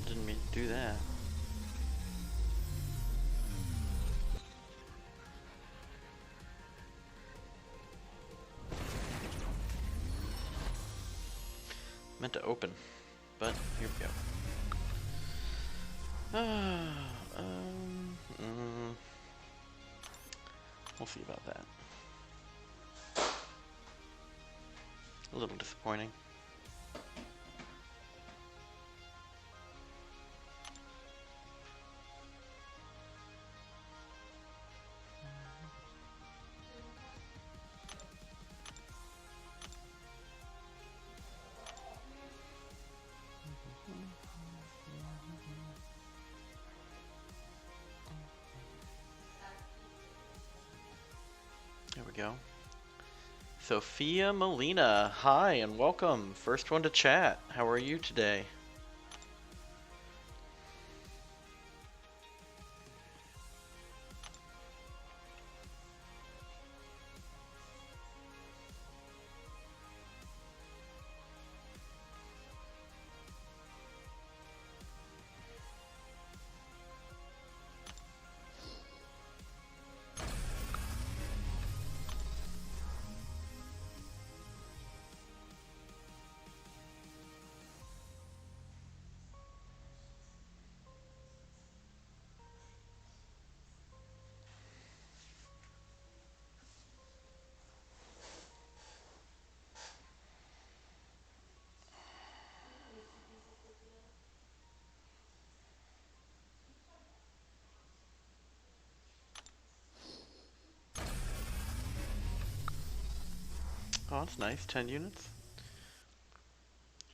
didn't mean to do that. Meant to open, but here we go. We'll see about that. A little disappointing. There we go. Sophia Molina, hi and welcome. First one to chat. How are you today? Oh, that's nice. 10 units.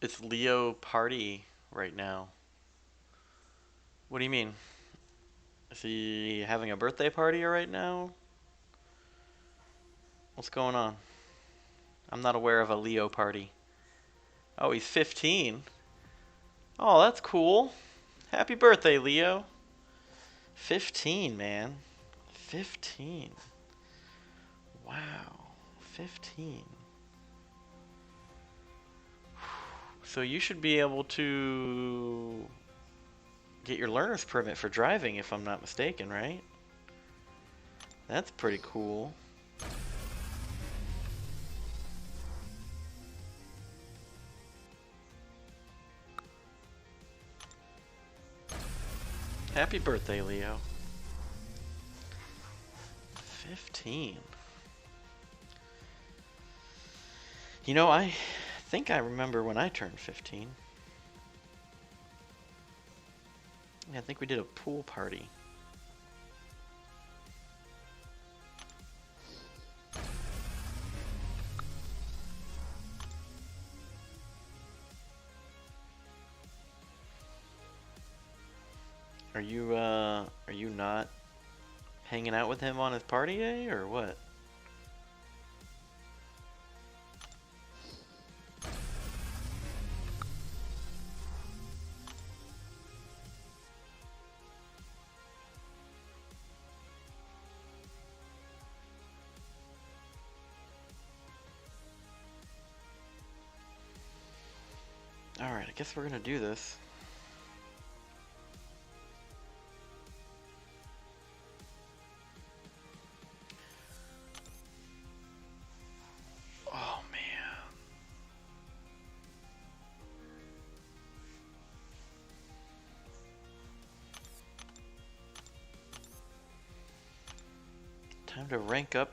It's Leo party right now. What do you mean? Is he having a birthday party right now? What's going on? I'm not aware of a Leo party. Oh, he's 15. Oh, that's cool. Happy birthday, Leo. 15, man. 15. Wow. 15. So you should be able to get your learner's permit for driving, if I'm not mistaken, right? That's pretty cool. Happy birthday, Leo. 15. You know, I think I remember when I turned 15. Yeah, I think we did a pool party. Are you not hanging out with him on his party day, or what? Alright, I guess we're gonna do this. Oh, man. Time to rank up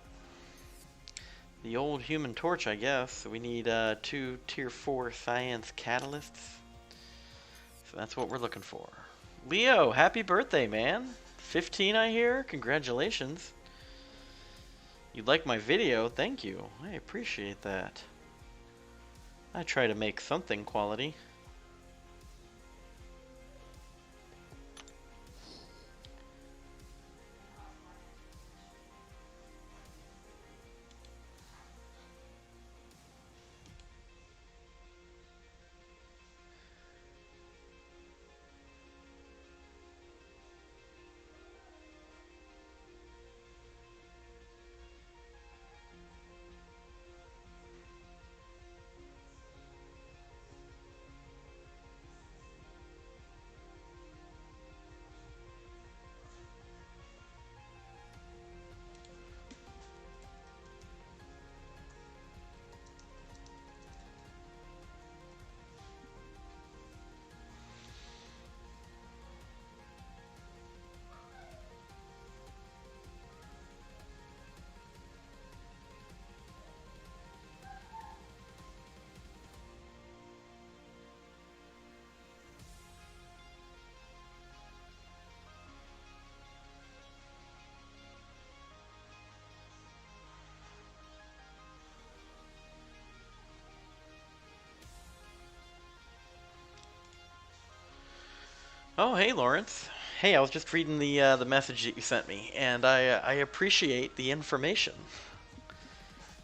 the old Human Torch, I guess. We need 2 Tier 4 Science Catalysts. So that's what we're looking for. Leo, happy birthday, man. 15, I hear? Congratulations. You like my video? Thank you. I appreciate that. I try to make something quality. Oh, hey, Lawrence. Hey, I was just reading the message that you sent me, and I appreciate the information.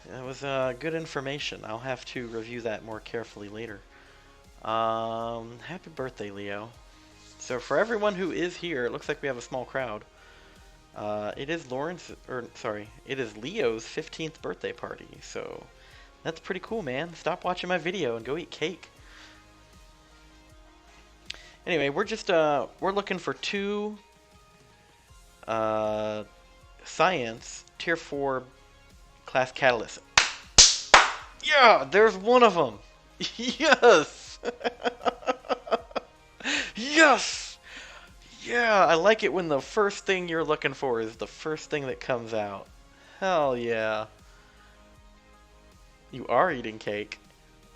It was good information. I'll have to review that more carefully later. Happy birthday, Leo. So for everyone who is here, it looks like we have a small crowd. It is it is Leo's 15th birthday party, so that's pretty cool, man. Stop watching my video and go eat cake. Anyway, we're looking for two science tier 4 class catalysts. Yeah, there's one of them. Yes. Yes. Yeah, I like it when the first thing you're looking for is the first thing that comes out. Hell yeah. You are eating cake.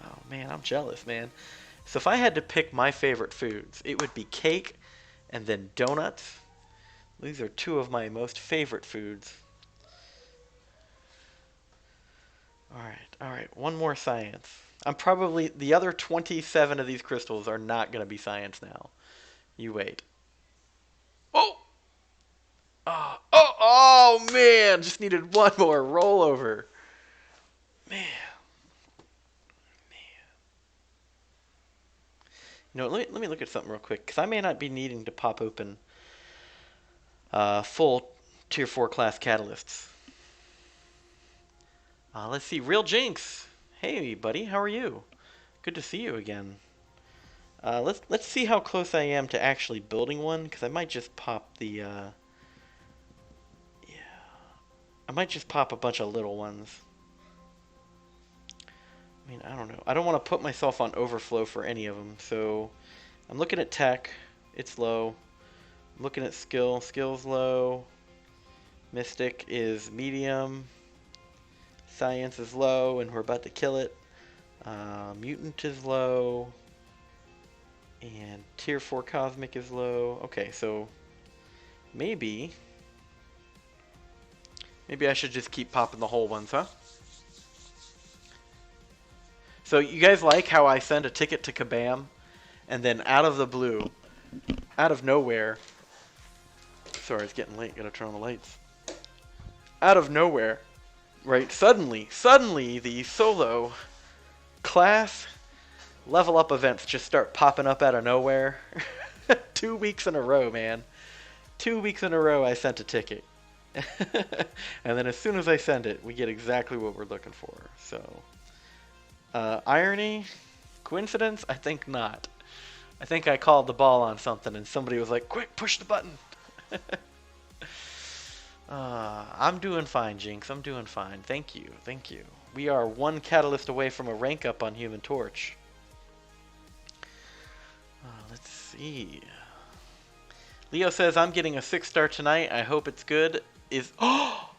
Oh man, I'm jealous, man. So if I had to pick my favorite foods, it would be cake and then donuts. These are two of my most favorite foods. Alright, one more science. The other 27 of these crystals are not going to be science now. You wait. Oh! Oh man! Just needed one more rollover. Man. You know, let me look at something real quick, because I may not be needing to pop open full tier 4 class catalysts. Let's see, Real Jinx. Hey, buddy, how are you? Good to see you again. Let's see how close I am to actually building one, because I might just pop the I might just pop a bunch of little ones. I mean, I don't know. I don't want to put myself on overflow for any of them, so I'm looking at tech. It's low. I'm looking at skill. Skill's low. Mystic is medium. Science is low, and we're about to kill it. Mutant is low. And tier 4 cosmic is low. Okay, so maybe I should just keep popping the whole ones, huh? So you guys like how I send a ticket to Kabam, and then out of the blue, out of nowhere, sorry, it's getting late, gotta turn on the lights. Out of nowhere, right, suddenly, the solo class level up events just start popping up out of nowhere. 2 weeks in a row, man. 2 weeks in a row I sent a ticket. And then as soon as I send it, we get exactly what we're looking for, so... irony? Coincidence? I think not. I think I called the ball on something and somebody was like, quick, push the button. I'm doing fine, Jinx. I'm doing fine. Thank you. Thank you. We are one catalyst away from a rank up on Human Torch. Let's see. Leo says, I'm getting a 6-star tonight. I hope it's good. Oh!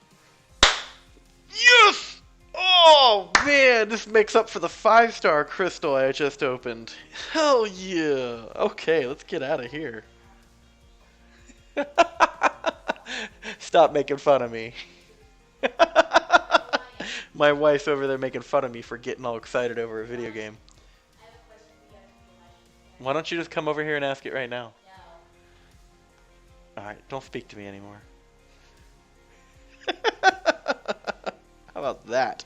Yes! Oh, man, this makes up for the 5-star crystal I just opened. Hell yeah. Okay, let's get out of here. Stop making fun of me. My wife's over there making fun of me for getting all excited over a video game. Why don't you just come over here and ask it right now? Alright, don't speak to me anymore. How about that?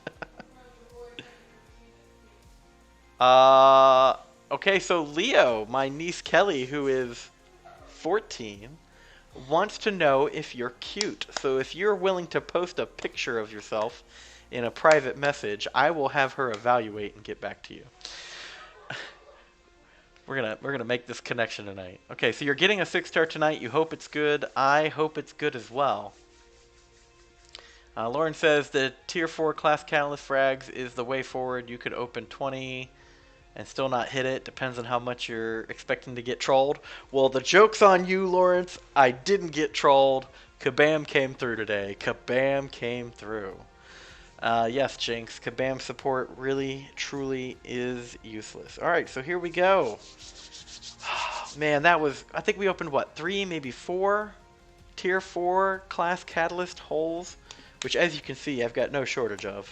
Okay, so Leo, my niece Kelly, who is 14, wants to know if you're cute. So if you're willing to post a picture of yourself in a private message, I will have her evaluate and get back to you. We're gonna make this connection tonight. Okay, so you're getting a 6-star tonight. You hope it's good. I hope it's good as well. Lauren says the tier 4 class catalyst frags is the way forward. You could open 20 and still not hit it. Depends on how much you're expecting to get trolled. Well, the joke's on you, Lawrence. I didn't get trolled. Kabam came through today. Kabam came through. Yes, Jinx. Kabam support really, truly is useless. Alright, so here we go. Man, that was... I think we opened, what, 3, maybe 4 tier 4 class catalyst holes? Which, as you can see, I've got no shortage of.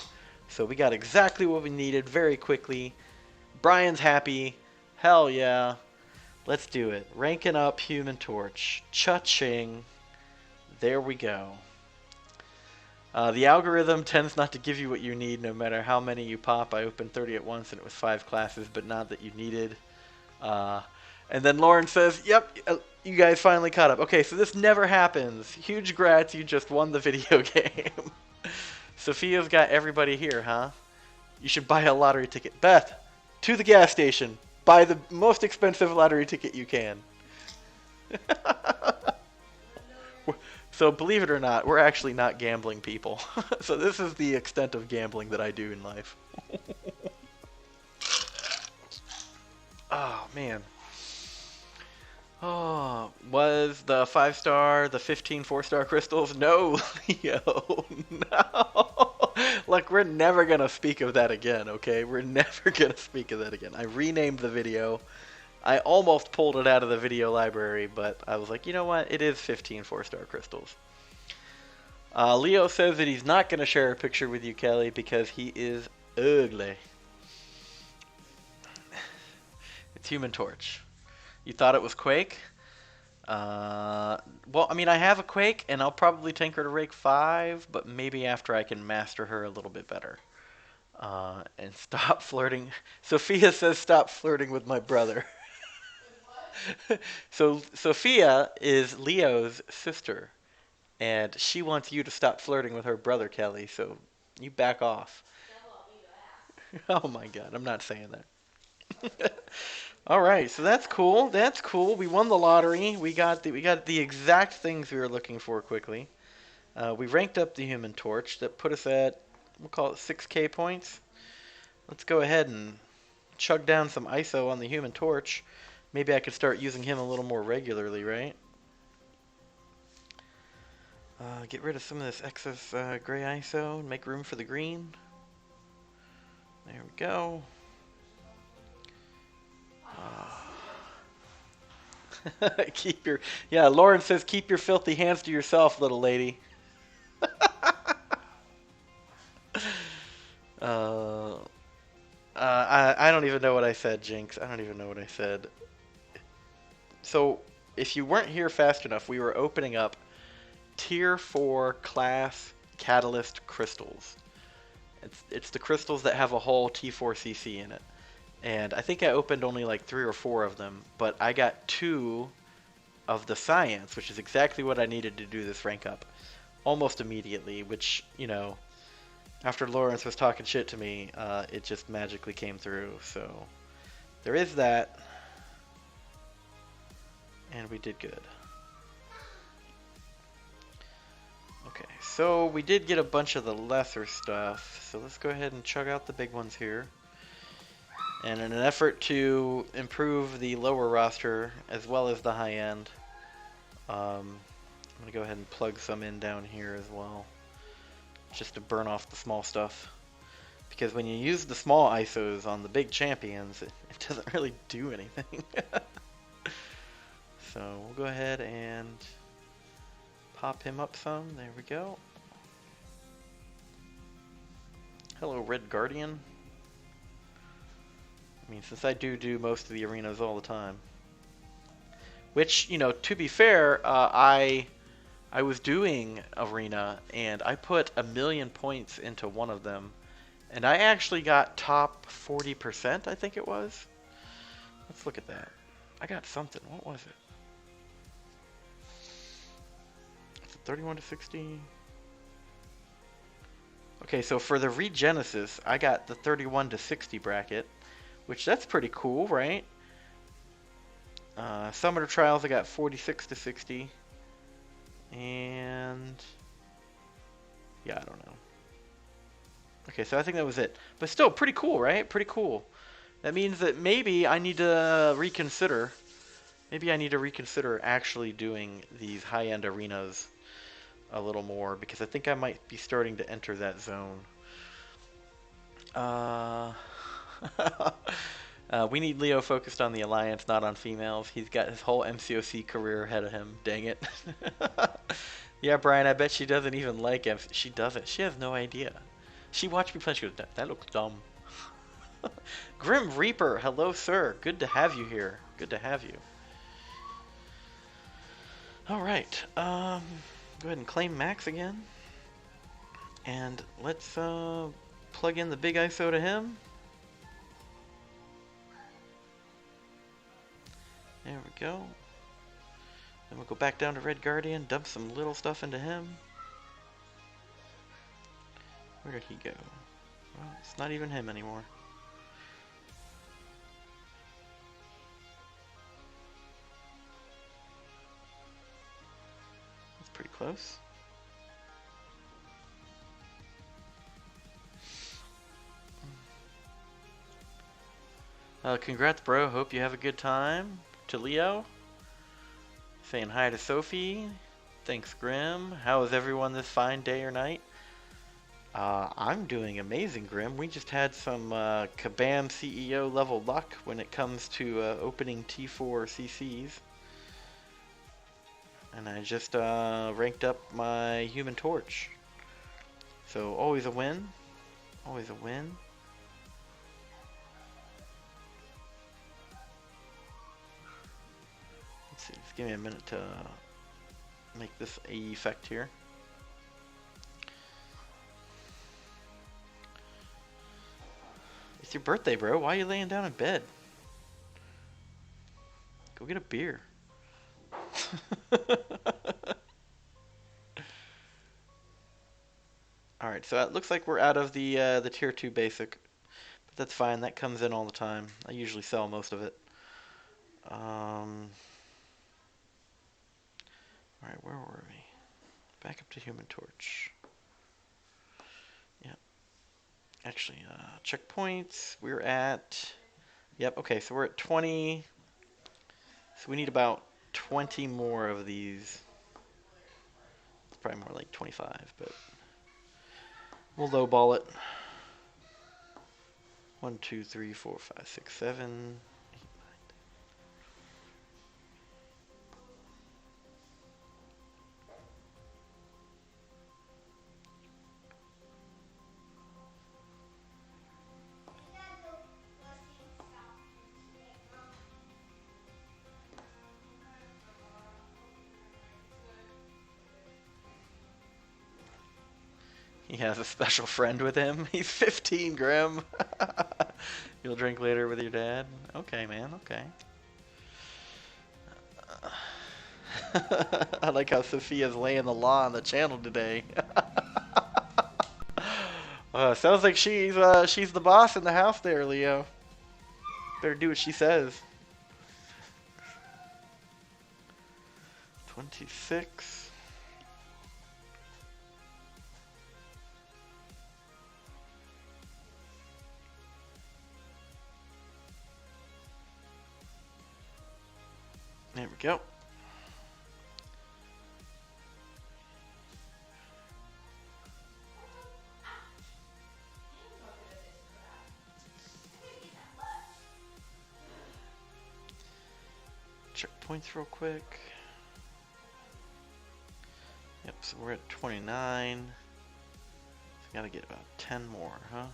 So we got exactly what we needed very quickly. Brian's happy. Hell yeah. Let's do it. Ranking up Human Torch. Cha-ching. There we go. The algorithm tends not to give you what you need no matter how many you pop. I opened 30 at once and it was 5 classes, but not that you needed. And then Lauren says, yep, you guys finally caught up. Okay, so this never happens. Huge grats, you just won the video game. Sophia's got everybody here, huh? You should buy a lottery ticket. Beth, to the gas station. Buy the most expensive lottery ticket you can. So believe it or not, we're actually not gambling people. So this is the extent of gambling that I do in life. Oh, man. Oh, was the 5-star, the 15 4-star crystals? No, Leo, no. Look, we're never going to speak of that again, okay? We're never going to speak of that again. I renamed the video. I almost pulled it out of the video library, but I was like, you know what? It is 15 4-star crystals. Leo says that he's not going to share a picture with you, Kelly, because he is ugly. It's Human Torch. You thought it was Quake? Well, I mean, I have a Quake, and I'll probably take her to Rake 5, but maybe after I can master her a little bit better. And stop flirting. Sophia says stop flirting with my brother. So Sophia is Leo's sister, and she wants you to stop flirting with her brother, Kelly, so you back off. Oh my god, I'm not saying that. All right, so that's cool. That's cool. We won the lottery. We got the exact things we were looking for quickly. We ranked up the Human Torch. That put us at, we'll call it 6K points. Let's go ahead and chug down some ISO on the Human Torch. Maybe I could start using him a little more regularly, right? Get rid of some of this excess gray ISO and make room for the green. There we go. Lauren says keep your filthy hands to yourself, little lady. I don't even know what I said, Jinx. I don't even know what I said. So if you weren't here fast enough, we were opening up tier 4 class catalyst crystals. It's the crystals that have a whole T4CC in it. And I think I opened only like 3 or 4 of them, but I got 2 of the science, which is exactly what I needed to do this rank up almost immediately, which, you know, after Lawrence was talking shit to me, it just magically came through. So there is that, and we did good. Okay, so we did get a bunch of the lesser stuff, so let's go ahead and chug out the big ones here. And in an effort to improve the lower roster as well as the high end, I'm going to go ahead and plug some in down here as well, just to burn off the small stuff. Because when you use the small ISOs on the big champions, it doesn't really do anything. So we'll go ahead and pop him up some. There we go. Hello, Red Guardian. I mean, since I do most of the arenas all the time. Which, you know, to be fair, I was doing arena, and I put 1,000,000 points into one of them. And I actually got top 40%, I think it was. Let's look at that. I got something. What was it? 31 to 60. Okay, so for the Regenesis, I got the 31 to 60 bracket, which that's pretty cool, right? Summoner Trials, I got 46 to 60. And yeah, I don't know. Okay, so I think that was it. But still, pretty cool, right? Pretty cool. That means that maybe I need to reconsider. Maybe I need to reconsider actually doing these high-end arenas a little more, because I think I might be starting to enter that zone. We need Leo focused on the Alliance, not on females. He's got his whole MCoC career ahead of him. Dang it. Yeah, Brian, I bet she doesn't even like him. She doesn't. She has no idea. She watched me play. She goes, that looks dumb. Grim Reaper, hello, sir. Good to have you here. Good to have you. Alright, go ahead and claim Max again. And let's plug in the big ISO to him. There we go. Then we'll go back down to Red Guardian, dump some little stuff into him. Where did he go? Well, it's not even him anymore. That's pretty close. Congrats, bro. Hope you have a good time. To Leo. Saying hi to Sophie. Thanks, Grim. How is everyone this fine day or night? I'm doing amazing, Grim. We just had some Kabam CEO level luck when it comes to opening T4 CCs. And I just ranked up my Human Torch. So always a win. Always a win. Let's see, just give me a minute to make this a effect here. It's your birthday, bro. Why are you laying down in bed? Go get a beer. Alright, so it looks like we're out of the tier 2 basic. But that's fine, that comes in all the time. I usually sell most of it. Alright, where were we? Back up to Human Torch. Yep. Actually, checkpoints. We're at... Yep, okay, so we're at 20. So we need about 20 more of these. It's probably more like 25, but... We'll lowball it. 1, 2, 3, 4, 5, 6, 7, 8, 9. He has a special friend with him. He's 15, Grim. You'll drink later with your dad? Okay, man, okay. I like how Sophia's laying the law on the channel today. Sounds like she's the boss in the house there, Leo. Better do what she says. 26. There we go. Check points real quick. Yep, so we're at 29. So gotta get about 10 more, huh?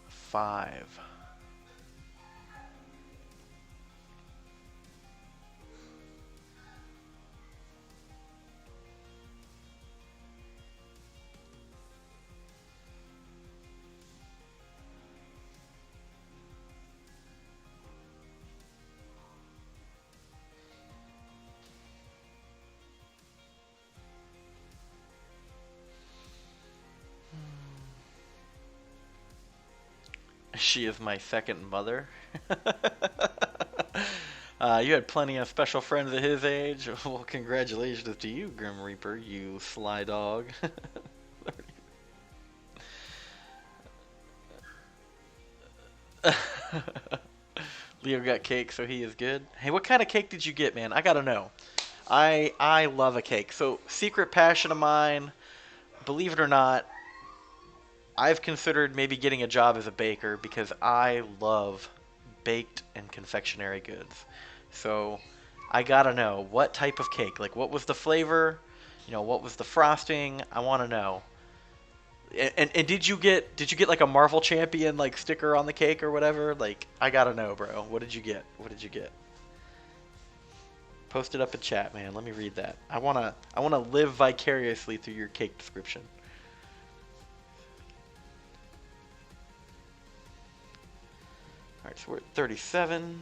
Five. She is my second mother. You had plenty of special friends at his age. Well, congratulations to you, Grim Reaper, you sly dog. Leo got cake, so he is good. Hey, what kind of cake did you get, man? I gotta know. I love a cake. So, secret passion of mine, believe it or not, I've considered maybe getting a job as a baker because I love baked and confectionery goods. So I gotta know, what type of cake? Like, what was the flavor? You know, what was the frosting? I want to know. And did you get like a Marvel Champion like sticker on the cake or whatever? Like I gotta know, bro. What did you get? What did you get? Post it up in chat, man. Let me read that. I wanna live vicariously through your cake description. All right, so we're at 37.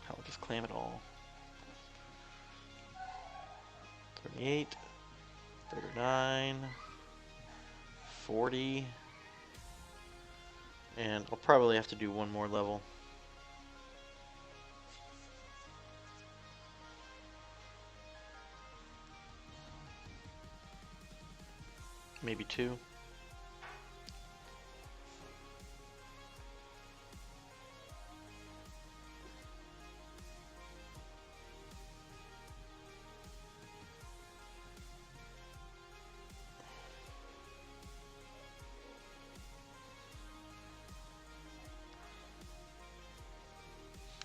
I'll just clam it all. 38, 39, 40, and I'll probably have to do one more level. Maybe two.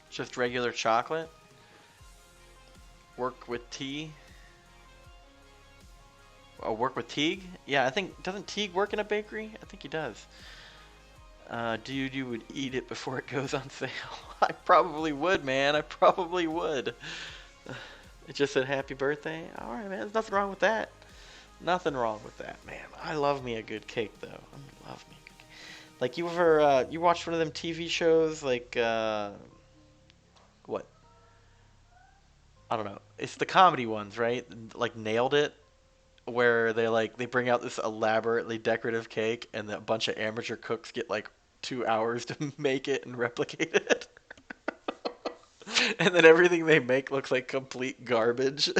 Just regular chocolate. Work with tea. Oh, work with Teague? Yeah, I think, doesn't Teague work in a bakery? I think he does. Dude, you would eat it before it goes on sale. I probably would, man. I probably would. It just said happy birthday. Alright, man. There's nothing wrong with that. Nothing wrong with that, man. I love me a good cake, though. I love me a good cake. Like, you ever, you watched one of them TV shows, like, what? I don't know. It's the comedy ones, right? Like, Nailed It, where they bring out this elaborately decorative cake and a bunch of amateur cooks get like 2 hours to make it and replicate it. And then everything they make looks like complete garbage.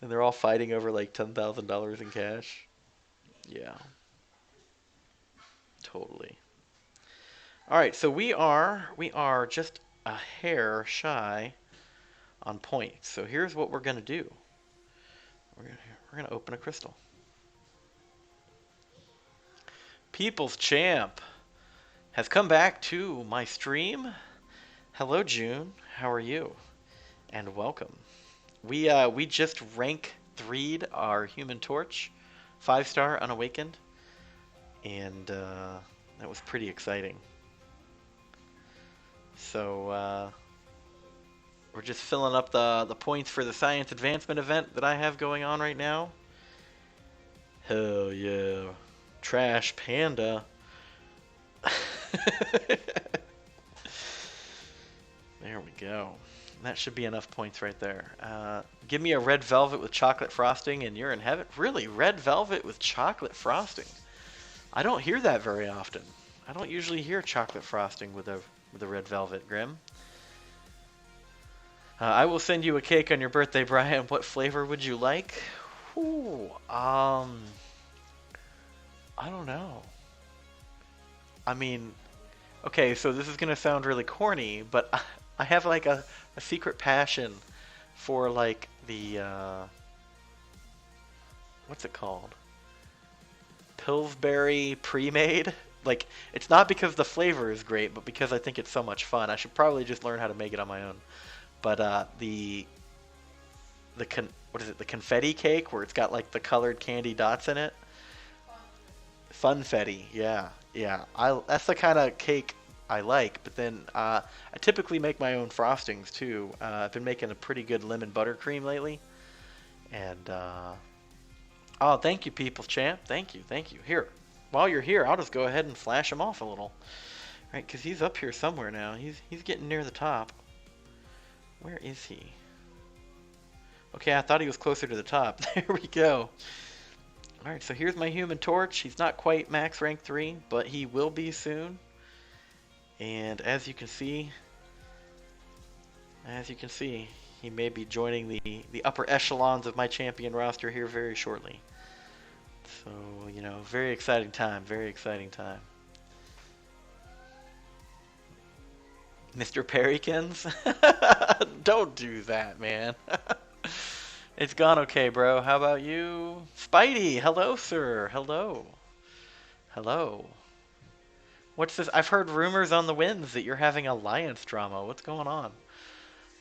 And they're all fighting over like $10,000 in cash. Yeah. Totally. All right, so we are just a hair shy on points. So here's what we're going to do. We're gonna open a crystal. People's Champ has come back to my stream. Hello, June. How are you? And welcome. We just rank 3'd our Human Torch, 5-star unawakened, and that was pretty exciting. So we're just filling up the points for the Science Advancement event that I have going on right now. Hell yeah. Trash Panda. There we go. That should be enough points right there. Give me a red velvet with chocolate frosting and you're in heaven. Really? Red velvet with chocolate frosting? I don't hear that very often. I don't usually hear chocolate frosting with a red velvet, Grim. I will send you a cake on your birthday, Brian. What flavor would you like? Ooh, I don't know. I mean, okay, so this is gonna sound really corny, but I have like a secret passion for like the what's it called? Pillsbury pre-made. Like, it's not because the flavor is great, but because I think it's so much fun. I should probably just learn how to make it on my own. But what is it? The confetti cake where it's got like the colored candy dots in it. Funfetti, yeah, yeah. That's the kind of cake I like. But then I typically make my own frostings too. I've been making a pretty good lemon buttercream lately. And oh, thank you, People's Champ. Thank you, thank you. Here, while you're here, I'll just go ahead and flash him off a little, right? Because he's up here somewhere now. He's getting near the top. Where is he? Okay, I thought he was closer to the top. There we go. Alright, so here's my Human Torch. He's not quite max rank 3, but he will be soon. And as you can see, he may be joining the upper echelons of my champion roster here very shortly. So, you know, very exciting time, very exciting time. Mr. Perrykins? Don't do that, man. It's gone okay, bro. How about you? Spidey, hello, sir. Hello. Hello. What's this? I've heard rumors on the winds that you're having alliance drama. What's going on?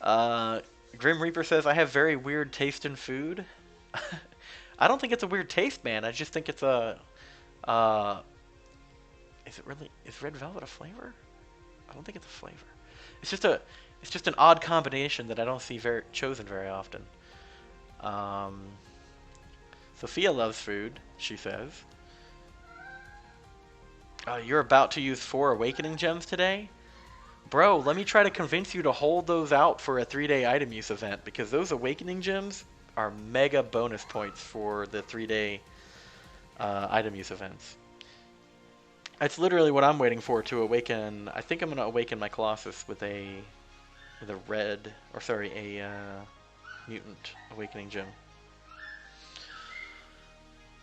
Uh, Grim Reaper says I have very weird taste in food. I don't think it's a weird taste, man. I just think it's a. Uh, is it really? Is red velvet a flavor? I don't think it's a flavor. It's just a. It's just an odd combination that I don't see chosen very often. Um, Sophia loves food. She says. You're about to use 4 awakening gems today? Bro, let me try to convince you to hold those out for a 3-day item use event, because those awakening gems are mega bonus points for the 3-day item use events. It's literally what I'm waiting for to awaken. I think I'm going to awaken my Colossus with a red, or sorry, a mutant awakening gem.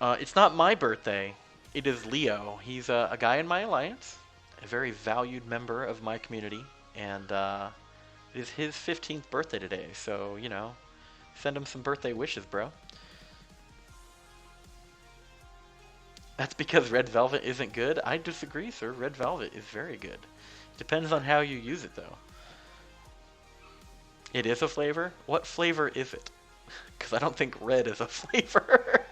It's not my birthday. It is Leo. He's a guy in my alliance, a very valued member of my community, and it is his 15th birthday today, so, you know, send him some birthday wishes, bro. That's because red velvet isn't good? I disagree, sir. Red velvet is very good. Depends on how you use it, though. It is a flavor? What flavor is it? Because I don't think red is a flavor.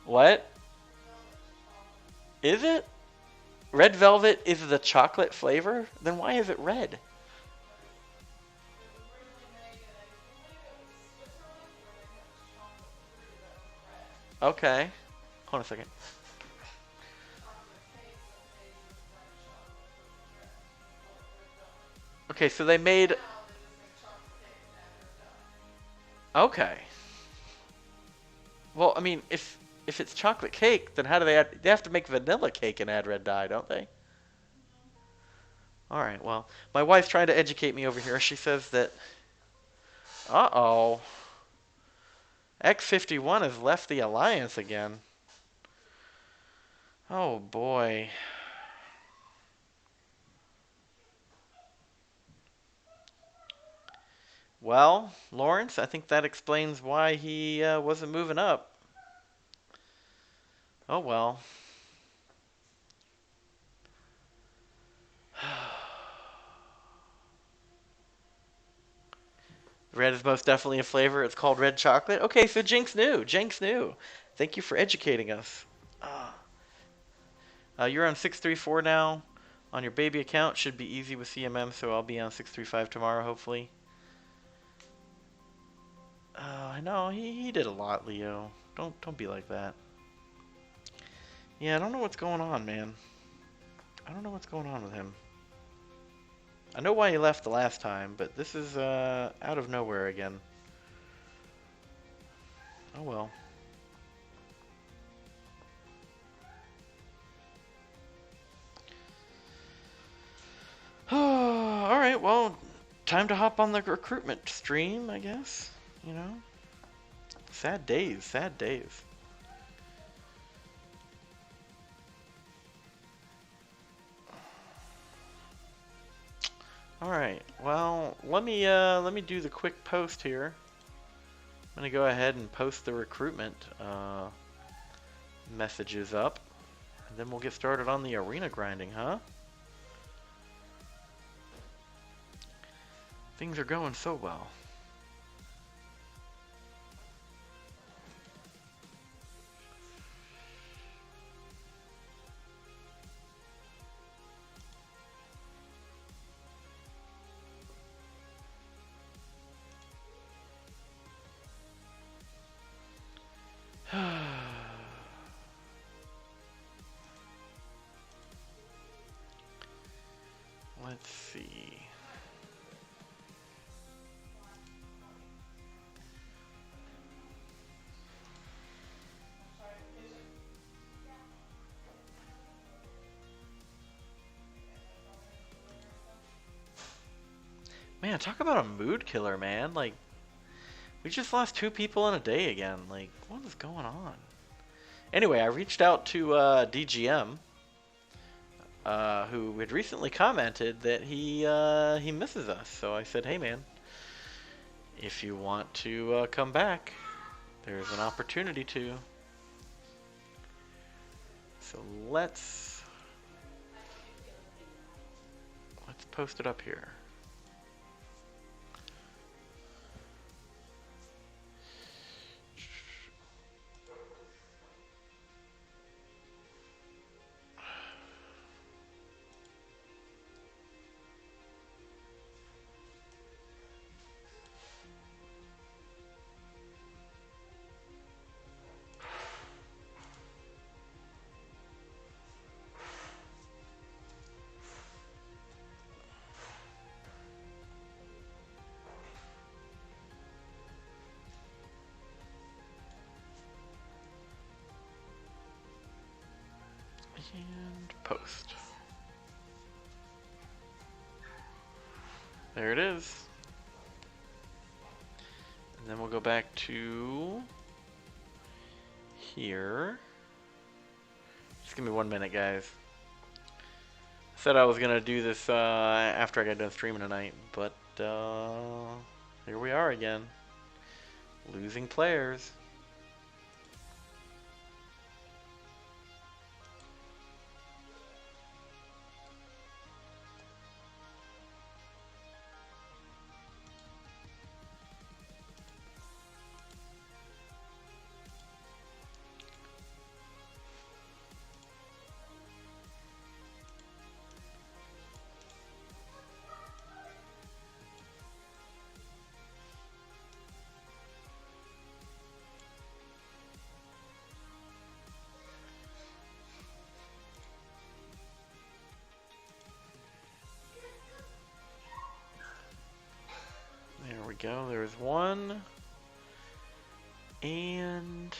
What? Is it? Red velvet is the chocolate flavor? Then why is it red? Okay. Hold on a second. Okay, so they made... Okay. Well, I mean, if it's chocolate cake, then how do they add... They have to make vanilla cake and add red dye, don't they? Alright, well, my wife's trying to educate me over here. She says that... Uh-oh. X51 has left the Alliance again. Oh, boy. Well, Lawrence, I think that explains why he wasn't moving up. Oh, well. Red is most definitely a flavor. It's called red chocolate. Okay, so Jinx knew. Jinx knew. Thank you for educating us. You're on 634 now. On your baby account. Should be easy with CMM, so I'll be on 635 tomorrow, hopefully. I know. He did a lot, Leo. Don't be like that. Yeah, I don't know what's going on, man. I don't know what's going on with him. I know why he left the last time, but this is out of nowhere again. Oh well. Alright, well, time to hop on the recruitment stream, I guess. You know? Sad days, sad days. Alright, well, let me do the quick post here. I'm gonna go ahead and post the recruitment messages up, and then we'll get started on the arena grinding, huh? Things are going so well. Let's see. Man, talk about a mood killer, man. Like, we just lost 2 people in a day again. Like, what is going on? Anyway, I reached out to DGM, who had recently commented that he misses us. So I said, hey man, if you want to come back, there's an opportunity to. So let's post it up here. And post. There it is. And then we'll go back to here. Just give me 1 minute, guys. I said I was gonna do this after I got done streaming tonight, but here we are again. Losing players. There we go, there's one. And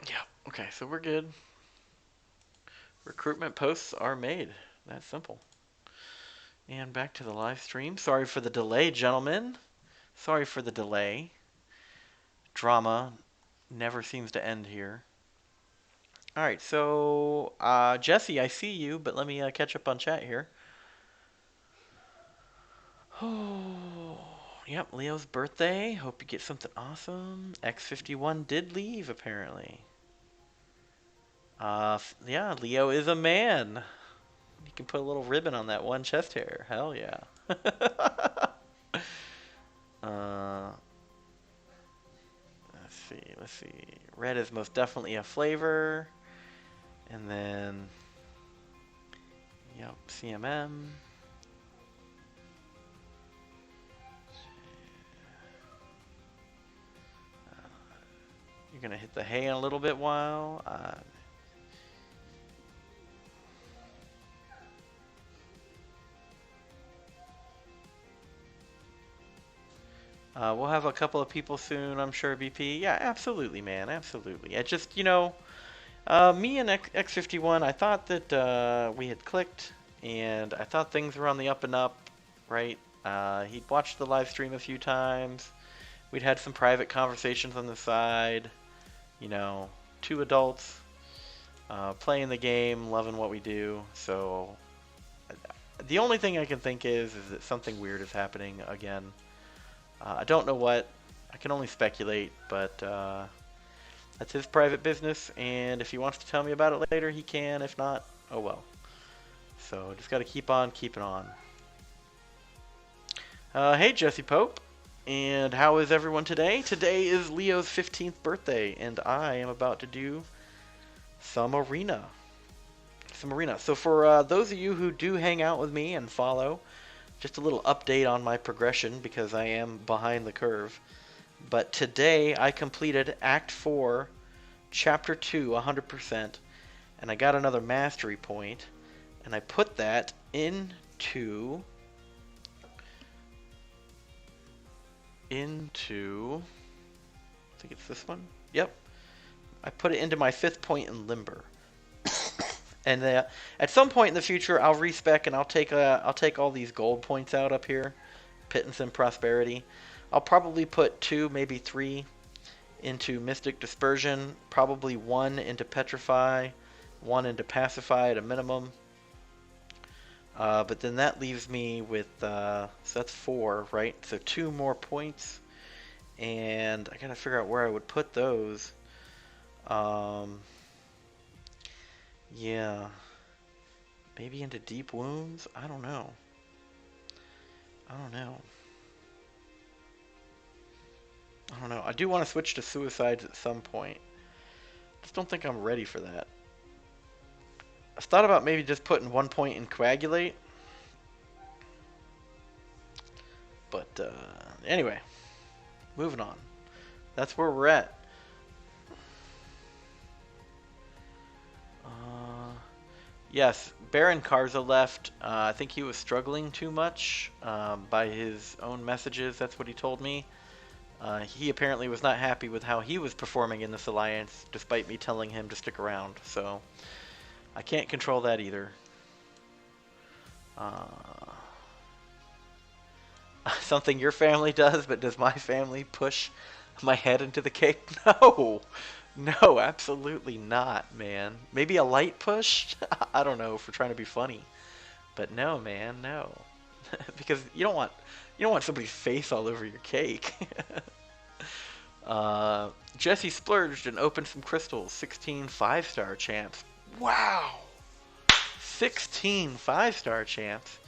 yeah, okay, so we're good. Recruitment posts are made. That's simple. And back to the live stream. Sorry for the delay, gentlemen. Sorry for the delay. Drama never seems to end here. Alright, so Jesse, I see you, but let me catch up on chat here. Oh, yep, Leo's birthday. Hope you get something awesome. X51 did leave, apparently. Yeah, Leo is a man. You can put a little ribbon on that one chest hair. Hell yeah. Let's see. Red is most definitely a flavor. And then, yep, CMM. You're gonna hit the hay in a little bit while. We'll have a couple of people soon, I'm sure, BP. Yeah, absolutely, man, absolutely. I just, you know, me and X51, I thought that we had clicked, and I thought things were on the up and up, right? He'd watched the live stream a few times. We'd had some private conversations on the side. You know, two adults playing the game, loving what we do. So the only thing I can think is that something weird is happening again. I don't know what. I can only speculate, but that's his private business, and if he wants to tell me about it later, he can. If not, oh well. So just got to keep on keeping on. Hey, Jesse Pope, and how is everyone today? Today is Leo's 15th birthday, and I am about to do some arena. So for those of you who do hang out with me and follow, just a little update on my progression because I am behind the curve. But today I completed Act 4, Chapter 2, 100%, and I got another mastery point, and I put that into I think it's this one. Yep. I put it into my 5th point in Limber. And at some point in the future, I'll respec and I'll take all these gold points out up here, pittance and prosperity. I'll probably put 2, maybe 3 into Mystic Dispersion, probably 1 into Petrify, 1 into Pacify at a minimum. But then that leaves me with, so that's 4, right? So 2 more points, and I gotta figure out where I would put those. Yeah, maybe into Deep Wounds? I don't know. I don't know. I don't know. I do want to switch to Suicides at some point. Just don't think I'm ready for that. I thought about maybe just putting 1 point in Coagulate. But anyway, moving on. That's where we're at. Yes, Baron Karza left. I think he was struggling too much by his own messages. That's what he told me. He apparently was not happy with how he was performing in this alliance, despite me telling him to stick around. So I can't control that either. Something your family does, but does my family push my head into the cake? No. No, absolutely not, man. Maybe a light push? I don't know, for trying to be funny. But no, man, no. Because you don't want somebody's face all over your cake. Jesse splurged and opened some crystals. 16 5-star champs. Wow! 16 5-star champs.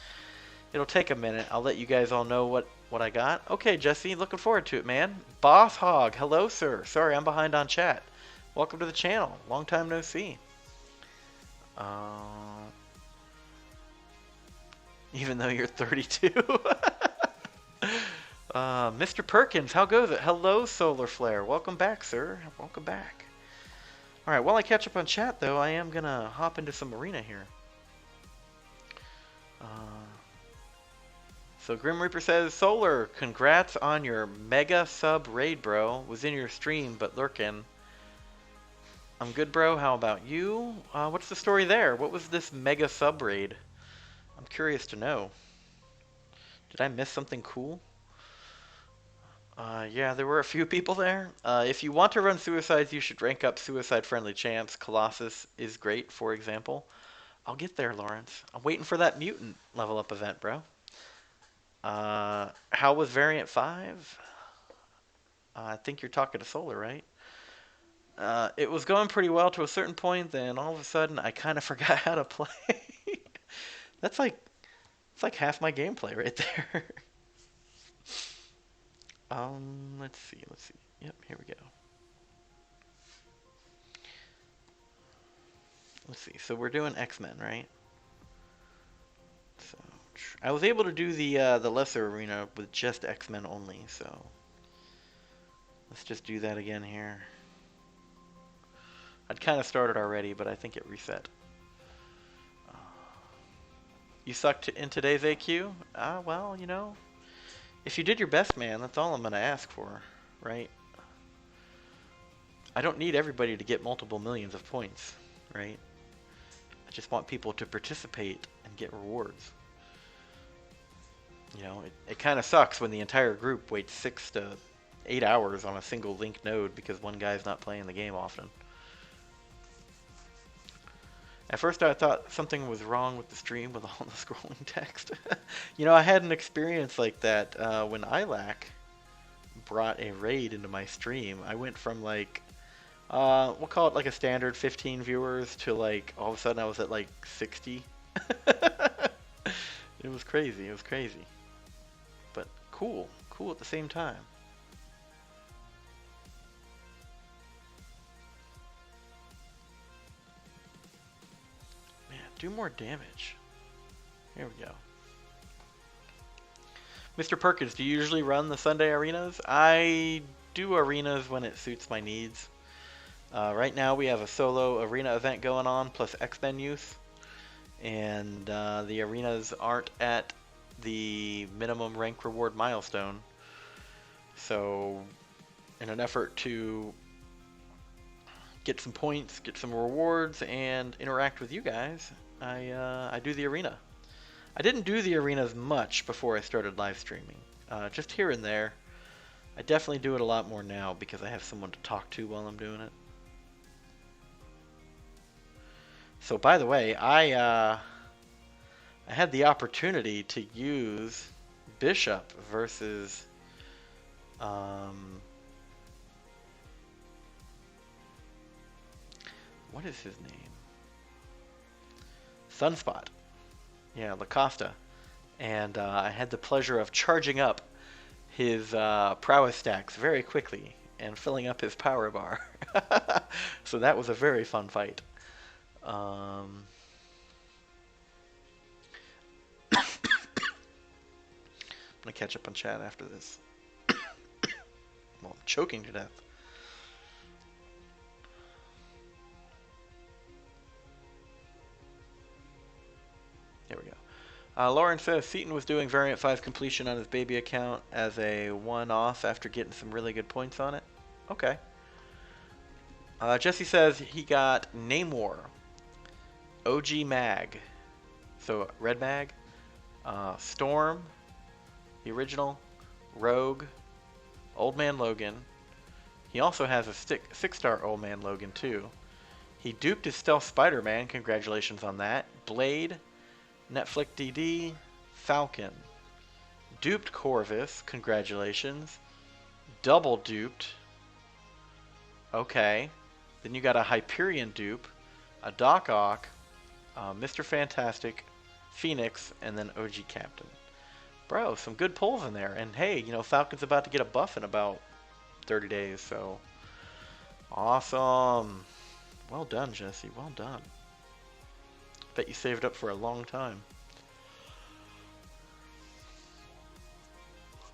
It'll take a minute. I'll let you guys all know what I got. Okay, Jesse, looking forward to it, man. Boss Hog, hello, sir. Sorry, I'm behind on chat. Welcome to the channel. Long time no see. Even though you're 32. Mr. Perkins, how goes it? Hello, Solar Flare. Welcome back, sir. Welcome back. Alright, while I catch up on chat, though, I am going to hop into some arena here. So Grim Reaper says, Solar, congrats on your mega sub raid, bro. Was in your stream, but lurking. I'm good, bro. How about you? What's the story there? What was this mega sub raid? I'm curious to know. Did I miss something cool? Yeah, there were a few people there. If you want to run suicides, you should rank up suicide-friendly champs. Colossus is great, for example. I'll get there, Lawrence. I'm waiting for that mutant level up event, bro. How was Variant 5? I think you're talking to Solar, right? It was going pretty well to a certain point, then all of a sudden I kind of forgot how to play. It's like half my gameplay right there. Let's see. Yep, here we go. Let's see. So we're doing X-Men, right? So I was able to do the lesser arena with just X-Men only. So let's just do that again here. I'd kind of started already, but I think it reset. You sucked in today's AQ? Well, you know, if you did your best, man, that's all I'm going to ask for, right? I don't need everybody to get multiple millions of points, right? I just want people to participate and get rewards. You know, it kind of sucks when the entire group waits 6 to 8 hours on a single linked node because one guy's not playing the game often. At first I thought something was wrong with the stream with all the scrolling text. You know, I had an experience like that when ILAC brought a raid into my stream. I went from like, we'll call it like a standard 15 viewers to like, all of a sudden I was at like 60. It was crazy, it was crazy. But cool at the same time. Do more damage. Here we go. Mr. Perkins, do you usually run the Sunday arenas? I do arenas when it suits my needs. Right now we have a solo arena event going on, plus X-Men youth. And the arenas aren't at the minimum rank reward milestone. So in an effort to get some points, get some rewards, and interact with you guys, I do the arena. I didn't do the arena as much before I started live streaming, just here and there. I definitely do it a lot more now because I have someone to talk to while I'm doing it. So by the way, I had the opportunity to use Bishop versus what is his name? Sunspot. Yeah, Lacosta. And I had the pleasure of charging up his prowess stacks very quickly and filling up his power bar. So that was a very fun fight. I'm gonna catch up on chat after this. Well, I'm choking to death. There we go. Lauren says Seaton was doing Variant 5 completion on his baby account as a one-off after getting some really good points on it. Okay. Jesse says he got Namor, OG Mag, so Red Mag, Storm, the original, Rogue, Old Man Logan. He also has a 6-star Old Man Logan too. He duped his Stealth Spider-Man, congratulations on that. Blade, Netflix DD, Falcon. Duped Corvus, congratulations. Double duped. Okay. Then you got a Hyperion dupe, a Doc Ock, Mr. Fantastic, Phoenix, and then OG Captain. Bro, some good pulls in there. And hey, you know, Falcon's about to get a buff in about 30 days, so awesome. Well done, Jesse. Well done. Bet you saved up for a long time.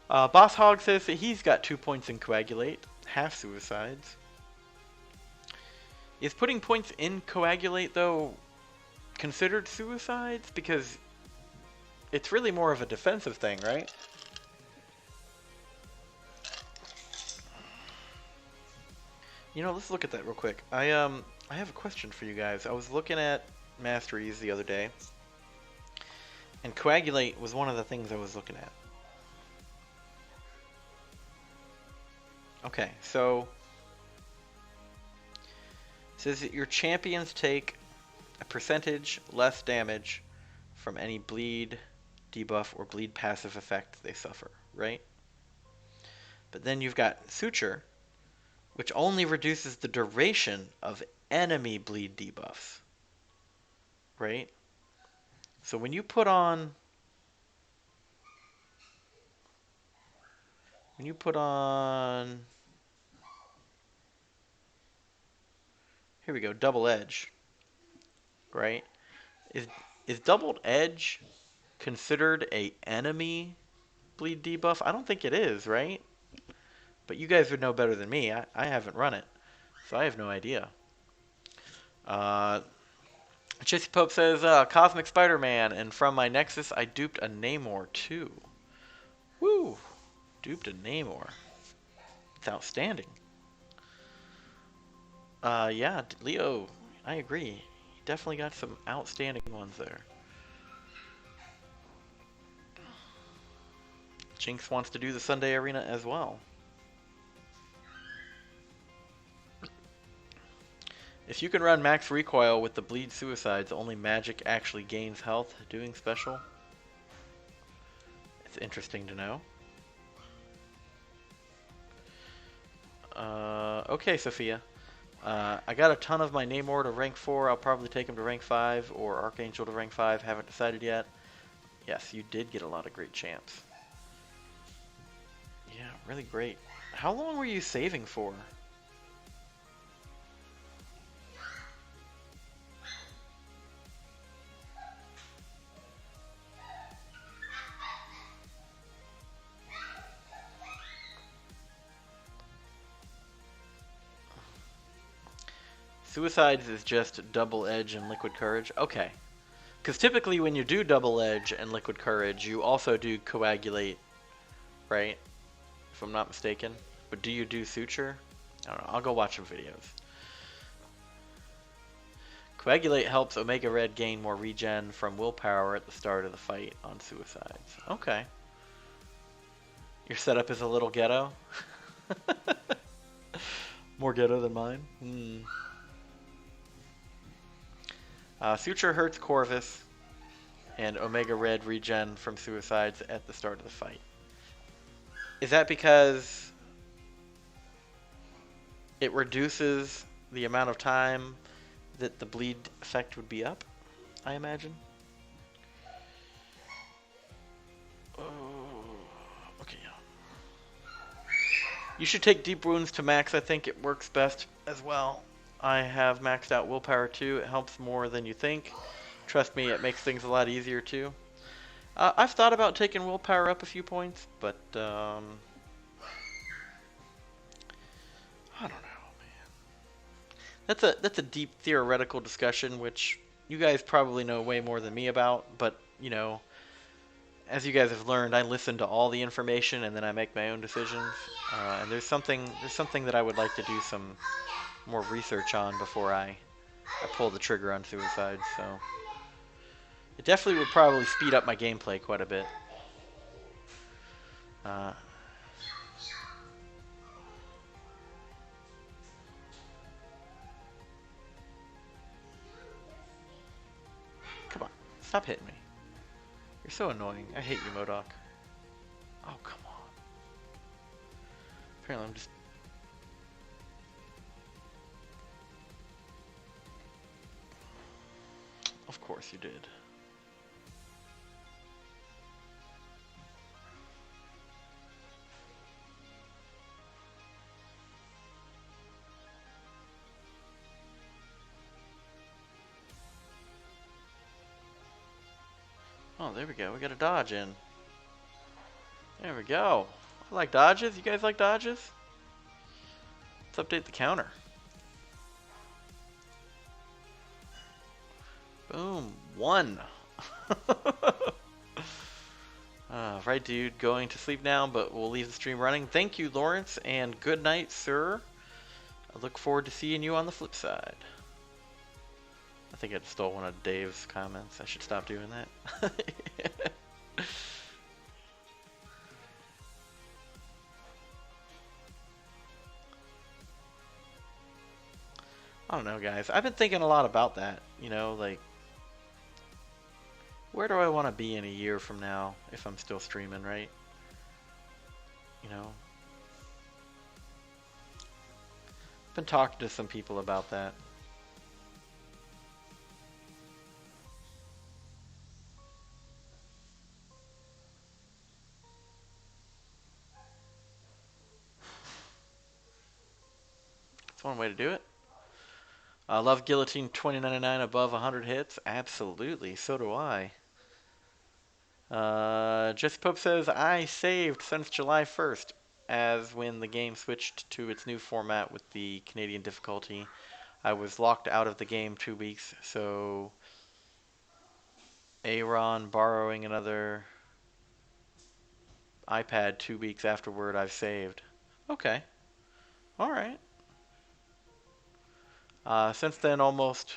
Boss Hog says that he's got 2 points in Coagulate, half suicides. Is putting points in Coagulate, though, considered suicides? Because it's really more of a defensive thing, right? You know, let's look at that real quick. I have a question for you guys. I was looking at Masteries the other day, and Coagulate was one of the things I was looking at. Okay, so it says that your champions take a percentage less damage from any bleed, debuff, or bleed passive effect they suffer, right? But then you've got Suture, which only reduces the duration of enemy bleed debuffs, right? So when you put on here we go, double edge, right? Is double edge considered a enemy bleed debuff? I don't think it is, right? But you guys would know better than me. I haven't run it, so I have no idea. Chissy Pope says, Cosmic Spider-Man, and from my Nexus, I duped a Namor too. Woo! Duped a Namor. It's outstanding. Yeah, Leo, I agree. He definitely got some outstanding ones there. Jinx wants to do the Sunday Arena as well. If you can run max recoil with the bleed suicides, only magic actually gains health doing special. It's interesting to know. Okay, Sophia. I got a ton of my Namor to rank 4. I'll probably take him to rank 5 or Archangel to rank 5. Haven't decided yet. Yes, you did get a lot of great champs. Yeah, really great. How long were you saving for? Suicides is just double edge and liquid courage. Okay. Because typically when you do double edge and liquid courage, you also do coagulate, right? If I'm not mistaken. But do you do suture? I don't know. I'll go watch some videos. Coagulate helps Omega Red gain more regen from willpower at the start of the fight on suicides. Okay. Your setup is a little ghetto. More ghetto than mine. Suture hurts Corvus, and Omega Red regen from suicides at the start of the fight. Is that because it reduces the amount of time that the bleed effect would be up, I imagine? Oh, okay, yeah. You should take deep wounds to max. I think it works best as well. I have maxed out willpower too. It helps more than you think. Trust me, it makes things a lot easier too. I've thought about taking willpower up a few points, but I don't know, man. That's a deep theoretical discussion, which you guys probably know way more than me about. But you know, as you guys have learned, I listen to all the information and then I make my own decisions. And there's something that I would like to do some more research on before I pull the trigger on suicide. So it definitely would probably speed up my gameplay quite a bit. Come on, stop hitting me. You're so annoying. I hate you, MCoC. Oh, come on. Apparently I'm just... Of course you did. Oh, there we go. We got a dodge in. There we go. I like dodges. You guys like dodges? Let's update the counter. Boom. 1. Right, dude. Going to sleep now, but we'll leave the stream running. Thank you, Lawrence, and good night, sir. I look forward to seeing you on the flip side. I think I stole one of Dave's comments. I should stop doing that. I don't know, guys. I've been thinking a lot about that. You know, like, where do I want to be in a year from now if I'm still streaming, right? You know? I've been talking to some people about that. That's one way to do it. Love Guillotine 2099 above 100 hits. Absolutely. So do I. Jesse Pope says, I saved since July 1st, as when the game switched to its new format with the Canadian difficulty. I was locked out of the game 2 weeks, so Aaron borrowing another iPad 2 weeks afterward, I've saved. Okay. Alright. Since then, almost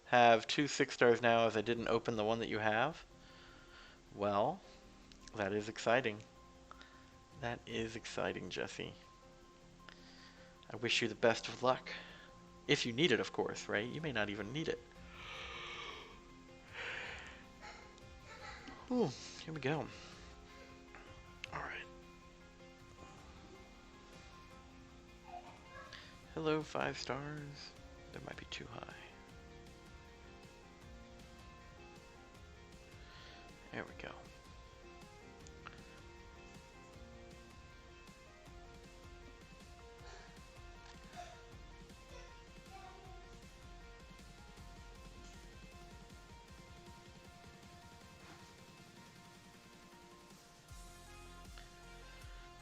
have 2 6-stars now as I didn't open the one that you have. Well, that is exciting. That is exciting, Jesse. I wish you the best of luck. If you need it, of course, right? You may not even need it. Ooh, here we go. Alright. Hello, 5 stars. That might be too high. There we go.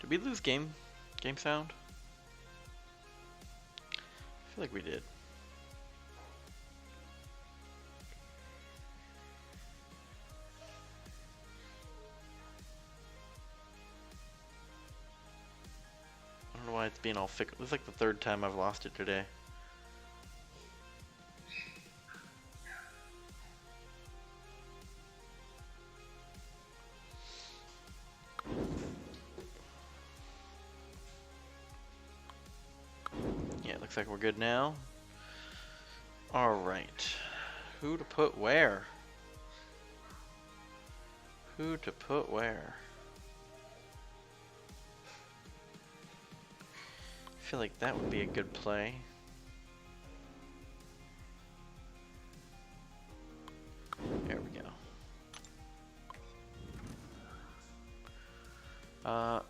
Did we lose game sound? I feel like we did. I don't know why it's being all fickle. This is like the 3rd time I've lost it today. Looks like we're good now. Alright. Who to put where? Who to put where? I feel like that would be a good play. There we go.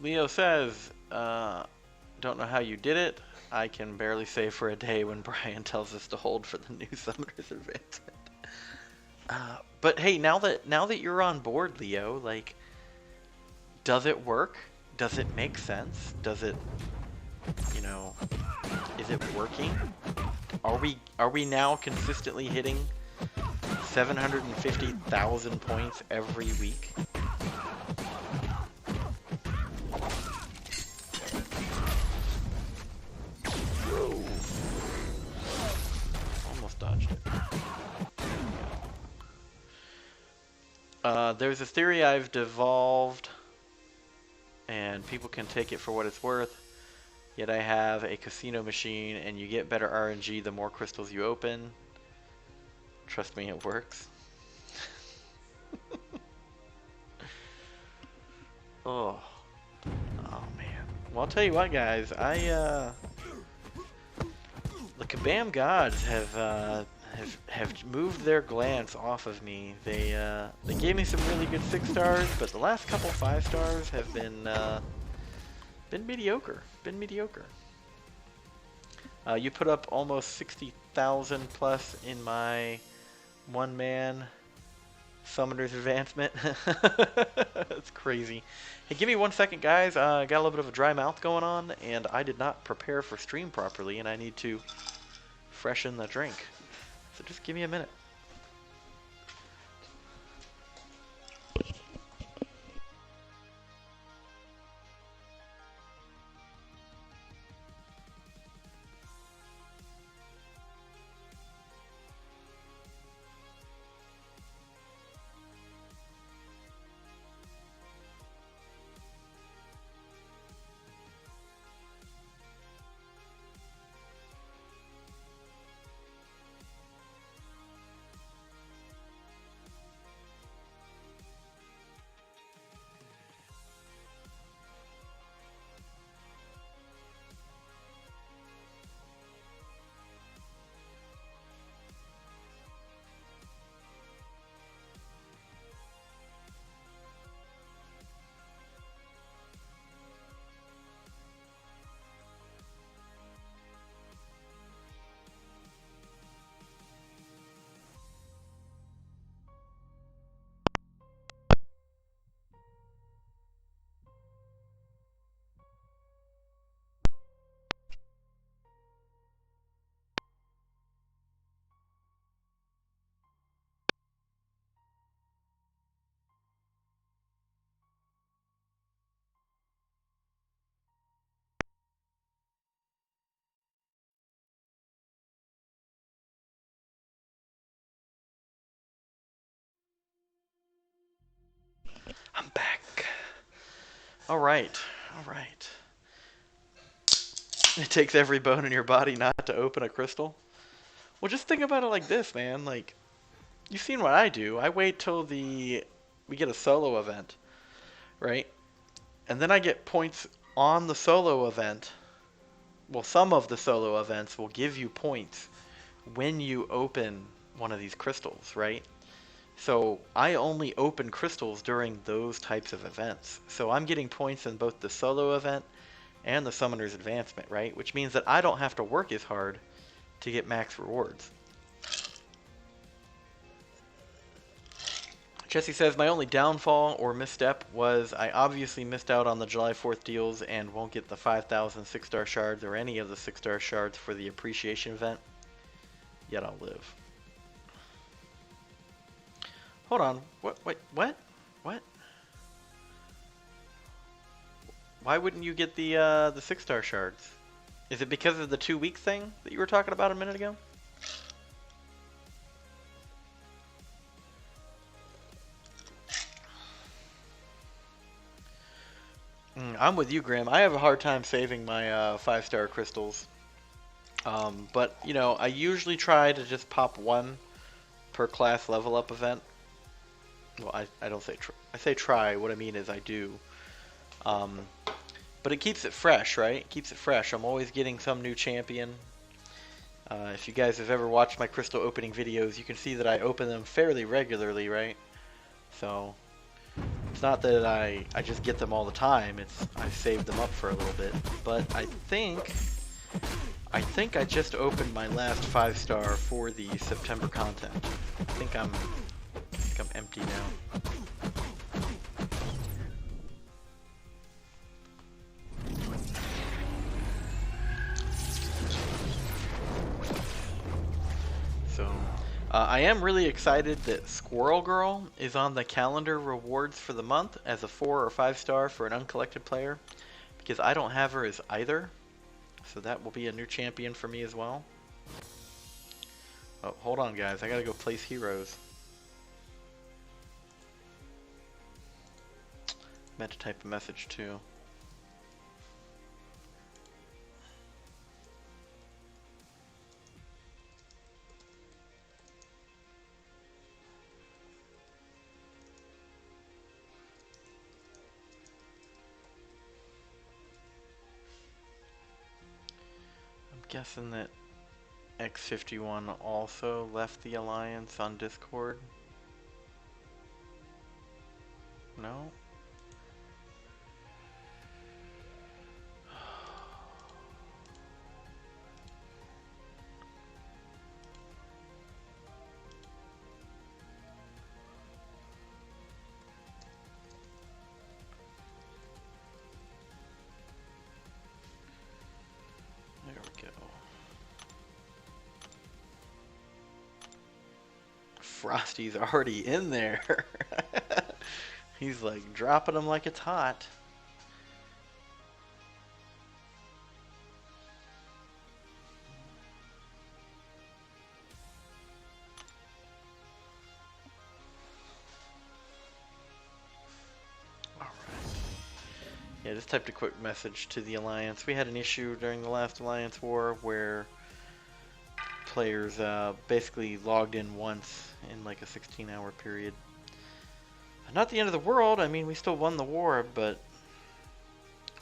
Leo says, don't know how you did it. I can barely save for a day when Brian tells us to hold for the new Summoner's Advancement. But hey, now that you're on board, Leo, like, does it work? Does it make sense? Does it, you know, is it working? Are we now consistently hitting 750,000 points every week? Almost dodged it. There's a theory I've devolved, and people can take it for what it's worth. Yet I have a casino machine, and you get better RNG the more crystals you open. Trust me, it works. Oh man. Well, I'll tell you what, guys. The Kabam gods have moved their glance off of me. They gave me some really good 6 stars, but the last couple 5 stars have been mediocre. You put up almost 60,000 plus in my one-man Summoner's Advancement. That's crazy. Hey, give me 1 second, guys. I got a little bit of a dry mouth going on, and I did not prepare for stream properly, and I need to freshen the drink. So just give me a minute. I'm back. Alright. It takes every bone in your body not to open a crystal. Well, just think about it like this, man. Like, you've seen what I do. I wait till we get a solo event, right? And then I get points on the solo event. Well, some of the solo events will give you points when you open one of these crystals, right? So I only open crystals during those types of events. So I'm getting points in both the solo event and the Summoner's Advancement, right? Which means that I don't have to work as hard to get max rewards. Jesse says, my only downfall or misstep was I obviously missed out on the July 4th deals and won't get the 5,000 6-star shards or any of the 6-star shards for the appreciation event. Yet I'll live. Hold on. What? Why wouldn't you get the 6-star shards? Is it because of the 2-week thing that you were talking about a minute ago? I'm with you, Graham. I have a hard time saving my 5-star crystals. But, you know, I usually try to just pop one per class level up event. Well, I don't say I say try. What I mean is I do. Um, but it keeps it fresh, right? It keeps it fresh. I'm always getting some new champion. If you guys have ever watched my crystal opening videos, you can see that I open them fairly regularly, right? So it's not that I just get them all the time. It's I saved them up for a little bit. But I think I just opened my last 5-star for the September content. I think I'm empty now. So, I am really excited that Squirrel Girl is on the calendar rewards for the month as a 4 or 5-star for an uncollected player, because I don't have her as either. So that will be a new champion for me as well. Oh, hold on, guys. I gotta go place heroes. Meant to type a message too. I'm guessing that X51 also left the alliance on Discord. No? There we go. Frosty's already in there. He's like dropping them like it's hot. Alright. Yeah, just typed a quick message to the Alliance. We had an issue during the last Alliance War where players basically logged in once in like a 16-hour period. Not the end of the world. I mean, we still won the war, but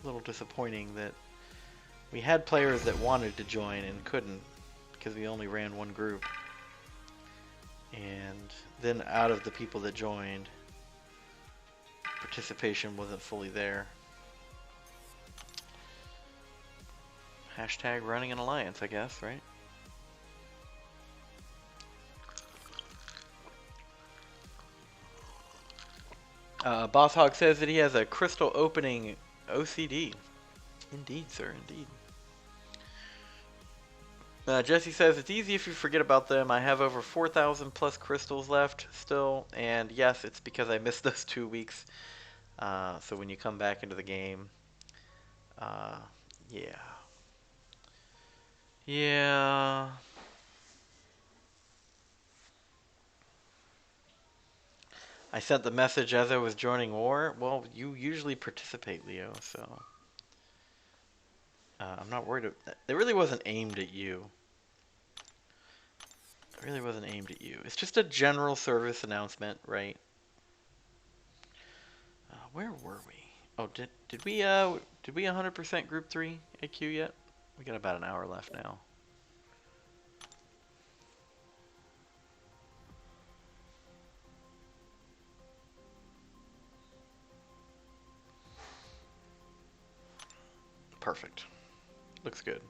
a little disappointing that we had players that wanted to join and couldn't because we only ran one group. And then out of the people that joined, participation wasn't fully there. Hashtag running an alliance, I guess, right? Boss Hog says that he has a crystal opening OCD. Indeed, sir, indeed. Jesse says it's easy if you forget about them. I have over 4,000 plus crystals left still, and yes, it's because I missed those 2 weeks. So when you come back into the game, yeah. Yeah. I sent the message as I was joining war. Well, you usually participate, Leo, so I'm not worried. It really wasn't aimed at you. It really wasn't aimed at you. It's just a general service announcement, right? Where were we? Oh, did we 100% group 3 AQ yet? We got about an hour left now. Perfect. Looks good.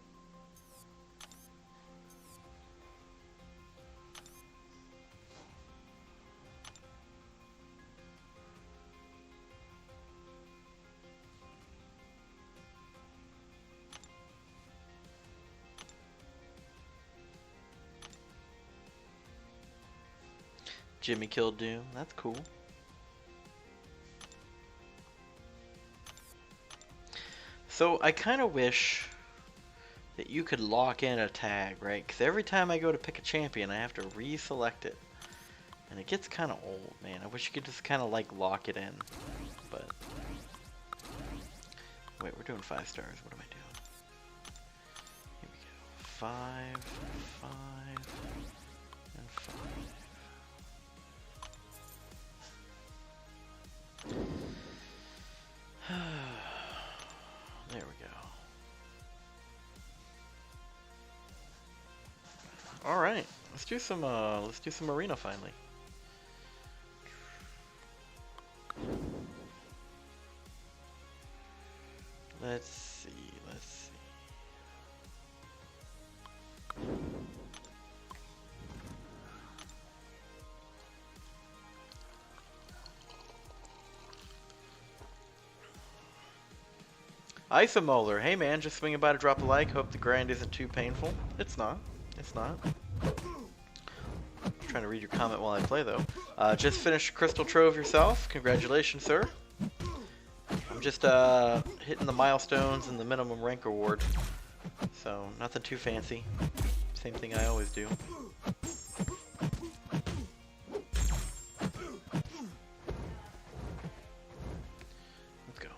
Jimmy killed Doom. That's cool. So I kind of wish that you could lock in a tag, right? Because every time I go to pick a champion, I have to reselect it. And it gets kind of old, man. I wish you could just kind of like lock it in. But wait, we're doing 5 stars. What am I doing? Here we go. 5, 5, and 5. There we go. All right, let's do some arena finally. Let's see. Isomolar, hey man, just swinging by to drop a like. Hope the grind isn't too painful. It's not. It's not. I'm trying to read your comment while I play though. Just finished Crystal Trove yourself. Congratulations, sir. I'm just hitting the milestones and the minimum rank reward. So nothing too fancy. Same thing I always do. Let's go.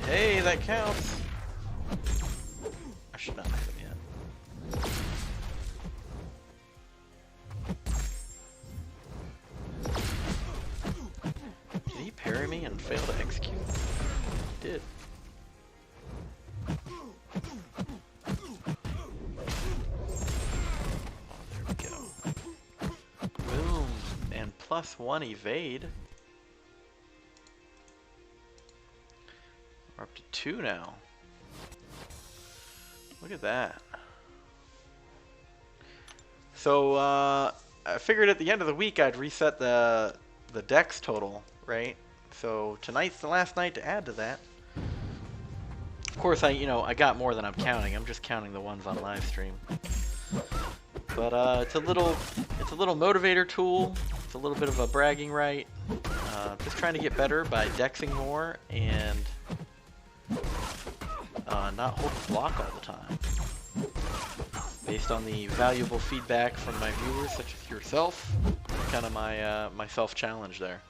Hey, that counts. I should not have him yet. Did he parry me and fail to execute? He did. +1 evade. We're up to 2 now. Look at that. So I figured at the end of the week I'd reset the dex total, right? So tonight's the last night to add to that. Of course, I got more than I'm counting. I'm just counting the ones on live stream. But it's a little motivator tool. It's a little bit of a bragging right. Just trying to get better by dexing more and not hold the block all the time. Based on the valuable feedback from my viewers, such as yourself, kind of my self-challenge there.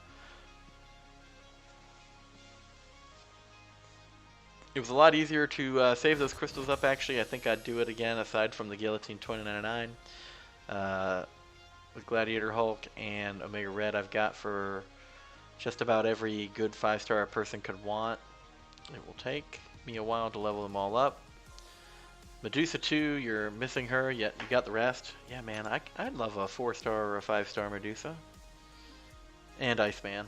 It was a lot easier to save those crystals up, actually. I think I'd do it again, aside from the Guillotine 2099. With Gladiator Hulk and Omega Red, I've got for just about every good 5-star a person could want. It will take me a while to level them all up. Medusa 2, you're missing her, yet you got the rest. Yeah, man, I'd love a 4-star or a 5-star Medusa. And Iceman.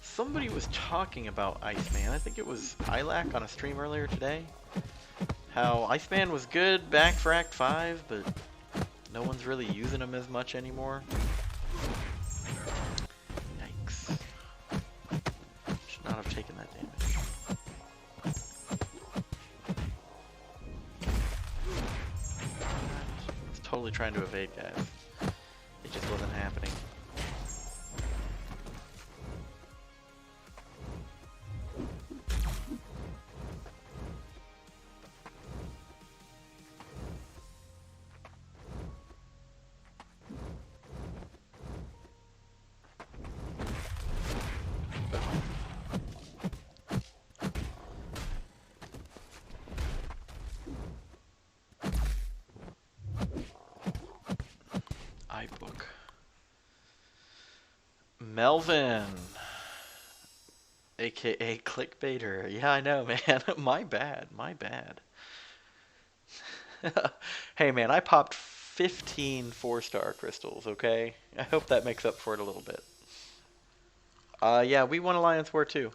Somebody was talking about Iceman. I think it was Ilac on a stream earlier today. How Iceman was good back for Act 5, but no one's really using him as much anymore. Yikes. Should not have taken that damage. I was totally trying to evade, guys. It just wasn't happening. iBook. Melvin, aka Clickbaiter. Yeah, I know, man. My bad. Hey, man, I popped 15 4-star crystals, okay? I hope that makes up for it a little bit. Yeah, we won Alliance War 2.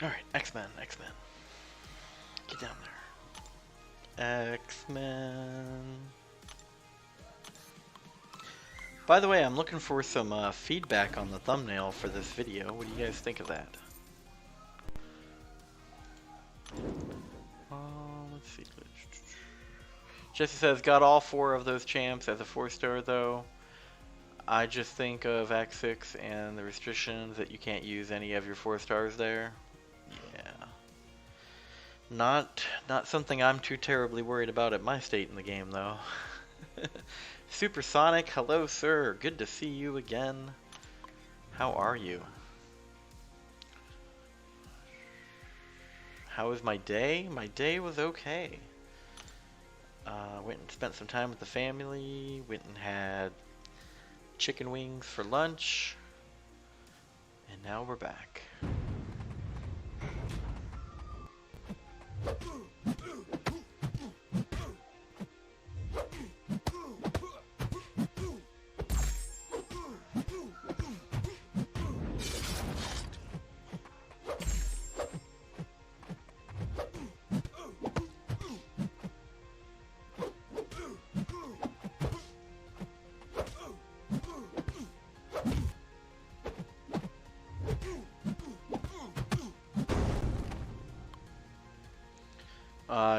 Alright, X-Men, X-Men. Get down there. X-Men. By the way, I'm looking for some feedback on the thumbnail for this video. What do you guys think of that? Let's see. Jesse says, got all 4 of those champs as a 4-star though. I just think of Act 6 and the restrictions that you can't use any of your 4 stars there. Yeah. Not something I'm too terribly worried about at my state in the game though. Supersonic, hello sir. Good to see you again. How are you? How was my day? My day was okay. Went and spent some time with the family. Went and had chicken wings for lunch. And now we're back.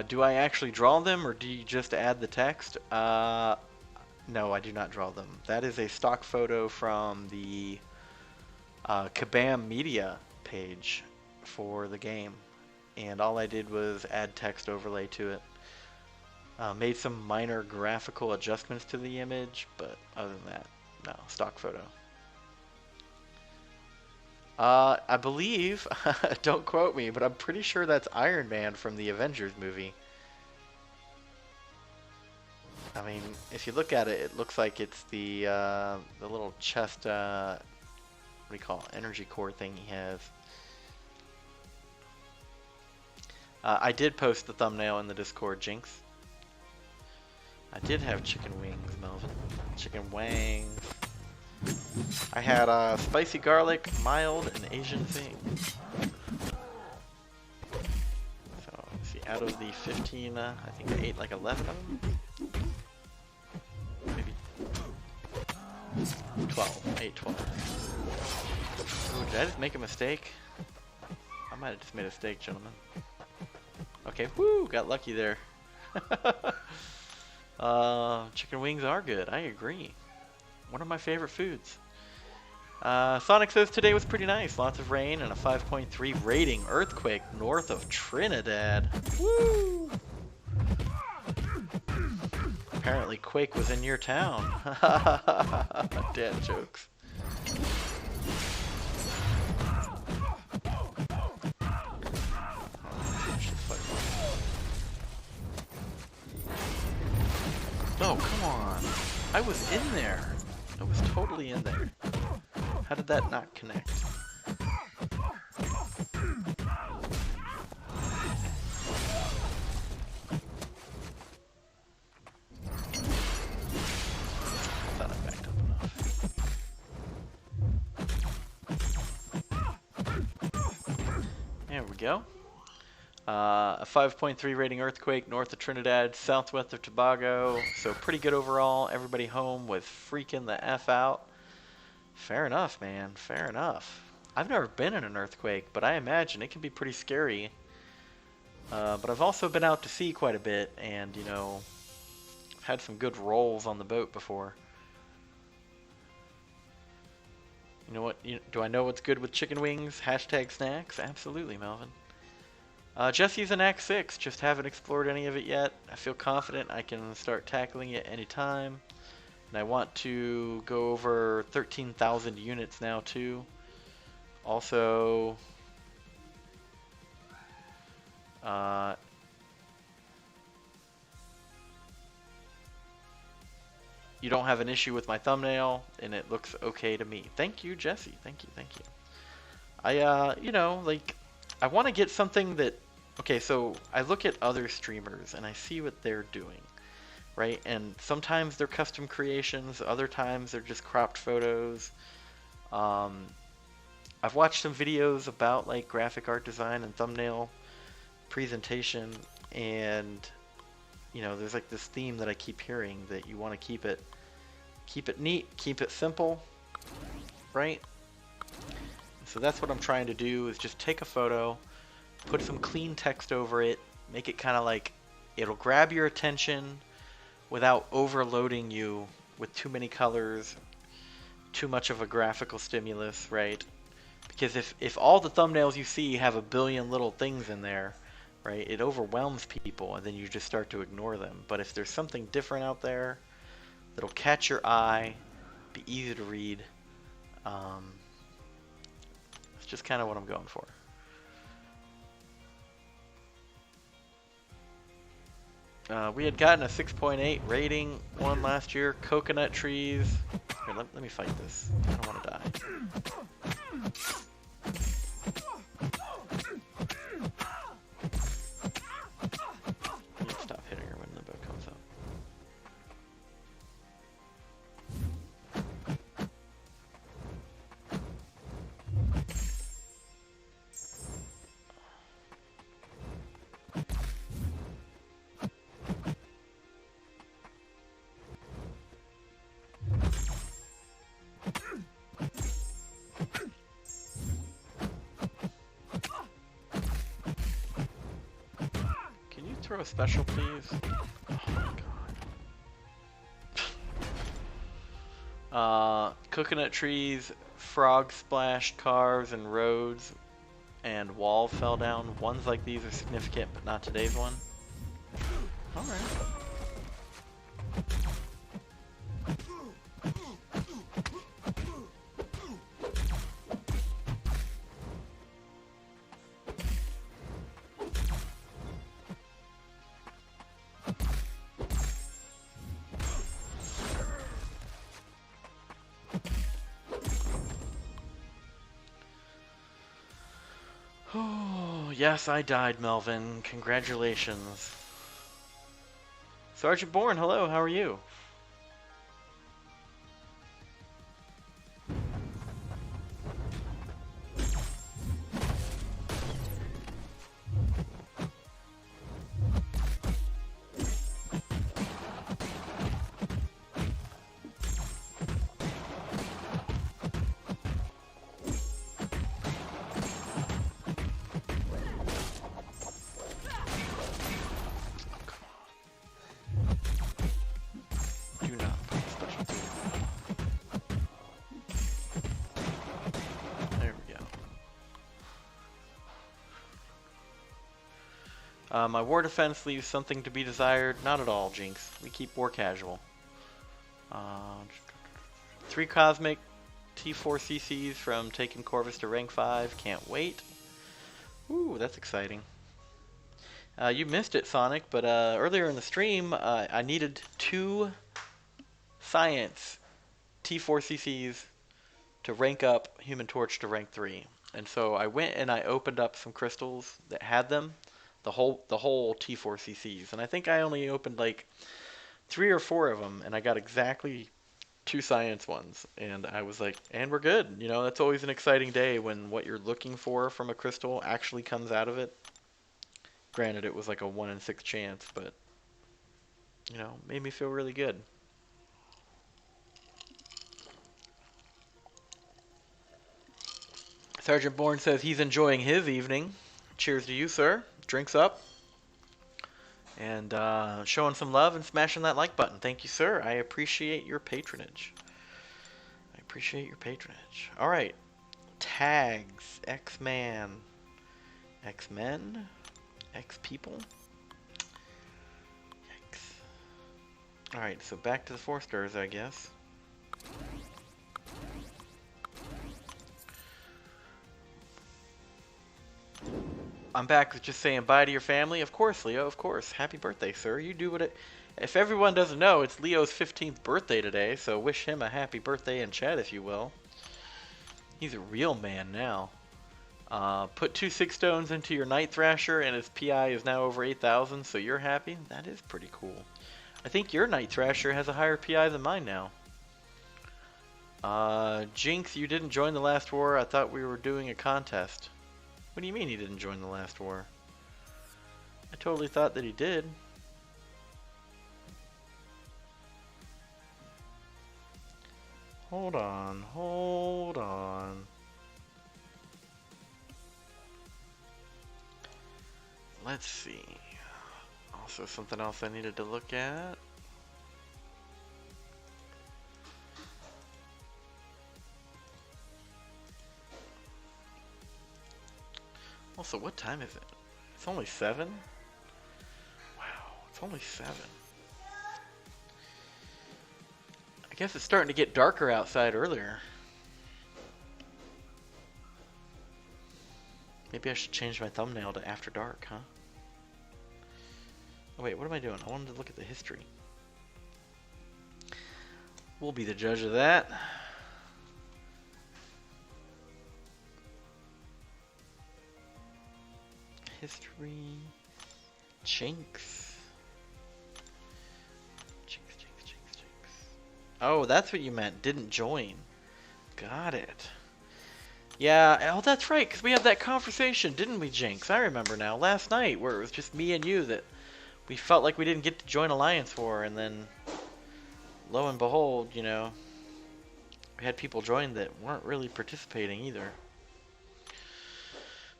Do I actually draw them, or do you just add the text? No, I do not draw them. That is a stock photo from the Kabam Media page for the game, and all I did was add text overlay to it. Made some minor graphical adjustments to the image, but other than that, no, stock photo. I believe, don't quote me, but I'm pretty sure that's Iron Man from the Avengers movie. I mean, if you look at it, it looks like it's the little chest, what do you call it, energy core thing he has. I did post the thumbnail in the Discord, Jinx. I did have chicken wings, Melvin. Chicken wings. I had spicy garlic, mild, and Asian thing. So, let's see, out of the 15, I think I ate like 11 of them. Maybe 12. I ate 12. Ooh, did I just make a mistake? I might have just made a mistake, gentlemen. Okay, whoo, got lucky there. Chicken wings are good, I agree. One of my favorite foods. Sonic says today was pretty nice. Lots of rain and a 5.3 rating earthquake north of Trinidad. Woo! Apparently Quake was in your town. Dad jokes. Oh, come on. I was in there. I was totally in there. How did that not connect? I thought I backed up enough. There we go. A 5.3 rating earthquake north of Trinidad, southwest of Tobago. So pretty good overall. Everybody home was freaking the F out. Fair enough, man. Fair enough. I've never been in an earthquake, but I imagine it can be pretty scary. But I've also been out to sea quite a bit, and, you know, I've had some good rolls on the boat before. You know what? Do I know what's good with chicken wings? Hashtag snacks? Absolutely, Melvin. Jesse's in Act 6. Just haven't explored any of it yet. I feel confident I can start tackling it anytime. And I want to go over 13,000 units now, too. Also, you don't have an issue with my thumbnail, and it looks okay to me. Thank you, Jesse. Thank you, thank you. You know, like, I want to get something that, okay, so I look at other streamers, and I see what they're doing, right? And sometimes they're custom creations, other times they're just cropped photos. I I've watched some videos about like graphic art design and thumbnail presentation, and you know, there's like this theme that I keep hearing that you want to keep it neat, keep it simple, right? So that's what I'm trying to do, is just take a photo, put some clean text over it, make it kind of like it'll grab your attention without overloading you with too many colors, too much of a graphical stimulus, right? Because if all the thumbnails you see have a billion little things in there, right, it overwhelms people and then you just start to ignore them. But if there's something different out there that'll catch your eye, be easy to read, it's just kind of what I'm going for. We had gotten a 6.8 rating one last year. Coconut trees. Here, let me fight this. I don't want to die. You need to stop hitting her when the boat comes up. Throw a special, please. Oh my god. Coconut trees, frog splashed cars and roads, and walls fell down. Ones like these are significant, but not today's one. Alright. Oh, yes, I died, Melvin. Congratulations. Sergeant Bourne, hello, how are you? My war defense leaves something to be desired. Not at all, Jinx. We keep war casual. 3 cosmic T4 CCs from taking Corvus to rank 5. Can't wait. Ooh, that's exciting. You missed it, Sonic, but earlier in the stream, I needed 2 science T4 CCs to rank up Human Torch to rank 3. And so I went and I opened up some crystals that had them. The whole T4 CCs, and I think I only opened like 3 or 4 of them, and I got exactly 2 science ones, and I was like, and we're good. You know, that's always an exciting day when what you're looking for from a crystal actually comes out of it. Granted, it was like a 1 in 6 chance, but you know, made me feel really good. Sergeant Bourne says he's enjoying his evening. Cheers to you, sir. Drinks up. And showing some love and smashing that like button. Thank you, sir. I appreciate your patronage. I appreciate your patronage. Alright. Tags. X-Man. X-Men? X-People? X. Alright, so back to the 4 stars, I guess. I'm back with just saying bye to your family. Of course, Leo, of course. Happy birthday, sir. You do what it... If everyone doesn't know, it's Leo's 15th birthday today, so wish him a happy birthday in chat, if you will. He's a real man now. Put 2 6 stones into your Night Thrasher, and his PI is now over 8,000, so you're happy? That is pretty cool. I think your Night Thrasher has a higher PI than mine now. Jinx, you didn't join the last war. I thought we were doing a contest. What do you mean he didn't join the last war? I totally thought that he did. Hold on, hold on. Let's see. Also something else I needed to look at. Also, what time is it? It's only 7? Wow, it's only 7. I guess it's starting to get darker outside earlier. Maybe I should change my thumbnail to After Dark, huh? Oh wait, what am I doing? I wanted to look at the history. We'll be the judge of that. History. Jinx. Jinx. Oh, that's what you meant. Didn't join. Got it. Yeah, oh, that's right, because we had that conversation, didn't we, Jinx? I remember now. Last night, where it was just me and you that we felt like we didn't get to join Alliance War, and then, lo and behold, you know, we had people join that weren't really participating either.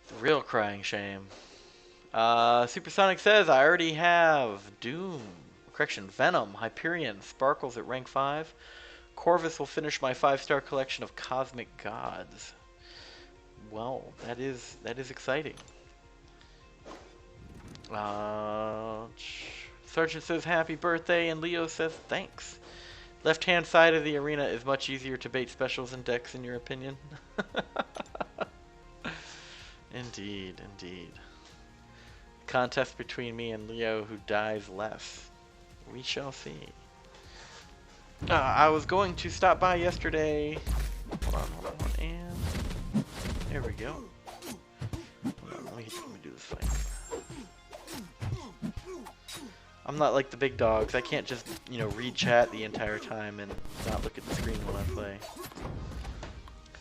The real crying shame. Supersonic says, I already have Doom, Venom, Hyperion, Sparkles at rank 5. Corvus will finish my 5-star collection of Cosmic Gods. Well, that is exciting. Sergeant says happy birthday, and Leo says thanks. Left-hand side of the arena is much easier to bait specials and decks, in your opinion. Indeed. Contest between me and Leo, who dies less. We shall see. I was going to stop by yesterday. Hold on. And there we go. Hold on, let me do this fight. I'm not like the big dogs. I can't just, you know, read chat the entire time and not look at the screen when I play.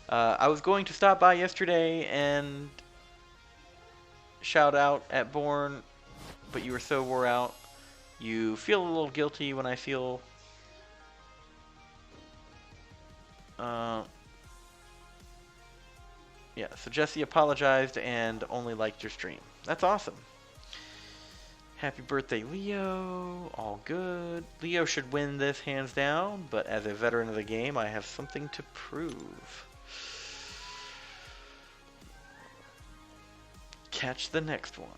I was going to stop by yesterday and shout out at Born, but you were so wore out. You feel a little guilty when I feel yeah, so Jesse apologized and only liked your stream. That's awesome. Happy birthday, Leo. All good. Leo should win this hands down, but as a veteran of the game, I have something to prove. Catch the next one.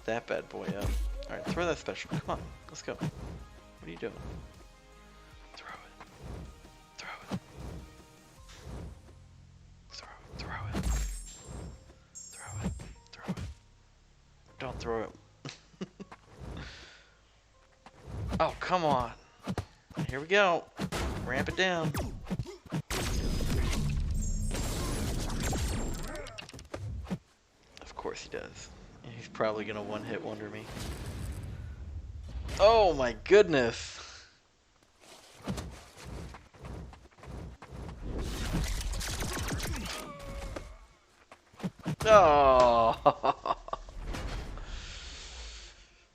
That bad boy up. Alright, throw that special. Come on, let's go. What are you doing? Throw it. Throw it. Throw it. Throw it. Throw it. Throw it. Don't throw it. Oh, come on. Here we go. Ramp it down. Of course he does. He's probably gonna one-hit wonder me. Oh my goodness! Oh!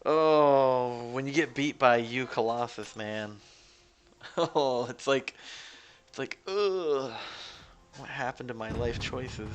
Oh, when you get beat by you, Colossus, man. Oh, it's like, ugh. What happened to my life choices?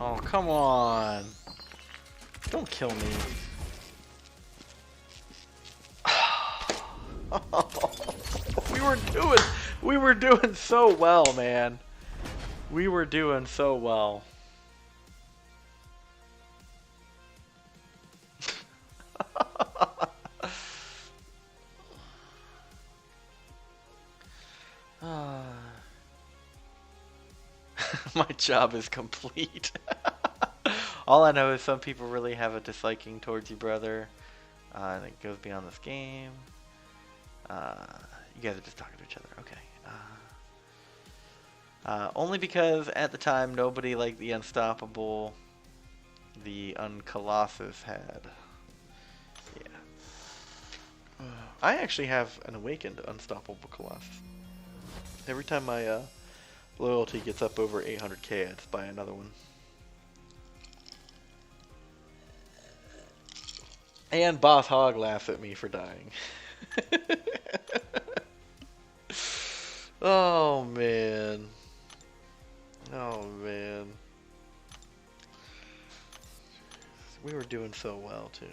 Oh, come on. Don't kill me. We were doing so well, man. We were doing so well. My job is complete. All I know is some people really have a disliking towards you, brother. And it goes beyond this game. You guys are just talking to each other. Okay. Only because at the time nobody liked the Unstoppable the Uncolossus had. Yeah. I actually have an awakened Unstoppable Colossus. Every time my loyalty gets up over 800k, I just buy another one. And Boss Hog laughs at me for dying. Oh man. Oh man. We were doing so well too.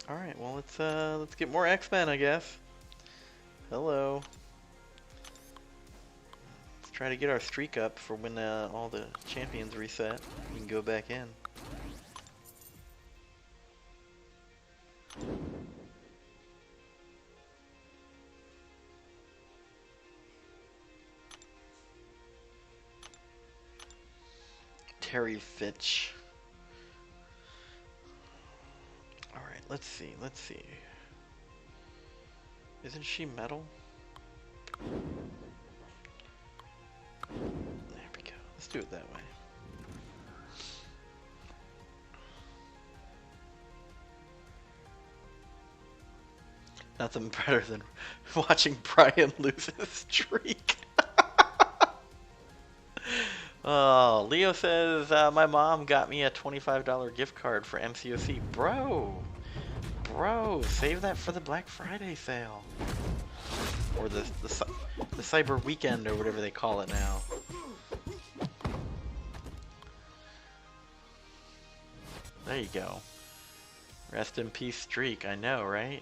All right, well let's get more X-Men, I guess. Hello. Let's try to get our streak up for when all the champions reset. We can go back in. Terry Fitch. Alright, let's see. Isn't she metal? There we go. Let's do it that way. Nothing better than watching Brian lose his streak. Oh, Leo says, my mom got me a $25 gift card for MCoC. Bro, save that for the Black Friday sale. Or the Cyber Weekend, or whatever they call it now. There you go. Rest in peace streak, I know, right?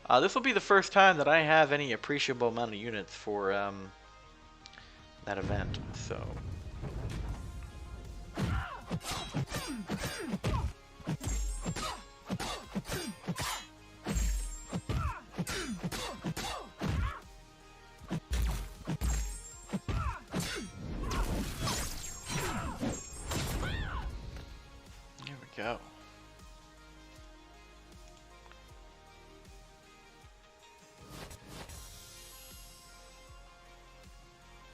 I know. This will be the first time that I have any appreciable amount of units for, that event, so. There we go.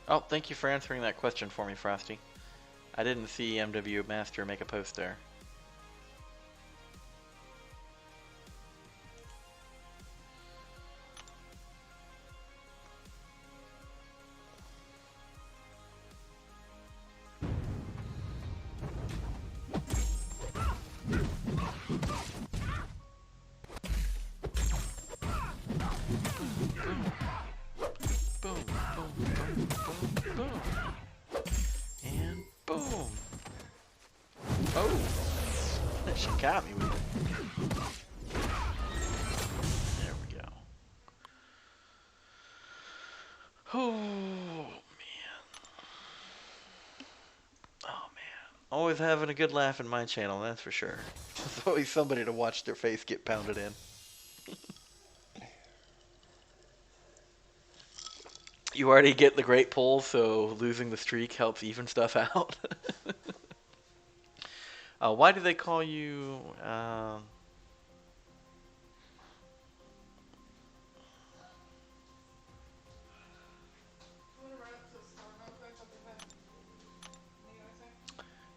Oh, thank you for answering that question for me, Frosty. I didn't see MW Master make a post there. She got me with it. There we go. Oh, man. Oh, man. Always having a good laugh in my channel, that's for sure. There's always somebody to watch their face get pounded in. You already get the great pull, so losing the streak helps even stuff out. Why do they call you,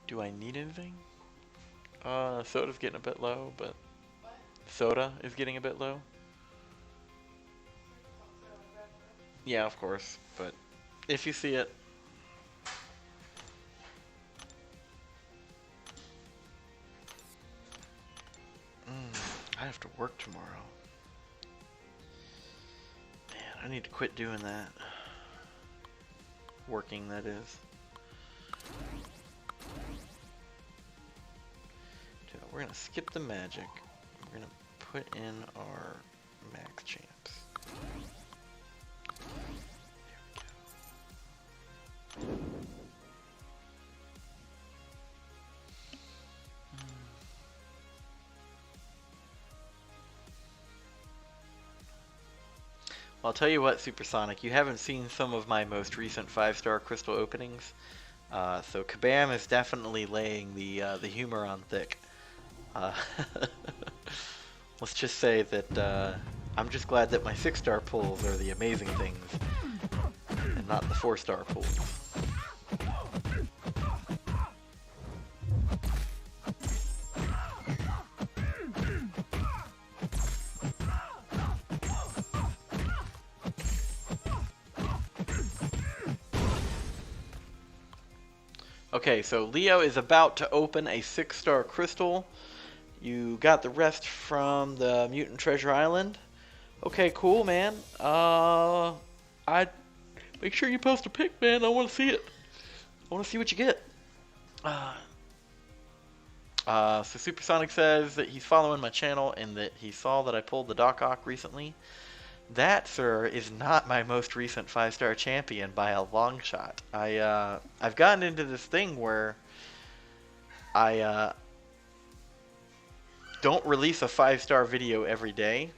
do I need anything? Soda's getting a bit low, but soda is getting a bit low. Yeah, of course, but if you see it. I have to work tomorrow. Man, I need to quit doing that. Working, that is. gonna skip the magic. We're gonna put in our max champs. Well, I'll tell you what, Supersonic, you haven't seen some of my most recent 5-star crystal openings. So Kabam is definitely laying the humor on thick. Let's just say that I'm just glad that my 6-star pulls are the amazing things, and not the 4-star pulls. Okay, so Leo is about to open a 6-star crystal. You got the rest from the Mutant Treasure Island. Okay, cool, man. I make sure you post a pic, man. I want to see it. I want to see what you get. So Supersonic says that he's following my channel and that he saw that I pulled the Doc Ock recently. That, sir, is not my most recent 5-star champion by a long shot. I've gotten into this thing where I don't release a 5-star video every day.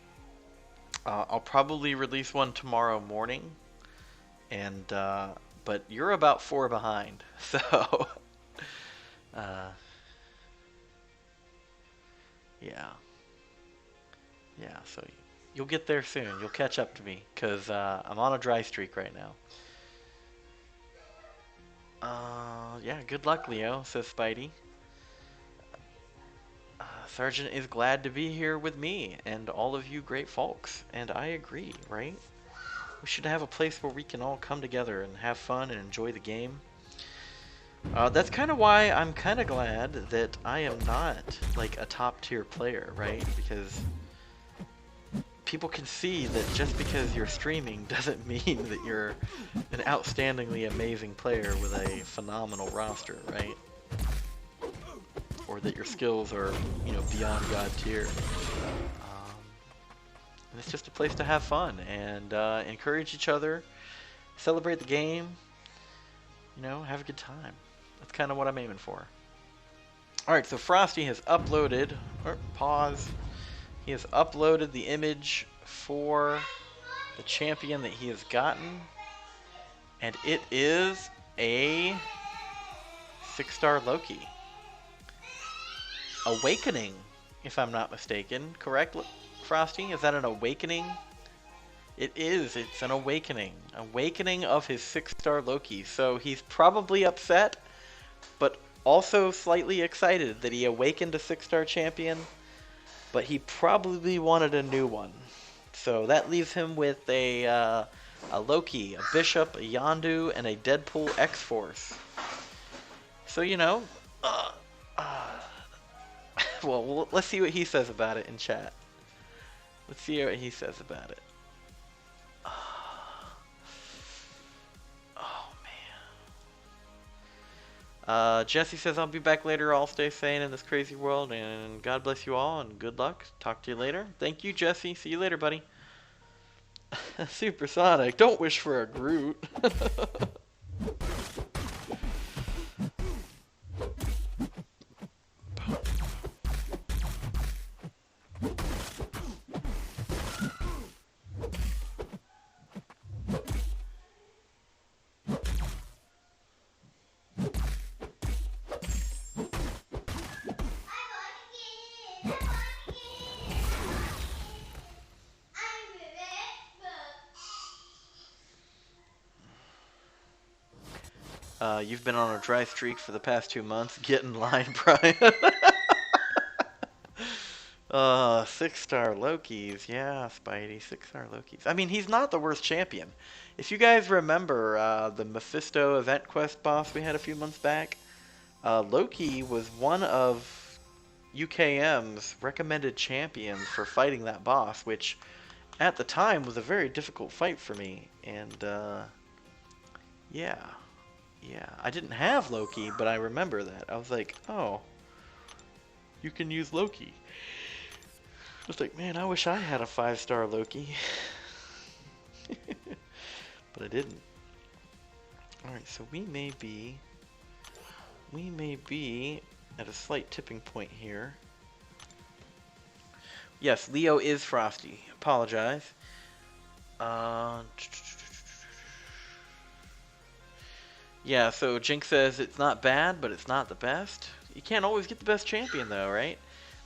I'll probably release one tomorrow morning, and but you're about 4 behind, so yeah, so you'll get there soon. You'll catch up to me, because I'm on a dry streak right now. Yeah, good luck, Leo, says Spidey. Sergeant is glad to be here with me and all of you great folks, and I agree, right? We should have a place where we can all come together and have fun and enjoy the game. That's kind of why I'm kind of glad that I am not like a top tier player, right? Because people can see that just because you're streaming doesn't mean that you're an outstandingly amazing player with a phenomenal roster, right? Or that your skills are, you know, beyond God tier. And it's just a place to have fun and encourage each other, celebrate the game, you know, have a good time. That's kind of what I'm aiming for. Alright, so Frosty has uploaded, pause, he has uploaded the image for the champion that he has gotten, and it is a 6-star Loki. Awakening, if I'm not mistaken. Correct, Frosty? Is that an awakening? It is. It's an awakening. Awakening of his 6-star Loki. So he's probably upset, but also slightly excited that he awakened a 6-star champion, but he probably wanted a new one. So that leaves him with a Loki, a Bishop, a Yondu, and a Deadpool X-Force. So, you know, well, let's see what he says about it in chat. Let's see what he says about it. Oh, man. Jesse says, I'll be back later. All stay sane in this crazy world, and God bless you all, and good luck. Talk to you later. Thank you, Jesse. See you later, buddy. Supersonic, don't wish for a Groot. You've been on a dry streak for the past 2 months. Get in line, Brian. 6-star Lokis. Yeah, Spidey. 6-star Lokis. I mean, he's not the worst champion. If you guys remember the Mephisto event quest boss we had a few months back, Loki was one of UKM's recommended champions for fighting that boss, which at the time was a very difficult fight for me. And, yeah. Yeah, I didn't have Loki, but I remember that. I was like, oh, you can use Loki. It's like, man, I wish I had a 5-star Loki. But I didn't. Alright, so we may be at a slight tipping point here. Yes, Leo is frosty. Apologize. Yeah, so Jinx says it's not bad, but it's not the best. You can't always get the best champion, though, right?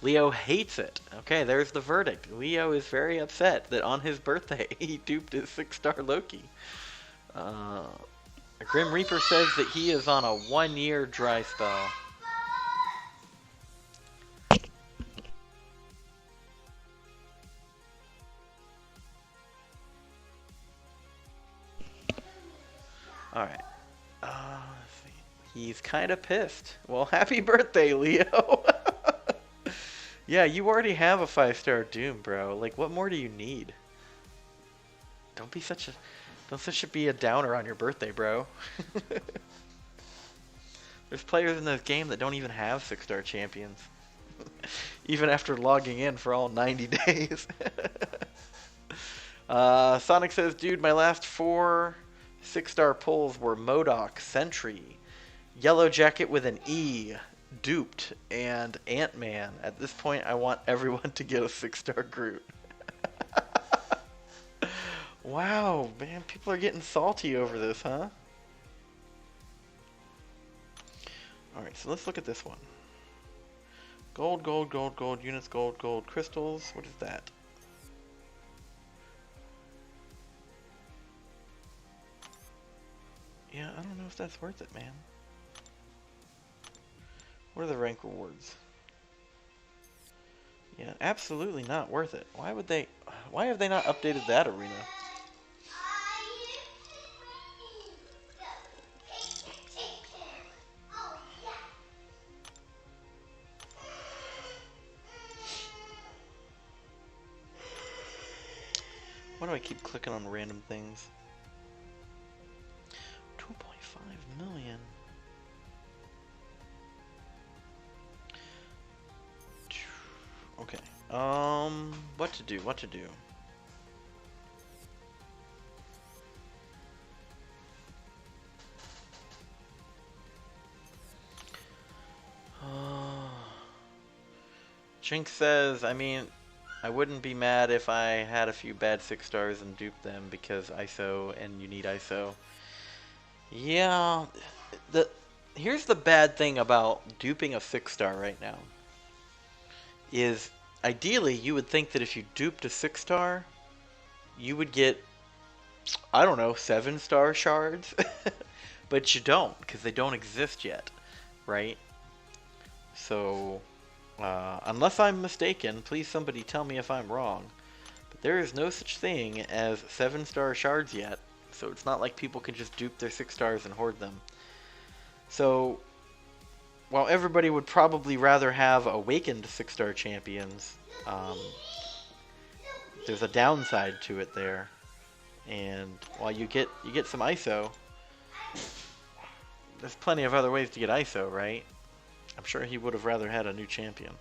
Leo hates it. Okay, there's the verdict. Leo is very upset that on his birthday he duped his 6-star Loki. Grim Reaper says that he is on a 1-year dry spell. Alright. He's kind of pissed. Well, happy birthday, Leo. Yeah, you already have a 5-star Doom, bro. Like, what more do you need? Don't be a downer on your birthday, bro. There's players in this game that don't even have 6-star champions. Even after logging in for all 90 days. Sonic says, dude, my last 4 6-star pulls were MODOK, Sentry, Yellow Jacket with an E, Duped, and Ant-Man. At this point, I want everyone to get a 6-star Groot. Wow, man, people are getting salty over this, huh? Alright, so let's look at this one. Gold, gold, gold, gold, units, gold, gold, crystals. What is that? Yeah, I don't know if that's worth it, man. What are the rank rewards? Yeah, absolutely not worth it. Why have they not updated that arena? Why do I keep clicking on random things? 2.5 million. Okay. What to do? What to do? Jinx says, I mean, I wouldn't be mad if I had a few bad 6-stars and duped them because ISO and you need ISO. Yeah, here's the bad thing about duping a 6-star right now. Is ideally you would think that if you duped a 6-star, you would get, I don't know, 7-star shards. But you don't, because they don't exist yet, right? So, unless I'm mistaken, please somebody tell me if I'm wrong, but there is no such thing as 7-star shards yet, so it's not like people can just dupe their 6-stars and hoard them. So, while everybody would probably rather have awakened 6-star champions, there's a downside to it there. And while you get some ISO, there's plenty of other ways to get ISO, right? I'm sure he would have rather had a new champion.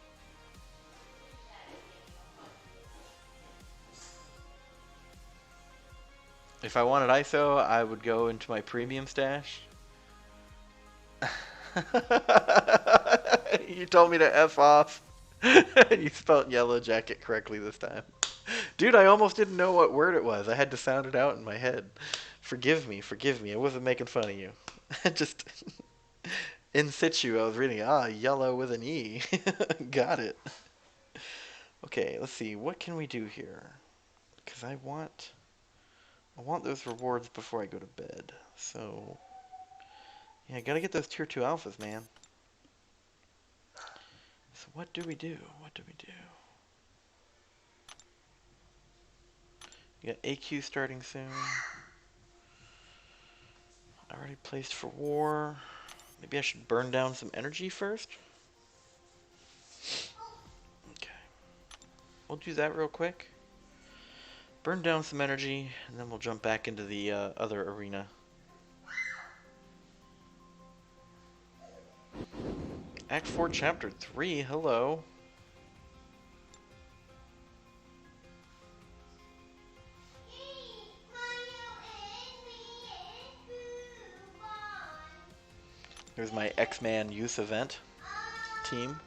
If I wanted ISO, I would go into my premium stash. You told me to F off. You spelled Yellow Jacket correctly this time. Dude, I almost didn't know what word it was. I had to sound it out in my head. Forgive me. I wasn't making fun of you. Just in situ, I was reading, yellow with an E. Got it. Okay, let's see. What can we do here? Because I want those rewards before I go to bed. So, yeah, I gotta get those tier 2 alphas, man. So what do we do? You got AQ starting soon. I already placed for war. Maybe I should burn down some energy first? Okay. We'll do that real quick. Burn down some energy, and then we'll jump back into the other arena. Act 4, Chapter 3, hello. There's my X-Man youth event team.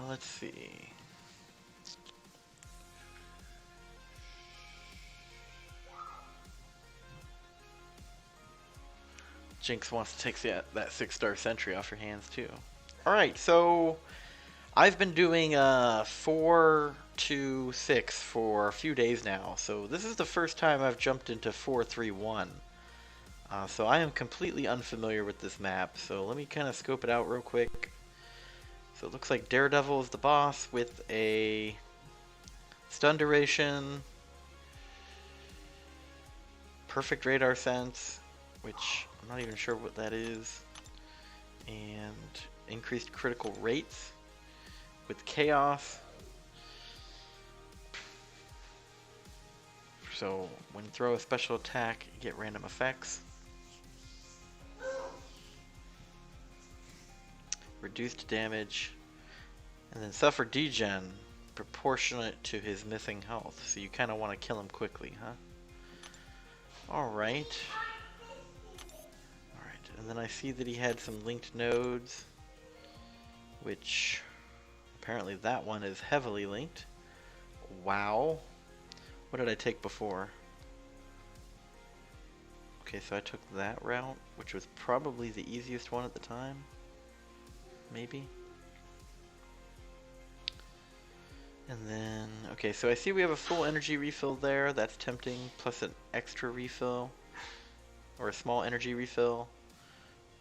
Let's see. Jinx wants to take that 6-star sentry off your hands too. Alright, so I've been doing 4 to 6 for a few days now. So this is the first time I've jumped into 4-3-1. So I am completely unfamiliar with this map. So let me kind of scope it out real quick. So it looks like Daredevil is the boss with a stun duration, perfect radar sense, which I'm not even sure what that is, and increased critical rates with chaos. So when you throw a special attack, you get random effects. Reduced damage, and then suffer degen proportionate to his missing health. So you kind of want to kill him quickly, huh? Alright. Alright, and then I see that he had some linked nodes, which apparently that one is heavily linked. Wow. What did I take before? Okay, so I took that route, which was probably the easiest one at the time. Maybe. And then, okay, so I see we have a full energy refill there. That's tempting, plus an extra refill, or a small energy refill.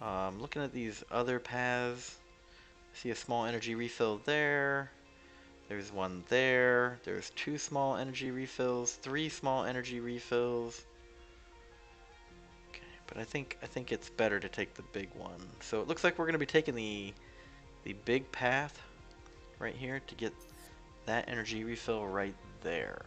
Looking at these other paths, I see a small energy refill there. There's one there. There's 2 small energy refills, 3 small energy refills. Okay, but I think it's better to take the big one. So it looks like we're going to be taking the big path right here to get that energy refill right there.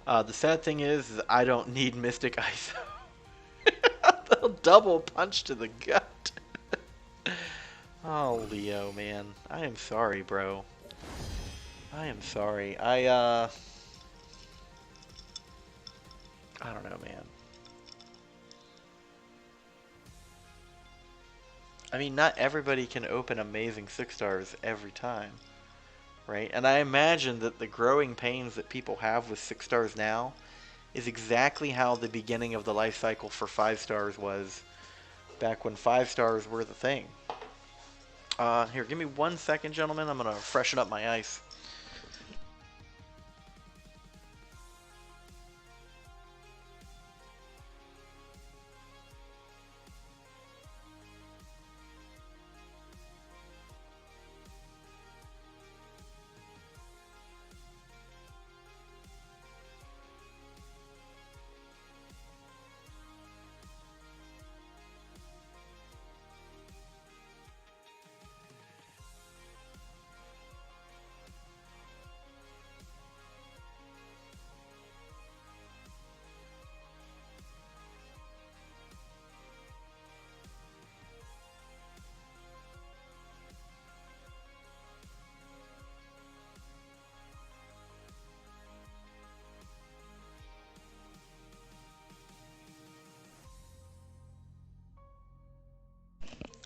The sad thing is I don't need Mystic ISO. They'll double punch to the gut. Oh, Leo, man. I am sorry, bro. I am sorry. I don't know, man. I mean, not everybody can open amazing 6-stars every time, right? And I imagine that the growing pains that people have with 6-stars now is exactly how the beginning of the life cycle for 5-stars was back when 5-stars were the thing. Here, give me 1 second, gentlemen. I'm going to freshen up my ice.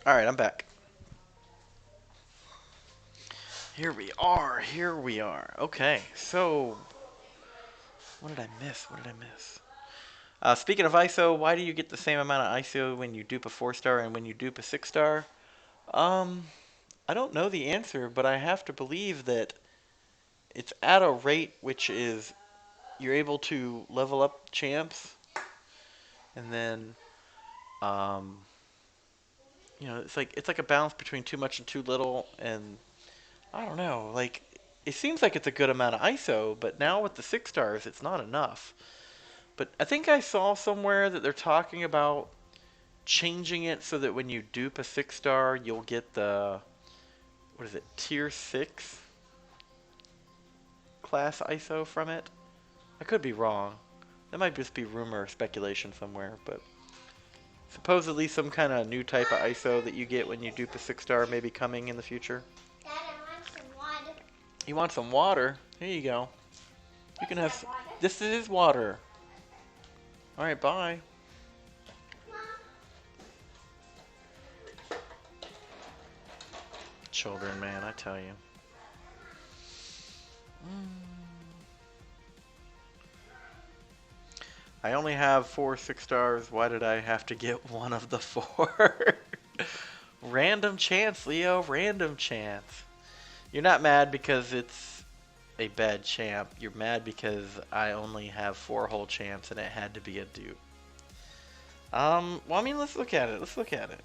Alright, I'm back. Here we are, here we are. Okay, so what did I miss? What did I miss? Speaking of ISO, why do you get the same amount of ISO when you dupe a 4-star and when you dupe a 6-star? I don't know the answer, but I have to believe that it's at a rate which is you're able to level up champs, and then you know, it's like a balance between too much and too little, and I don't know, like it seems like it's a good amount of ISO, but now with the 6-stars, it's not enough. But I think I saw somewhere that they're talking about changing it so that when you dupe a 6-star, you'll get the, what is it, tier 6 class ISO from it. I could be wrong. That might just be rumor or speculation somewhere, but supposedly some kind of new type of ISO that you get when you dupe a 6-star may be coming in the future. Dad, I want some water. You want some water? Here you go. You can have. This is water. All right, bye. Children, man, I tell you. I only have 4 6-stars. Why did I have to get one of the 4? Random chance, Leo. Random chance. You're not mad because it's a bad champ. You're mad because I only have 4 whole champs and it had to be a dupe. Well, I mean, let's look at it. Let's look at it.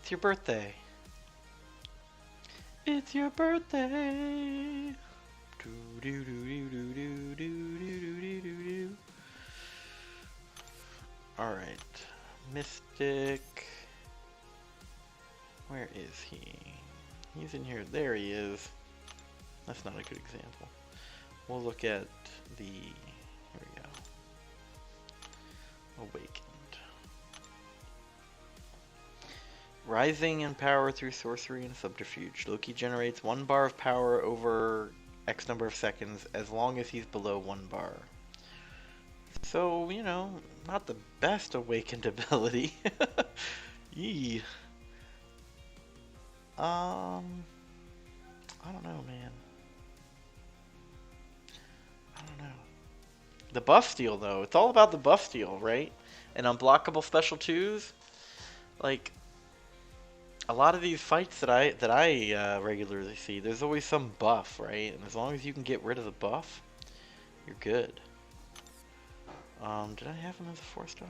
It's your birthday. It's your birthday. Alright. Mystic. Where is he? He's in here. There he is. That's not a good example. We'll look at the... Here we go. Awakened. Rising in power through sorcery and subterfuge. Loki generates 1 bar of power over X number of seconds as long as he's below 1 bar. So, you know, not the best awakened ability. Yee. I don't know, man. I don't know. The buff steal, though. It's all about the buff steal, right? And unblockable special 2s. Like, a lot of these fights that I regularly see, there's always some buff, right? And as long as you can get rid of the buff, you're good. Did I have him as a 4-star?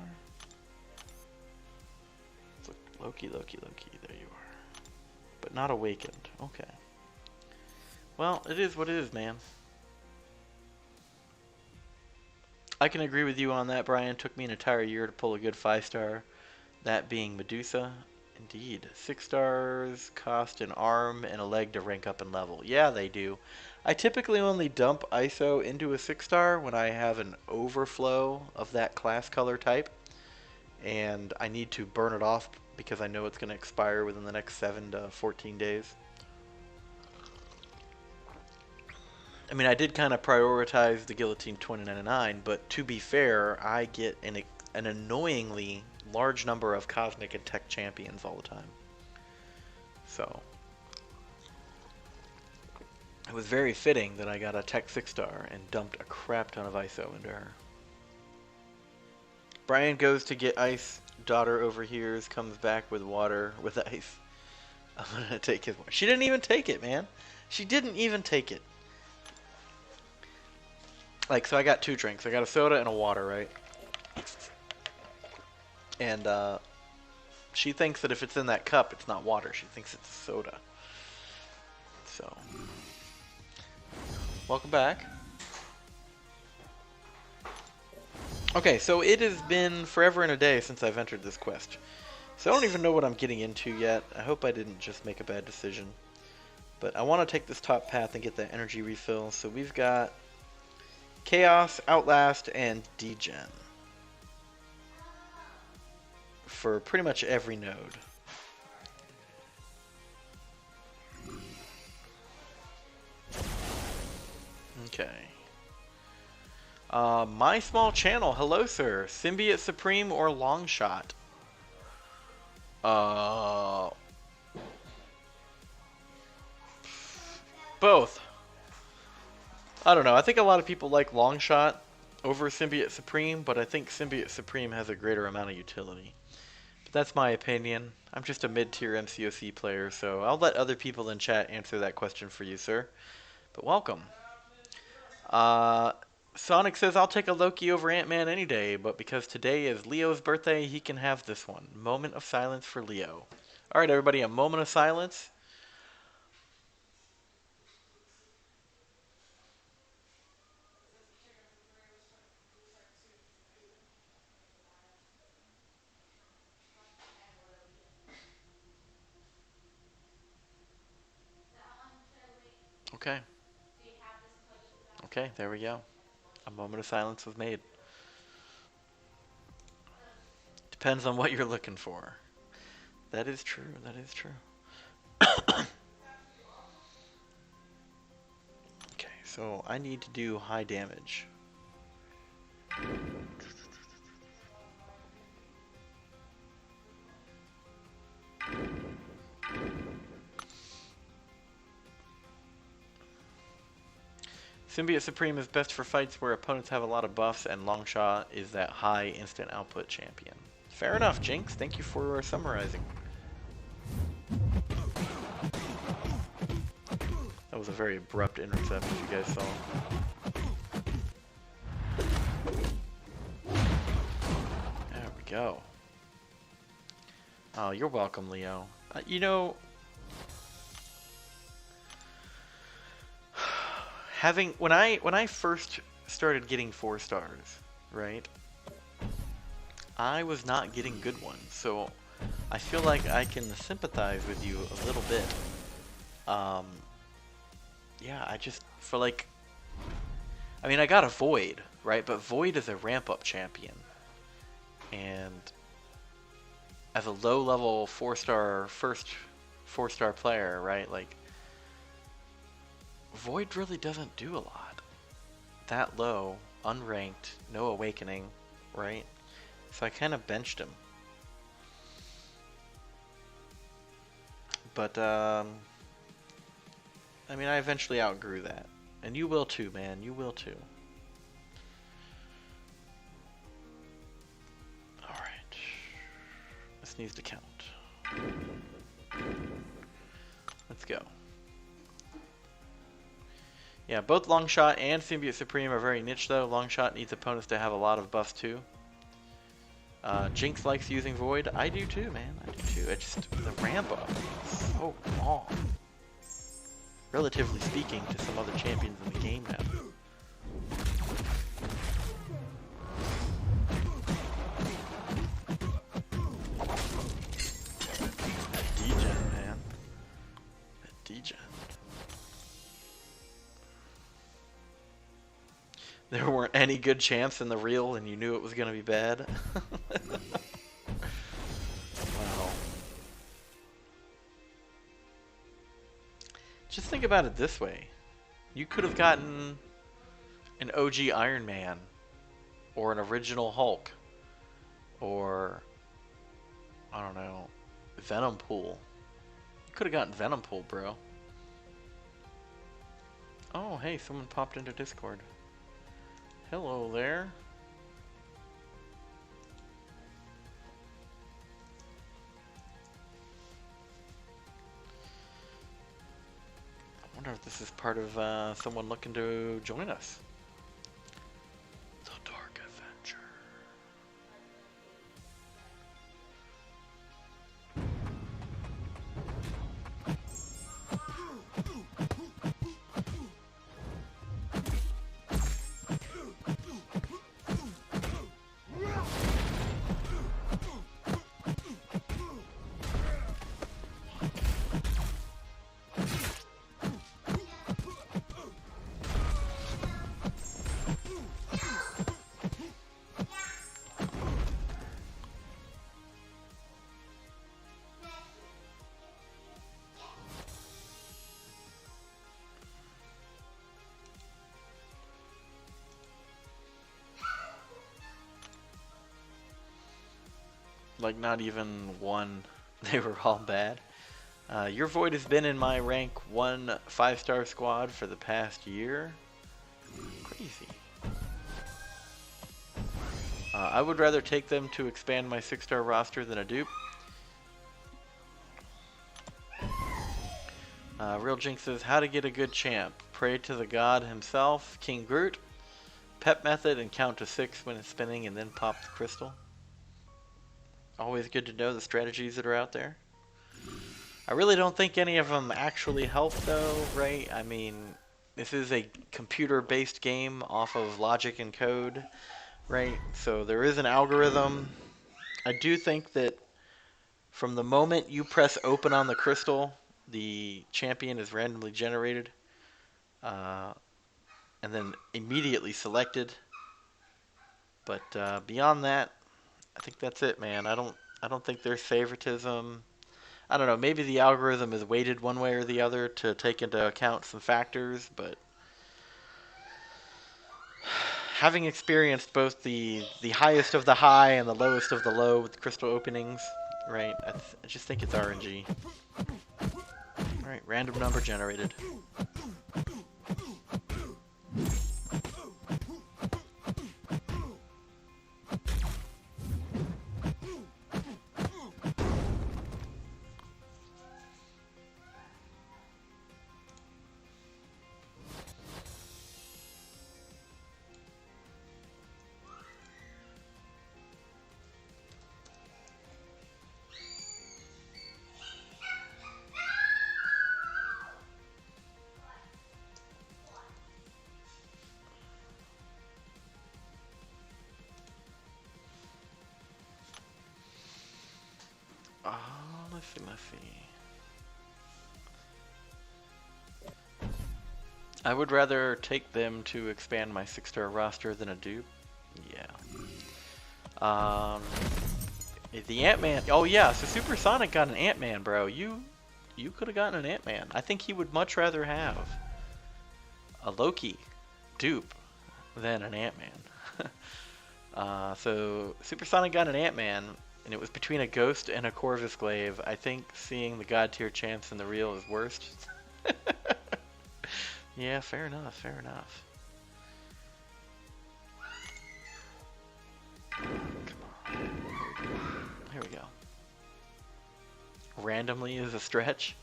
Look, Loki. There you are. But not awakened. Okay. Well, it is what it is, man. I can agree with you on that, Brian. It took me an entire year to pull a good 5-star. That being Medusa. Indeed. 6 stars cost an arm and a leg to rank up in level. Yeah, they do. I typically only dump ISO into a 6-star when I have an overflow of that class color type. And I need to burn it off because I know it's going to expire within the next 7 to 14 days. I mean, I did kind of prioritize the Guillotine 2099, but to be fair, I get an annoyingly large number of Cosmic and Tech champions all the time. So, it was very fitting that I got a Tech 6-star and dumped a crap ton of ISO into her. Brian goes to get ice. Daughter overhears, comes back with water with ice. I'm gonna take his water. She didn't even take it, man. She didn't even take it. Like, so I got 2 drinks. I got a soda and a water, right? And she thinks that if it's in that cup, it's not water. She thinks it's soda. So, welcome back. Okay, so it has been forever and a day since I've entered this quest. So I don't even know what I'm getting into yet. I hope I didn't just make a bad decision. But I want to take this top path and get that energy refill. So we've got Chaos, Outlast, and Degen for pretty much every node. Okay. My small channel, hello sir. Symbiote Supreme or Longshot? Both. I don't know. I think a lot of people like Longshot over Symbiote Supreme, but I think Symbiote Supreme has a greater amount of utility. But that's my opinion. I'm just a mid-tier MCoC player, so I'll let other people in chat answer that question for you, sir. But welcome. Sonic says, I'll take a Loki over Ant-Man any day, but because today is Leo's birthday, he can have this one. Moment of silence for Leo. Alright, everybody, a moment of silence. Okay. Okay, there we go. A moment of silence was made. Depends on what you're looking for. That is true. That is true. Okay, so I need to do high damage. Symbiote Supreme is best for fights where opponents have a lot of buffs, and Longshot is that high instant output champion. Fair enough, Jinx. Thank you for summarizing. That was a very abrupt intercept, as you guys saw. There we go. Oh, you're welcome, Leo. You know, when I first started getting 4 stars, right? I was not getting good ones, so I feel like I can sympathize with you a little bit. Yeah, I just for like, I mean, I got a Void, right? But Void is a ramp-up champion, and as a low-level 4-star first 4-star player, right? Like, Void really doesn't do a lot. That low, unranked, no awakening, right? So I kind of benched him. But, I mean, I eventually outgrew that. And you will too, man. You will too. Alright. This needs to count. Let's go. Yeah, both Longshot and Symbiote Supreme are very niche, though. Longshot needs opponents to have a lot of buffs, too. Jinx likes using Void. I do, too, man. I do, too. It's just the ramp-up is so long. Relatively speaking to some other champions in the game now. That degen, man. That degen. There weren't any good champs in the real, and you knew it was going to be bad. Wow. Just think about it this way. You could have gotten an OG Iron Man, or an original Hulk, or, I don't know, Venom Pool. You could have gotten Venom Pool, bro. Oh, hey, someone popped into Discord. Hello there. I wonder if this is part of someone looking to join us. The Dark Adventure. Like, not even one. They were all bad. Your Void has been in my rank 1 5-star squad for the past year. Crazy. I would rather take them to expand my 6-star roster than a dupe. Real Jinx says, how to get a good champ. Pray to the god himself, King Groot. Pep method and count to 6 when it's spinning and then pop the crystal. Always good to know the strategies that are out there. I really don't think any of them actually help, though, right? I mean, this is a computer-based game off of logic and code, right? So there is an algorithm. I do think that from the moment you press open on the crystal, the champion is randomly generated. uh, and then immediately selected. But beyond that, I think that's it, man. I don't think there's favoritism. I don't know. Maybe the algorithm is weighted one way or the other to take into account some factors, but having experienced both the highest of the high and the lowest of the low with crystal openings, right? I just think it's RNG. All right, random number generated. Oh, let's see. I would rather take them to expand my 6-star roster than a dupe. Yeah. The Ant-Man. Oh yeah, so Supersonic got an Ant-Man, bro. You could have gotten an Ant-Man. I think he would much rather have a Loki dupe than an Ant-Man. So Supersonic got an Ant-Man, and it was between a Ghost and a Corvus Glaive. I think seeing the God tier champs in the real is worst. Yeah, fair enough, fair enough. Come on. Here we go. Randomly is a stretch.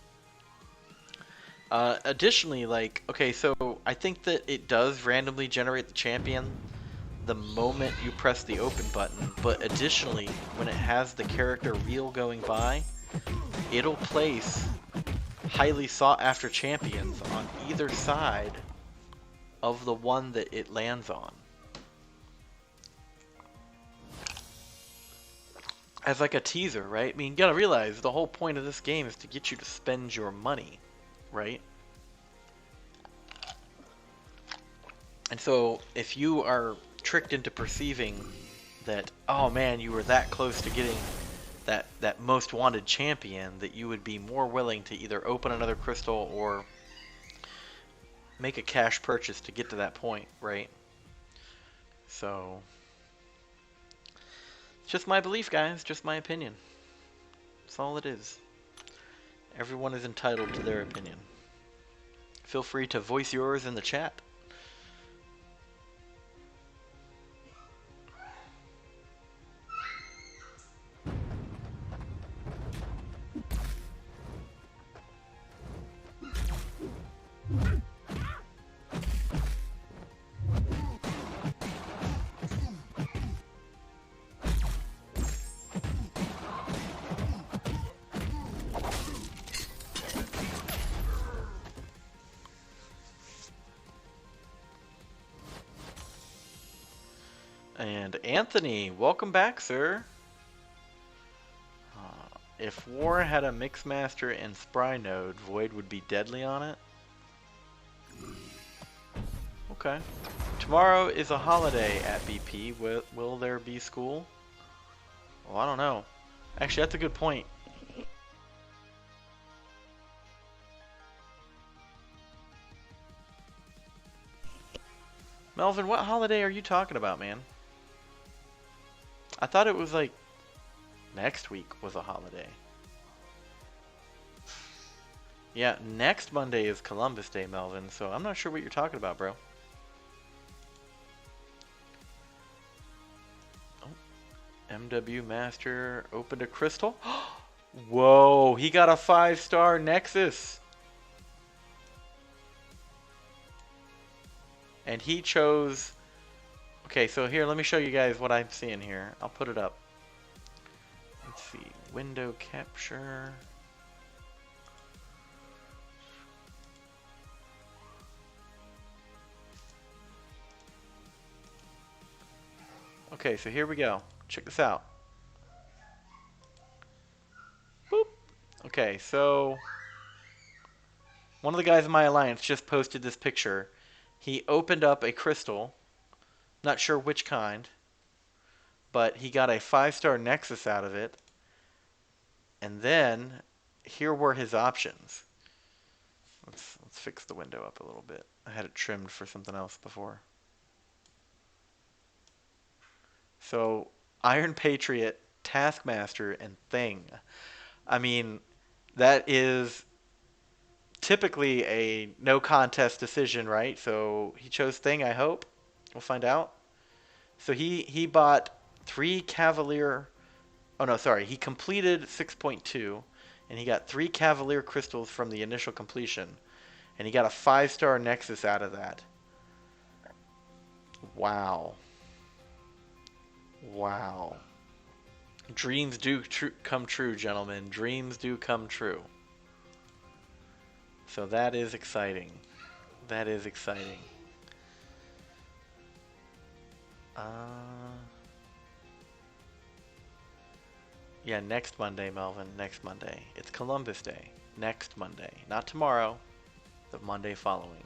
Additionally, like, okay, so I think that it does randomly generate the champion the moment you press the open button, but additionally, when it has the character reel going by, it'll place highly sought after champions on either side of the one that it lands on. As like a teaser, right? I mean, you gotta realize the whole point of this game is to get you to spend your money, right? And so if you are tricked into perceiving that, oh man, you were that close to getting that most wanted champion, that you would be more willing to either open another crystal or make a cash purchase to get to that point, right? So it's just my belief, guys, just my opinion. That's all it is. Everyone is entitled to their opinion. Feel free to voice yours in the chat. And Anthony, welcome back, sir. If War had a Mixmaster and Spry node, Void would be deadly on it? Okay. Tomorrow is a holiday at BP. Will there be school? Well, I don't know. Actually, that's a good point. Melvin, what holiday are you talking about, man? I thought it was like next week was a holiday. Yeah, next Monday is Columbus Day, Melvin, so I'm not sure what you're talking about, bro. Oh, MW Master opened a crystal. Whoa, he got a 5-star Nexus. And he chose... Okay, so here, let me show you guys what I'm seeing here. I'll put it up. Let's see. Window capture. Okay, so here we go. Check this out. Boop. Okay, so One of the guys in my alliance just posted this picture. He opened up a crystal, not sure which kind, but he got a 5-star Nexus out of it. And then here were his options. Let's fix the window up a little bit. I had it trimmed for something else before. So Iron Patriot, Taskmaster, and Thing. I mean, that is typically a no contest decision, right? So he chose Thing, I hope. We'll find out. So he bought 3 Cavalier. Oh no, sorry. He completed 6.2, and he got 3 Cavalier crystals from the initial completion, and he got a 5-star Nexus out of that. Wow. Wow. Dreams do come true, gentlemen. Dreams do come true. So that is exciting. That is exciting. Yeah, next Monday, Melvin. Next Monday. It's Columbus Day. Next Monday. Not tomorrow. The Monday following.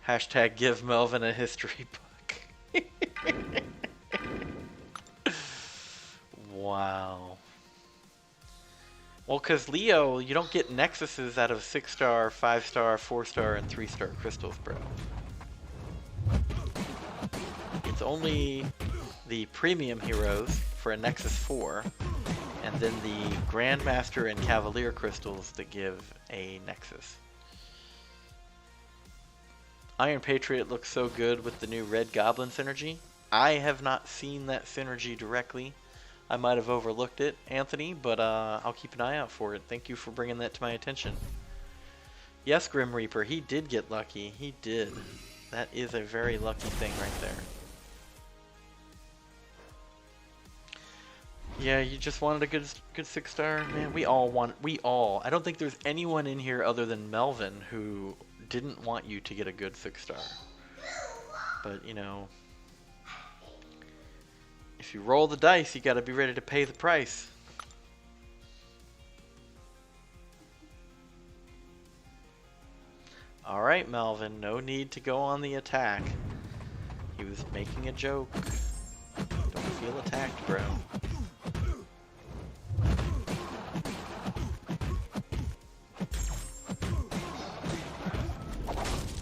Hashtag give Melvin a history book. Wow. Well, because Leo, you don't get Nexuses out of 6-star, 5-star, 4-star, and 3-star crystals, bro. It's only the premium heroes for a Nexus 4, and then the Grandmaster and Cavalier crystals that give a Nexus. Iron Patriot looks so good with the new Red Goblin synergy. I have not seen that synergy directly. I might have overlooked it, Anthony, but I'll keep an eye out for it. Thank you for bringing that to my attention. Yes, Grim Reaper, he did get lucky. He did. That is a very lucky thing right there. Yeah, you just wanted a good 6-star? Man, we all. I don't think there's anyone in here other than Melvin who didn't want you to get a good 6-star. But, you know, if you roll the dice, you gotta be ready to pay the price. Alright, Melvin, no need to go on the attack. He was making a joke. Don't feel attacked, bro.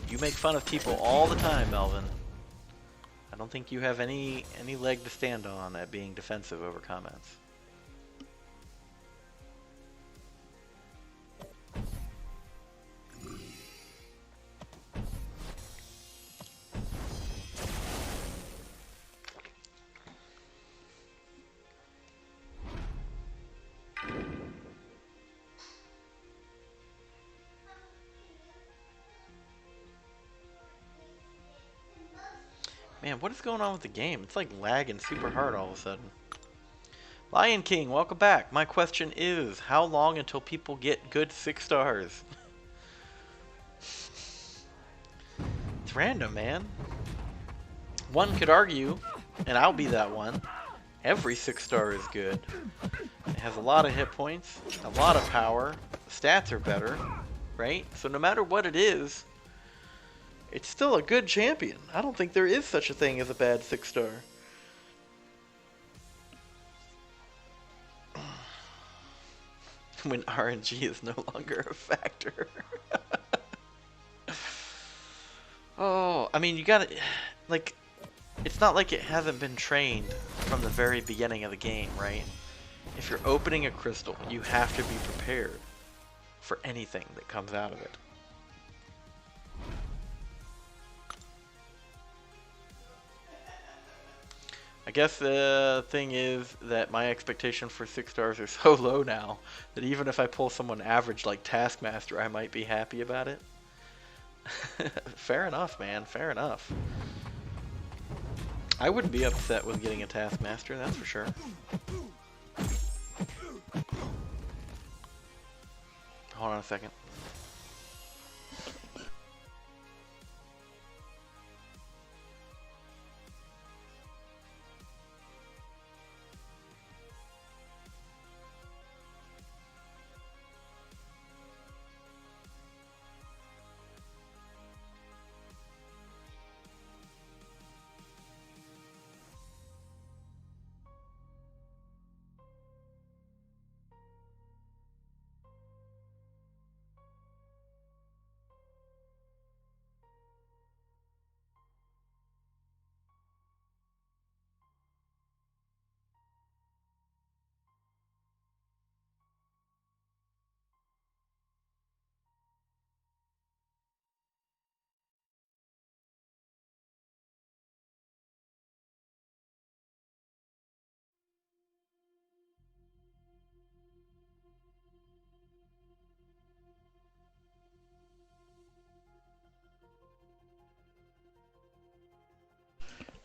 You make fun of people all the time, Melvin. I don't think you have any leg to stand on at being defensive over comments. Man, what is going on with the game? It's like lagging super hard all of a sudden. Lion King, welcome back. My question is, how long until people get good 6-stars? It's random, man. One could argue, and I'll be that one, every 6-star is good. It has a lot of hit points, a lot of power, stats are better, right? So no matter what it is, it's still a good champion. I don't think there is such a thing as a bad 6-star. When RNG is no longer a factor. Oh, I mean, you gotta, like, it's not like it hasn't been trained from the very beginning of the game, right? If you're opening a crystal, you have to be prepared for anything that comes out of it. I guess the thing is that my expectation for 6-stars are so low now that even if I pull someone average like Taskmaster, I might be happy about it. Fair enough, man. Fair enough. I wouldn't be upset with getting a Taskmaster, that's for sure. Hold on a second.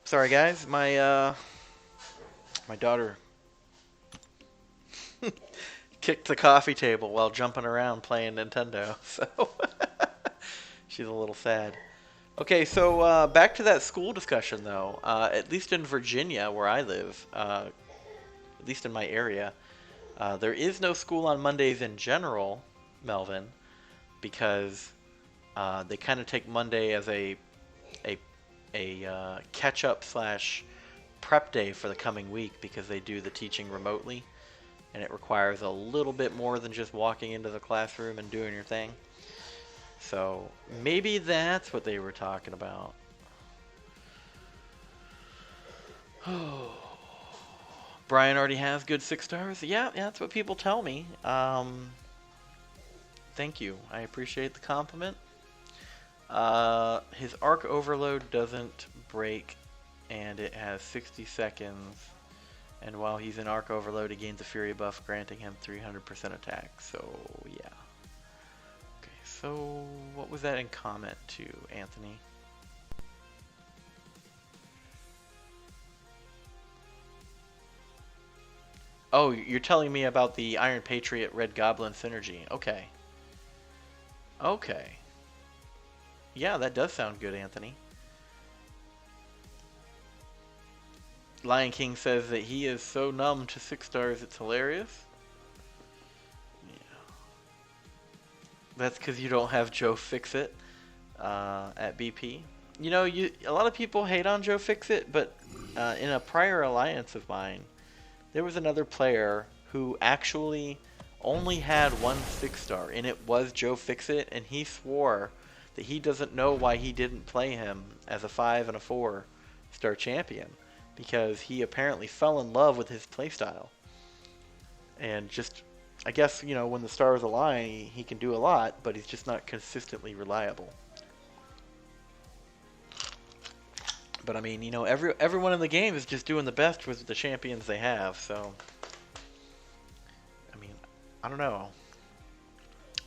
Sorry guys, my daughter kicked the coffee table while jumping around playing Nintendo, so she's a little sad. Okay, so back to that school discussion though. At least in Virginia, where I live, at least in my area, there is no school on Mondays in general, Melvin, because they kind of take Monday as a catch up slash prep day for the coming week because they do the teaching remotely, and it requires a little bit more than just walking into the classroom and doing your thing. So maybe that's what they were talking about. Brian already has good 6 stars. Yeah, that's what people tell me. Thank you. I appreciate the compliment. His arc overload doesn't break, and it has 60 seconds. And while he's in arc overload, he gains a fury buff, granting him 300% attack. So yeah. Okay, so what was that in comment to Anthony? Oh, you're telling me about the Iron Patriot Red Goblin synergy. Okay. Okay. Yeah, that does sound good, Anthony. Lion King says that he is so numb to 6 stars, it's hilarious. Yeah. That's because you don't have Joe Fixit at BP. You know, a lot of people hate on Joe Fixit, but in a prior alliance of mine, there was another player who actually only had one 6 star, and it was Joe Fixit, and he swore that he doesn't know why he didn't play him as a 5 and a 4 star champion, because he apparently fell in love with his playstyle. And just, I guess, you know, when the stars align, he can do a lot, but he's just not consistently reliable. But I mean, you know, everyone in the game is just doing the best with the champions they have, so I mean, I don't know.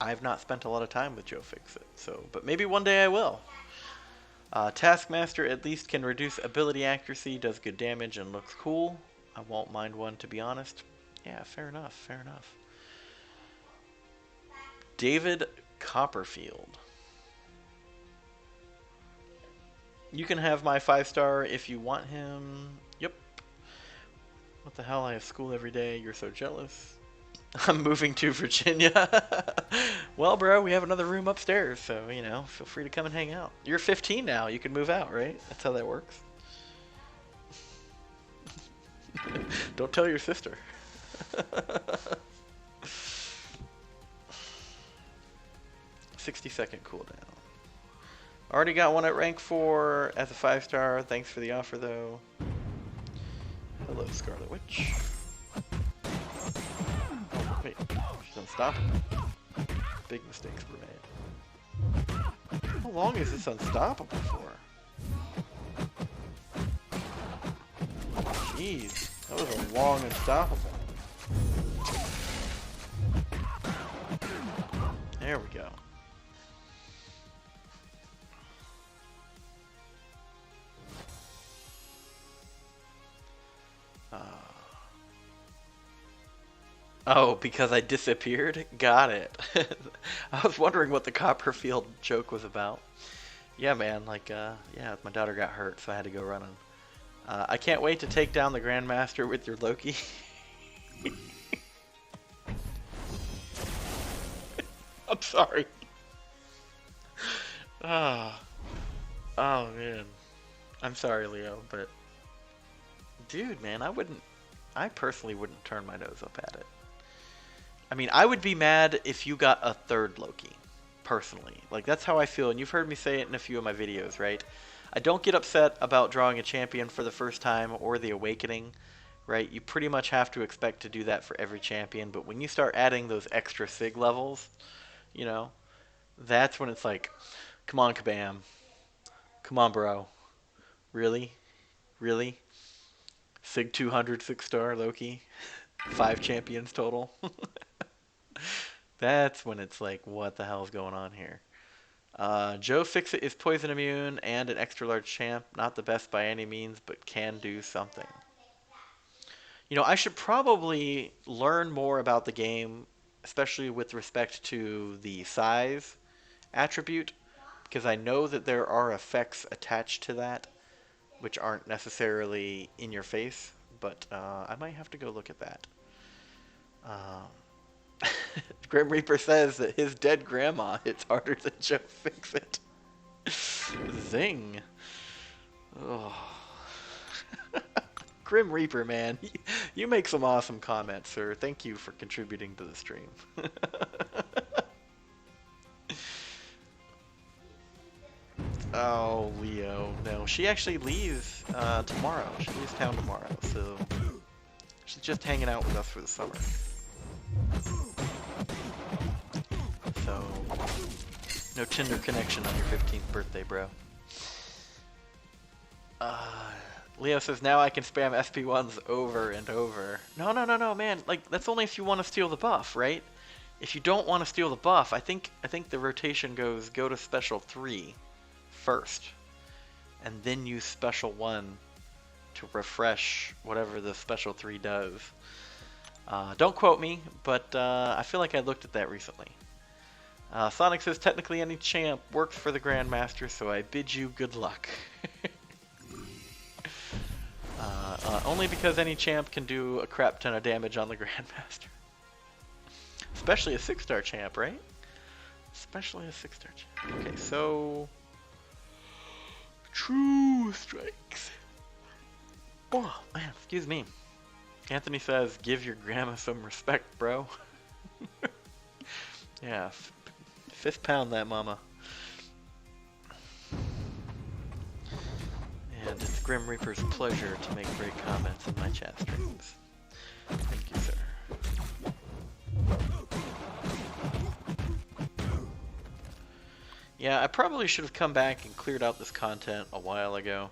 I've not spent a lot of time with Joe Fixit, so but maybe one day I will. Taskmaster at least can reduce ability accuracy, does good damage, and looks cool. I won't mind one, to be honest. Yeah, fair enough, fair enough. David Copperfield. You can have my 5 star if you want him. Yep. What the hell? I have school every day. You're so jealous. I'm moving to Virginia. Well, bro, we have another room upstairs, so, you know, feel free to come and hang out. You're 15 now. You can move out, right? That's how that works. Don't tell your sister. 60-second cooldown. Already got one at rank 4 as a 5 star. Thanks for the offer, though. Hello, Scarlet Witch. Wait, she's unstoppable. Big mistakes were made. How long is this unstoppable for? Jeez, that was a long unstoppable. There we go. Oh, because I disappeared? Got it. I was wondering what the Copperfield joke was about. Yeah, man, like, yeah, my daughter got hurt, so I had to go running. I can't wait to take down the Grandmaster with your Loki. I'm sorry. Ah. Oh, man. I'm sorry, Leo, but... Dude, man, I personally wouldn't turn my nose up at it. I mean, I would be mad if you got a 3rd Loki, personally. Like, that's how I feel, and you've heard me say it in a few of my videos, right? I don't get upset about drawing a champion for the first time or the Awakening, right? You pretty much have to expect to do that for every champion, but when you start adding those extra SIG levels, you know, that's when it's like, come on, Kabam. Come on, bro. Really? Really? SIG 200 6 star Loki? 5 champions total? That's when it's like, what the hell's going on here? Joe Fixit is poison immune and an extra large champ. Not the best by any means, but can do something. You know, I should probably learn more about the game, especially with respect to the size attribute, because I know that there are effects attached to that, which aren't necessarily in your face, but I might have to go look at that. Grim Reaper says that his dead grandma hits harder than Joe Fixit. Zing. Oh. Grim Reaper, man. You make some awesome comments, sir. Thank you for contributing to the stream. Oh, Leo. No, she actually leaves tomorrow. She leaves town tomorrow, so she's just hanging out with us for the summer. So, no Tinder connection on your 15th birthday, bro. Leo says, now I can spam SP1s over and over. No, no, no, no, man. Like, that's only if you want to steal the buff, right? If you don't want to steal the buff, I think the rotation goes go to special 3 first, and then use special 1 to refresh whatever the special 3 does. Don't quote me, but I feel like I looked at that recently. Sonic says, technically any champ works for the Grandmaster, so I bid you good luck. Only because any champ can do a crap ton of damage on the Grandmaster. Especially a 6-star champ, right? Especially a 6-star champ. Okay, so... True strikes. Oh, man, excuse me. Anthony says, give your grandma some respect, bro. Yeah, fifth pound that mama. And it's Grim Reaper's pleasure to make great comments in my chat streams. Thank you, sir. Yeah, I probably should have come back and cleared out this content a while ago.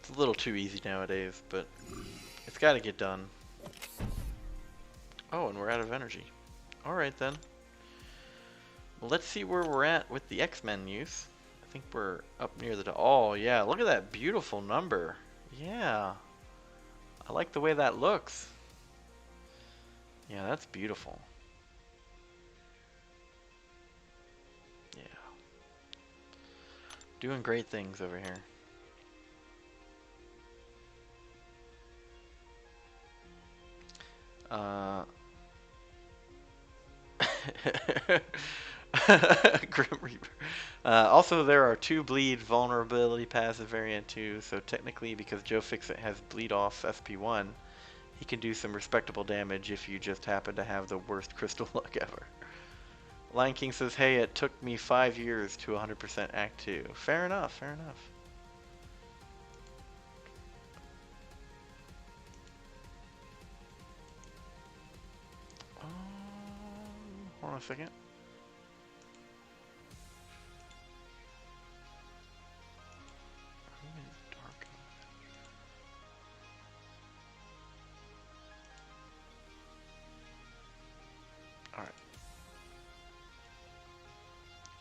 It's a little too easy nowadays, but it's got to get done. Oh, and we're out of energy. Alright then. Well, let's see where we're at with the X-Men use. I think we're up near the... Oh, yeah, look at that beautiful number. Yeah. I like the way that looks. Yeah, that's beautiful. Yeah. Doing great things over here. Grim Reaper. Also, there are 2 bleed vulnerability passive variant 2, so technically, because Joe Fixit has bleed off SP1, he can do some respectable damage if you just happen to have the worst crystal luck ever. Lion King says, hey, it took me 5 years to 100% Act 2. Fair enough, fair enough. Hold on a second. Alright.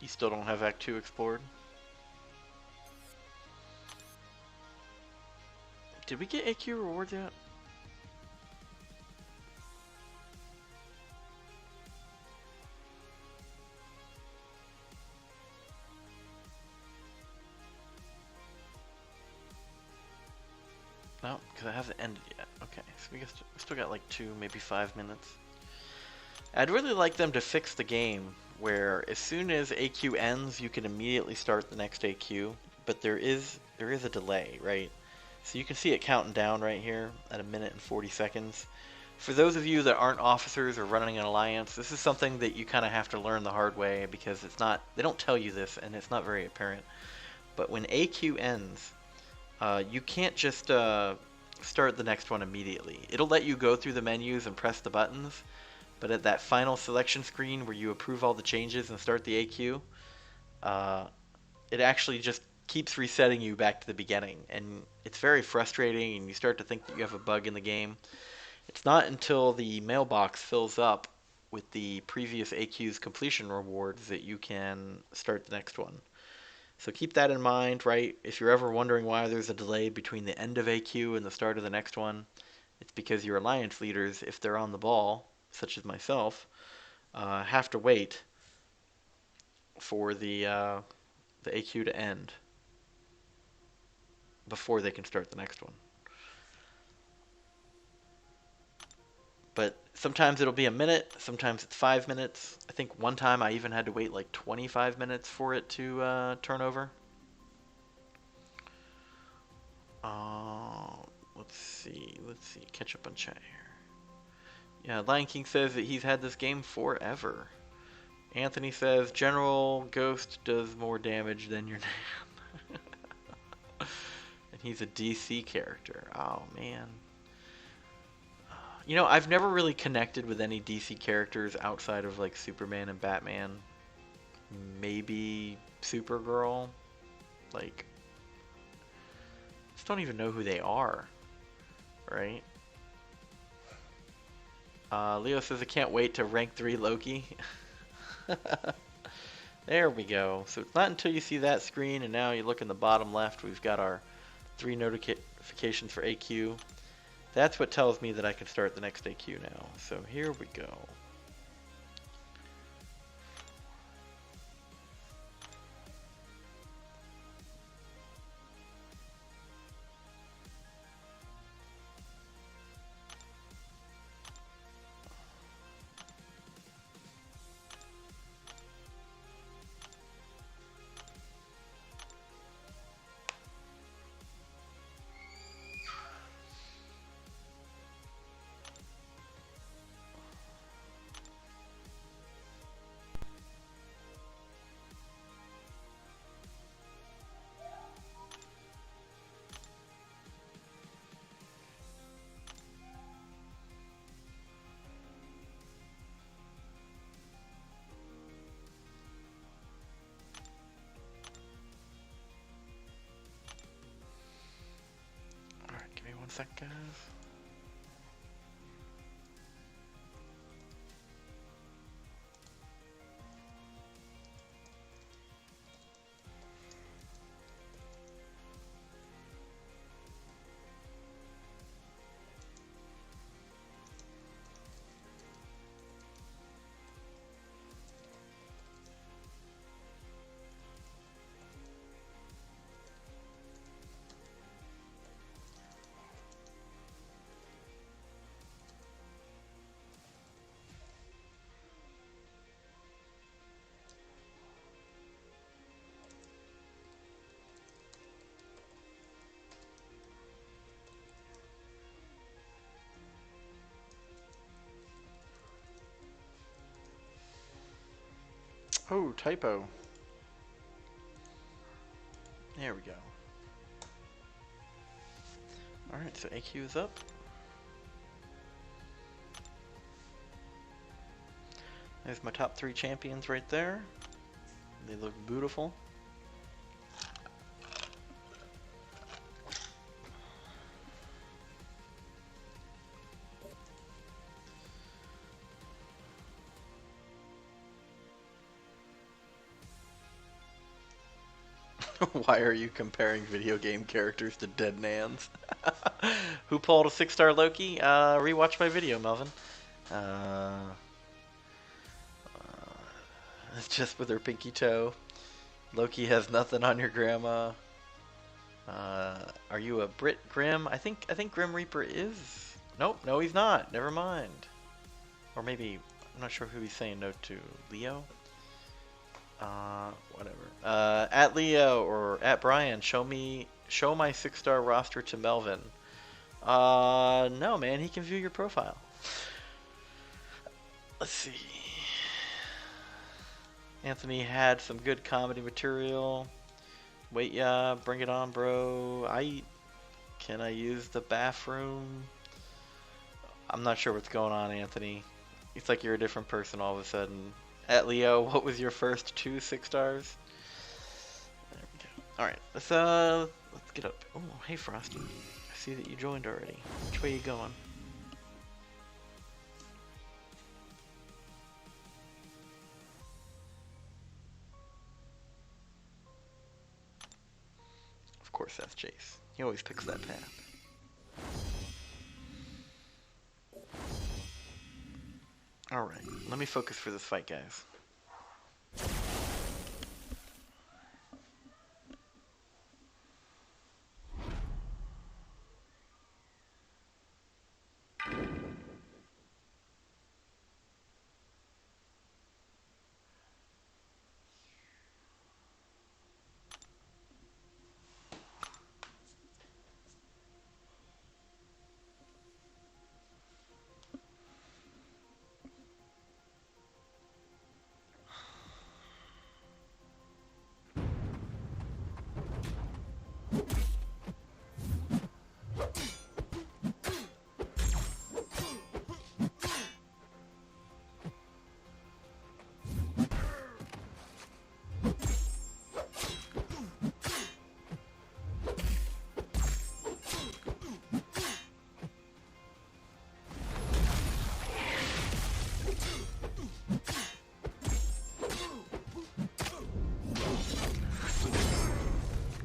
You still don't have Act 2 explored? Did we get AQ rewards yet? No, because it hasn't ended yet. Okay, so we still got like 2, maybe 5 minutes. I'd really like them to fix the game where as soon as AQ ends, you can immediately start the next AQ, but there is a delay, right? So you can see it counting down right here at 1 minute and 40 seconds. For those of you that aren't officers or running an alliance, this is something that you kind of have to learn the hard way because it's not, they don't tell you this and it's not very apparent. But when AQ ends, you can't just start the next one immediately. It'll let you go through the menus and press the buttons, but at that final selection screen where you approve all the changes and start the AQ, it actually just keeps resetting you back to the beginning, and it's very frustrating, and you start to think that you have a bug in the game. It's not until the mailbox fills up with the previous AQ's completion rewards that you can start the next one. So keep that in mind, right? If you're ever wondering why there's a delay between the end of AQ and the start of the next one, it's because your alliance leaders, if they're on the ball, such as myself, have to wait for the AQ to end before they can start the next one. But sometimes it'll be a minute, sometimes it's 5 minutes. I think one time I even had to wait like 25 minutes for it to turn over. Let's see, catch up on chat here. Yeah, Lion King says that he's had this game forever. Anthony says General Ghost does more damage than your name. And he's a DC character. Oh, man. You know, I've never really connected with any DC characters outside of like Superman and Batman. Maybe Supergirl. Like, I just don't even know who they are. Right? Leo says I can't wait to rank 3 Loki. There we go. So it's not until you see that screen, and now you look in the bottom left, we've got our 3 notifications for AQ. That's what tells me that I can start the next AQ now. So here we go. Give me 1 sec, guys. Oh, typo. There we go. Alright, so AQ is up. There's my top 3 champions right there. They look beautiful. Why are you comparing video game characters to dead nans? Who pulled a 6-star Loki? Rewatch my video, Melvin. It's just with her pinky toe. Loki has nothing on your grandma. Are you a Brit Grim? I think Grim Reaper is. Nope, no he's not. Never mind. Or maybe, I'm not sure who he's saying no to. Leo? Whatever. At Leo or at Brian, show my 6-star roster to Melvin. No man, he can view your profile. Let's see. Anthony had some good comedy material. Wait, yeah, bring it on, bro. Can I use the bathroom? I'm not sure what's going on, Anthony. It's like you're a different person all of a sudden. At Leo, what was your first 2 6-stars? There we go. Alright, let's get up. Oh, hey Frosty. I see that you joined already. Which way are you going? course that's Jace. He always picks that path. Alright, let me focus for this fight, guys.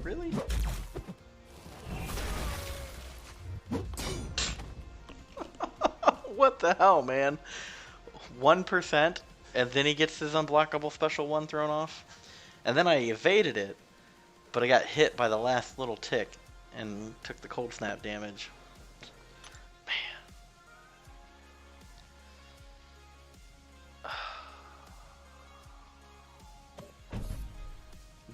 Really? What the hell, man? 1%, and then he gets his unblockable special 1 thrown off. And then I evaded it, but I got hit by the last little tick and took the cold snap damage.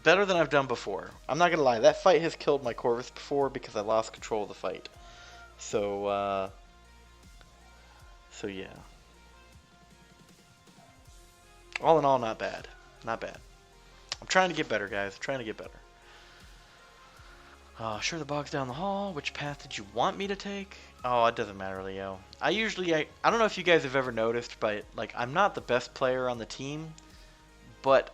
Better than I've done before. I'm not gonna lie, that fight has killed my Corvus before because I lost control of the fight. So yeah. All in all, not bad. Not bad. I'm trying to get better, guys. I'm trying to get better. Sure, the bog's down the hall. Which path did you want me to take? Oh, it doesn't matter, Leo. I don't know if you guys have ever noticed, but like I'm not the best player on the team, but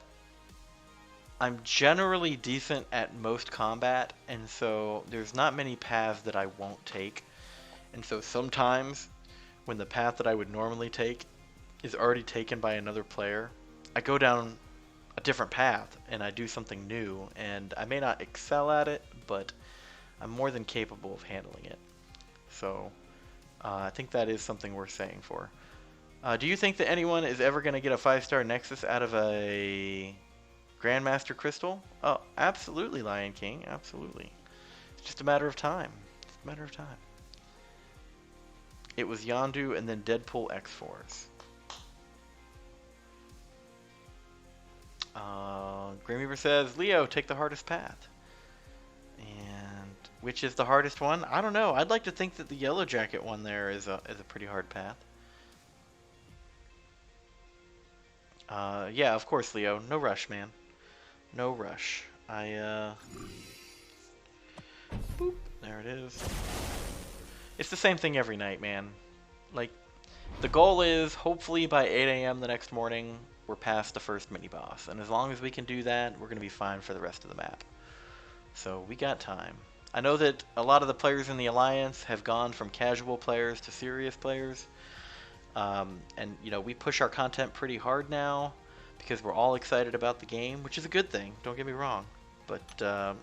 I'm generally decent at most combat, and so there's not many paths that I won't take. And so sometimes when the path that I would normally take is already taken by another player, I go down a different path and I do something new, and I may not excel at it, but I'm more than capable of handling it. So I think that is something worth saying for. Do you think that anyone is ever going to get a 5-star Nexus out of a Grandmaster Crystal? Oh, absolutely, Lion King. Absolutely. It's just a matter of time. It's a matter of time. It was Yondu and then Deadpool X-Force. Grimweaver says, Leo, take the hardest path. And which is the hardest one? I don't know. I'd like to think that the Yellow Jacket one there is a pretty hard path. Yeah, of course, Leo. No rush, man. No rush. Boop. There it is. It's the same thing every night, man. Like, the goal is, hopefully by 8 a.m. the next morning, we're past the first mini-boss. And as long as we can do that, we're going to be fine for the rest of the map. So, we got time. I know that a lot of the players in the Alliance have gone from casual players to serious players. And, you know, we push our content pretty hard now because we're all excited about the game, which is a good thing, don't get me wrong. But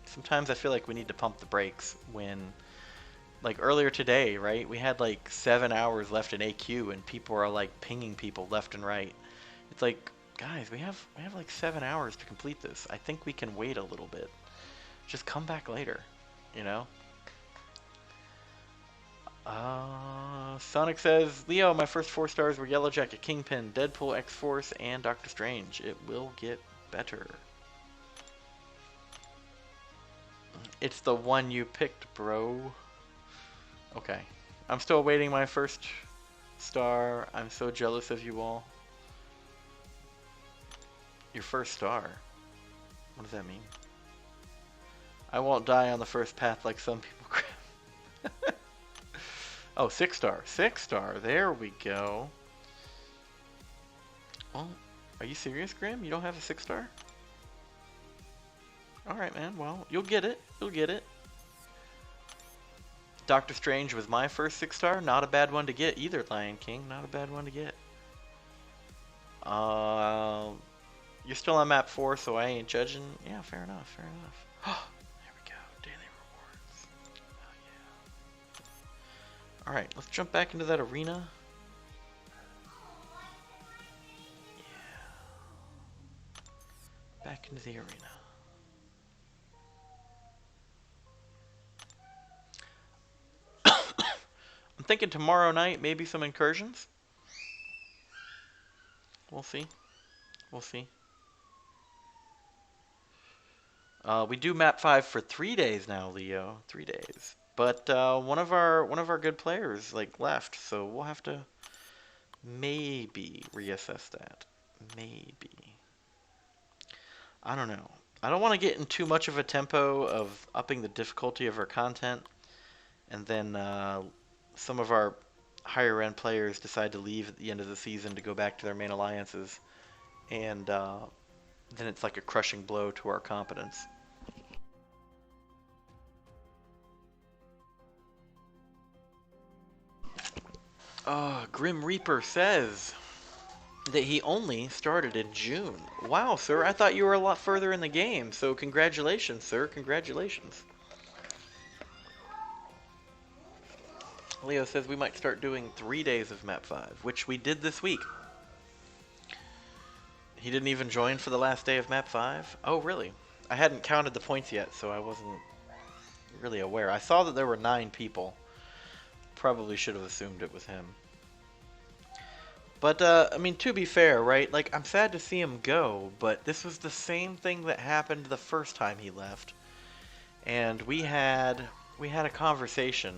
sometimes I feel like we need to pump the brakes when, like earlier today, right, we had like 7 hours left in AQ and people are like pinging people left and right. It's like, guys, we have like 7 hours to complete this. I think we can wait a little bit. Just come back later, you know? Sonic says, Leo, my first 4 stars were Yellow Jacket, Kingpin, Deadpool, X-Force, and Doctor Strange. It will get better. It's the one you picked, bro. Okay. I'm still awaiting my first star. I'm so jealous of you all. Your first star? What does that mean? I won't die on the first path like some people. Oh, 6-star. 6-star. There we go. Well, are you serious, Grim? You don't have a 6-star? Alright, man. Well, you'll get it. You'll get it. Doctor Strange was my first 6-star. Not a bad one to get either, Lion King. Not a bad one to get. You're still on map 4, so I ain't judging. Yeah, fair enough. Fair enough. There we go. Alright, let's jump back into that arena. Yeah. Back into the arena. I'm thinking tomorrow night, maybe some incursions. We'll see. We'll see. We do map 5 for 3 days now, Leo. 3 days. But one of our good players like left, so we'll have to maybe reassess that. Maybe. I don't know. I don't want to get in too much of a tempo of upping the difficulty of our content, and then some of our higher end players decide to leave at the end of the season to go back to their main alliances, and then it's like a crushing blow to our competence. Grim Reaper says that he only started in June. Wow, sir, I thought you were a lot further in the game, so congratulations, sir, congratulations. Leo says we might start doing 3 days of map 5, which we did this week. He didn't even join for the last day of map 5? Oh, really? I hadn't counted the points yet, so I wasn't really aware. I saw that there were 9 people. Probably should have assumed it was him. But, I mean, to be fair, right? Like, I'm sad to see him go, but this was the same thing that happened the first time he left. And we had a conversation.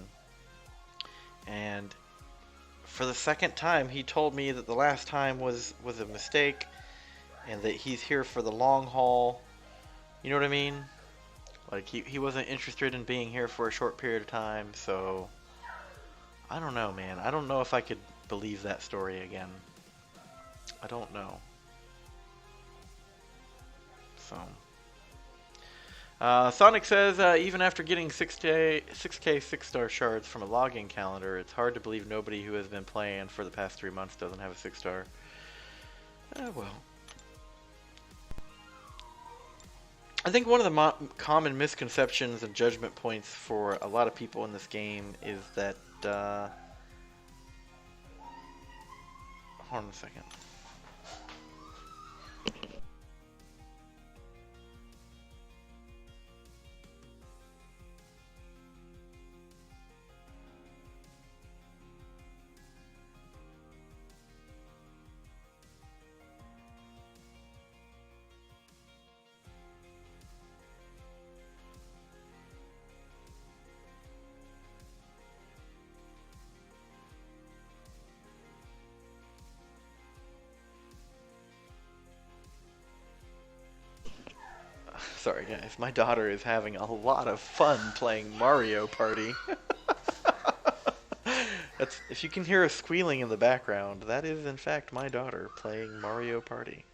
And for the second time, he told me that the last time was a mistake, and that he's here for the long haul. You know what I mean? Like, he wasn't interested in being here for a short period of time, so I don't know, man. I don't know if I could believe that story again. I don't know. So Sonic says, even after getting 6K 6-star shards from a login calendar, it's hard to believe nobody who has been playing for the past 3 months doesn't have a 6-star. Well. I think one of the common misconceptions and judgment points for a lot of people in this game is that, hold on a second. Sorry guys, my daughter is having a lot of fun playing Mario Party. If you can hear a squealing in the background, that is in fact my daughter playing Mario Party.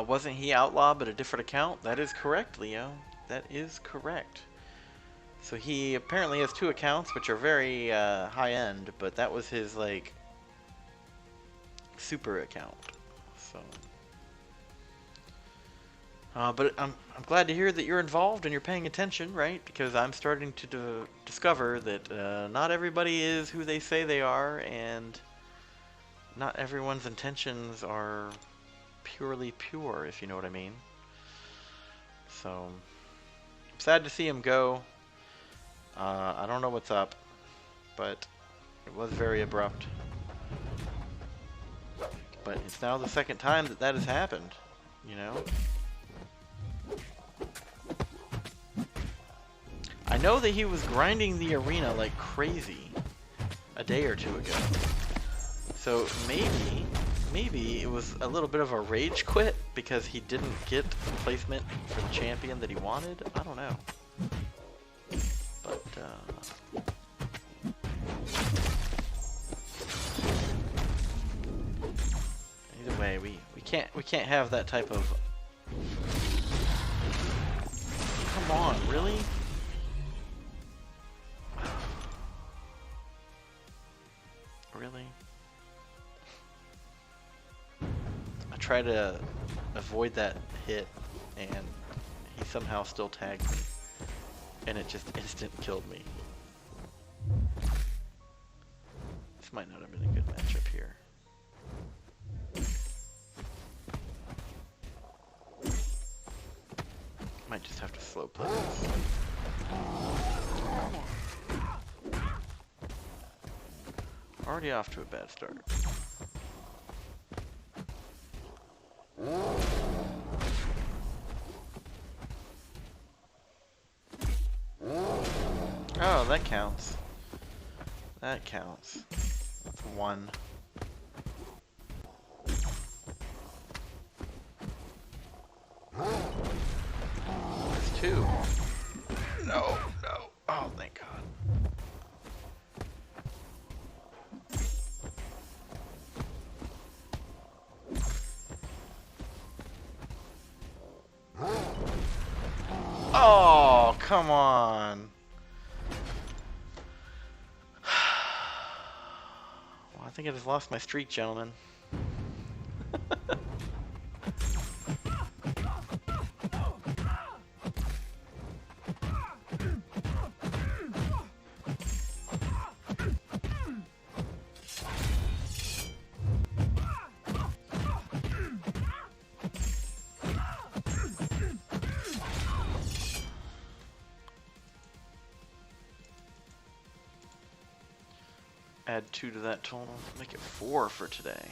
Wasn't he outlaw but a different account? That is correct, Leo. That is correct. So he apparently has 2 accounts, which are very high end, but that was his like super account. So, but I'm glad to hear that you're involved and you're paying attention, right? Because I'm starting to discover that not everybody is who they say they are, and not everyone's intentions are purely pure, if you know what I mean. So, I'm sad to see him go. I don't know what's up, but it was very abrupt. But it's now the second time that has happened, you know? I know that he was grinding the arena like crazy a day or 2 ago. So maybe it was a little bit of a rage quit because he didn't get the placement for the champion that he wanted. I don't know. But, either way, we can't have that type of Come on, really? Really? I try to avoid that hit, and he somehow still tagged me. And it just instant killed me. This might not have been a good matchup here. Might just have to slow play this. Already off to a bad start. Oh, that counts. That counts. That's one. That's two. No, no. Oh, thank God. Oh, come on. Well, I think I just lost my streak, gentlemen. Add 2 to that total. Make it 4 for today.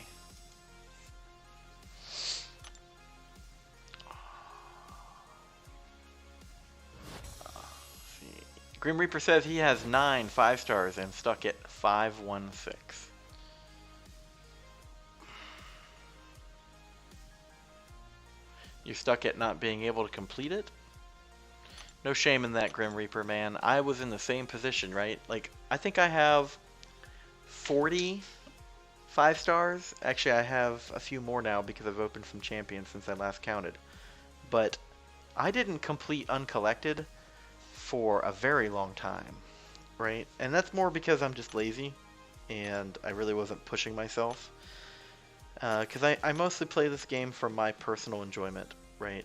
See. Grim Reaper says he has 9 5-stars and stuck at 516. You're stuck at not being able to complete it? No shame in that, Grim Reaper, man. I was in the same position, right? Like, I think I have 40 5-stars. Actually, I have a few more now because I've opened some champions since I last counted. But I didn't complete Uncollected for a very long time, right? And that's more because I'm just lazy and I really wasn't pushing myself. Because I mostly play this game for my personal enjoyment, right?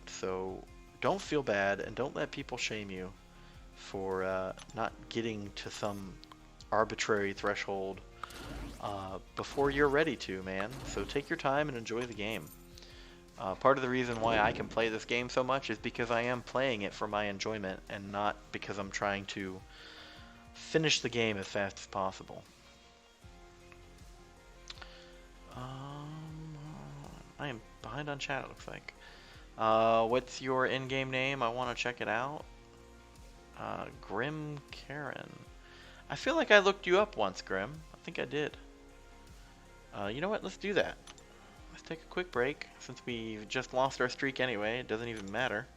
So don't feel bad and don't let people shame you for not getting to some arbitrary threshold before you're ready to, man. So take your time and enjoy the game. Part of the reason why I can play this game so much is because I am playing it for my enjoyment and not because I'm trying to finish the game as fast as possible. I am behind on chat, it looks like. What's your in-game name? I want to check it out. Grim Karen. I feel like I looked you up once, Grim. I think I did. You know what? Let's do that. Let's take a quick break. Since we just lost our streak anyway, it doesn't even matter.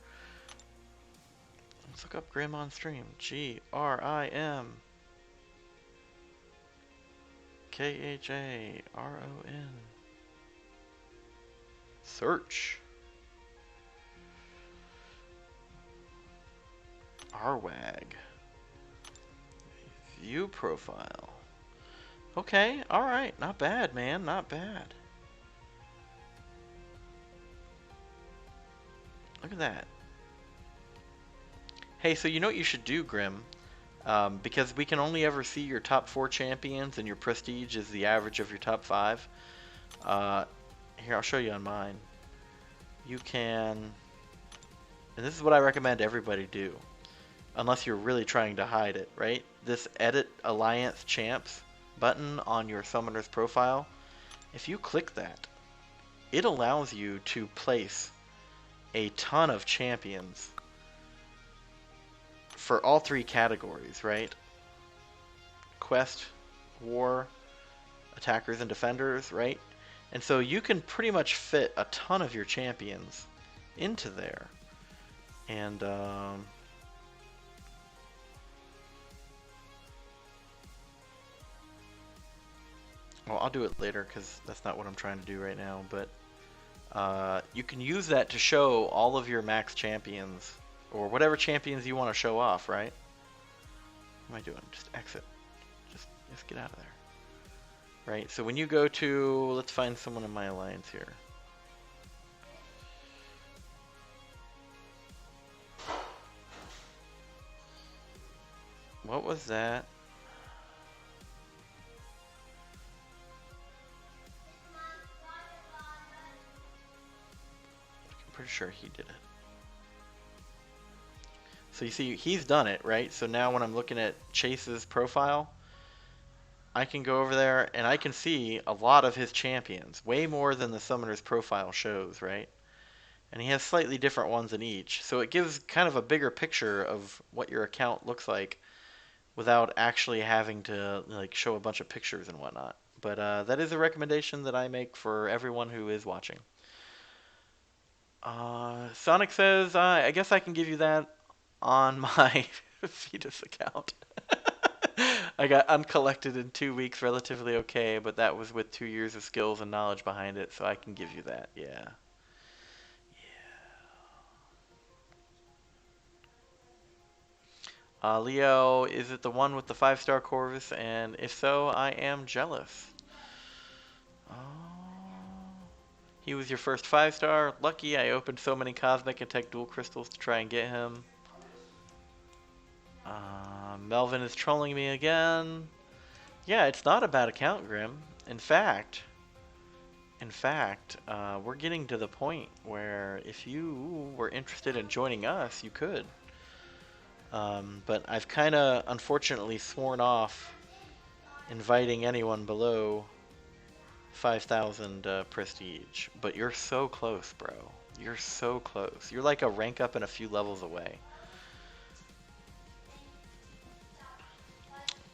Let's look up Grim on stream. Grim. Kharon. Search. Arwag. View profile. Okay, alright. Not bad, man. Not bad. Look at that. Hey, so you know what you should do, Grim? Because we can only ever see your top 4 champions and your prestige is the average of your top 5. Here, I'll show you on mine. You can... And this is what I recommend everybody do. Unless you're really trying to hide it, right? This Edit Alliance Champs button on your summoner's profile, if you click that, it allows you to place a ton of champions for all 3 categories, right? Quest, War, Attackers, and Defenders, right? And so you can pretty much fit a ton of your champions into there. And, well, I'll do it later because that's not what I'm trying to do right now, but you can use that to show all of your max champions or whatever champions you want to show off, right? What am I doing? Just exit. Just get out of there. Right, so when you go to, let's find someone in my alliance here. What was that? I'm pretty sure he did it. So you see, he's done it, right? So now when I'm looking at Chase's profile, I can go over there and I can see a lot of his champions, way more than the summoner's profile shows, right? And he has slightly different ones in each. So it gives kind of a bigger picture of what your account looks like without actually having to like show a bunch of pictures and whatnot. But that is a recommendation that I make for everyone who is watching. Sonic says, I guess I can give you that on my Fetus account. I got uncollected in 2 weeks, relatively okay, but that was with 2 years of skills and knowledge behind it, so I can give you that, yeah. Leo, is it the one with the 5-star Corvus? And if so, I am jealous. Oh, he was your first 5-star. Lucky, I opened so many Cosmic and Tech Dual Crystals to try and get him. Melvin is trolling me again. Yeah, it's not a bad account, Grim. In fact, we're getting to the point where if you were interested in joining us, you could. But I've kind of, unfortunately, sworn off inviting anyone below 5,000 prestige. But you're so close, bro. You're so close. You're like a rank up and a few levels away.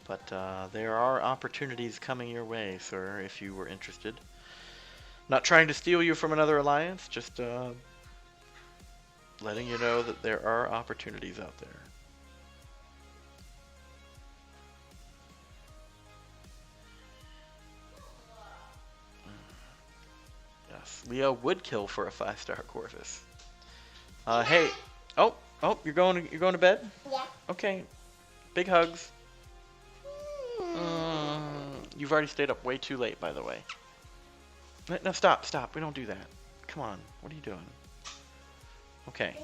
But there are opportunities coming your way, sir, if you were interested. Not trying to steal you from another alliance, just letting you know that there are opportunities out there. Yes, Leo would kill for a 5-star Corvus. Hey, oh, you're going to bed? Yeah. Okay, big hugs. You've already stayed up way too late, by the way. No, stop. We don't do that. Come on. What are you doing? Okay.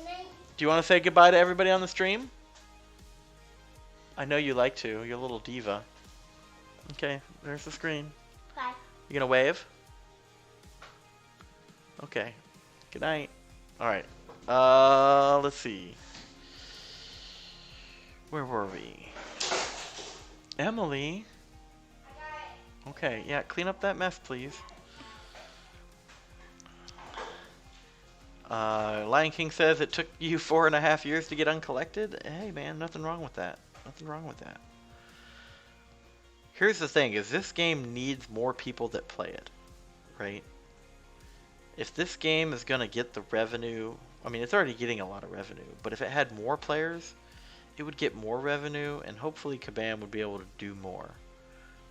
Do you want to say goodbye to everybody on the stream? I know you like to. You're a little diva. Okay, there's the screen. Bye. You gonna wave? Okay. Good night. Alright. Let's see. Where were we? Emily? Okay, yeah, clean up that mess, please. Lion King says it took you 4.5 years to get uncollected. Hey, man, nothing wrong with that. Nothing wrong with that. Here's the thing, is this game needs more people that play it, right? If this game is going to get the revenue, I mean, it's already getting a lot of revenue, but if it had more players, it would get more revenue, and hopefully Kabam would be able to do more,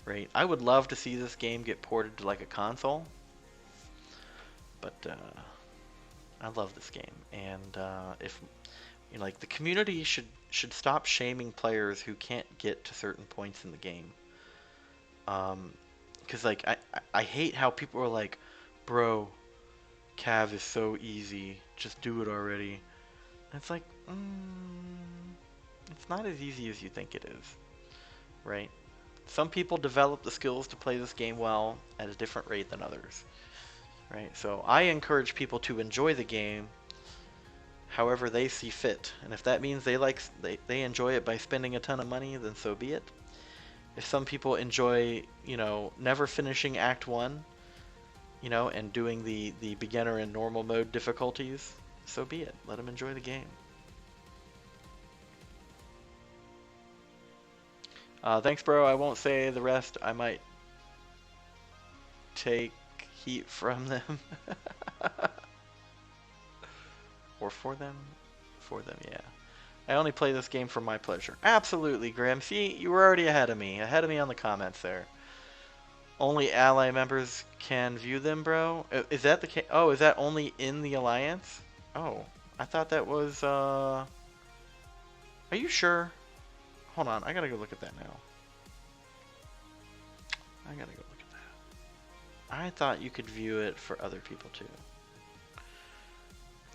right? I would love to see this game get ported to like a console, but I love this game, and if you know, like the community should stop shaming players who can't get to certain points in the game, because like I hate how people are like, bro, Cav is so easy, just do it already. And it's like, it's not as easy as you think it is, right? Some people develop the skills to play this game well at a different rate than others, right? So I encourage people to enjoy the game however they see fit, and if that means they enjoy it by spending a ton of money, then so be it. If some people enjoy, you know, never finishing Act 1, you know, and doing the beginner and normal mode difficulties, so be it. Let them enjoy the game. Thanks, bro. I won't say the rest. I might take heat from them. Or for them? For them, yeah. I only play this game for my pleasure. Absolutely, Grim. See, you were already ahead of me. Ahead of me on the comments there. Only ally members can view them, bro? Is that the case? Oh, is that only in the alliance? Oh, I thought that was, Are you sure? Hold on, I gotta go look at that now. I gotta go look at that. I thought you could view it for other people too.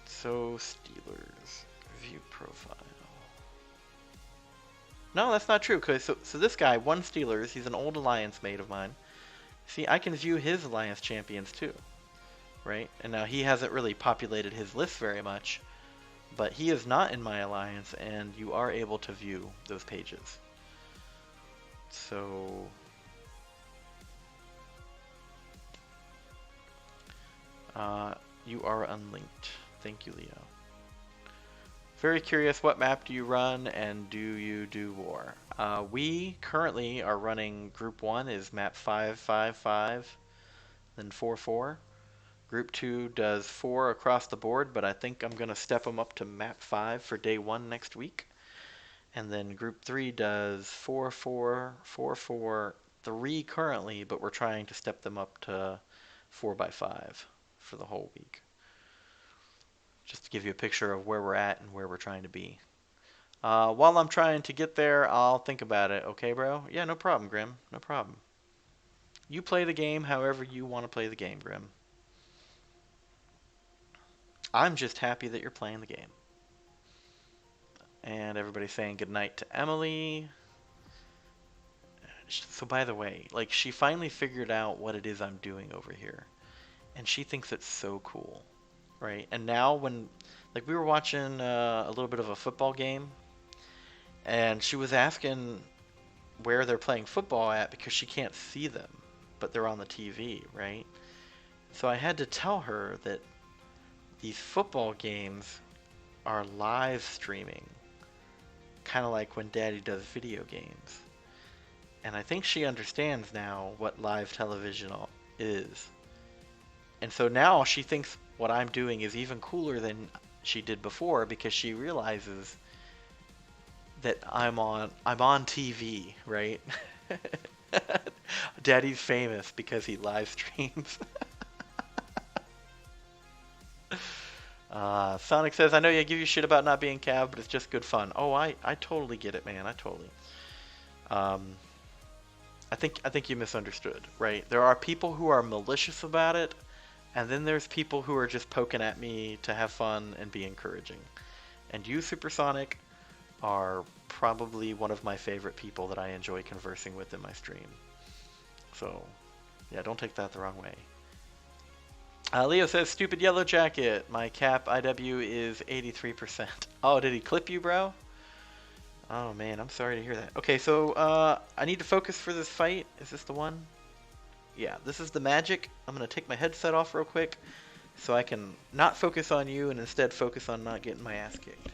So, Steelers. View profile. No, that's not true. Cause so this guy, one Steelers, he's an old Alliance mate of mine. See, I can view his Alliance champions too, right? And now he hasn't really populated his list very much, but he is not in my Alliance, and you are able to view those pages. So, you are unlinked. Thank you, Leo. Very curious, what map do you run, and do you do war? We currently are running Group 1 is map 555, then 4-4. Group 2 does 4 across the board, but I think I'm going to step them up to map 5 for day 1 next week. And then Group 3 does 4-4, 4-4, 3 currently, but we're trying to step them up to 4x5 for the whole week. Just to give you a picture of where we're at and where we're trying to be. While I'm trying to get there, I'll think about it. Okay, bro? Yeah, no problem, Grim. No problem. You play the game however you want to play the game, Grim. I'm just happy that you're playing the game. And everybody's saying goodnight to Emily. So by the way, like, she finally figured out what it is I'm doing over here. And she thinks it's so cool, right? And now when, like, we were watching a little bit of a football game, and she was asking where they're playing football at because she can't see them, but they're on the TV, right? So I had to tell her that these football games are live streaming, kind of like when Daddy does video games. And I think she understands now what live television is. And so now she thinks what I'm doing is even cooler than she did before, because she realizes that I'm on TV, right? Daddy's famous because he live streams. Sonic says, I know I give you shit about not being Cav, but it's just good fun. Oh, I totally get it, man. I totally. I think you misunderstood, right? There are people who are malicious about it, and then there's people who are just poking at me to have fun and be encouraging. And you, Supersonic, are probably one of my favorite people that I enjoy conversing with in my stream. So, yeah, don't take that the wrong way. Leo says, stupid yellow jacket. My cap IW is 83%. Oh, did he clip you, bro? Oh, man, I'm sorry to hear that. Okay, so I need to focus for this fight. Is this the one? Yeah, this is the magic. I'm going to take my headset off real quick so I can not focus on you and instead focus on not getting my ass kicked.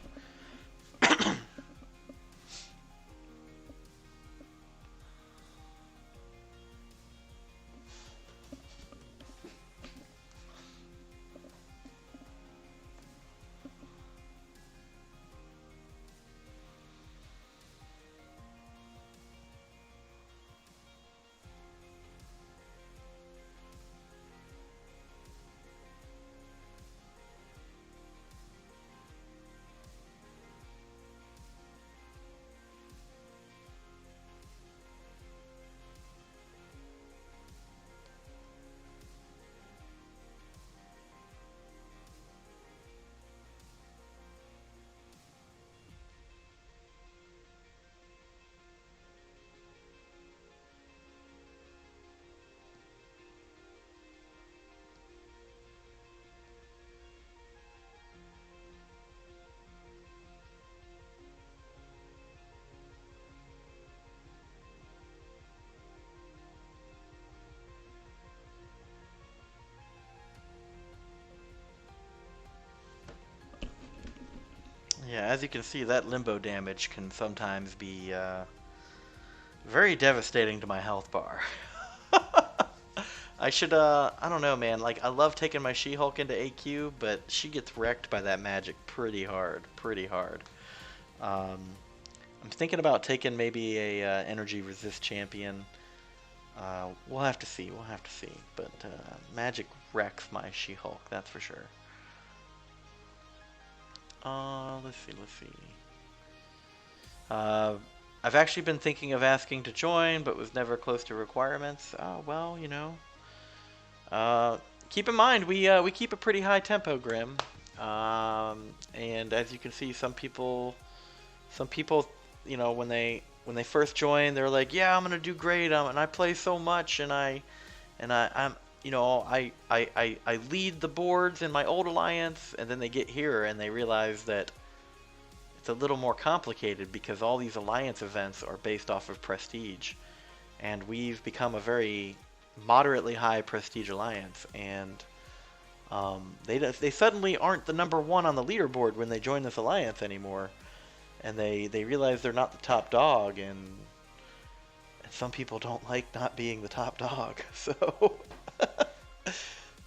Yeah, as you can see, that limbo damage can sometimes be very devastating to my health bar. I should, I don't know, man. Like, I love taking my She-Hulk into AQ, but she gets wrecked by that magic pretty hard, pretty hard. I'm thinking about taking maybe a energy resist champion. We'll have to see, we'll have to see. But magic wrecks my She-Hulk, that's for sure. Let's see. Uh, I've actually been thinking of asking to join, but was never close to requirements. Oh, well, you know. Uh, Keep in mind, we keep a pretty high tempo, Grim. And as you can see, some people, you know, when they first join, they're like, yeah, I'm gonna do great, and I play so much, I'm, you know, I lead the boards in my old alliance, and then they get here and they realize that it's a little more complicated because all these alliance events are based off of prestige, and we've become a very moderately high prestige alliance, and they suddenly aren't the #1 on the leaderboard when they join this alliance anymore, and they realize they're not the top dog, and some people don't like not being the top dog, so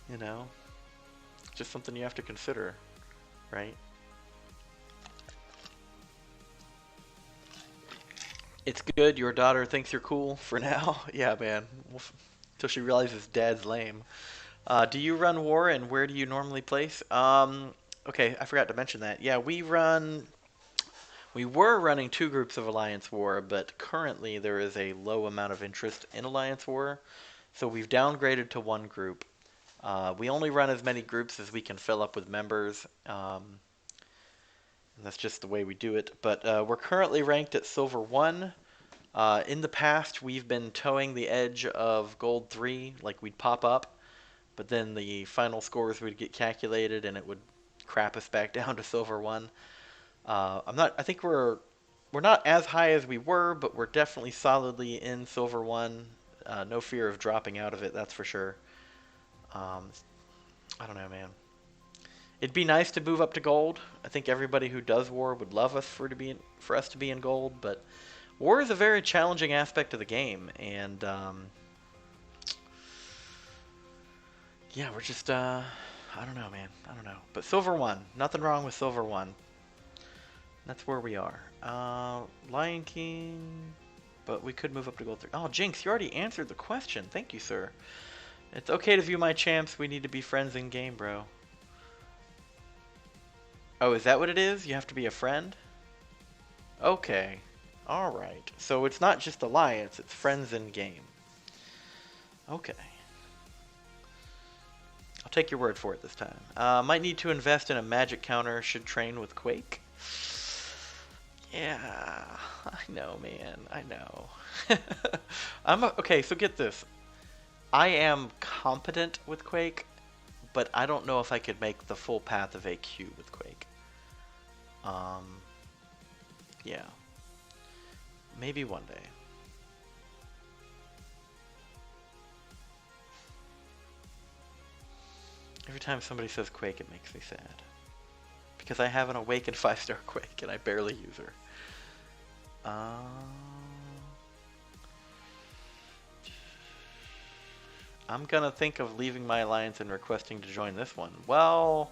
you know, just something you have to consider, right? It's good your daughter thinks you're cool for now. Yeah, man. Until she realizes dad's lame. Do you run war, and where do you normally place? Okay, I forgot to mention that. Yeah, we were running 2 groups of Alliance War, but currently there is a low amount of interest in Alliance War, so we've downgraded to 1 group. We only run as many groups as we can fill up with members. And that's just the way we do it. But we're currently ranked at Silver 1. In the past, we've been towing the edge of Gold 3, like we'd pop up, but then the final scores would get calculated and it would crap us back down to Silver 1. I think we're not as high as we were, but we're definitely solidly in Silver 1. No fear of dropping out of it, that's for sure. I don't know, man. It'd be nice to move up to gold. I think everybody who does war would love us for us to be in gold, but war is a very challenging aspect of the game, and yeah, we're just I don't know, man. I don't know. But Silver 1, nothing wrong with Silver 1. That's where we are. Lion King, but we could move up to gold 3. Oh, Jinx, you already answered the question. Thank you, sir. It's okay to view my champs. We need to be friends in game, bro. Oh, is that what it is? You have to be a friend? Okay. Alright. So it's not just alliance, it's friends in game. Okay. I'll take your word for it this time. Might need to invest in a magic counter, should train with Quake. Yeah, I know, man. I know. Okay, so get this. I am competent with Quake, but I don't know if I could make the full path of AQ with Quake. Yeah. Maybe one day. Every time somebody says Quake, it makes me sad. Because I have an awakened 5-star Quake, and I barely use her. I'm gonna think of leaving my alliance and requesting to join this one. Well,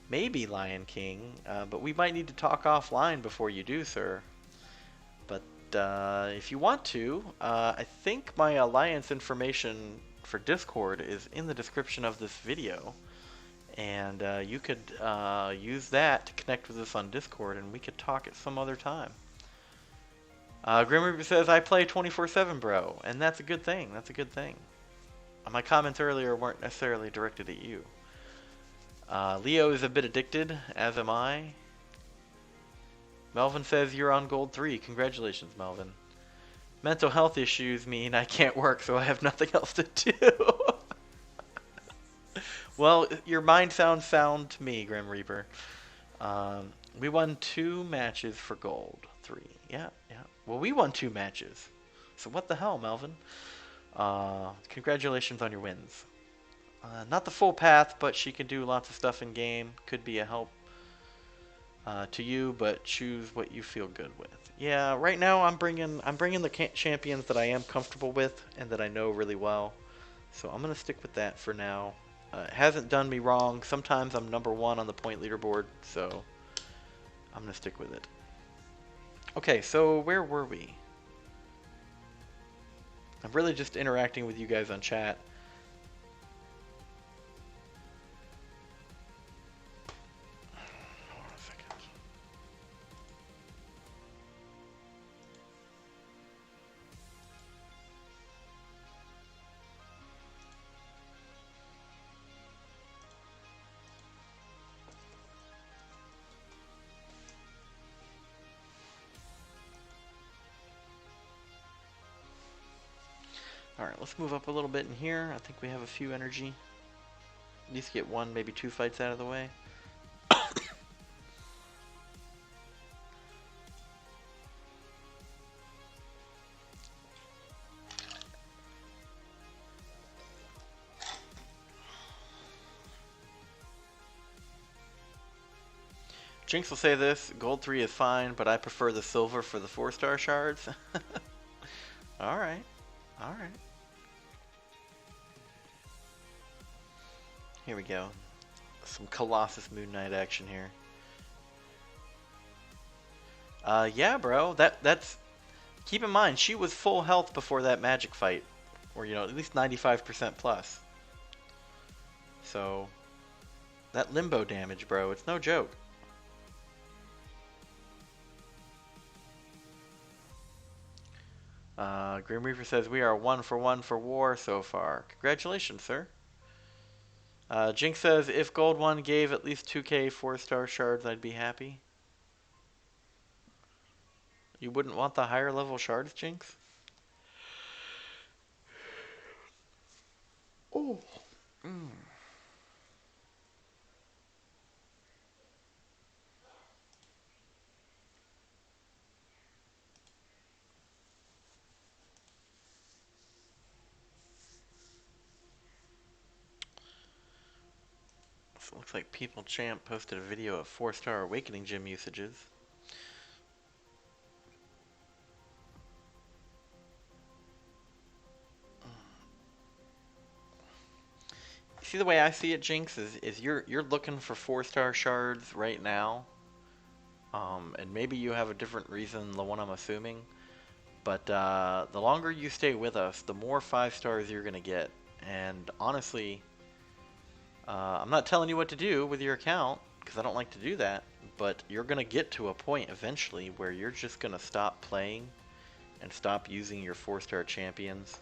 maybe Lion King, but we might need to talk offline before you do, sir. But if you want to, I think my alliance information for Discord is in the description of this video. And you could use that to connect with us on Discord, and we could talk at some other time. Grim Reaper says, I play 24/7, bro. And that's a good thing. That's a good thing. My comments earlier weren't necessarily directed at you. Leo is a bit addicted, as am I. Melvin says you're on gold 3. Congratulations, Melvin. Mental health issues mean I can't work, so I have nothing else to do. Well, your mind sounds sound to me, Grim Reaper. We won 2 matches for gold 3. Yeah. Well, we won 2 matches. So what the hell, Melvin? Congratulations on your wins. Not the full path, but she can do lots of stuff in game. Could be a help to you, but choose what you feel good with. Yeah, right now I'm bringing the champions that I am comfortable with and that I know really well. So I'm gonna stick with that for now. It hasn't done me wrong. Sometimes I'm #1 on the point leaderboard, so I'm gonna stick with it. Okay, so where were we? I'm really just interacting with you guys on chat. Hold on a second. let's move up a little bit in here. I think we have a few energy. At least get one, maybe two fights out of the way. Jinx will say this, gold 3 is fine, but I prefer the silver for the 4-star shards. Alright. Alright. Here we go. Some Colossus Moon Knight action here. Yeah, bro. That's... Keep in mind, she was full health before that magic fight. Or, you know, at least 95% plus. So... That limbo damage, bro, it's no joke. Grim Reaper says, we are 1 for 1 for war so far. Congratulations, sir. Jinx says, if Gold 1 gave at least 2k 4-star shards, I'd be happy. You wouldn't want the higher level shards, Jinx? Oh. So it looks like People Champ posted a video of 4-star Awakening Gym usages. See, the way I see it, Jinx, is you're looking for 4-star shards right now. And maybe you have a different reason than the one I'm assuming. But the longer you stay with us, the more 5 stars you're going to get. And honestly, I'm not telling you what to do with your account, because I don't like to do that. But you're going to get to a point eventually where you're just going to stop playing and stop using your 4-star champions.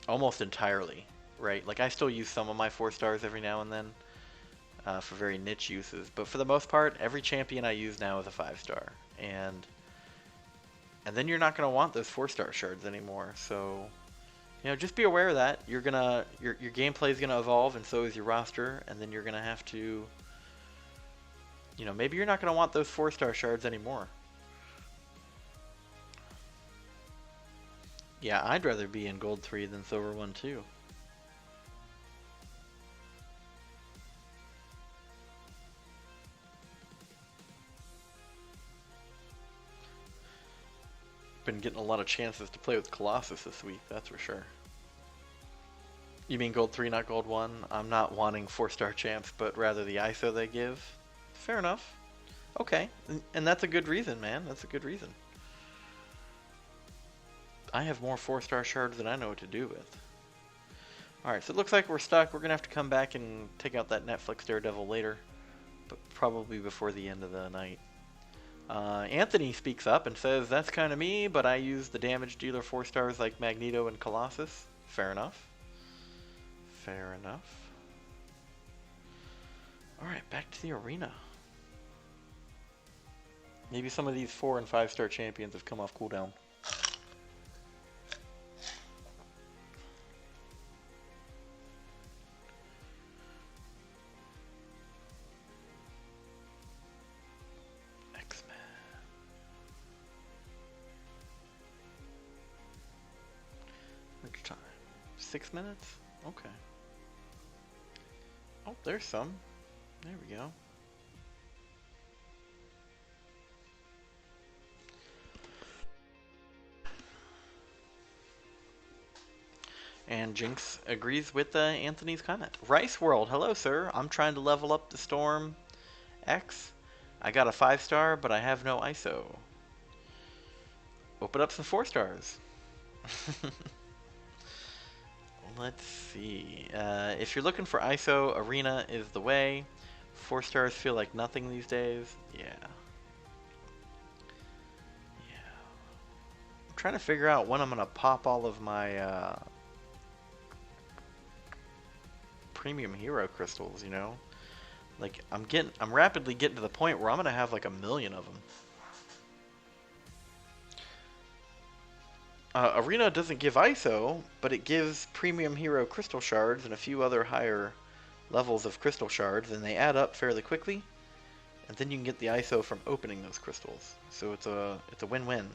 Almost entirely, right? Like, I still use some of my 4 stars every now and then for very niche uses, but for the most part, every champion I use now is a 5-star, and then you're not going to want those 4-star shards anymore. So, you know, just be aware of that. You're gonna your gameplay is gonna evolve, and so is your roster, and then you're gonna have to, you know, maybe you're not gonna want those 4-star shards anymore. Yeah, I'd rather be in Gold 3 than Silver 1 too. Been getting a lot of chances to play with Colossus this week, that's for sure. You mean Gold 3, not Gold 1? I'm not wanting 4-star champs, but rather the ISO they give. Fair enough. Okay, and that's a good reason, man. That's a good reason. I have more 4-star shards than I know what to do with. Alright, so it looks like we're stuck. We're going to have to come back and take out that Netflix Daredevil later. But probably before the end of the night. Anthony speaks up and says, that's kind of me, but I use the damage dealer 4 stars like Magneto and Colossus. Fair enough. Fair enough. Alright, back to the arena. Maybe some of these 4 and 5-star champions have come off cooldown. Which time? 6 minutes? Okay. Oh, there's some. There we go. And Jinx agrees with Anthony's comment. Rice World, hello sir. I'm trying to level up the Storm X. I got a 5-star, but I have no ISO. Open up some 4 stars. Let's see. If you're looking for ISO, Arena is the way. 4 stars feel like nothing these days. Yeah. I'm trying to figure out when I'm gonna pop all of my premium hero crystals, you know? Like, I'm rapidly getting to the point where I'm gonna have like 1 million of them. Arena doesn't give ISO, but it gives premium hero crystal shards and a few other higher levels of crystal shards, and they add up fairly quickly. And then you can get the ISO from opening those crystals. So it's a win-win.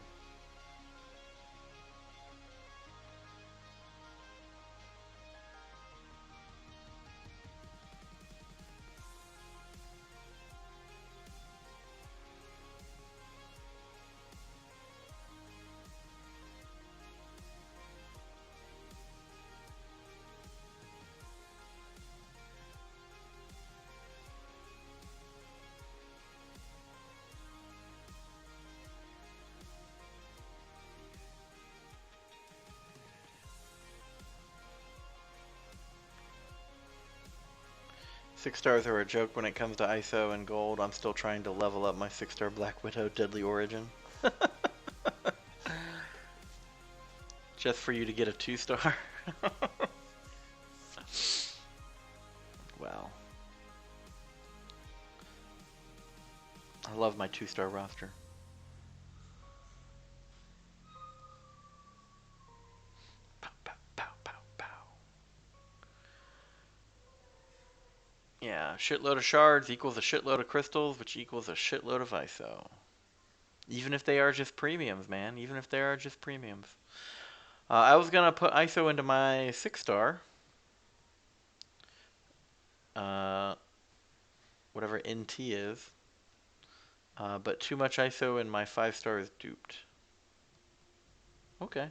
Six stars are a joke when it comes to ISO and gold. I'm still trying to level up my 6-star Black Widow Deadly Origin. Just for you to get a 2-star? Wow. I love my 2-star roster. Pow, pow, pow, pow, pow. Yeah, shitload of shards equals a shitload of crystals, which equals a shitload of ISO. Even if they are just premiums, man. Even if they are just premiums. I was going to put ISO into my 6-star. Whatever NT is. But too much ISO in my 5-star is duped. Okay.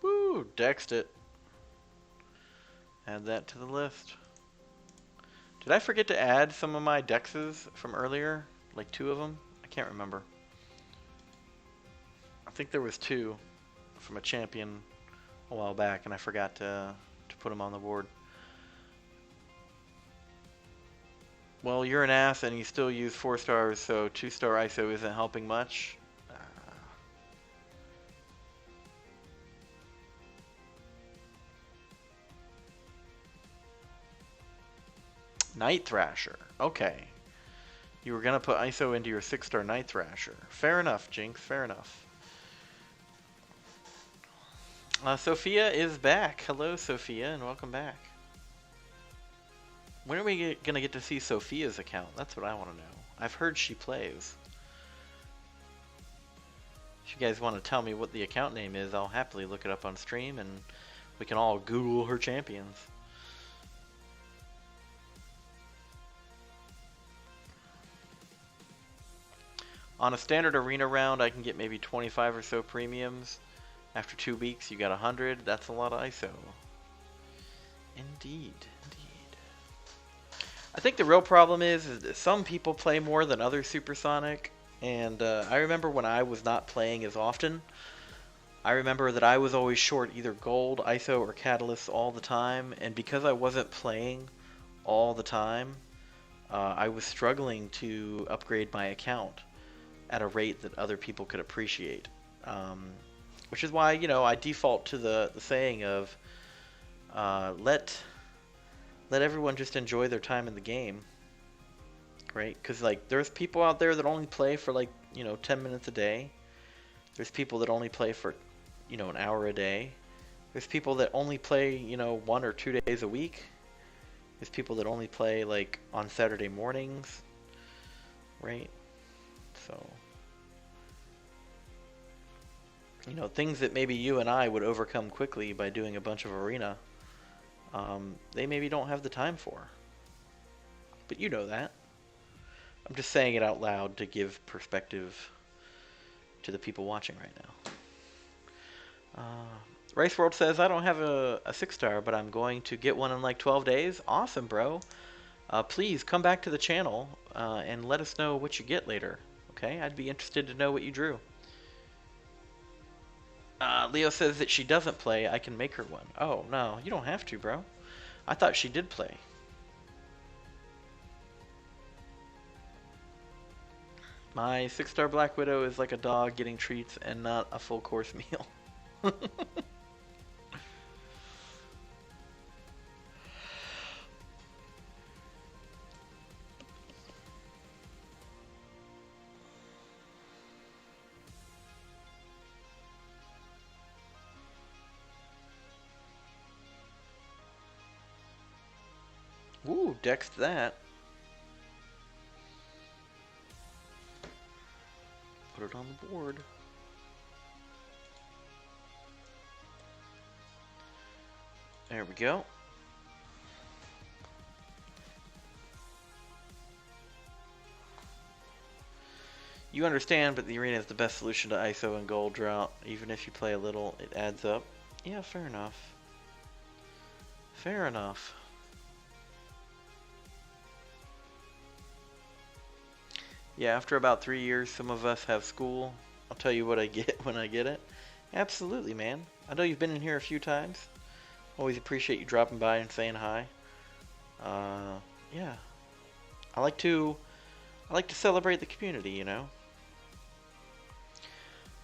Woo! Dexed it. Add that to the list. Did I forget to add some of my dexes from earlier? Like 2 of them? I can't remember. I think there was 2 from a champion a while back, and I forgot to put them on the board. Well, you're an ass, and you still use 4 stars, so 2-star ISO isn't helping much. Night Thrasher. Okay. You were going to put ISO into your 6-star Night Thrasher. Fair enough, Jinx. Fair enough. Sophia is back. Hello, Sophia, and welcome back. When are we going to get to see Sophia's account? That's what I want to know. I've heard she plays. If you guys want to tell me what the account name is, I'll happily look it up on stream, and we can all Google her champions. On a standard arena round, I can get maybe 25 or so premiums. After 2 weeks, you got 100. That's a lot of ISO. Indeed, indeed. I think the real problem is that some people play more than other Supersonic. And I remember when I was not playing as often, I remember that I was always short either gold, ISO, or catalysts all the time. And because I wasn't playing all the time, I was struggling to upgrade my account at a rate that other people could appreciate. Which is why, you know, I default to the saying of let everyone just enjoy their time in the game, right? Because, like, there's people out there that only play for, like, you know, 10 minutes a day. There's people that only play for, you know, an hour a day. There's people that only play, you know, 1 or 2 days a week. There's people that only play, like, on Saturday mornings, right? So, you know, things that maybe you and I would overcome quickly by doing a bunch of arena, they maybe don't have the time for. But you know that. I'm just saying it out loud to give perspective to the people watching right now. Race World says, I don't have a 6-star, but I'm going to get one in like 12 days. Awesome, bro. Please come back to the channel and let us know what you get later. Okay? I'd be interested to know what you drew. Leo says that she doesn't play. I can make her one. Oh, no. You don't have to, bro. I thought she did play. My 6-star Black Widow is like a dog getting treats and not a full course meal. Ooh, dexed that. Put it on the board. There we go. You understand, but the arena is the best solution to ISO and gold drought. Even if you play a little, it adds up. Yeah, fair enough. Fair enough. Yeah, after about 3 years, some of us have school. I'll tell you what I get when I get it. Absolutely, man. I know you've been in here a few times. Always appreciate you dropping by and saying hi. Yeah. I like to celebrate the community, you know.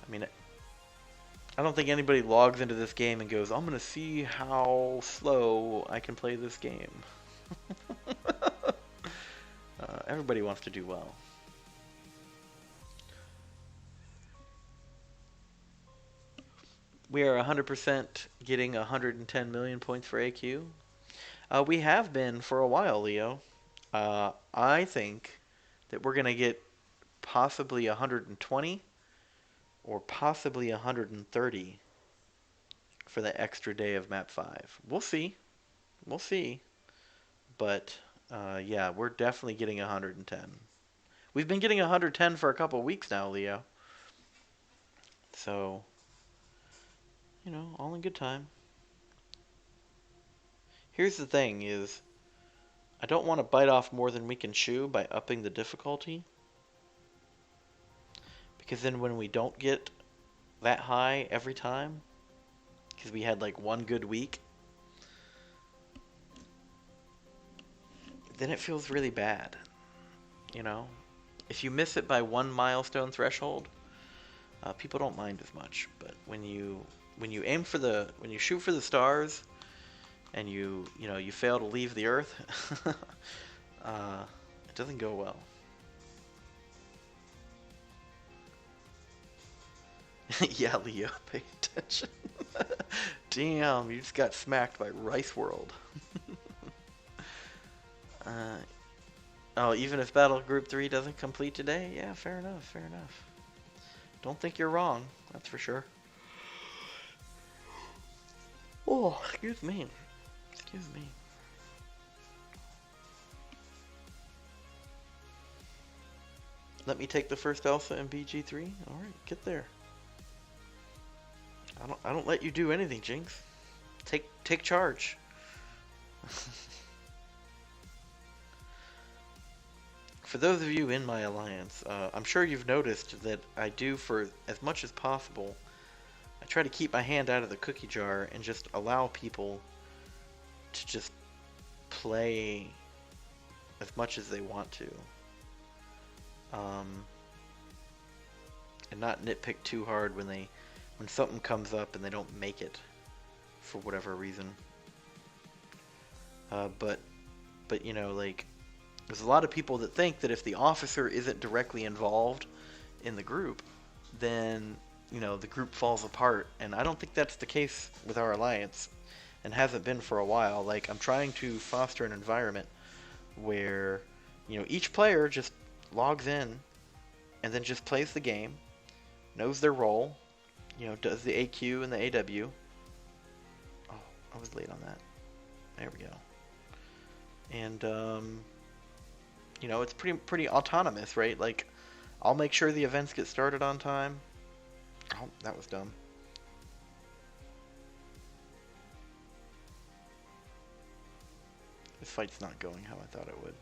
I mean, I don't think anybody logs into this game and goes, I'm gonna see how slow I can play this game. Everybody wants to do well. We are 100% getting 110 million points for AQ. We have been for a while, Leo. I think that we're going to get possibly 120 or possibly 130 for the extra day of map 5. We'll see. We'll see. But yeah, we're definitely getting 110. We've been getting 110 for a couple weeks now, Leo. So, you know, all in good time. Here's the thing is, I don't want to bite off more than we can chew by upping the difficulty. Because then when we don't get that high every time, because we had like one good week, then it feels really bad. You know? If you miss it by one milestone threshold, people don't mind as much. But when you aim for when you shoot for the stars, and you fail to leave the Earth, it doesn't go well. Yeah, Leo, pay attention. Damn, you just got smacked by Rice World. Oh, even if Battle Group 3 doesn't complete today? Yeah, fair enough, fair enough. Don't think you're wrong, that's for sure. Oh, excuse me. Excuse me. Let me take the first Elsa in BG3? Alright, get there. I don't let you do anything, Jinx. Take charge. For those of you in my alliance, I'm sure you've noticed that I do, for as much as possible, I try to keep my hand out of the cookie jar and just allow people to just play as much as they want to. And not nitpick too hard when something comes up and they don't make it for whatever reason. But you know, like, there's a lot of people that think that if the officer isn't directly involved in the group, then, you know, the group falls apart. And I don't think that's the case with our alliance, and hasn't been for a while. Like, I'm trying to foster an environment where, you know, each player just logs in and then just plays the game, knows their role, you know, does the AQ and the AW. Oh, I was late on that. There we go. And, you know, it's pretty autonomous, right? Like, I'll make sure the events get started on time. Oh, that was dumb. This fight's not going how I thought it would.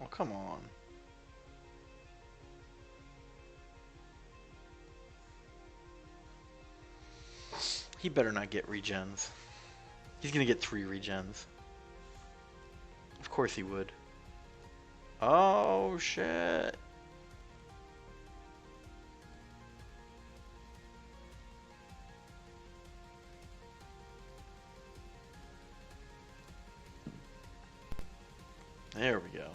Oh, come on. He better not get regens. He's gonna get 3 regens. Of course he would. Oh shit. There we go.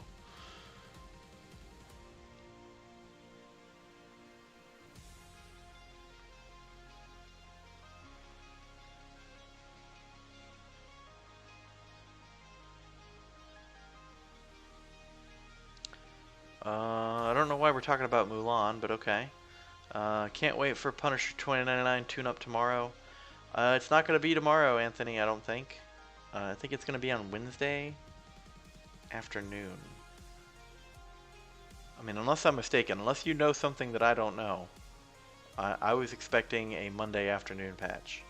I don't know why we're talking about Mulan, but okay. Can't wait for Punisher 2099 tune-up tomorrow. It's not going to be tomorrow, Anthony, I don't think. I think it's going to be on Wednesday afternoon. I mean, unless I'm mistaken, unless you know something that I don't know. I was expecting a Monday afternoon patch.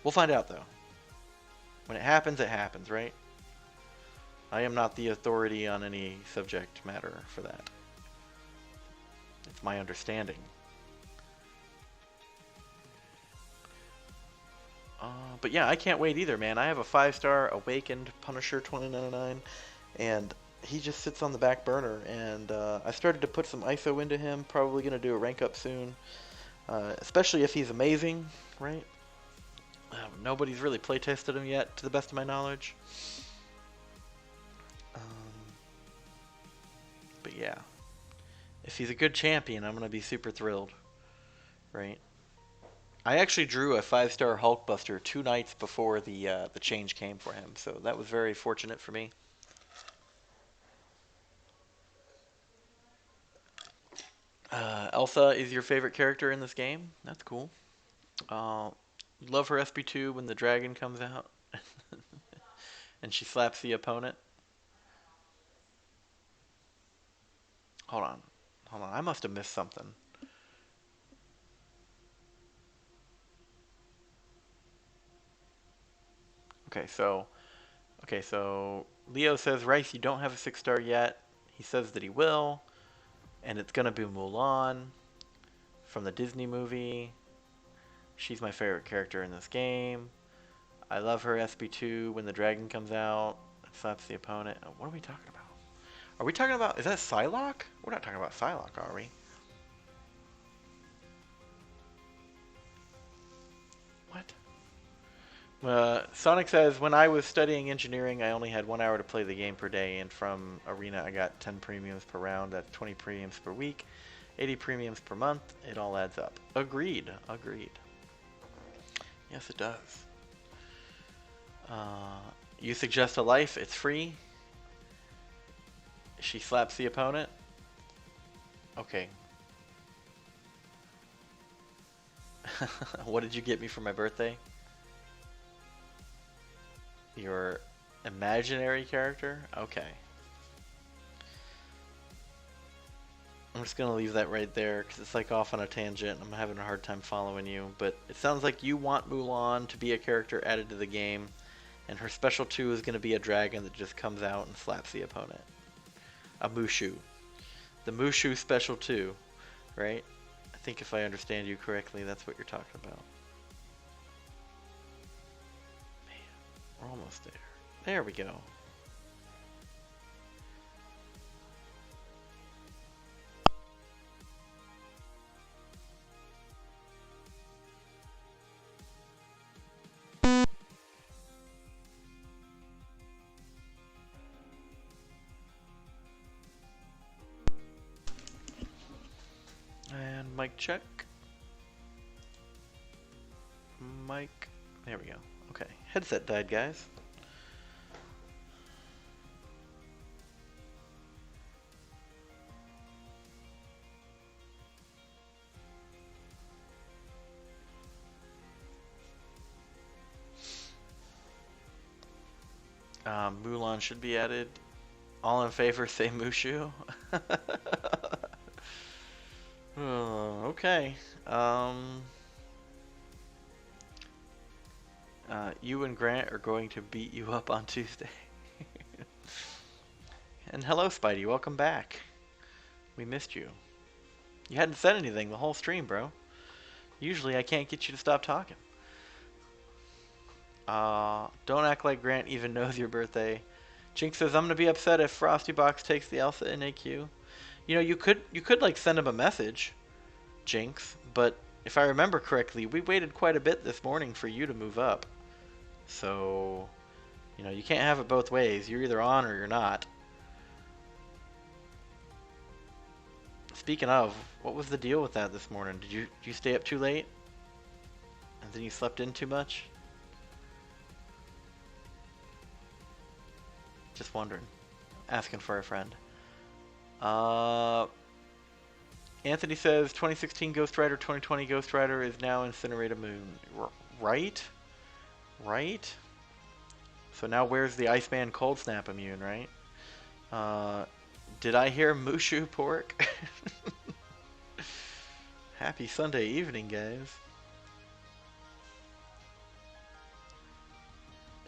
We'll find out, though. When it happens, right? I am not the authority on any subject matter for that. It's my understanding. But yeah, I can't wait either, man. I have a 5-star Awakened Punisher 2099, and he just sits on the back burner. And I started to put some ISO into him. Probably going to do a rank up soon, especially if he's amazing, right? Nobody's really playtested him yet, to the best of my knowledge. But yeah, if he's a good champion, I'm going to be super thrilled, right? I actually drew a 5-star Hulkbuster 2 nights before the change came for him, so that was very fortunate for me. Elsa is your favorite character in this game? That's cool. Love her SB2 when the dragon comes out and she slaps the opponent. Hold on. I must have missed something. Okay, so Leo says, Rice, you don't have a 6-star yet. He says that he will, and it's gonna be Mulan from the Disney movie. She's my favorite character in this game. I love her SB2 when the dragon comes out and slaps the opponent. What are we talking about? Are we talking about, is that Psylocke? We're not talking about Psylocke, are we? What? Sonic says, when I was studying engineering, I only had 1 hour to play the game per day, and from Arena I got 10 premiums per round. That's 20 premiums per week, 80 premiums per month. It all adds up. Agreed. Yes, it does. You suggest a life. It's free. She slaps the opponent. Okay. What did you get me for my birthday? Your imaginary character? Okay. I'm just going to leave that right there because it's like off on a tangent. I'm having a hard time following you. But it sounds like you want Mulan to be a character added to the game. And her special 2 is going to be a dragon that just comes out and slaps the opponent. A Mushu. The Mushu special 2, right? I think if I understand you correctly, that's what you're talking about. Man, we're almost there. There we go. And mic check. Mic. There we go. Okay. Headset died, guys. Mulan should be added. All in favor, say Mushu. Okay. You and Grant are going to beat you up on Tuesday. And hello, Spidey. Welcome back. We missed you. You hadn't said anything the whole stream, bro. Usually I can't get you to stop talking. Don't act like Grant even knows your birthday. Jinx says, I'm gonna be upset if Frosty Box takes the Elsa NAQ. You know, you could like send him a message, Jinx, but if I remember correctly, we waited quite a bit this morning for you to move up. So, you know, you can't have it both ways. You're either on or you're not. Speaking of, what was the deal with that this morning? Did you stay up too late? And then you slept in too much? Just wondering. Asking for a friend. Anthony says 2016 Ghost Rider, 2020 Ghost Rider is now Incinerate Moon. Right? Right? So now where's the Iceman Cold Snap immune, right? Did I hear Mushu pork? Happy Sunday evening, guys.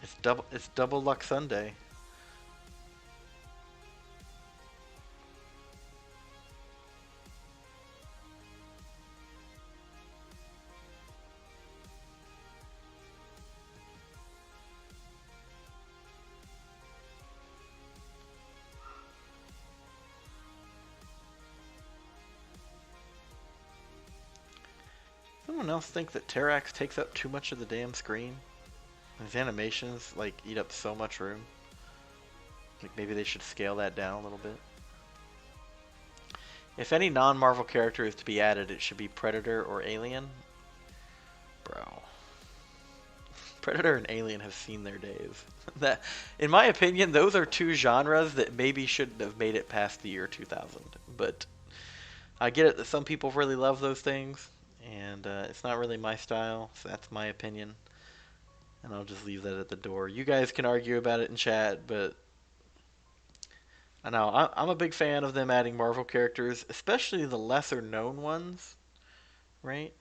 It's double luck Sunday. Someone else think that Terrax takes up too much of the damn screen? His animations like eat up so much room. Like maybe they should scale that down a little bit. If any non-Marvel character is to be added, it should be Predator or Alien. Bro. Predator and Alien have seen their days. That, in my opinion, those are two genres that maybe shouldn't have made it past the year 2000. But I get it that some people really love those things, and it's not really my style, so that's my opinion. And I'll just leave that at the door. You guys can argue about it in chat, but I know I'm a big fan of them adding Marvel characters, especially the lesser known ones, right?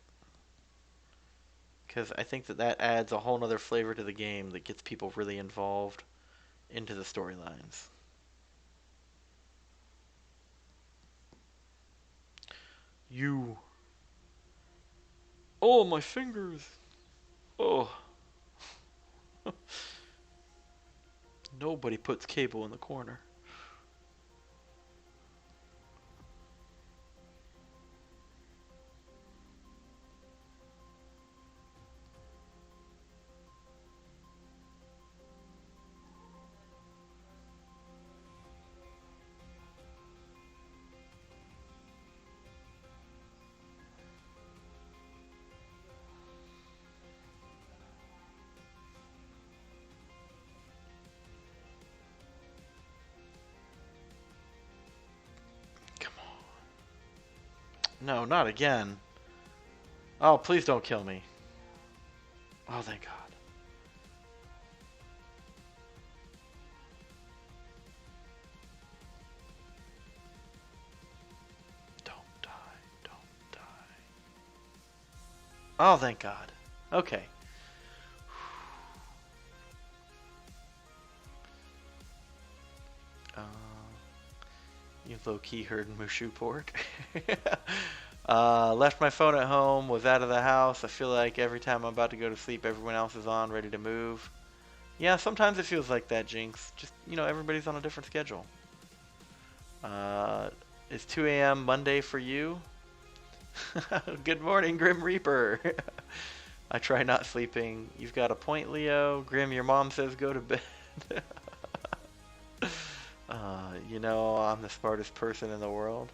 Because I think that adds a whole nother flavor to the game that gets people really involved into the storylines. You. Oh, my fingers. Oh. Nobody puts Cable in the corner. No, not again. Oh, please don't kill me. Oh, thank God. Don't die. Don't die. Oh, thank God. Okay. You low-key heard Mushu pork. Left my phone at home, was out of the house. I feel like every time I'm about to go to sleep, everyone else is on, ready to move. Yeah, sometimes it feels like that, Jinx. Just, you know, everybody's on a different schedule. It's 2 a.m. Monday for you. Good morning, Grim Reaper. I try not sleeping. You've got a point, Leo. Grim, your mom says go to bed. You know, I'm the smartest person in the world.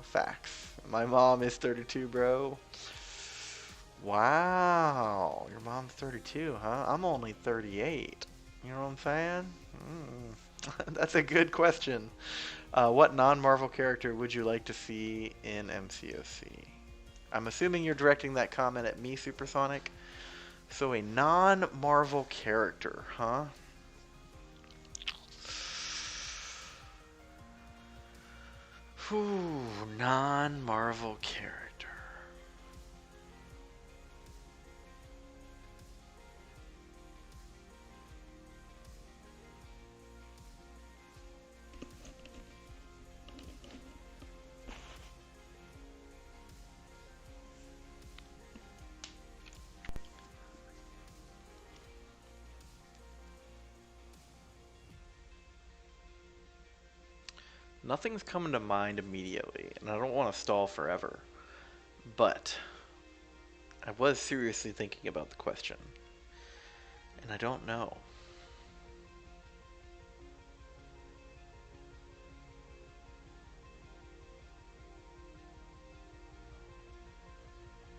Facts. My mom is 32, bro. Wow. Your mom's 32, huh? I'm only 38. You know what I'm saying? That's a good question. What non-Marvel character would you like to see in MCoC? I'm assuming you're directing that comment at me, Supersonic. So a non-Marvel character, huh? Whew, non-Marvel character. Nothing's coming to mind immediately, and I don't want to stall forever. But I was seriously thinking about the question, and I don't know.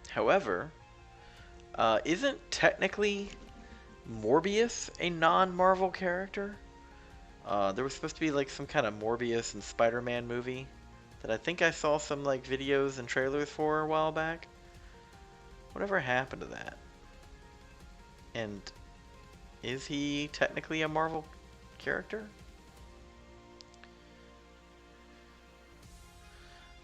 However, isn't technically Morbius a non-Marvel character? There was supposed to be like some kind of Morbius and Spider-Man movie that I think I saw some like videos and trailers for a while back. Whatever happened to that? And is he technically a Marvel character?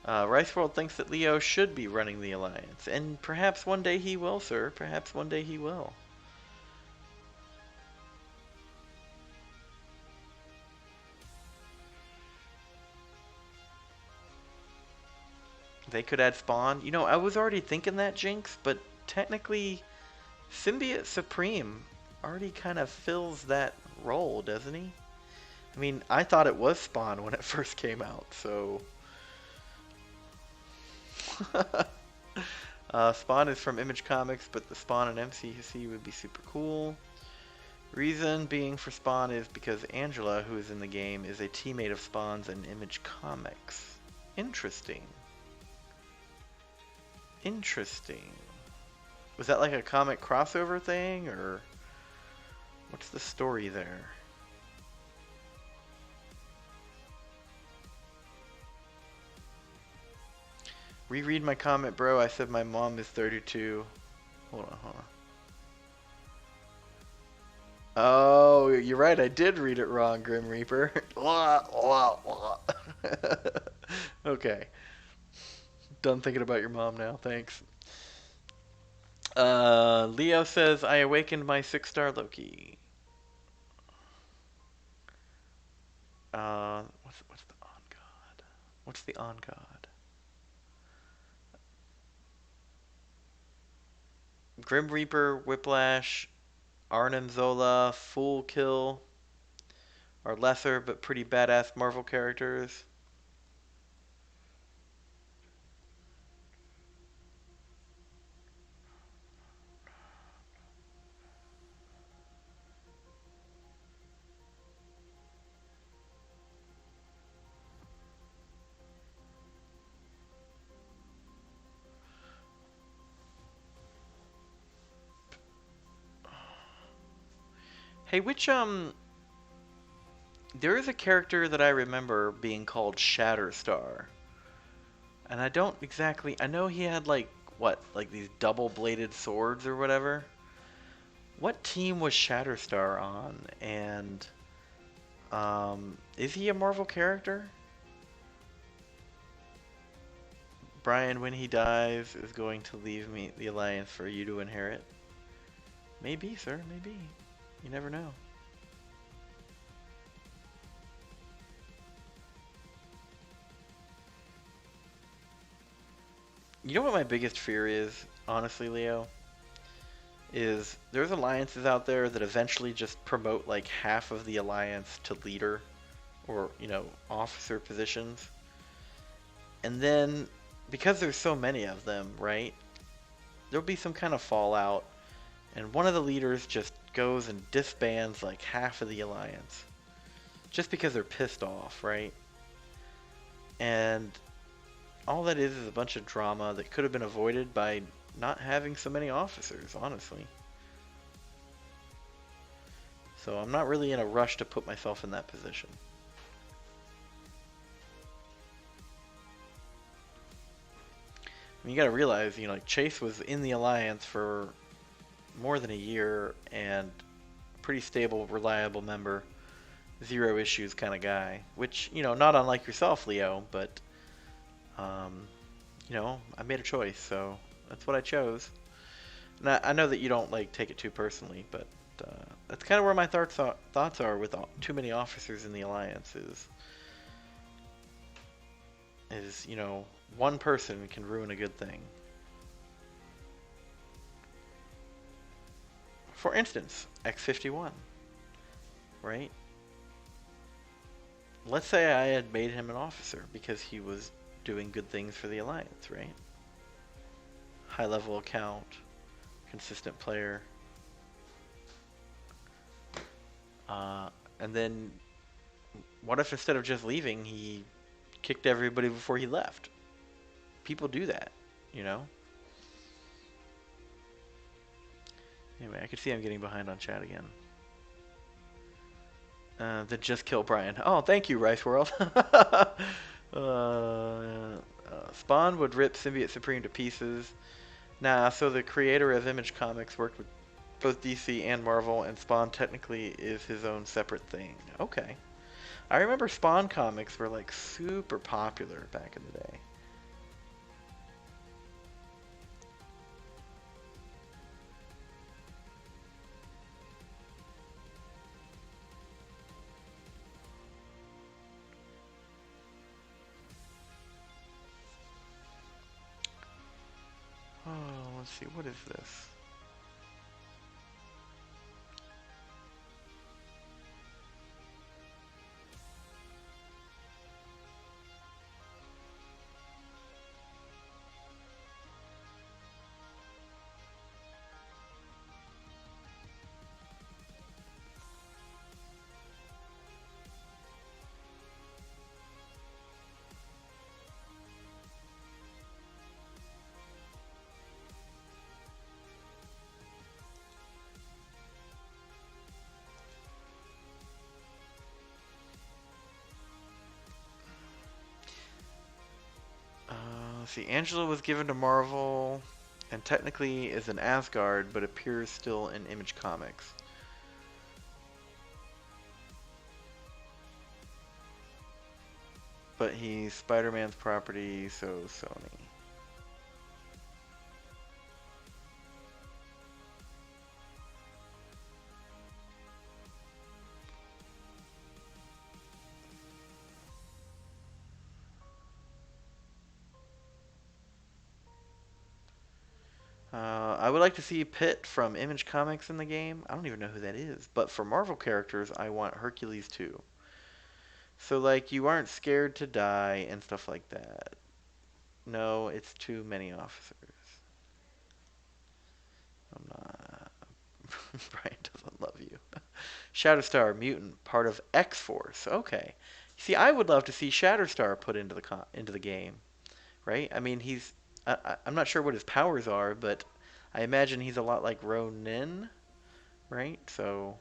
Rice World thinks that Leo should be running the Alliance, and perhaps one day he will, sir. Perhaps one day he will. They could add Spawn. You know, I was already thinking that, Jinx, but technically, Symbiote Supreme already kind of fills that role, doesn't he? I mean, I thought it was Spawn when it first came out, so... Spawn is from Image Comics, but the Spawn in MCoC would be super cool. Reason being for Spawn is because Angela, who is in the game, is a teammate of Spawn's in Image Comics. Interesting. Interesting. Was that like a comic crossover thing, or what's the story there? Reread my comment, bro. I said my mom is 32. Hold on, hold on. Oh, you're right. I did read it wrong, Grim Reaper. Okay. Done thinking about your mom now. Thanks. Leo says, I awakened my 6-star Loki. What's the on god? What's the on god? Grim Reaper, Whiplash, Arnim Zola, Fool Kill are lesser but pretty badass Marvel characters. Hey, there is a character that I remember being called Shatterstar. And I don't exactly, I know he had like, what, like these double-bladed swords or whatever? What team was Shatterstar on? And, is he a Marvel character? Brian, when he dies, is going to leave me the Alliance for you to inherit. Maybe, sir, maybe. You never know. You know what my biggest fear is, honestly, Leo? Is there's alliances out there that eventually just promote like half of the alliance to leader or, you know, officer positions. And then, because there's so many of them, right? There'll be some kind of fallout, and one of the leaders just goes and disbands like half of the alliance. Just because they're pissed off, right? And all that is a bunch of drama that could have been avoided by not having so many officers, honestly. So I'm not really in a rush to put myself in that position. I mean, you gotta realize, you know, like Chase was in the Alliance for more than a year and pretty stable, reliable member, zero issues kind of guy. Which, you know, not unlike yourself, Leo, but you know, I made a choice, so that's what I chose. And I know that you don't like take it too personally, but that's kind of where my thoughts are with too many officers in the Alliance. Is, you know, one person can ruin a good thing. For instance, X-51, right? let's say I had made him an officer because he was doing good things for the Alliance, right? High level account, consistent player. And then what if instead of just leaving, he kicked everybody before he left? People do that, you know? Anyway, I can see I'm getting behind on chat again. Then just kill Brian. Oh, thank you, Rice World. Spawn would rip Symbiote Supreme to pieces. Nah, so the creator of Image Comics worked with both DC and Marvel, and Spawn technically is his own separate thing. Okay. I remember Spawn comics were like super popular back in the day. Oh, let's see, what is this? Let's see, Angela was given to Marvel and technically is an Asgard, but appears still in Image Comics. But he's Spider-Man's property, so Sony. I would like to see Pitt from Image Comics in the game. I don't even know who that is. But for Marvel characters, I want Hercules too. So, like, you aren't scared to die and stuff like that. No, it's too many officers. I'm not. Brian doesn't love you. Shatterstar, mutant, part of X-Force. Okay. See, I would love to see Shatterstar put into the game, right? I mean, I'm not sure what his powers are, but I imagine he's a lot like Ronin, right? So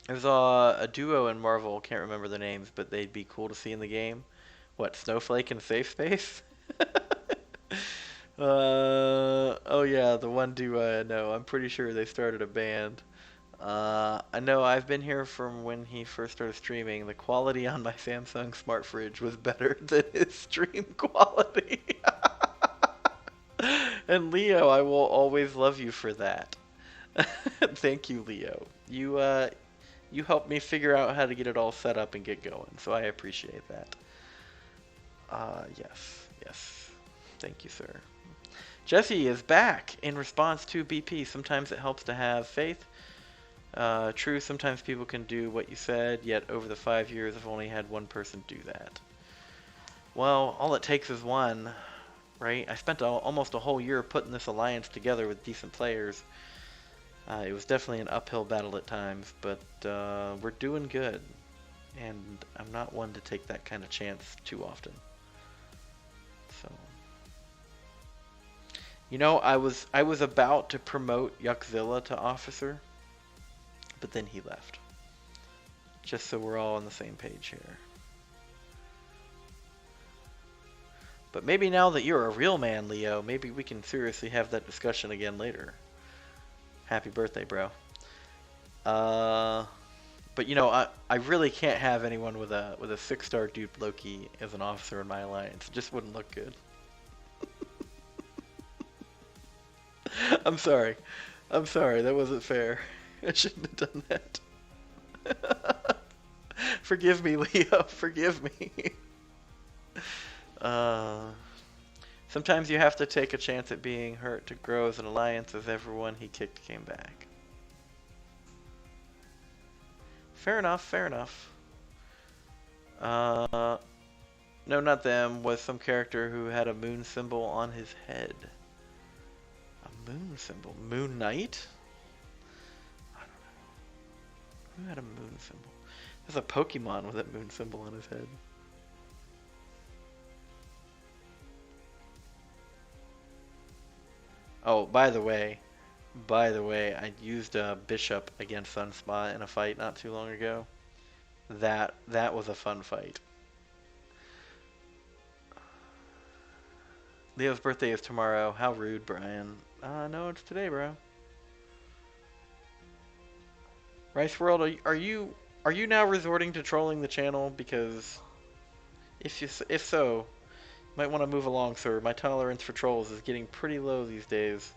there's a duo in Marvel, can't remember the names, but they'd be cool to see in the game. What, Snowflake and Safe Space? Oh yeah, the one duo I know. I'm pretty sure they started a band. I know I've been here from when he first started streaming. The quality on my Samsung smart fridge was better than his stream quality. And Leo, I will always love you for that. Thank you, Leo. You helped me figure out how to get it all set up and get going, so I appreciate that. Yes. Thank you, sir. Jesse is back in response to BP. Sometimes it helps to have faith. True, sometimes people can do what you said, yet over the 5 years I've only had one person do that. Well, all it takes is one, right? I spent almost a whole year putting this alliance together with decent players. It was definitely an uphill battle at times, but we're doing good. And I'm not one to take that kind of chance too often. So, you know, I was about to promote Yuckzilla to officer, but then he left. Just so we're all on the same page here. But maybe now that you're a real man, Leo, maybe we can seriously have that discussion again later. Happy birthday, bro. But you know, I really can't have anyone with a 6-star dupe Loki as an officer in my alliance. It just wouldn't look good. I'm sorry. That wasn't fair. I shouldn't have done that. Forgive me, Leo. Forgive me. Sometimes you have to take a chance at being hurt to grow as an alliance, as everyone he kicked came back. Fair enough. No, not them. Was some character who had a moon symbol on his head. A moon symbol? Moon Knight? I don't know. Who had a moon symbol? There's a Pokemon with that moon symbol on his head. Oh, by the way, I used a Bishop against Sunspot in a fight not too long ago. That was a fun fight. Leo's birthday is tomorrow. How rude, Brian. No, it's today, bro. Rice World, are you now resorting to trolling the channel? Because if so, you might want to move along, sir. My tolerance for trolls is getting pretty low these days.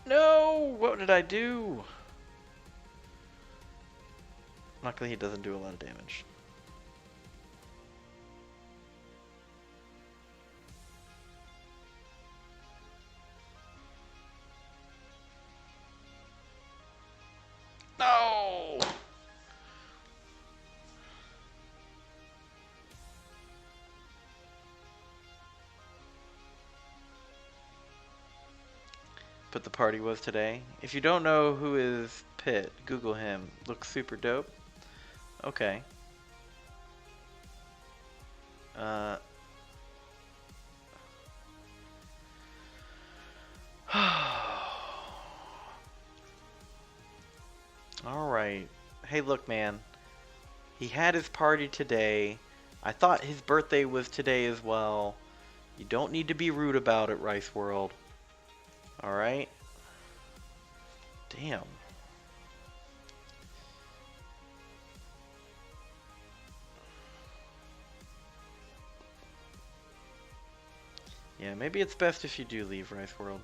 No! What did I do? Luckily, he doesn't do a lot of damage. No! But the party was today. If you don't know who is Pitt, Google him. Looks super dope. Okay. Alright. Hey, look, man. He had his party today. I thought his birthday was today as well. You don't need to be rude about it, Rice World. Alright? Damn. Yeah, maybe it's best if you do leave Rice World.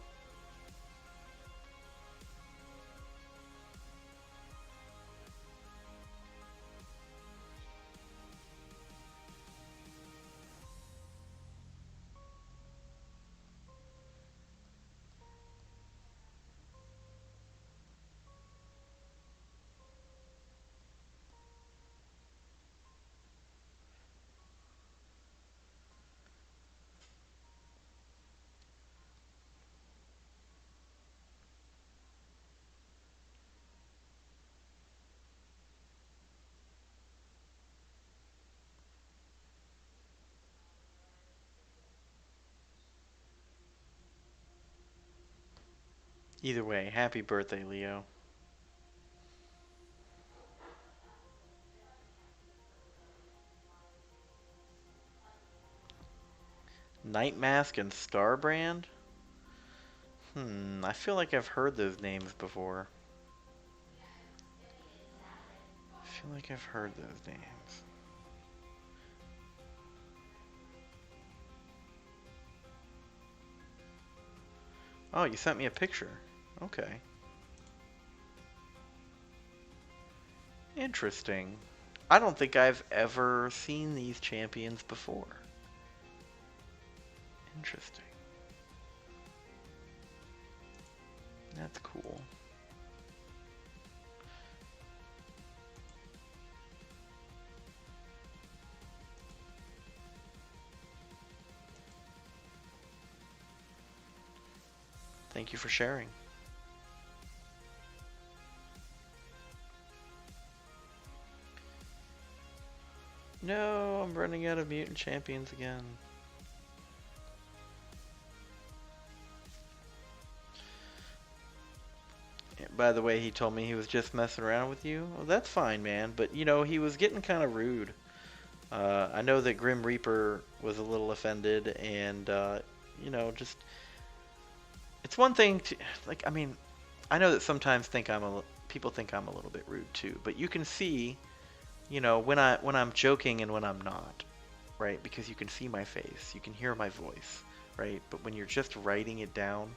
Either way, happy birthday, Leo. Night Mask and Starbrand? I feel like I've heard those names before. I feel like I've heard those names. Oh, you sent me a picture. Okay. Interesting. I don't think I've ever seen these champions before. Interesting. That's cool. Thank you for sharing. No, I'm running out of mutant champions again. By the way, he told me he was just messing around with you. Well, that's fine, man. But, you know, he was getting kind of rude. I know that Grim Reaper was a little offended, and, you know, just... It's one thing to... Like, I mean, I know that sometimes people think I'm a little bit rude, too. But you can see, you know, when I'm joking and when I'm not, right? Because you can see my face. You can hear my voice, right? But when you're just writing it down...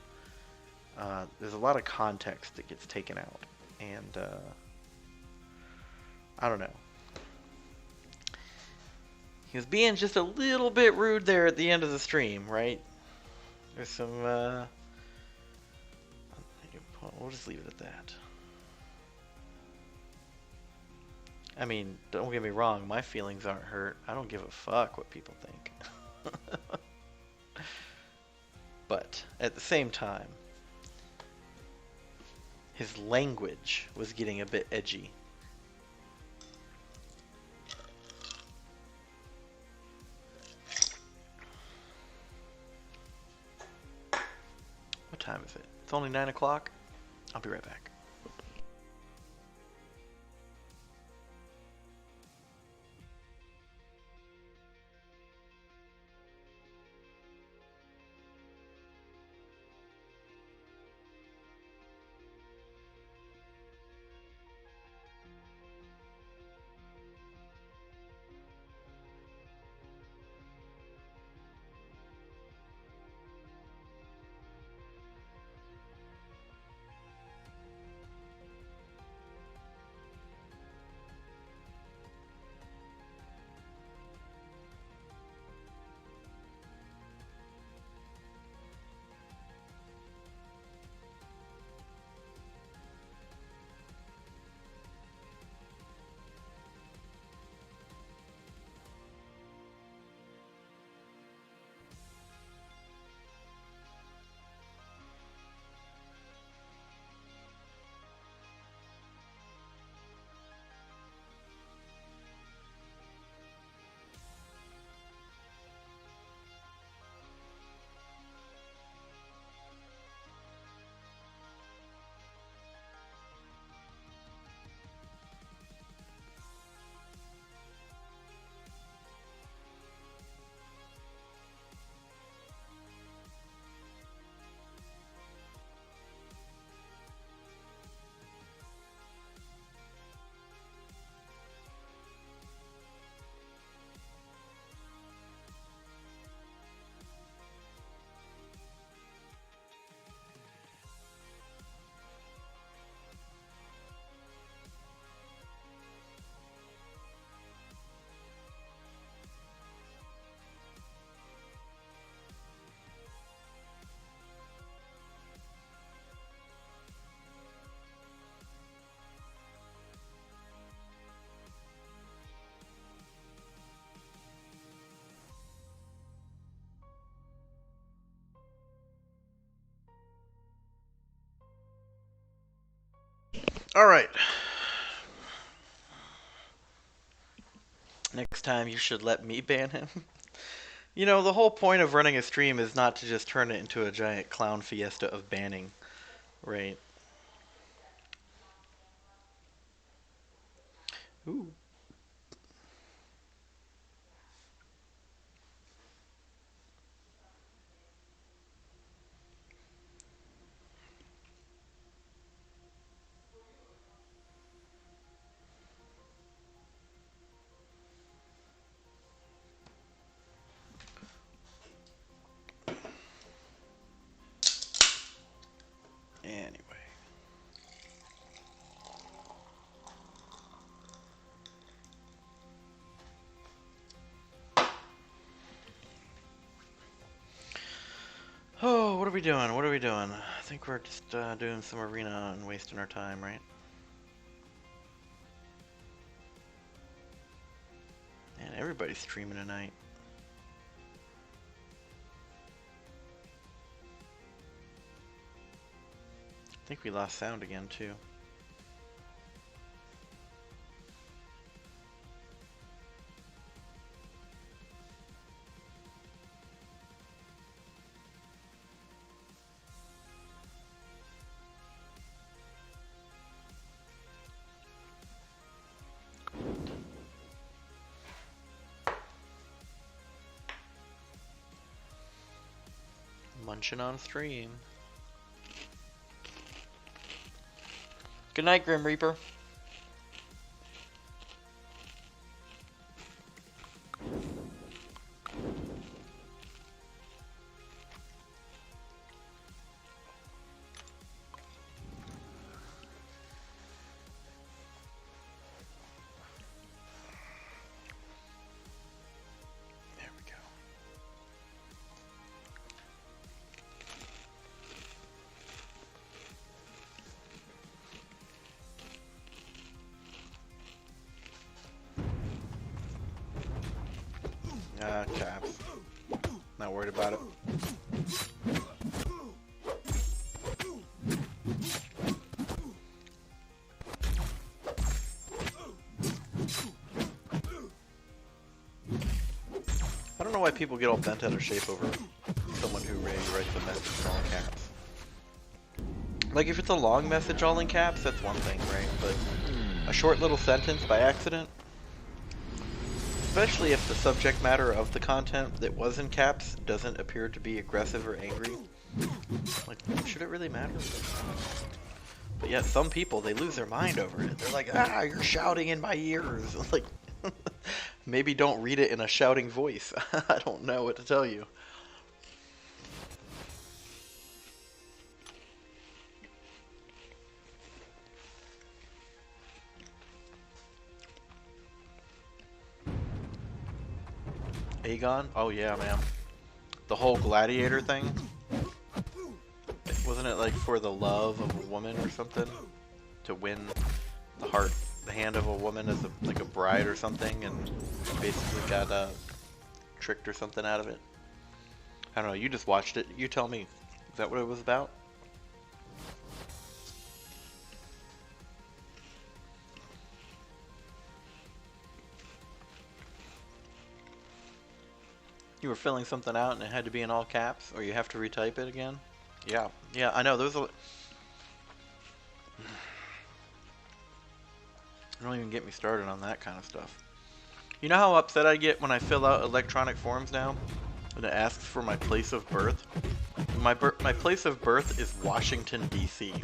there's a lot of context that gets taken out, and I don't know. He was being just a little bit rude there at the end of the stream, right? There's some, we'll just leave it at that. I mean, don't get me wrong, my feelings aren't hurt. I don't give a fuck what people think. But, at the same time, his language was getting a bit edgy. What time is it? It's only 9 o'clock. I'll be right back. Alright. Next time you should let me ban him. You know, the whole point of running a stream is not to just turn it into a giant clown fiesta of banning, right? Ooh. Anyway. Oh, what are we doing? What are we doing? I think we're just doing some arena and wasting our time, right? Man, everybody's streaming tonight. I think we lost sound again, too. Munching on stream. Good night, Grim Reaper. Caps. Not worried about it. I don't know why people get all bent out of shape over someone who really writes a message all in caps. Like, if it's a long message all in caps, that's one thing, right? But a short little sentence by accident, especially if the subject matter of the content that was in caps doesn't appear to be aggressive or angry, like, should it really matter? But yet, some people, they lose their mind over it. They're like, ah, you're shouting in my ears. Like, maybe don't read it in a shouting voice. I don't know what to tell you. Aegon? Oh yeah, man. The whole gladiator thing? Wasn't it like for the love of a woman or something? To win the heart, the hand of a woman as like a bride or something, and basically got tricked or something out of it? I don't know, you just watched it. You tell me. Is that what it was about? You were filling something out and it had to be in all caps, or you have to retype it again? Yeah, yeah, I know, there's a... Don't even get me started on that kind of stuff. You know how upset I get when I fill out electronic forms now? And it asks for my place of birth? My place of birth is Washington, D.C.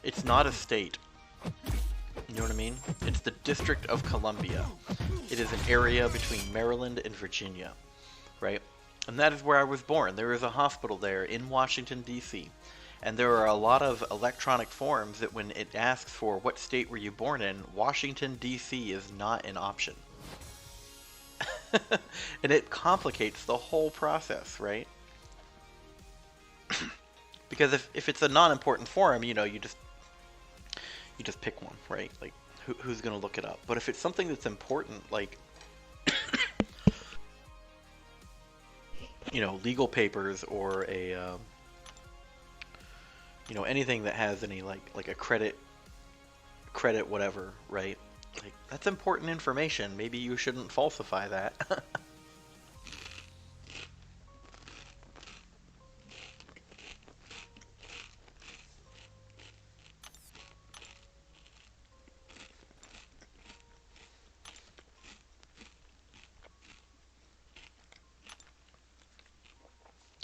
It's not a state. You know what I mean? It's the District of Columbia. It is an area between Maryland and Virginia. Right? And that is where I was born. There is a hospital there in Washington, D.C. And there are a lot of electronic forms that when it asks for what state were you born in, Washington, D.C. is not an option. And it complicates the whole process, right? Because if it's a non-important form, you know, you just pick one, right? Like, who's going to look it up? But if it's something that's important, like... you know, legal papers or a, you know, anything that has any like a credit whatever, right? Like, that's important information. Maybe you shouldn't falsify that.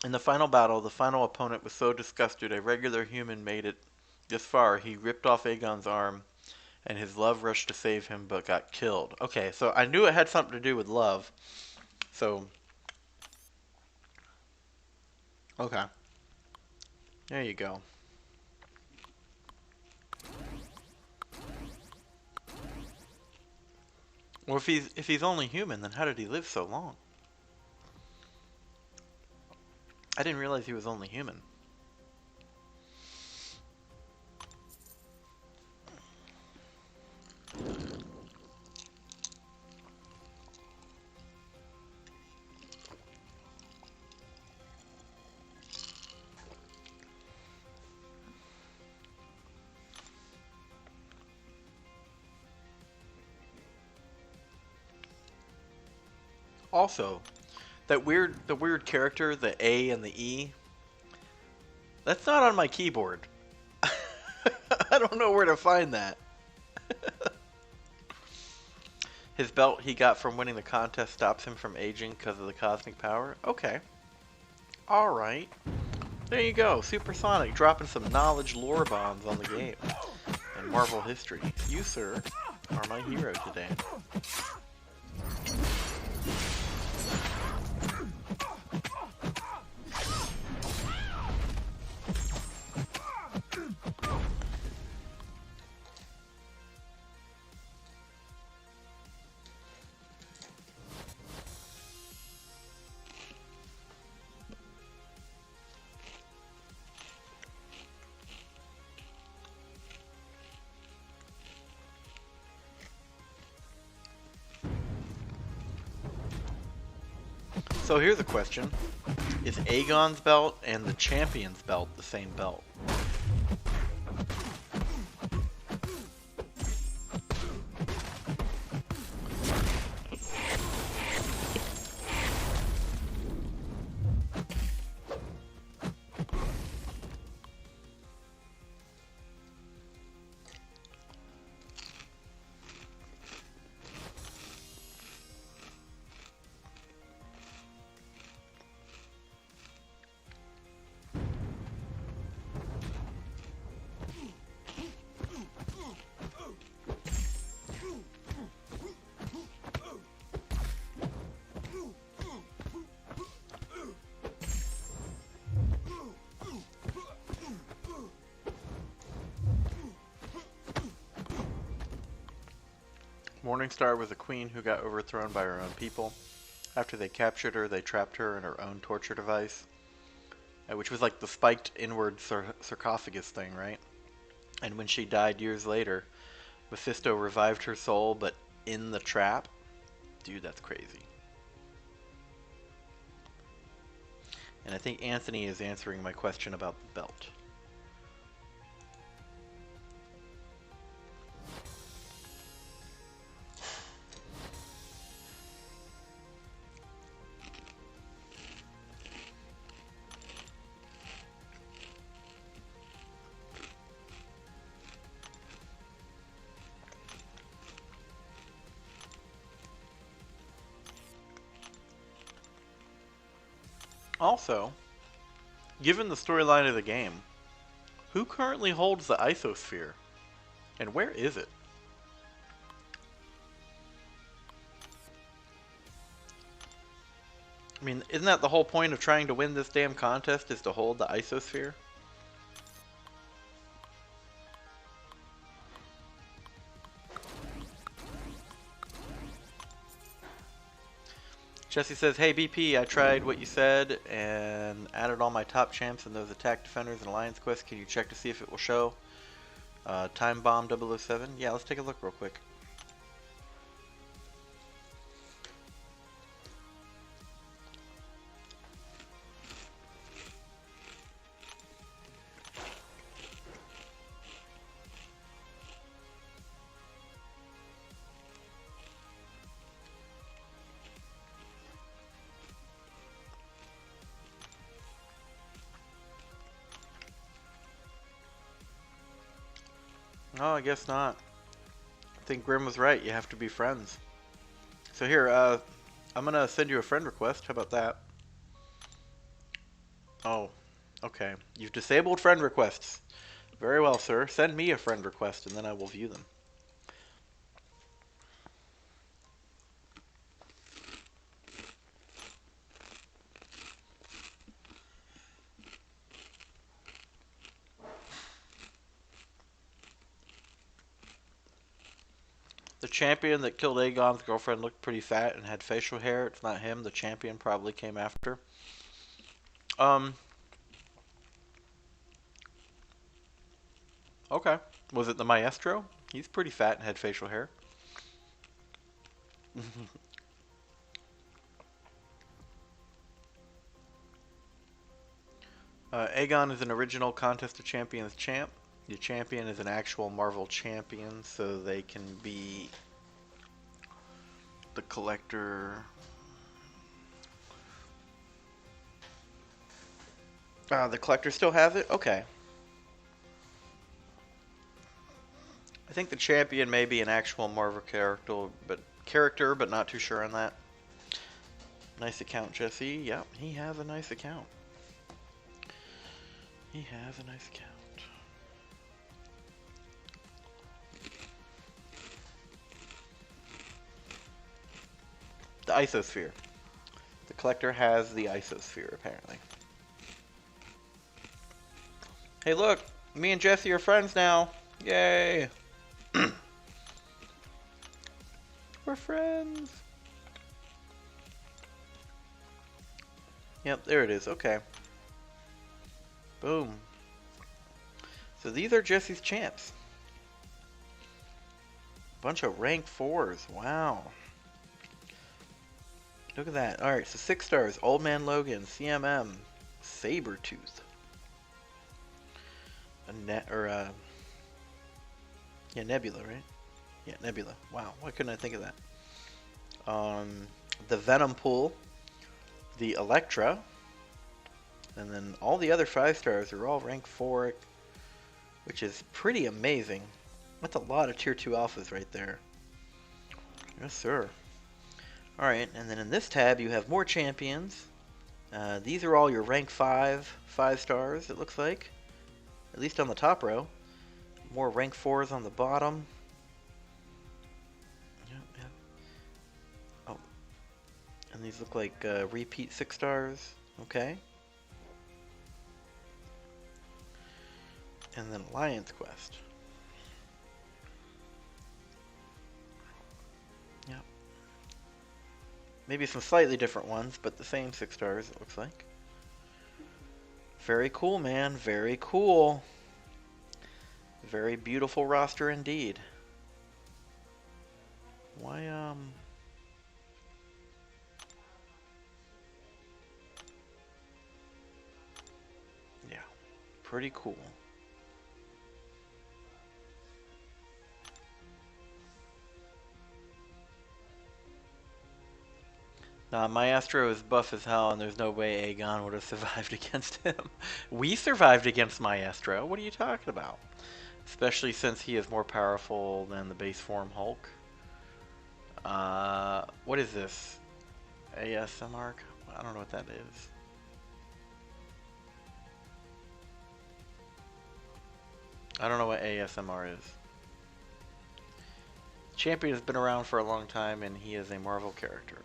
In the final battle, the final opponent was so disgusted a regular human made it this far. He ripped off Aegon's arm, and his love rushed to save him, but got killed. Okay, so I knew it had something to do with love. So, okay. There you go. Well, if he's only human, then how did he live so long? I didn't realize he was only human. Also, the weird character, the A and the E, that's not on my keyboard. I don't know where to find that. His belt he got from winning the contest stops him from aging because of the cosmic power. Okay. Alright. There you go. Supersonic dropping some knowledge lore bombs on the game. And Marvel history. You, sir, are my hero today. So here's a question. Is Aegon's belt and the champion's belt the same belt? Morningstar was a queen who got overthrown by her own people. After they captured her, they trapped her in her own torture device, which was like the spiked inward sarcophagus thing, right? And when she died years later, Mephisto revived her soul, but in the trap. Dude, that's crazy. And I think Anthony is answering my question about the belt. Also, given the storyline of the game, who currently holds the isosphere? And where is it? I mean, isn't that the whole point of trying to win this damn contest, is to hold the isosphere? Jesse says, hey BP, I tried what you said and added all my top champs and those attack defenders in Alliance Quest. Can you check to see if it will show? Time Bomb 007? Yeah, let's take a look real quick. Oh, I guess not. I think Grim was right. You have to be friends. So here, I'm gonna send you a friend request. How about that? Oh, okay. You've disabled friend requests. Very well, sir. Send me a friend request and then I will view them. The champion that killed Aegon's girlfriend looked pretty fat and had facial hair. It's not him. The champion probably came after. Okay. Was it the Maestro? He's pretty fat and had facial hair. Aegon is an original Contest of Champions champ. The champion is an actual Marvel champion, so they can be the collector. The collector still has it? Okay. I think the champion may be an actual Marvel character, but not too sure on that. Nice account, Jesse. Yep, he has a nice account. He has a nice account. The isosphere. The collector has the isosphere, apparently. Hey, look! Me and Jesse are friends now! Yay! We're friends! Yep, there it is. Okay. Boom. So these are Jesse's champs. Bunch of rank 4s. Wow. Look at that. Alright, so 6 stars. Old Man Logan, CMM, Sabretooth. Yeah, Nebula, right? Yeah, Nebula. Wow, why couldn't I think of that? The Venom Pool, the Electra, and then all the other 5 stars are all rank 4, which is pretty amazing. That's a lot of tier 2 alphas right there. Yes, sir. Alright, and then in this tab you have more champions. These are all your rank 5 stars, it looks like. At least on the top row. More rank 4s on the bottom. Yep. Oh. And these look like repeat 6 stars. Okay. And then Alliance Quest. Yep. Maybe some slightly different ones, but the same 6 stars, it looks like. Very cool, man. Very cool. Very beautiful roster indeed. Why, yeah. Pretty cool. Nah, Maestro is buff as hell, and there's no way Aegon would have survived against him. We survived against Maestro. What are you talking about? Especially since he is more powerful than the base form Hulk. What is this? ASMR? I don't know what that is. I don't know what ASMR is. Champion has been around for a long time, and he is a Marvel character.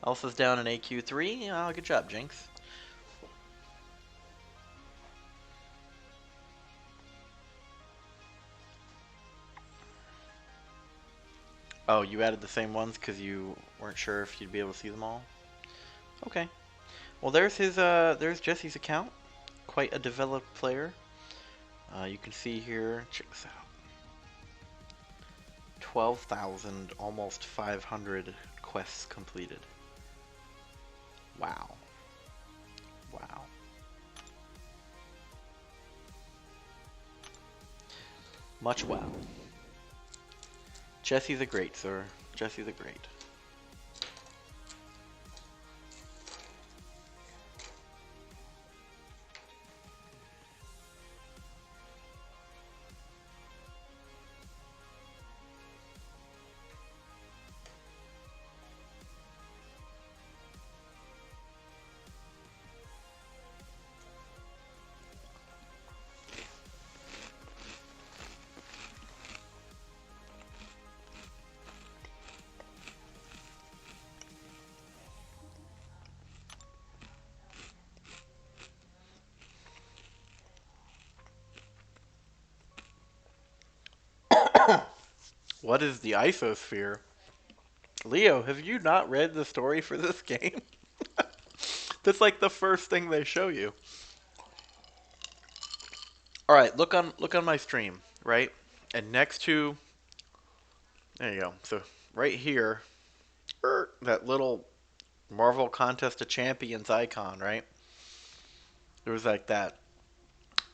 Elsa's down in AQ3. Oh, good job, Jinx. Oh, you added the same ones because you weren't sure if you'd be able to see them all? Okay. Well, there's Jesse's account. Quite a developed player. You can see here, check this out. 12,000, almost 500 quests completed. Wow. Wow. Much wow. Jesse's a great, sir. Jesse's a great. What is the isosphere? Leo, have you not read the story for this game? That's like the first thing they show you. All right, look on my stream, right? And next to, there you go. So right here, that little Marvel Contest of Champions icon, right? There was like that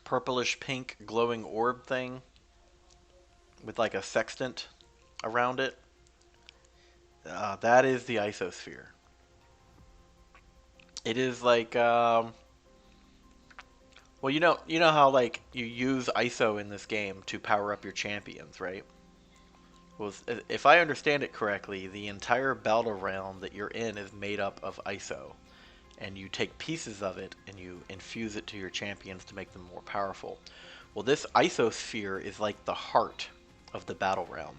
purplish pink glowing orb thing with like a sextant around it. That is the isosphere. It is like, well, you know how like you use ISO in this game to power up your champions, right? Well, if I understand it correctly, the entire battle realm that you're in is made up of ISO, and you take pieces of it and you infuse it to your champions to make them more powerful. Well, this isosphere is like the heart of the battle realm,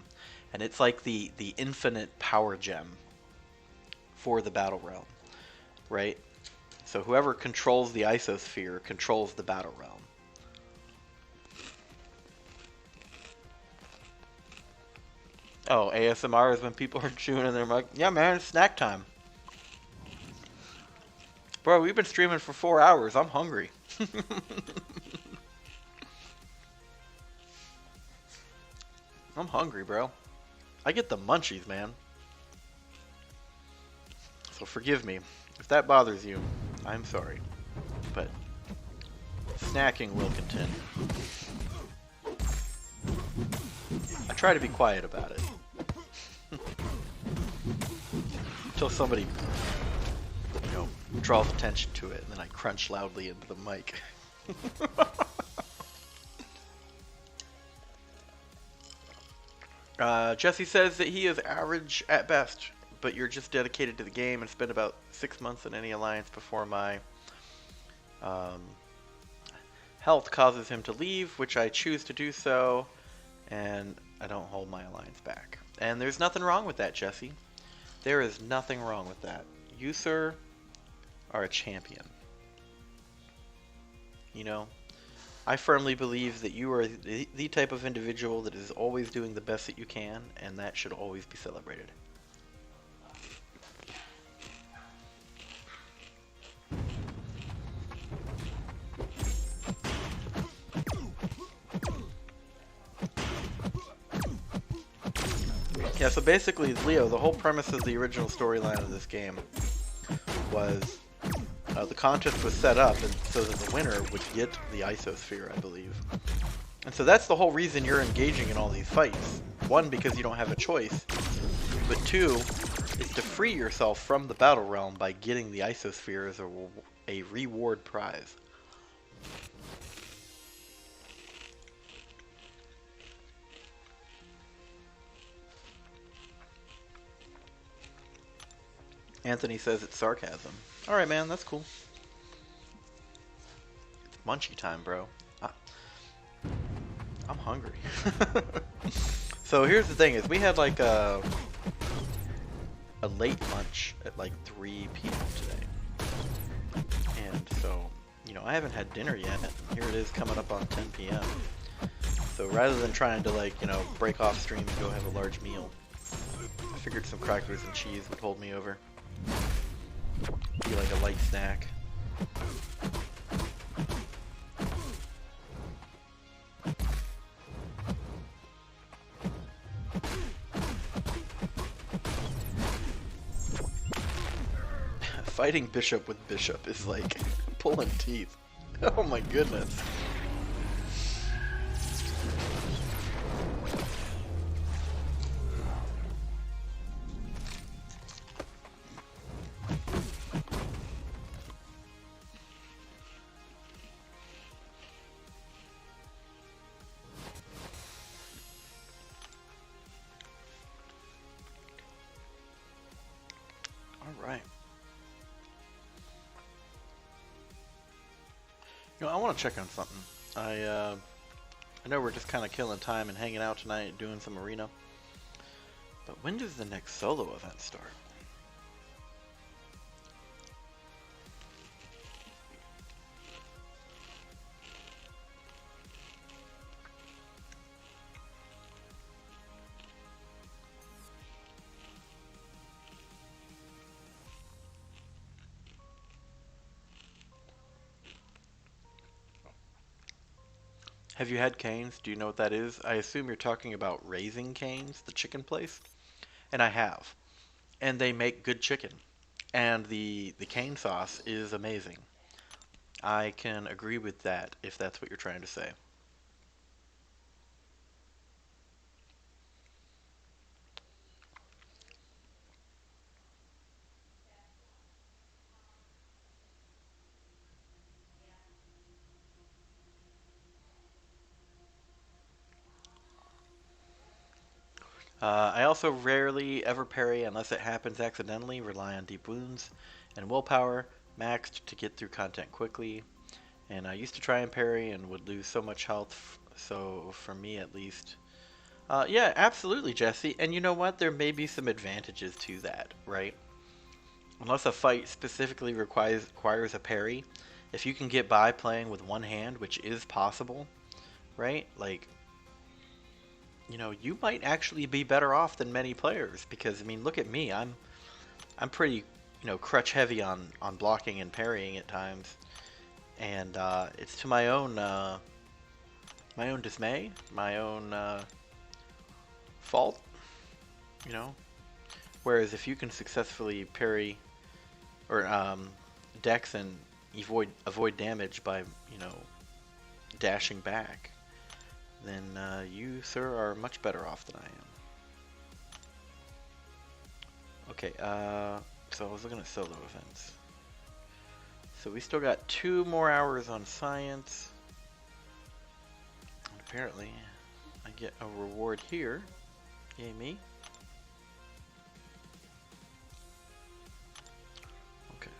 and it's like the infinite power gem for the battle realm, right? So whoever controls the isosphere controls the battle realm. Oh, ASMR is when people are chewing in their mug. Yeah, man, it's snack time. Bro, we've been streaming for 4 hours. I'm hungry. I'm hungry, bro. I get the munchies, man. So forgive me. If that bothers you, I'm sorry. But snacking will continue. I try to be quiet about it. Until somebody, draws attention to it, and then I crunch loudly into the mic. Jesse says that he is average at best, but you're just dedicated to the game and spent about 6 months in any alliance before my health causes him to leave, which I choose to do so, and I don't hold my alliance back. And there's nothing wrong with that, Jesse. There is nothing wrong with that. You, sir, are a champion. I firmly believe that you are the type of individual that is always doing the best that you can, and that should always be celebrated. Yeah, so basically, Leo, the whole premise of the original storyline of this game was the contest was set up and so that the winner would get the isosphere, I believe. And so that's the whole reason you're engaging in all these fights. One, because you don't have a choice, but two, is to free yourself from the battle realm by getting the isosphere as a reward prize. Anthony says it's sarcasm. Alright, man, that's cool. It's munchie time, bro. I'm hungry. So here's the thing, is we had like a late lunch at like 3 p.m. today. And so, I haven't had dinner yet. Here it is coming up on 10 p.m. So rather than trying to break off stream and go have a large meal, I figured some crackers and cheese would hold me over. Be like a light snack. Fighting Bishop with Bishop is like pulling teeth. Oh my goodness. Alright. I want to check on something. I know we're just kind of killing time and hanging out tonight, doing some arena. But when does the next solo event start? Have you had Cane's? Do you know what that is? I assume you're talking about Raising Cane's, the chicken place. And I have. And they make good chicken. And the cane sauce is amazing. I can agree with that if that's what you're trying to say. I also rarely ever parry unless it happens accidentally, rely on deep wounds and willpower, maxed to get through content quickly. And I used to try and parry and would lose so much health, so for me at least. Yeah, absolutely, Jesse. And you know what? There may be some advantages to that, right? Unless a fight specifically requires a parry, if you can get by playing with one hand, which is possible, right? You might actually be better off than many players because, look at me. I'm pretty, crutch heavy on blocking and parrying at times, and it's to my own dismay, my own fault, Whereas if you can successfully parry or dex and avoid damage by, you know, dashing back, then you, sir, are much better off than I am. Okay, so I was looking at solo events. So we still got 2 more hours on science. And apparently, I get a reward here. Yay me. Okay.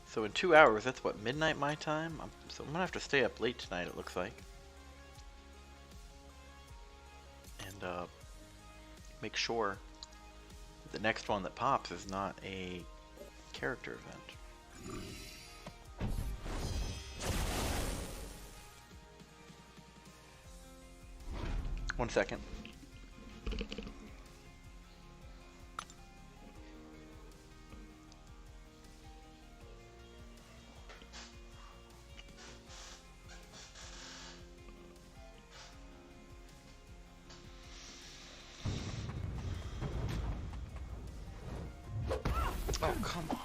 So in 2 hours, that's what, midnight my time? So I'm gonna have to stay up late tonight, it looks like. And make sure the next one that pops is not a character event. 1 second. Oh, come on.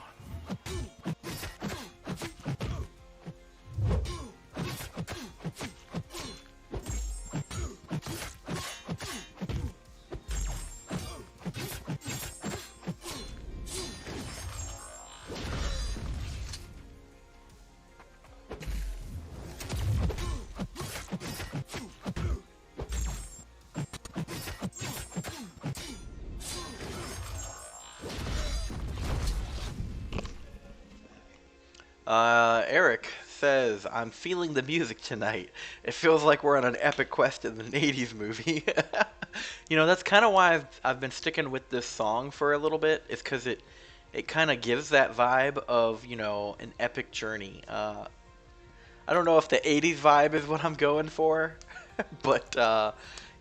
Eric says, I'm feeling the music tonight. It feels like we're on an epic quest in an 80s movie. You know, that's kind of why I've been sticking with this song for a little bit. It's because it kind of gives that vibe of, you know, an epic journey. I don't know if the 80s vibe is what I'm going for, but,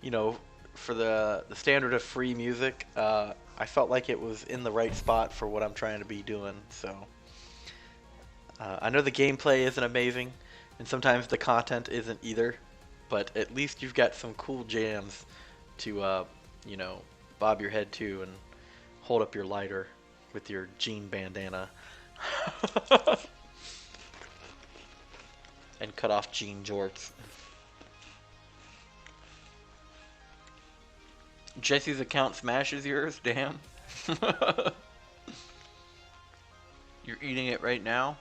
you know, for the standard of free music, I felt like it was in the right spot for what I'm trying to be doing, so... I know the gameplay isn't amazing, and sometimes the content isn't either, but at least you've got some cool jams to, you know, bob your head to and hold up your lighter with your jean bandana and cut off jean jorts. Jesse's account smashes yours? Damn. You're eating it right now?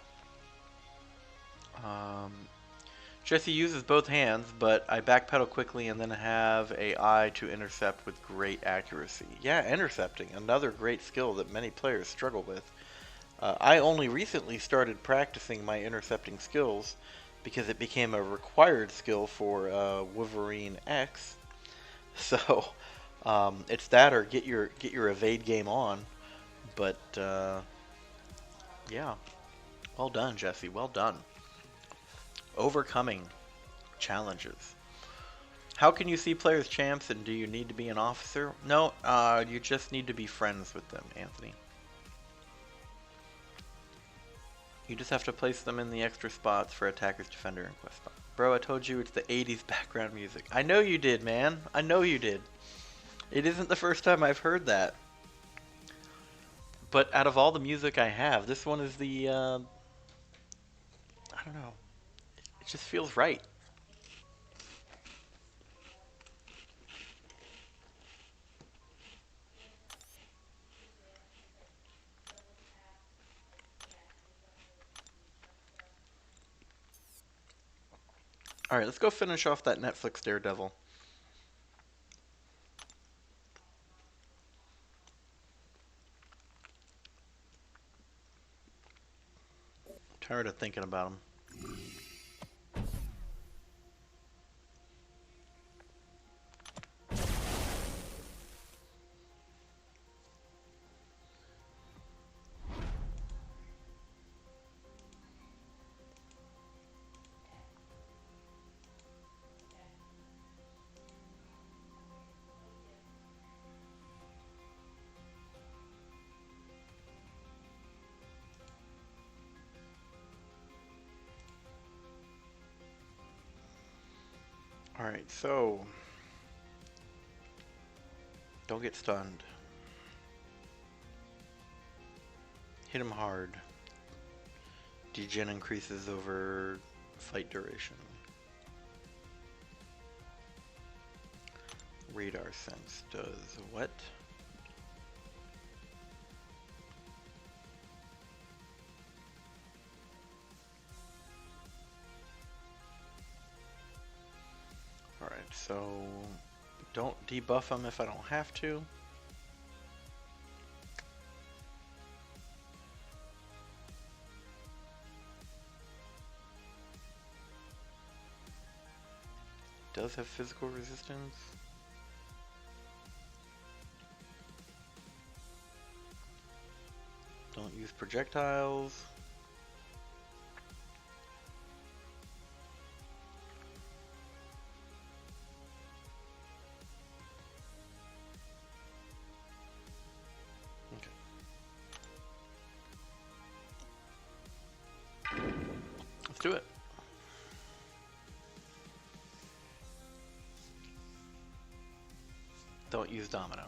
Jesse uses both hands, but I backpedal quickly and then have a eye to intercept with great accuracy. Yeah, intercepting, another great skill that many players struggle with. I only recently started practicing my intercepting skills because it became a required skill for Wolverine X. So it's that or get your evade game on. But yeah, well done, Jesse. Well done. Overcoming challenges. How can you see players' champs, and do you need to be an officer? No, you just need to be friends with them, Anthony. You just have to place them in the extra spots for attackers, defender, and quest spot. Bro, I told you it's the 80s background music. I know you did, man. I know you did. It isn't the first time I've heard that. But out of all the music I have, this one is the, I don't know. It just feels right. Alright, let's go finish off that Netflix Daredevil. Tired of thinking about him. Alright, so... Don't get stunned. Hit him hard. Degen increases over fight duration. Radar sense does what? Alright, so don't debuff him if I don't have to. Does have physical resistance. Don't use projectiles. Okay. Let's do it. Don't use Domino.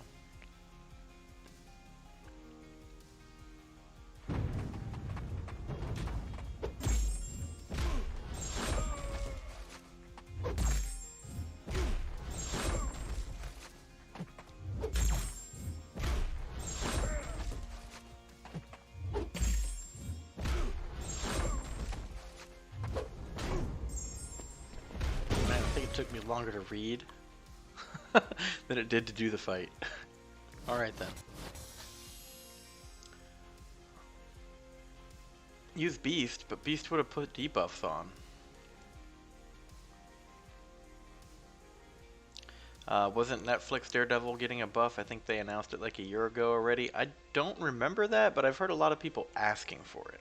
Man, I think it took me longer to read than it did to do the fight. Alright then. Use Beast, but Beast would have put debuffs on. Wasn't Netflix Daredevil getting a buff? I think they announced it like a year ago already. I don't remember that, but I've heard a lot of people asking for it.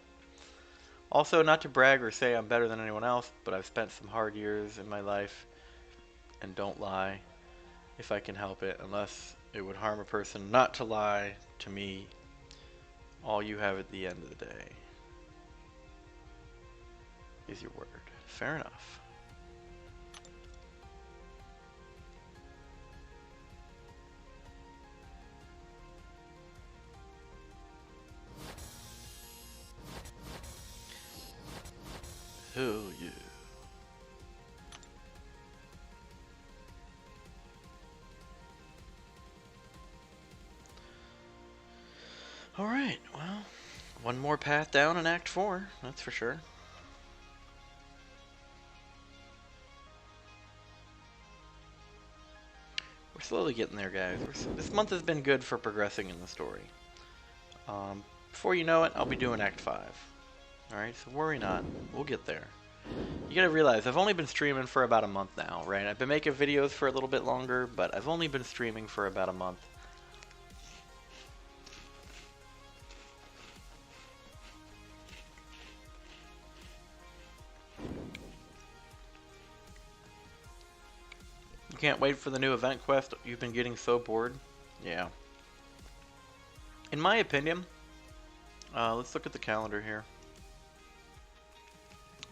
Also, not to brag or say I'm better than anyone else, but I've spent some hard years in my life, and don't lie if I can help it, unless it would harm a person not to lie to me. All you have at the end of the day is your word. Fair enough. Hell yeah. Alright, well, one more path down in Act 4, that's for sure. We're slowly getting there, guys. This month has been good for progressing in the story. Before you know it, I'll be doing Act 5. Alright, so worry not. We'll get there. You gotta realize, I've only been streaming for about a month now, right? I've been making videos for a little bit longer, but I've only been streaming for about a month. You can't wait for the new event quest? You've been getting so bored? Yeah. In my opinion, let's look at the calendar here.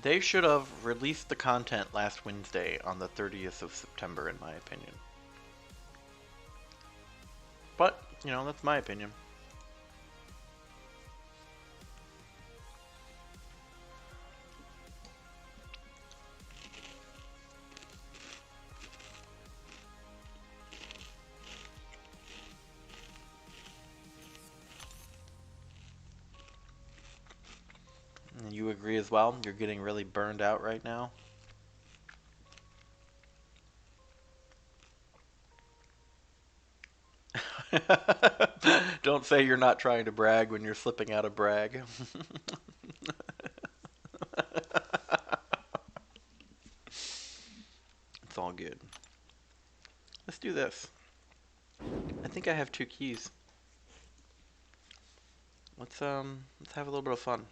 They should have released the content last Wednesday on the 30th of September, in my opinion. But, you know, that's my opinion. And you agree as well? You're getting really burned out right now? Don't say you're not trying to brag when you're slipping out of brag. It's all good. Let's do this. I think I have 2 keys. Let's have a little bit of fun.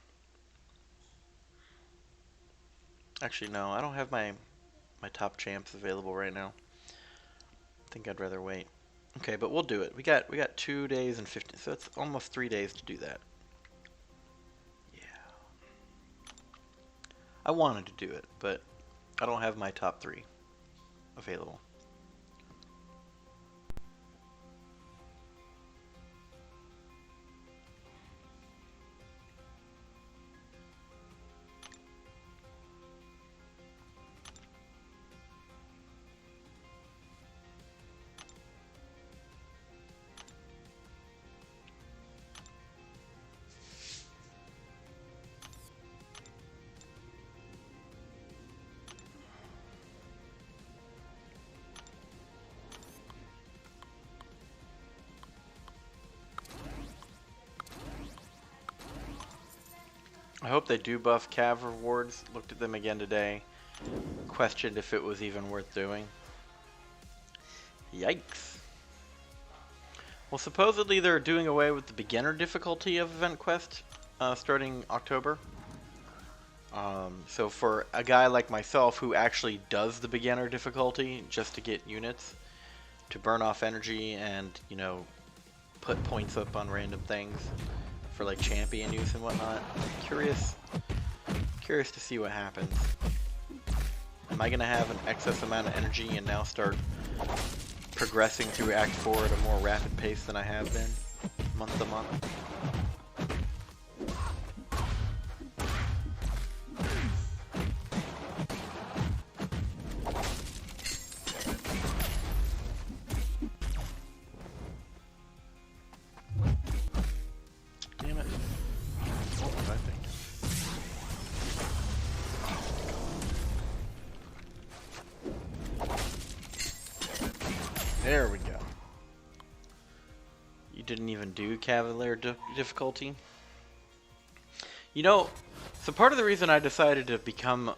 Actually, no, I don't have my top champs available right now. I think I'd rather wait. Okay, but we'll do it. We got 2 days and 15, so it's almost 3 days to do that. Yeah. I wanted to do it, but I don't have my top 3 available. I hope they do buff Cav rewards. Looked at them again today. Questioned if it was even worth doing. Yikes. Well, supposedly they're doing away with the beginner difficulty of Event Quest starting October. So for a guy like myself who actually does the beginner difficulty just to get units, to burn off energy and, you know, put points up on random things for like champion use and whatnot, curious to see what happens. Am I gonna have an excess amount of energy and now start progressing through Act 4 at a more rapid pace than I have been, month to month? Damn it. What was I thinking? There we go. You didn't even do Cavalier difficulty? You know, so part of the reason I decided to become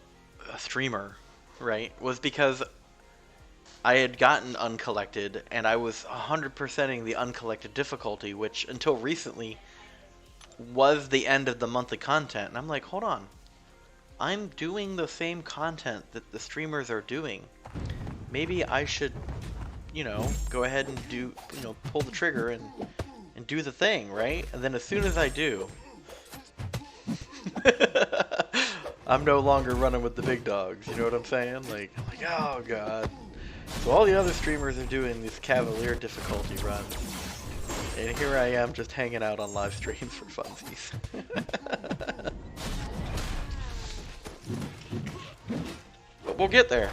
a streamer, right, was because I had gotten uncollected and I was 100%ing the uncollected difficulty, which until recently was the end of the monthly content. And I'm like, hold on. I'm doing the same content that the streamers are doing. Maybe I should, you know, go ahead and do, you know, pull the trigger and do the thing, right? And then as soon as I do, I'm no longer running with the big dogs, you know what I'm saying? Like, I'm like, oh god. So all the other streamers are doing these Cavalier difficulty runs. And here I am just hanging out on live streams for funsies. But we'll get there.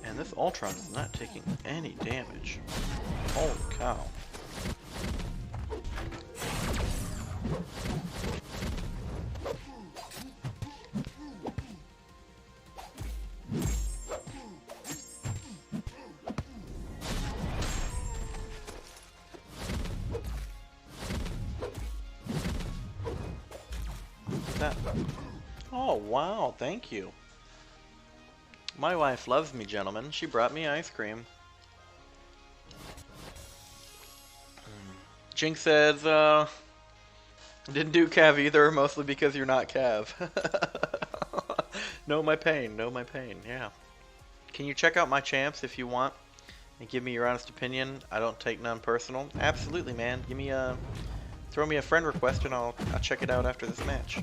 And this Ultron is not taking any damage. Holy cow. That. Oh wow, thank you. My wife loves me, gentlemen. She brought me ice cream. Jinx says, didn't do Cav either, mostly because you're not Cav. Know my pain, know my pain, yeah. Can you check out my champs if you want and give me your honest opinion? I don't take none personal. Absolutely, man. Give me a, throw me a friend request and I'll check it out after this match.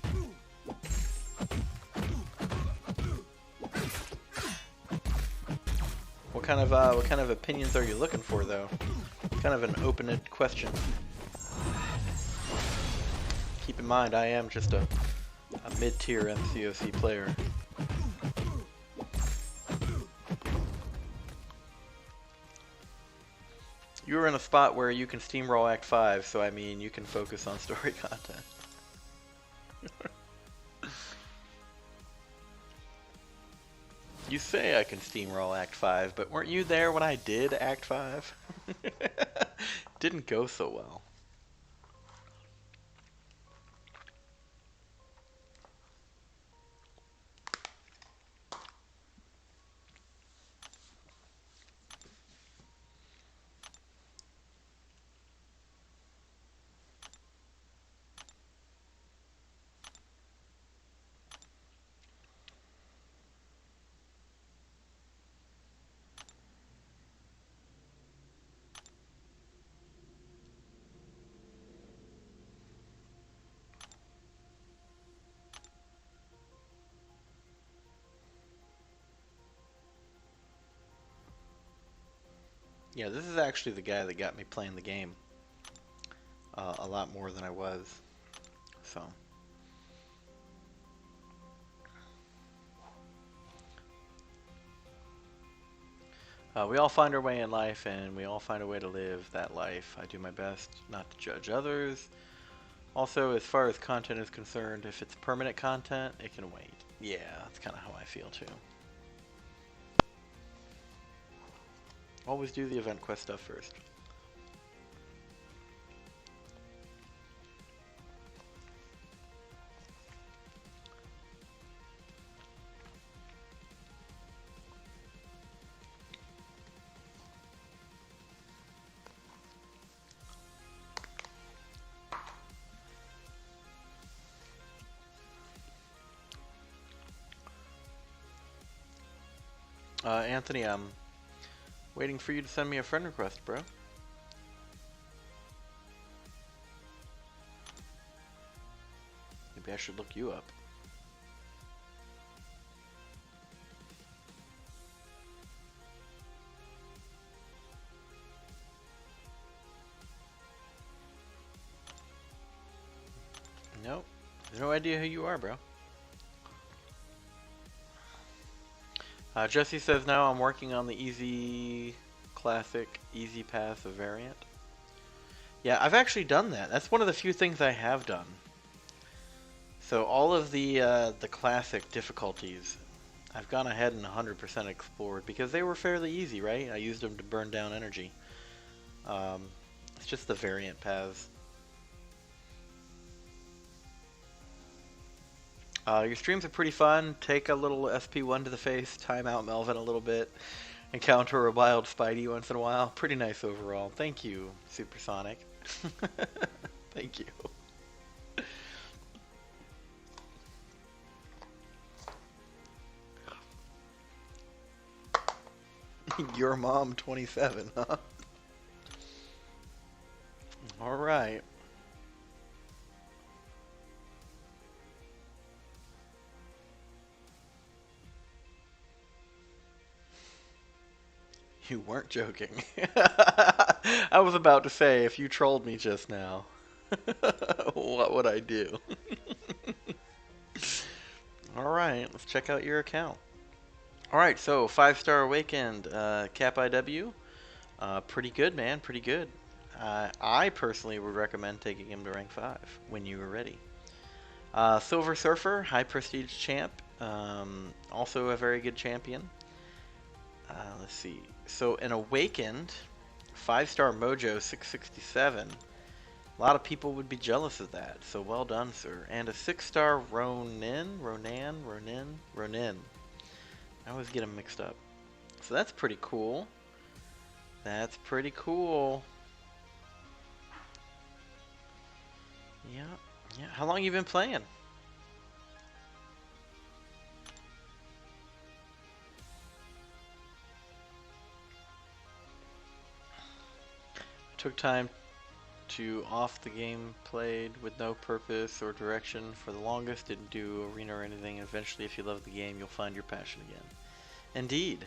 What kind of opinions are you looking for, though? Kind of an open-ended question. Keep in mind, I am just a mid-tier MCoC player. You are in a spot where you can steamroll Act 5, so I mean, you can focus on story content. You say I can steamroll Act 5, but weren't you there when I did Act 5? Didn't go so well. Yeah, this is actually the guy that got me playing the game a lot more than I was. So. We all find our way in life, and we all find a way to live that life. I do my best not to judge others. Also, as far as content is concerned, if it's permanent content, it can wait. Yeah, that's kind of how I feel too. Always do the event quest stuff first. Anthony, I'm waiting for you to send me a friend request, bro. Maybe I should look you up. Nope. There's no idea who you are, bro. Jesse says now I'm working on the easy classic easy pass variant. Yeah, I've actually done that. That's one of the few things I have done. So all of the classic difficulties, I've gone ahead and 100% explored because they were fairly easy, right? I used them to burn down energy. It's just the variant paths. Your streams are pretty fun. Take a little SP1 to the face, time out Melvin a little bit, encounter a wild Spidey once in a while. Pretty nice overall. Thank you, Supersonic. Thank you. Your mom 27, huh? Alright. You weren't joking. I was about to say, if you trolled me just now, what would I do? Alright, let's check out your account. Alright, so 5-star Awakened, Cap IW. Pretty good, man, pretty good. I personally would recommend taking him to rank 5 when you are ready. Silver Surfer, high prestige champ, also a very good champion. Let's see. So an Awakened, 5-star Mojo 667. A lot of people would be jealous of that. So well done, sir. And a 6-star Ronin. I always get them mixed up. So that's pretty cool. That's pretty cool. Yeah. Yeah. How long you been playing? Took time to off the game, played with no purpose or direction for the longest, didn't do arena or anything. Eventually, if you love the game, you'll find your passion again. Indeed.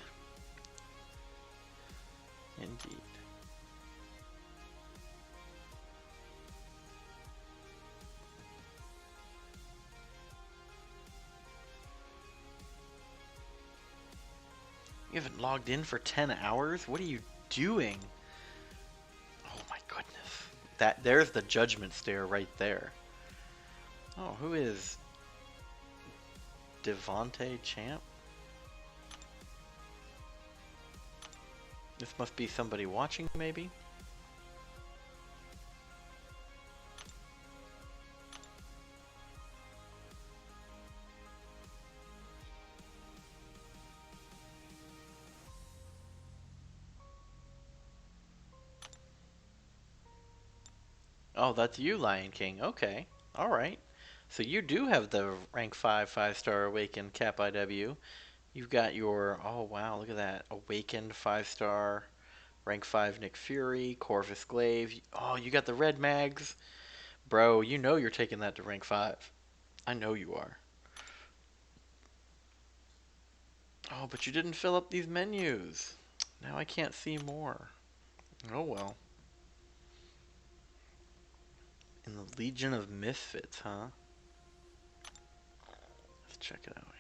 Indeed. You haven't logged in for 10 hours? What are you doing? Oh my goodness. There's the judgment stare right there. Oh, who is Devontae Champ? This must be somebody watching, maybe? Oh, that's you, Lion King. Okay. Alright. So you do have the rank 5 5-star Awakened Cap IW. You've got your, oh wow, look at that. Awakened 5-star, rank 5 Nick Fury, Corvus Glaive. Oh, you got the red mags. Bro, you know you're taking that to rank 5. I know you are. Oh, but you didn't fill up these menus. Now I can't see more. Oh well. In the Legion of Misfits, huh? Let's check it out here.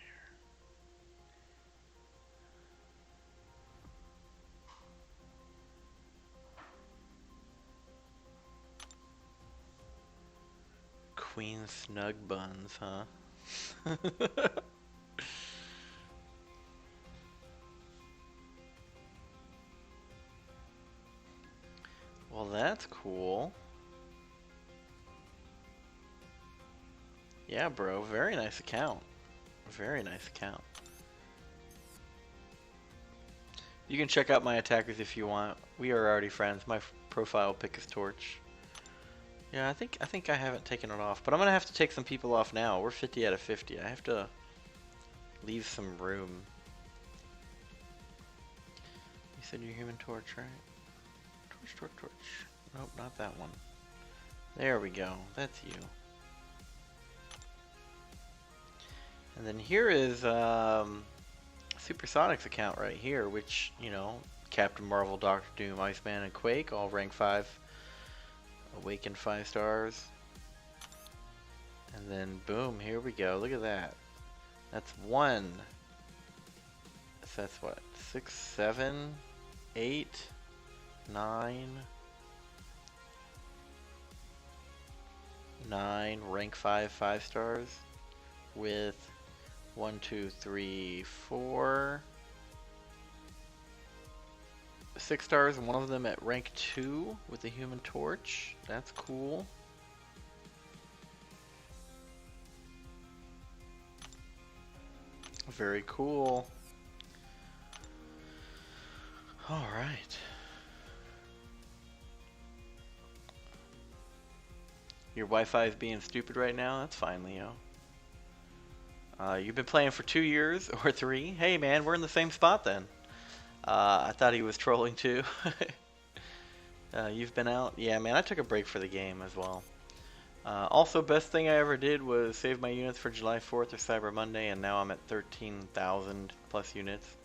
Queen Snug Buns, huh? Well, that's cool. Yeah, bro. Very nice account. Very nice account. You can check out my attackers if you want. We are already friends. My profile pick is Torch. Yeah, I think I haven't taken it off, but I'm gonna have to take some people off now. We're 50 out of 50. I have to leave some room. said you're Human Torch, right? Torch, torch, torch. Nope, not that one. There we go. That's you. And then here is Supersonic's account right here, which, you know, Captain Marvel, Doctor Doom, Iceman, and Quake, all rank 5. Awakened 5 stars. And then boom, here we go. Look at that. That's 1. So that's what? 6, 7, 8, 9. 9 rank 5 5 stars with 1, 2, 3, 4, 6 stars, and one of them at rank 2 with the Human Torch. That's cool. Very cool. All right. Your Wi-Fi is being stupid right now? That's fine, Leo. You've been playing for 2 years or 3. Hey man, we're in the same spot then. I thought he was trolling too. You've been out? Yeah man, I took a break for the game as well. Also, best thing I ever did was save my units for July 4th or Cyber Monday, and now I'm at 13,000 plus units.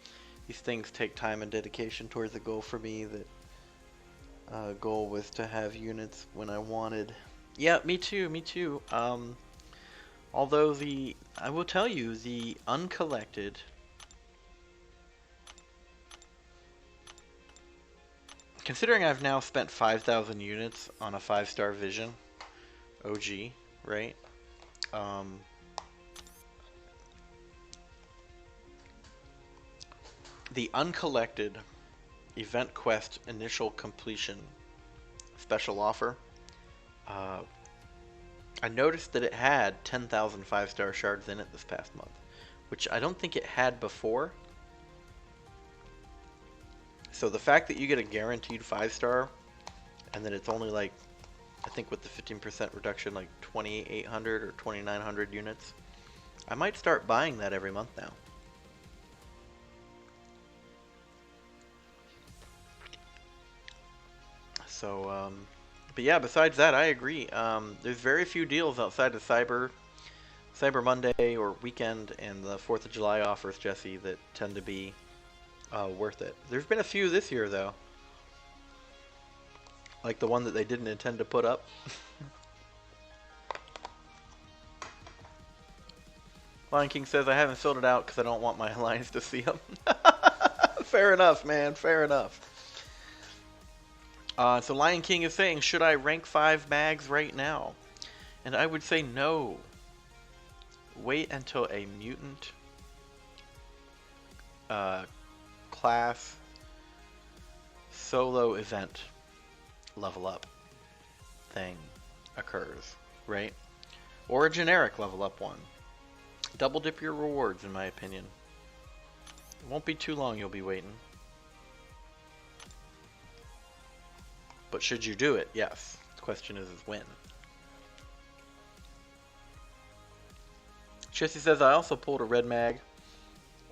These things take time and dedication towards the goal for me. That goal was to have units when I wanted. Yeah, me too, me too. Although I will tell you, the uncollected considering I've now spent 5,000 units on a 5-star vision, OG, right? The uncollected event quest initial completion special offer, I noticed that it had 10,000 5-star shards in it this past month, which I don't think it had before. So the fact that you get a guaranteed 5-star, and then it's only like, I think with the 15% reduction, like 2,800 or 2,900 units, I might start buying that every month now. So, but yeah, besides that, I agree. There's very few deals outside of Cyber Monday or weekend and the 4th of July offers, Jesse, that tend to be worth it. There's been a few this year, though. Like the one that they didn't intend to put up. Lion King says, I haven't filled it out because I don't want my alliance to see them. Fair enough, man. Fair enough. So Lion King is saying, should I rank 5 mags right now? And I would say no. Wait until a mutant class solo event level up thing occurs, right? Or a generic level up one. Double dip your rewards, in my opinion. It won't be too long you'll be waiting. But should you do it? Yes. The question is when. Chissy says, I also pulled a red mag.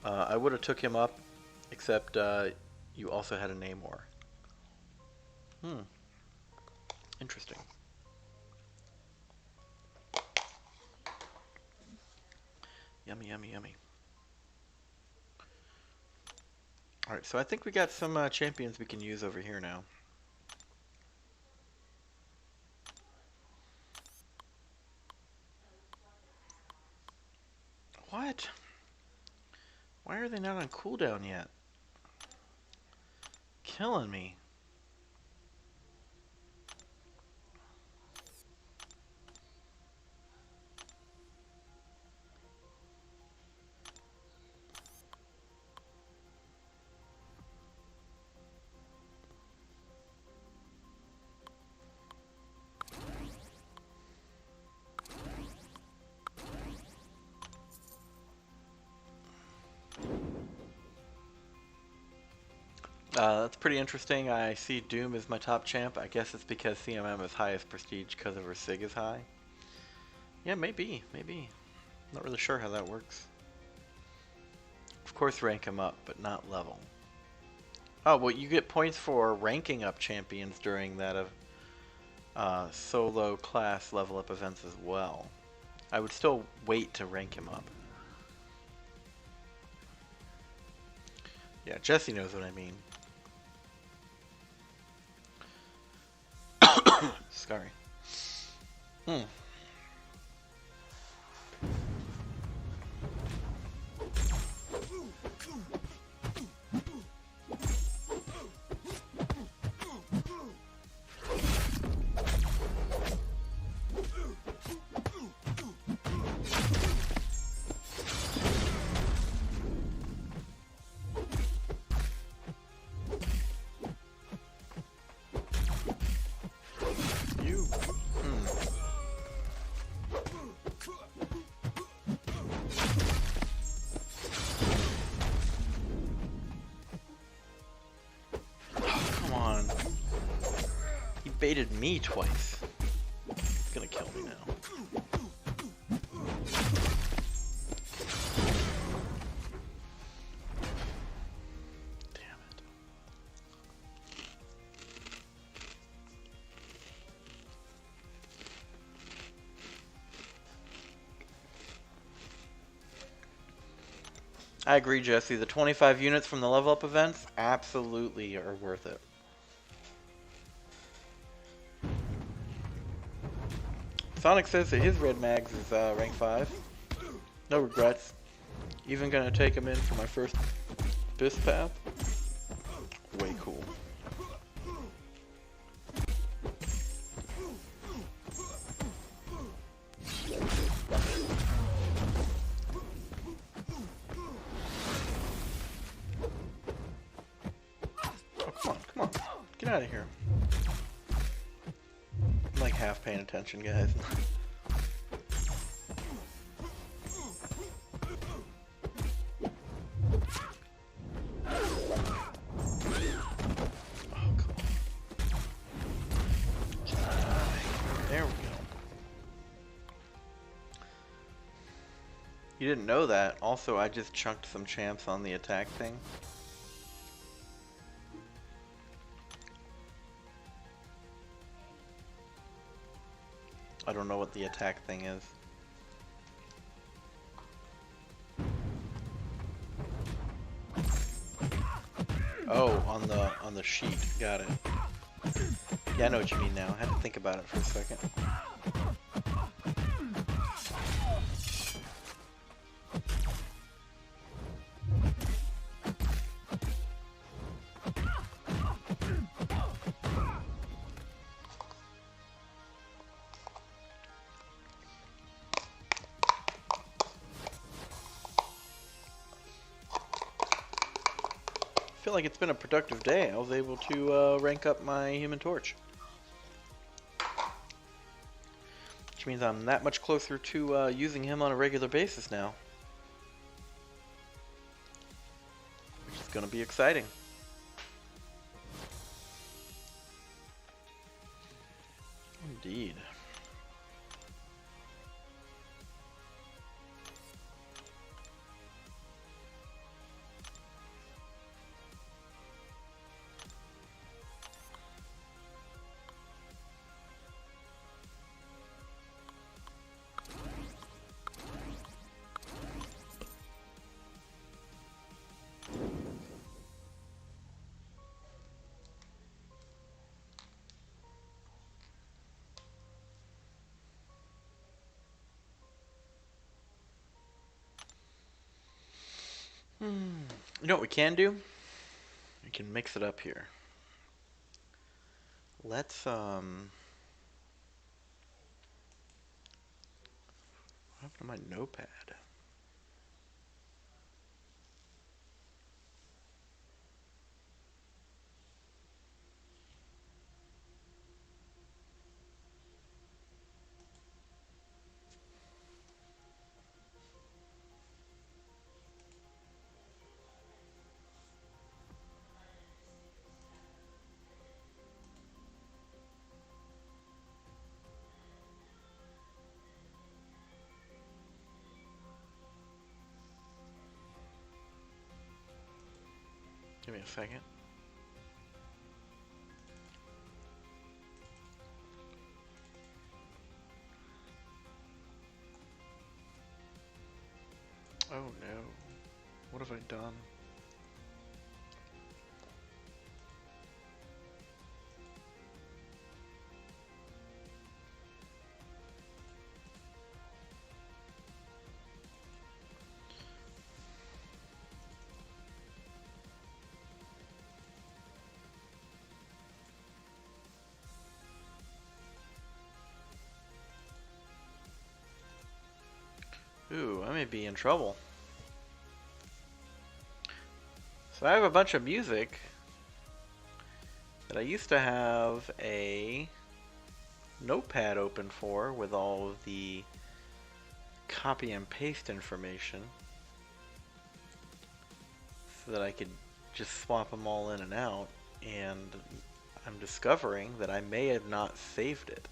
I would have took him up, except you also had a Namor. Interesting. Yummy, yummy, yummy. Alright, so I think we got some champions we can use over here now. What? Why are they not on cooldown yet? Killing me. That's pretty interesting. I see Doom as my top champ. I guess it's because CMM is highest prestige because of her SIG is high. Yeah, maybe, maybe. Not really sure how that works. Of course rank him up, but not level. Oh, well, you get points for ranking up champions during that solo class level up events as well. I would still wait to rank him up. Yeah, Jesse knows what I mean. Sorry. Baited me twice. It's gonna kill me now. Damn it. I agree, Jesse. The 25 units from the level up events absolutely are worth it. Sonic says that his red mags is rank 5. No regrets. Even gonna take him in for my first Abyss path. Way cool. Oh, come on. Get out of here. I'm like half paying attention, guys. There we go. You didn't know that. Also, I just chunked some champs on the attack thing. I don't know what the attack thing is. Oh, on the sheet. Got it. Yeah, I know what you mean now. I had to think about it for a second. I feel like it's been a productive day. I was able to rank up my Human Torch. Which means I'm that much closer to using him on a regular basis now. Which is going to be exciting. Indeed. You know what we can do? We can mix it up here. Let's what happened to my notepad? Give me a second. What have I done? Ooh, I may be in trouble. So I have a bunch of music that I used to have a notepad open for with all of the copy and paste information so that I could just swap them all in and out, and I'm discovering that I may have not saved it.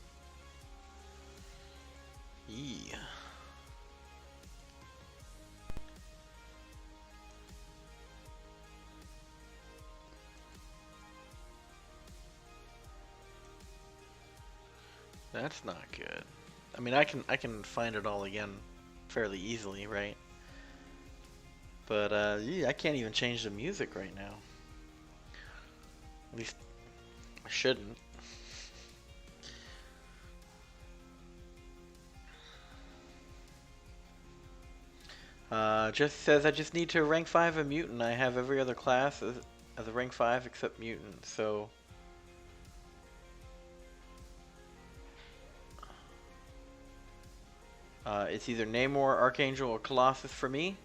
Yee. That's not good. I mean, I can find it all again fairly easily, right? But yeah, I can't even change the music right now. At least I shouldn't. Just says I just need to rank 5 a mutant. I have every other class as a rank 5 except mutant, so it's either Namor, Archangel, or Colossus for me.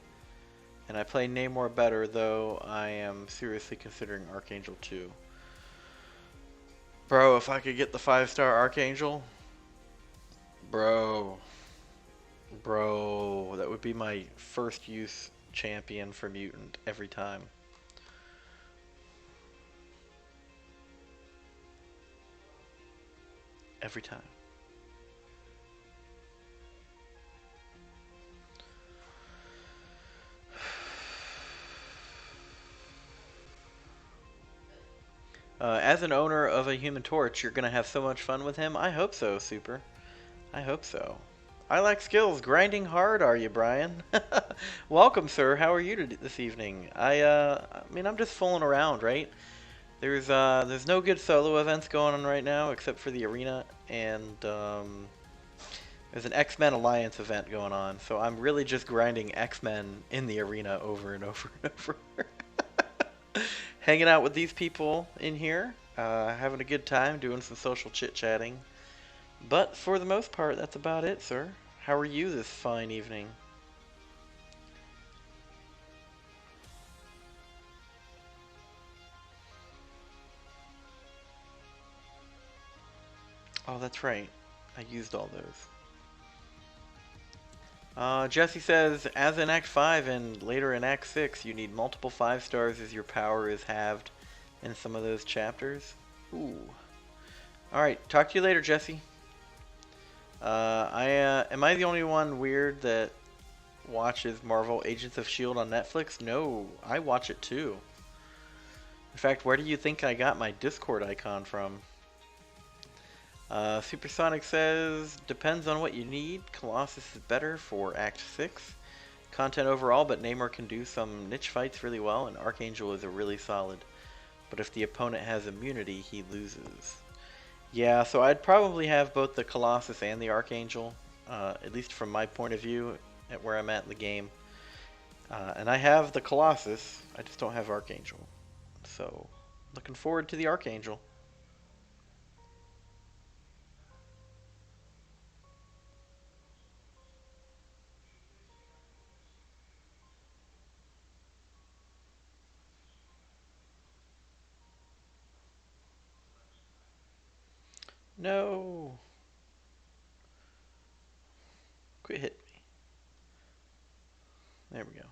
And I play Namor better, though I am seriously considering Archangel too. Bro, if I could get the 5-star Archangel, bro, that would be my first use champion for mutant every time. Every time. As an owner of a Human Torch, you're going to have so much fun with him. I hope so, Super. I hope so. I like skills. Grinding hard, are you, Brian? Welcome, sir. How are you this evening? I mean, I'm just fooling around, right? There's no good solo events going on right now except for the arena, and there's an X-Men Alliance event going on. So I'm really just grinding X-Men in the arena over and over and over. Hanging out with these people in here, having a good time, doing some social chit-chatting. But for the most part, that's about it, sir. How are you this fine evening? Oh, that's right. I used all those. Jesse says, as in Act 5 and later in Act 6, you need multiple 5 stars as your power is halved in some of those chapters. Ooh. Alright, talk to you later, Jesse. Am I the only one weird that watches Marvel Agents of S.H.I.E.L.D. on Netflix? No, I watch it too. In fact, where do you think I got my Discord icon from? Supersonic says, depends on what you need. Colossus is better for Act 6. Content overall, but Namor can do some niche fights really well, and Archangel is a really solid. But if the opponent has immunity, he loses. Yeah, so I'd probably have both the Colossus and the Archangel, at least from my point of view, at where I'm at in the game. And I have the Colossus, I just don't have Archangel. So, looking forward to the Archangel. No! Quit hitting me. There we go.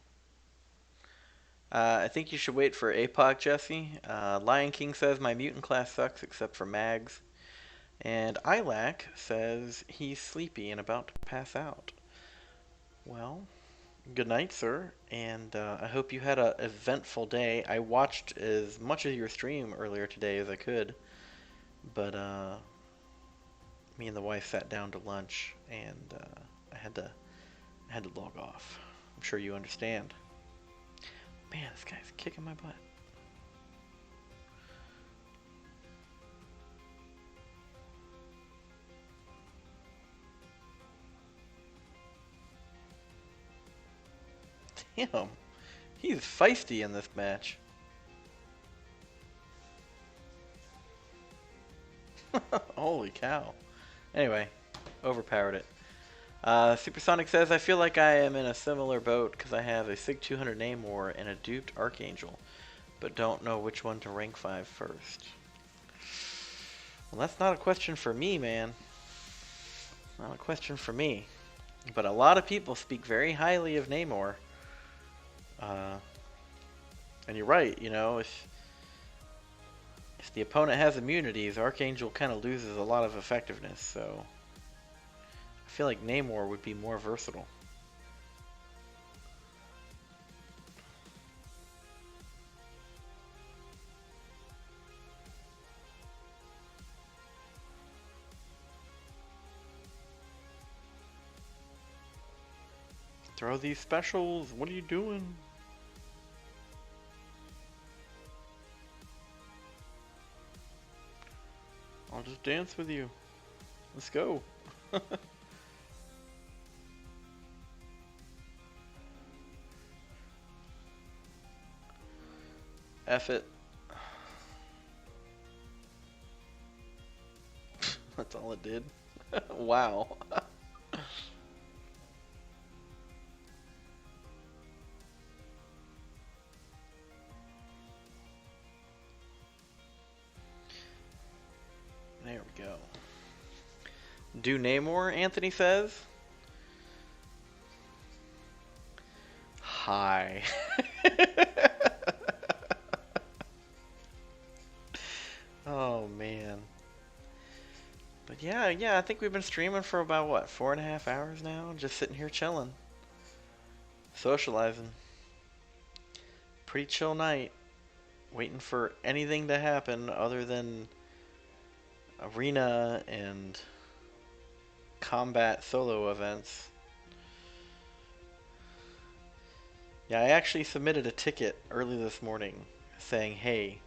I think you should wait for APOC, Jesse. Lion King says my mutant class sucks except for Mags. And Ilac says he's sleepy and about to pass out. Well, good night, sir. And I hope you had an eventful day. I watched as much of your stream earlier today as I could. But me and the wife sat down to lunch, and I had to log off. I'm sure you understand. Man, this guy's kicking my butt. Damn, he's feisty in this match. Holy cow. Anyway, overpowered it. Supersonic says, I feel like I am in a similar boat because I have a SIG 200 Namor and a duped Archangel, but don't know which one to rank 5 first. Well, that's not a question for me, man. Not a question for me. But a lot of people speak very highly of Namor. And you're right, you know, if the opponent has immunities, Archangel kind of loses a lot of effectiveness, so I feel like Namor would be more versatile. Throw these specials, what are you doing? I'll just dance with you. Let's go. F it. That's all it did. Wow. There we go. Do Namor, Anthony says. Hi. Oh man. But yeah, I think we've been streaming for about what, 4.5 hours now? Just sitting here chilling. Socializing. Pretty chill night. Waiting for anything to happen other than arena and combat solo events. Yeah, I actually submitted a ticket early this morning saying, hey,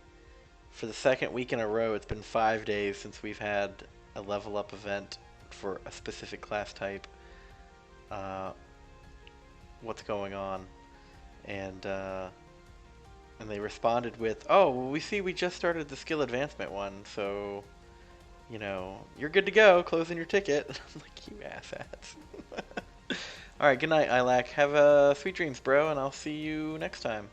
for the second week in a row, it's been 5 days since we've had a level up event for a specific class type. What's going on? And they responded with, oh, well, we see we just started the skill advancement one, so, you know, you're good to go, closing your ticket. I'm like, you asshats. Alright, good night, Ilac. Have sweet dreams, bro, and I'll see you next time.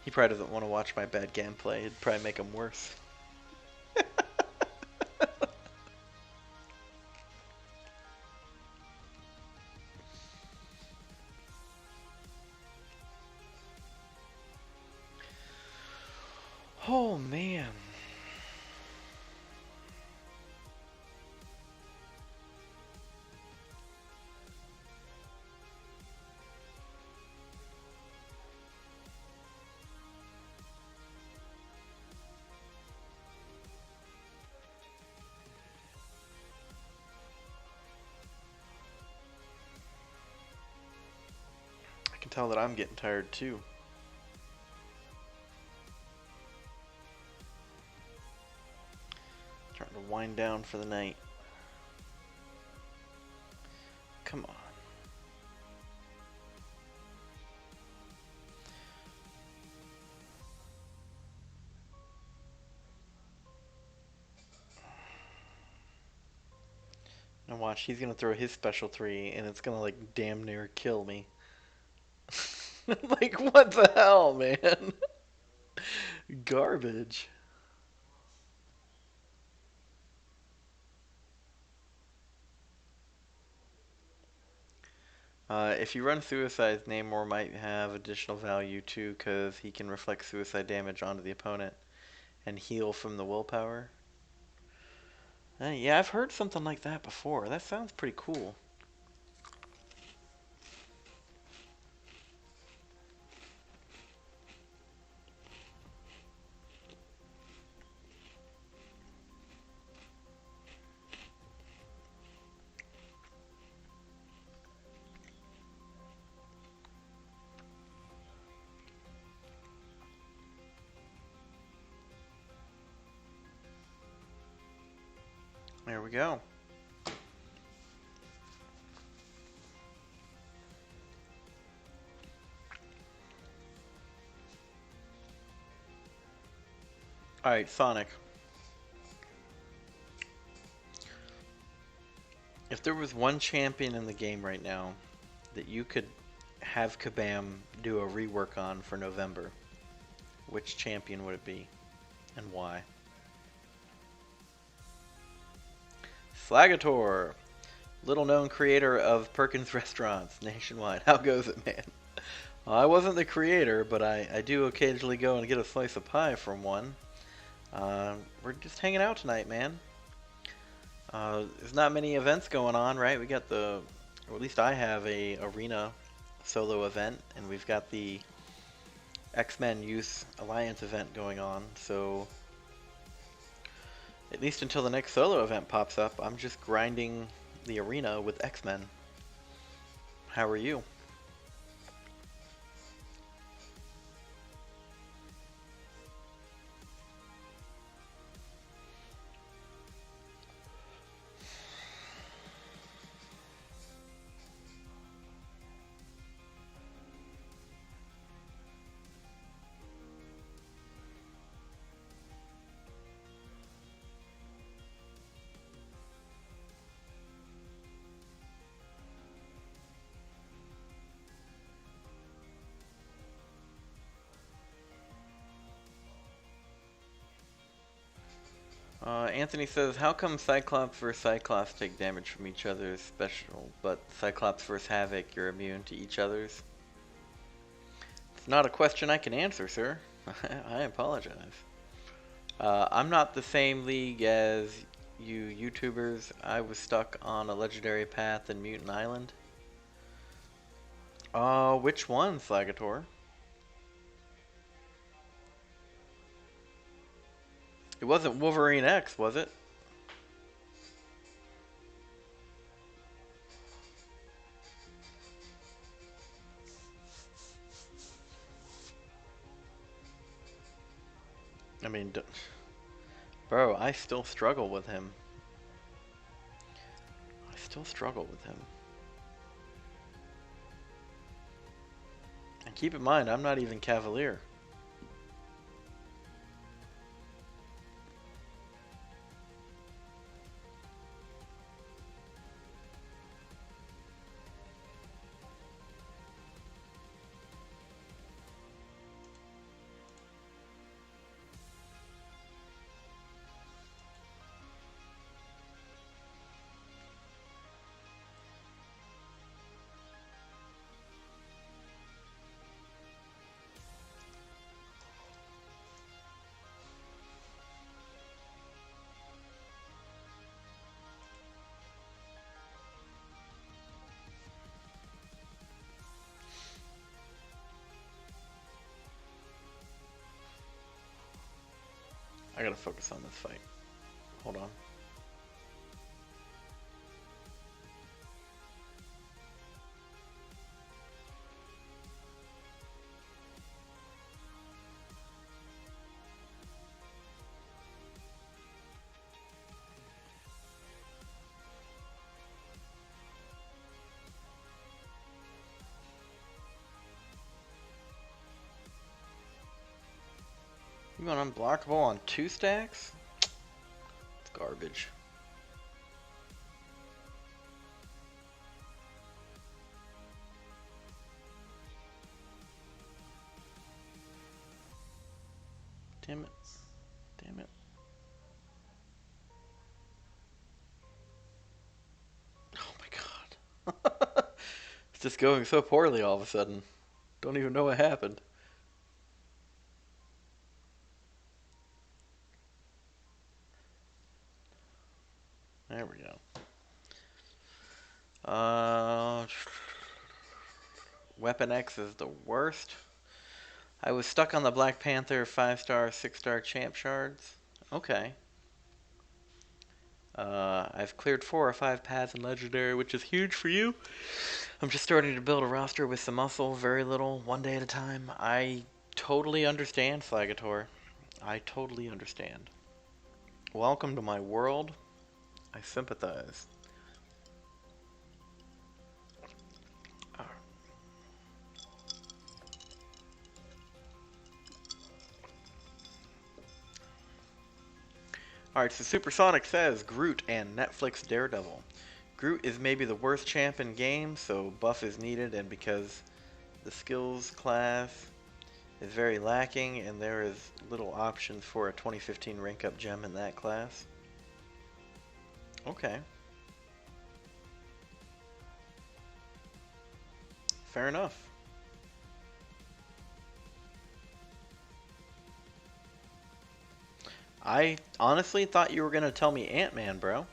He probably doesn't want to watch my bad gameplay. It'd probably make him worse. Oh, man. I can tell that I'm getting tired too. Trying to wind down for the night. Come on. Now watch, he's gonna throw his special 3 and it's gonna like damn near kill me. Like, what the hell, man? Garbage. If you run Suicide, Namor might have additional value too, because he can reflect suicide damage onto the opponent and heal from the willpower. Yeah, I've heard something like that before. That sounds pretty cool. There we go. Alright, Sonic. If there was one champion in the game right now that you could have Kabam do a rework on for November, which champion would it be? And why? Slagator! Little known creator of Perkins Restaurants nationwide. How goes it, man? Well, I wasn't the creator, but I do occasionally go and get a slice of pie from one. We're just hanging out tonight, man. There's not many events going on, right? We got the, or at least I have a arena solo event, and we've got the X-Men Youth Alliance event going on, so at least until the next solo event pops up, I'm just grinding the arena with X-Men. How are you? Anthony says, how come Cyclops vs. Cyclops take damage from each other's special, but Cyclops vs. Havoc, you're immune to each other's? It's not a question I can answer, sir. I apologize. I'm not the same league as you YouTubers. I was stuck on a legendary path in Mutant Island. Which one, Slagator? It wasn't Wolverine X, was it? I mean, bro, I still struggle with him. I still struggle with him. And keep in mind, I'm not even Cavalier. I gotta focus on this fight. Hold on. You want unblockable on 2 stacks? It's garbage. Damn it. Damn it. Oh my god. It's just going so poorly all of a sudden. Don't even know what happened. There we go. Weapon X is the worst. I was stuck on the Black Panther 5-star, 6-star champ shards. Okay. I've cleared 4 or 5 paths in Legendary, which is huge for you. I'm just starting to build a roster with some muscle, very little, one day at a time. I totally understand, Flagator. I totally understand. Welcome to my world. I sympathize. Alright, so Supersonic says Groot and Netflix Daredevil. Groot is maybe the worst champ in game, so buff is needed, and because the skills class is very lacking and there is little options for a 2015 rank up gem in that class. Okay. Fair enough. I honestly thought you were going to tell me Ant-Man, bro.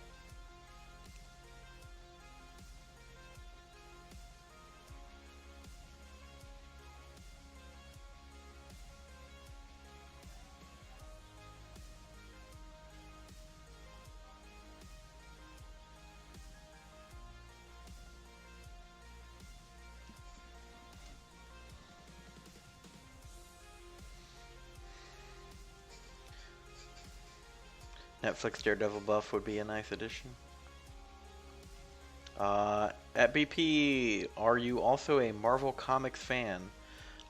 Netflix Daredevil buff would be a nice addition. At BP, are you also a Marvel Comics fan?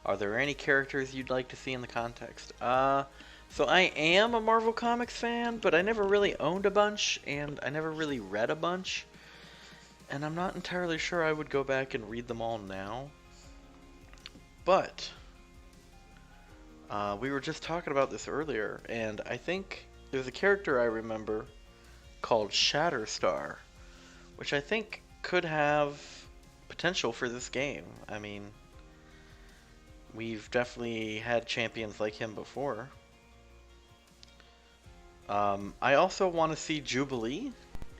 Are there any characters you'd like to see in the context? So I am a Marvel Comics fan, but I never really owned a bunch, and I never really read a bunch. And I'm not entirely sure I would go back and read them all now. But, we were just talking about this earlier, and I think there's a character I remember called Shatterstar, which I think could have potential for this game. I mean, we've definitely had champions like him before. I also want to see Jubilee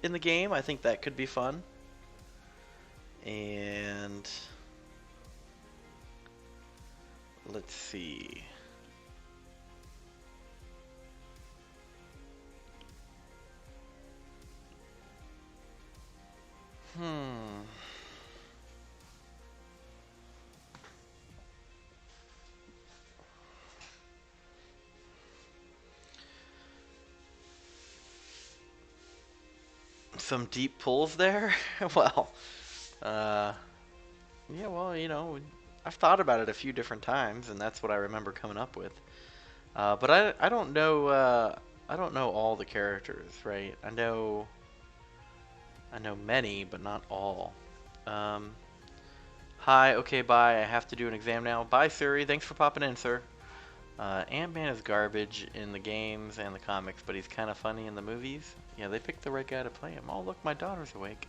in the game. I think that could be fun. And let's see. Some deep pulls there? Well, yeah, well, you know, I've thought about it a few different times, and that's what I remember coming up with. But I don't know, I don't know all the characters, right? I know many, but not all. Um, Hi, okay, bye. I have to do an exam now. Bye, Siri. Thanks for popping in, sir. Ant-Man is garbage in the games and the comics, but he's kind of funny in the movies. Yeah, they picked the right guy to play him. Oh, look, my daughter's awake.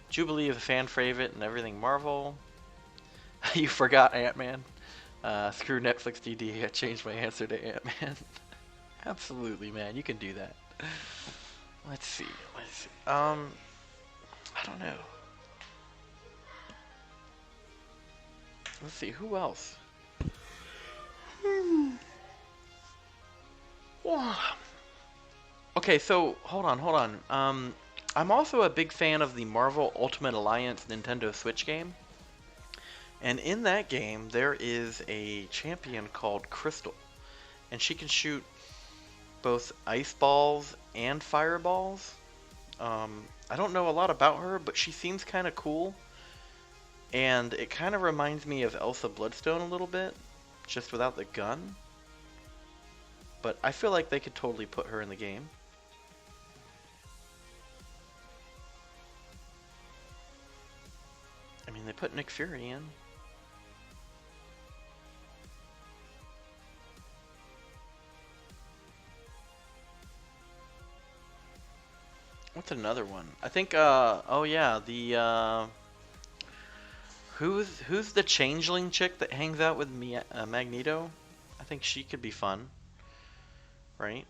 Jubilee is a fan favorite and everything Marvel. You forgot Ant-Man. Screw Netflix DD. I changed my answer to Ant-Man. Absolutely, man. You can do that. Let's see. I don't know. Let's see. Who else? Okay, so hold on. I'm also a big fan of the Marvel Ultimate Alliance Nintendo Switch game. And in that game, there is a champion called Crystal. And she can shoot both ice balls and fireballs. I don't know a lot about her, but she seems kind of cool. And it kind of reminds me of Elsa Bloodstone a little bit, just without the gun. But I feel like they could totally put her in the game. I mean, they put Nick Fury in. What's another one? I think, oh yeah, the, who's the changeling chick that hangs out with Magneto? I think she could be fun, right?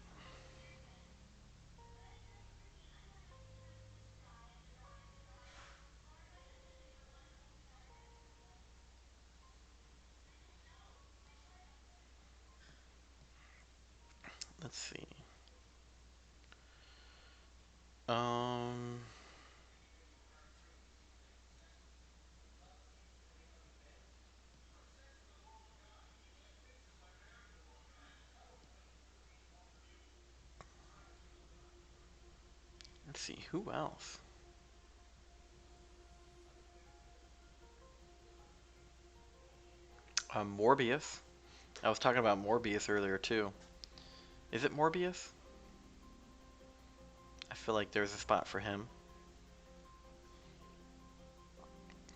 Let's see. Um, Let's see, who else? Morbius. I was talking about Morbius earlier too. Is it Morbius? I feel like there's a spot for him.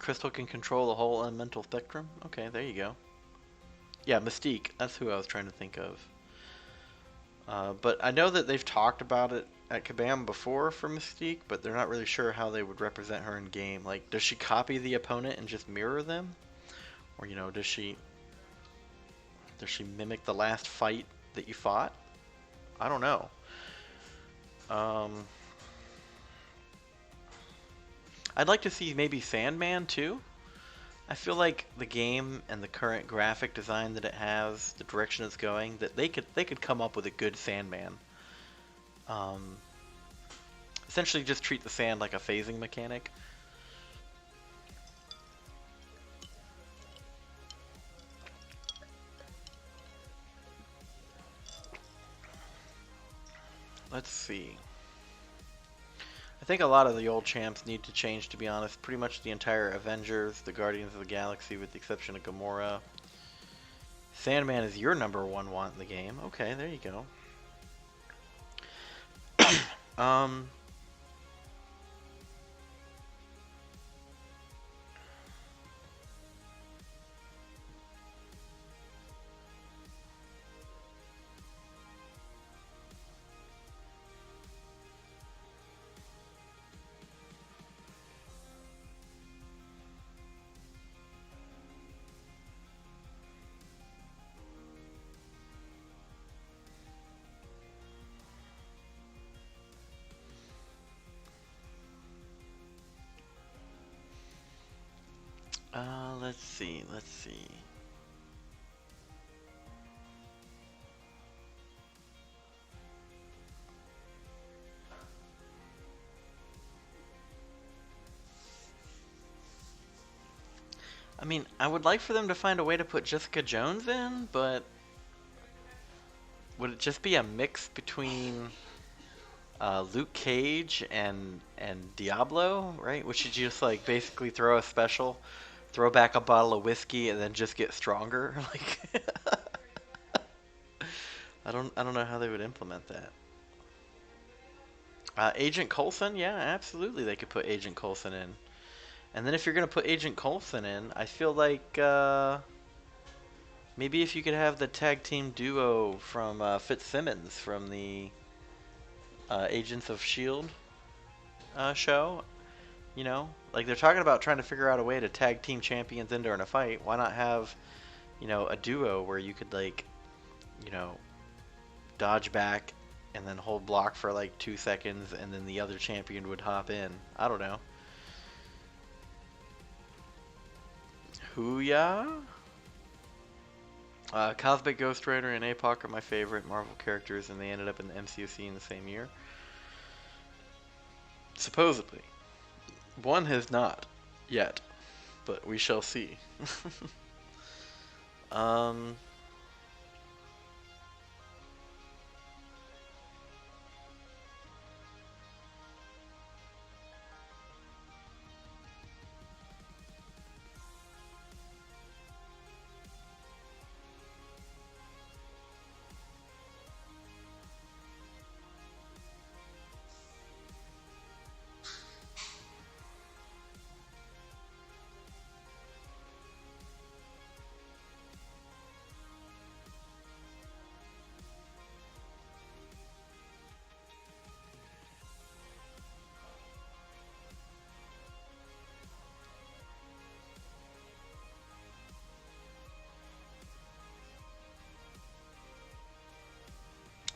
Crystal can control the whole elemental spectrum? Okay, there you go. Yeah, Mystique. That's who I was trying to think of. But I know that they've talked about it at Kabam before for Mystique, but they're not really sure how they would represent her in game. Like, does she copy the opponent and just mirror them? Or, you know, does she mimic the last fight that you fought? I don't know. I'd like to see maybe Sandman too. I feel like the game and the current graphic design that it has, the direction it's going, that they could come up with a good Sandman. Um, Essentially, just treat the sand like a phasing mechanic. Let's see. I think a lot of the old champs need to change, to be honest. Pretty much the entire Avengers, the Guardians of the Galaxy, with the exception of Gamora. Sandman is your #1 want in the game. Okay, there you go. um, let's see, let's see. I mean, I would like for them to find a way to put Jessica Jones in, but would it just be a mix between Luke Cage and Diablo, right? Would she just like basically throw a special, throw back a bottle of whiskey, and then just get stronger? Like, I don't know how they would implement that. Agent Coulson, yeah, absolutely, they could put Agent Coulson in. And then if you're gonna put Agent Coulson in, I feel like maybe if you could have the tag team duo from Fitzsimmons from the Agents of Shield show. You know, like they're talking about trying to figure out a way to tag team champions into in a fight. Why not have, you know, a duo where you could like, you know, dodge back and then hold block for like 2 seconds, and then the other champion would hop in. I don't know. Hooyah! Cosmic Ghost Rider and APOC are my favorite Marvel characters, and they ended up in the MCoC in the same year. Supposedly. One has not yet, but we shall see. um,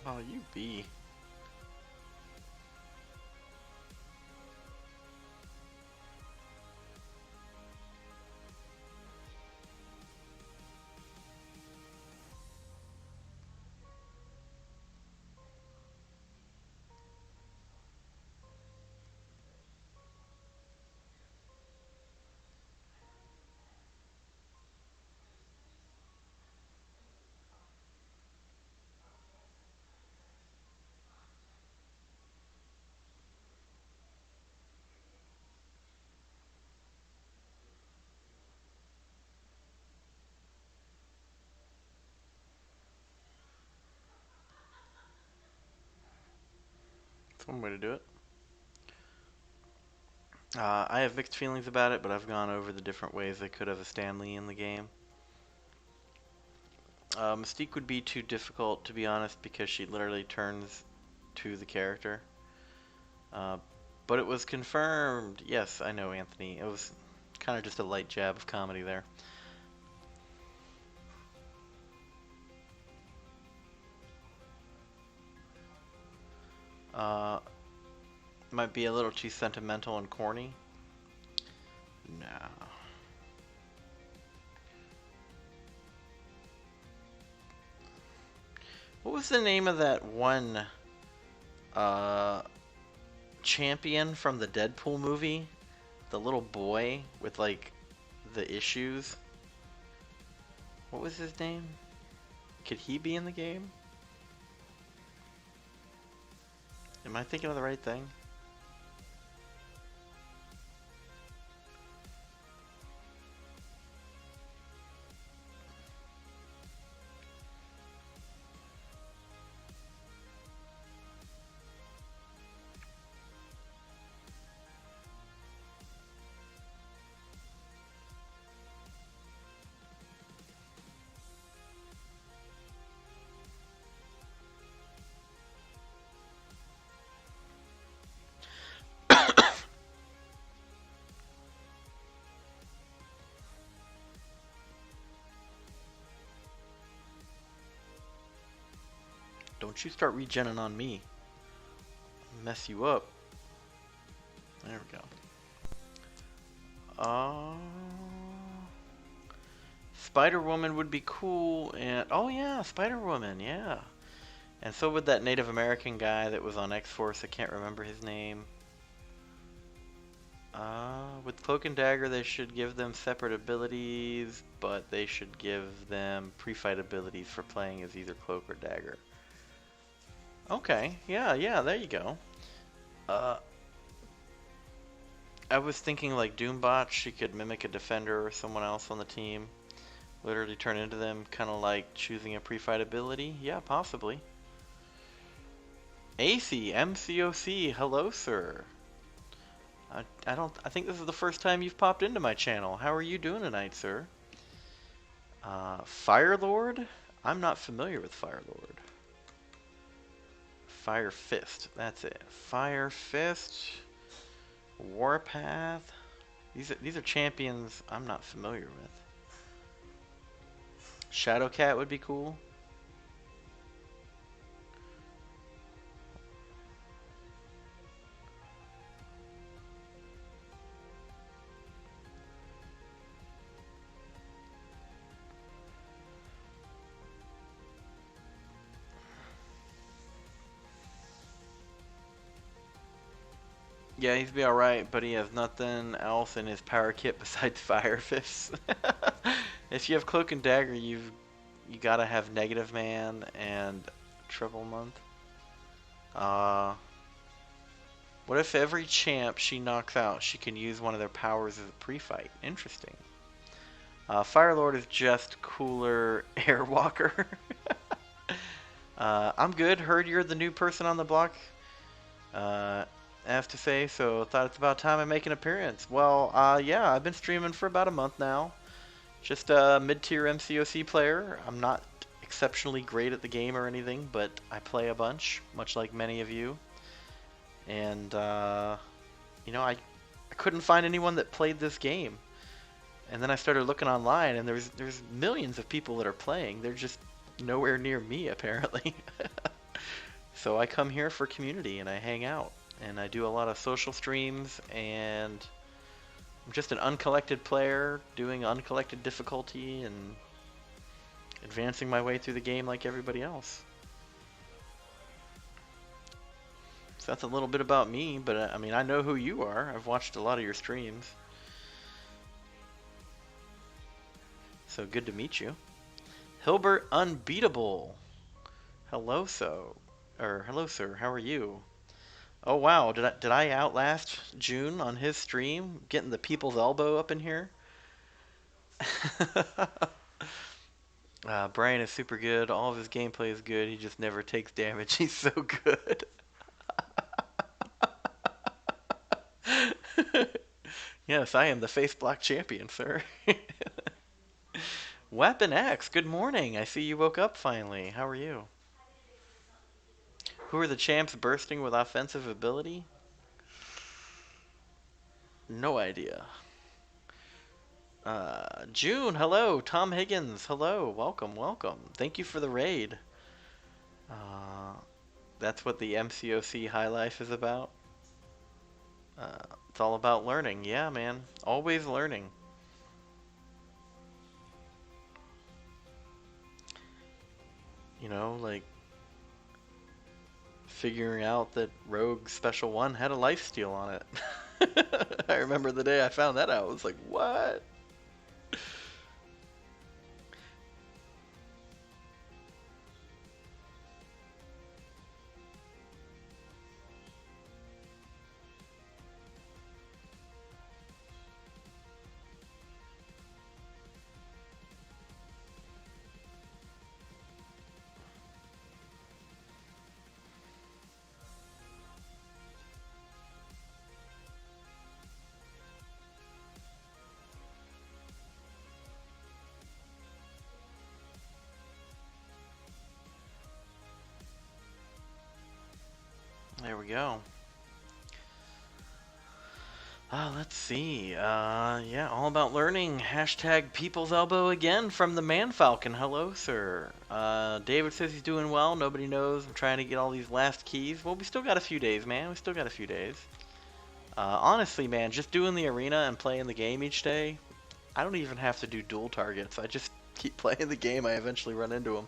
oh, you be. That's one way to do it. I have mixed feelings about it, but I've gone over the different ways they could have a Stanley in the game. Mystique would be too difficult, to be honest, because she literally turns to the character. Uh, but it was confirmed. Yes, I know, Anthony. It was kind of just a light jab of comedy there. Uh, might be a little too sentimental and corny. No. What was the name of that one champion from the Deadpool movie? The little boy with like the issues. What was his name? Could he be in the game? Am I thinking of the right thing? Don't you start regenning on me. Mess you up. There we go. Spider-Woman would be cool, and oh yeah, Spider-Woman, yeah. And so would that Native American guy that was on X-Force. I can't remember his name. With Cloak and Dagger, they should give them separate abilities, but they should give them pre-fight abilities for playing as either Cloak or Dagger. Okay, yeah, there you go. I was thinking like Doombot, she could mimic a defender or someone else on the team. Literally turn into them, kind of like choosing a pre-fight ability. Yeah, possibly. AC, MCoC, hello sir. I think this is the first time you've popped into my channel. How are you doing tonight, sir? Firelord? I'm not familiar with Firelord. Fire Fist, that's it. Fire Fist, Warpath. These are champions I'm not familiar with. Shadowcat would be cool. Yeah, he'd be alright, but he has nothing else in his power kit besides Fire Fists. If you have Cloak and Dagger, you gotta have Negative Man and Triple Month. What if every champ she knocks out, she can use one of their powers as a pre-fight? Interesting. Firelord is just cooler Airwalker. I'm good. Heard you're the new person on the block. As to say, so thought it's about time I make an appearance. Well, yeah, I've been streaming for about a month now. Just a mid-tier MCoC player. I'm not exceptionally great at the game or anything, but I play a bunch, much like many of you. And, you know, I couldn't find anyone that played this game. And then I started looking online, and there's millions of people that are playing. They're just nowhere near me, apparently. So I come here for community, and I hang out. And I do a lot of social streams, and I'm just an uncollected player doing uncollected difficulty and advancing my way through the game like everybody else. So that's a little bit about me, but I mean, I know who you are. I've watched a lot of your streams. So good to meet you. Hilbert Unbeatable. Hello, hello, sir. How are you? Oh wow, did I outlast June on his stream, getting the people's elbow up in here? Brian is super good. All of his gameplay is good. He just never takes damage. He's so good. Yes, I am the face block champion, sir. Weapon X, good morning. I see you woke up finally. How are you? Who are the champs bursting with offensive ability? No idea. June, hello. Tom Higgins, hello. Welcome, welcome. Thank you for the raid. Uh, that's what the MCoC High Life is about. It's all about learning. Yeah, man. Always learning. You know, like figuring out that Rogue Special 1 had a lifesteal on it. I remember the day I found that out. I was like, what? There we go. Let's see. Yeah, all about learning. Hashtag People's Elbow again from the Man Falcon. Hello, sir. David says he's doing well. Nobody knows. I'm trying to get all these last keys. Well, we still got a few days, man. We still got a few days. Honestly, man, just doing the arena and playing the game each day, I don't even have to do dual targets. I just keep playing the game. I eventually run into them.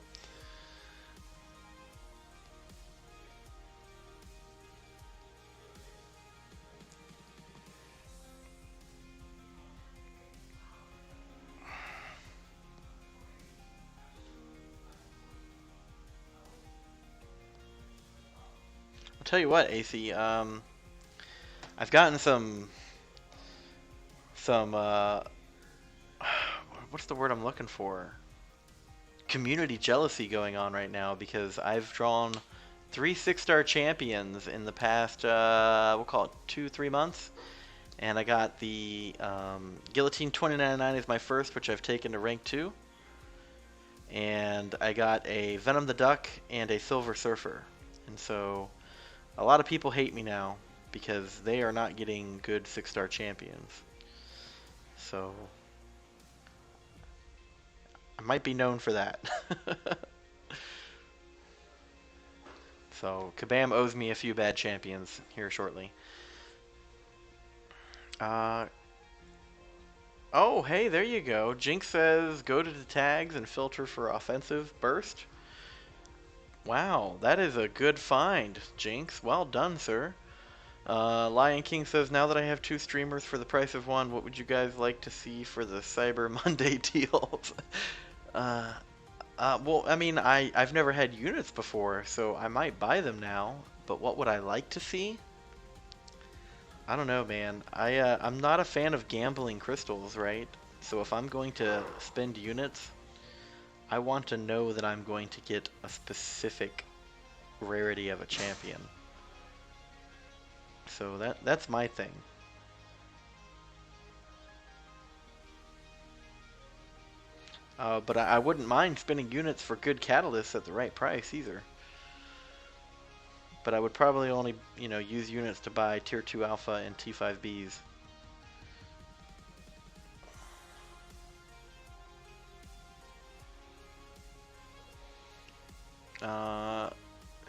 I'll tell you what, AC. I've gotten some what's the word I'm looking for? Community jealousy going on right now because I've drawn 3 6-star champions in the past we'll call it 2-3 months, and I got the Guillotine 2099 is my first, which I've taken to rank 2, and I got a Venom the Duck and a Silver Surfer, and so a lot of people hate me now because they are not getting good 6-star champions. So I might be known for that. So Kabam owes me a few bad champions here shortly. Oh, hey, there you go. Jinx says go to the tags and filter for offensive burst. Wow, that is a good find, Jinx. Well done, sir. Lion King says, now that I have 2 streamers for the price of 1, what would you guys like to see for the Cyber Monday deals? Well, I mean, I've never had units before, so I might buy them now, but what would I like to see? I don't know, man. I'm not a fan of gambling crystals, right? So if I'm going to spend units, I want to know that I'm going to get a specific rarity of a champion. So that's my thing. But I wouldn't mind spending units for good catalysts at the right price either. But I would probably only, use units to buy Tier 2 Alpha and T5Bs.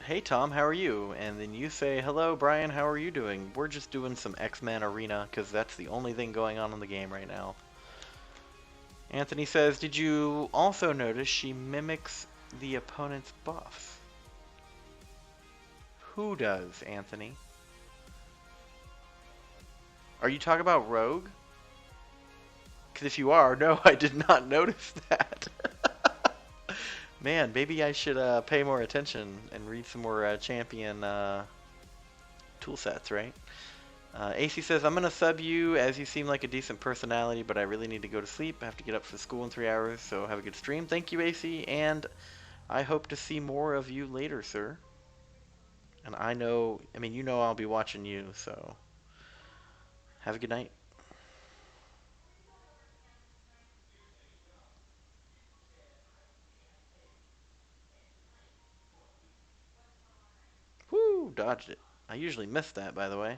Hey Tom, how are you? And then you say, hello Brian, how are you doing? We're just doing some X-Men Arena, because that's the only thing going on in the game right now. Anthony says, did you also notice she mimics the opponent's buffs? Who does, Anthony? Are you talking about Rogue? Because if you are, no, I did not notice that. Man, maybe I should pay more attention and read some more champion tool sets, right? AC says, I'm going to sub you as you seem like a decent personality, but I really need to go to sleep. I have to get up for school in 3 hours, so have a good stream. Thank you, AC, and I hope to see more of you later, sir. And I mean, I'll be watching you, so Have a good night. Woo! Dodged it. I usually miss that, by the way.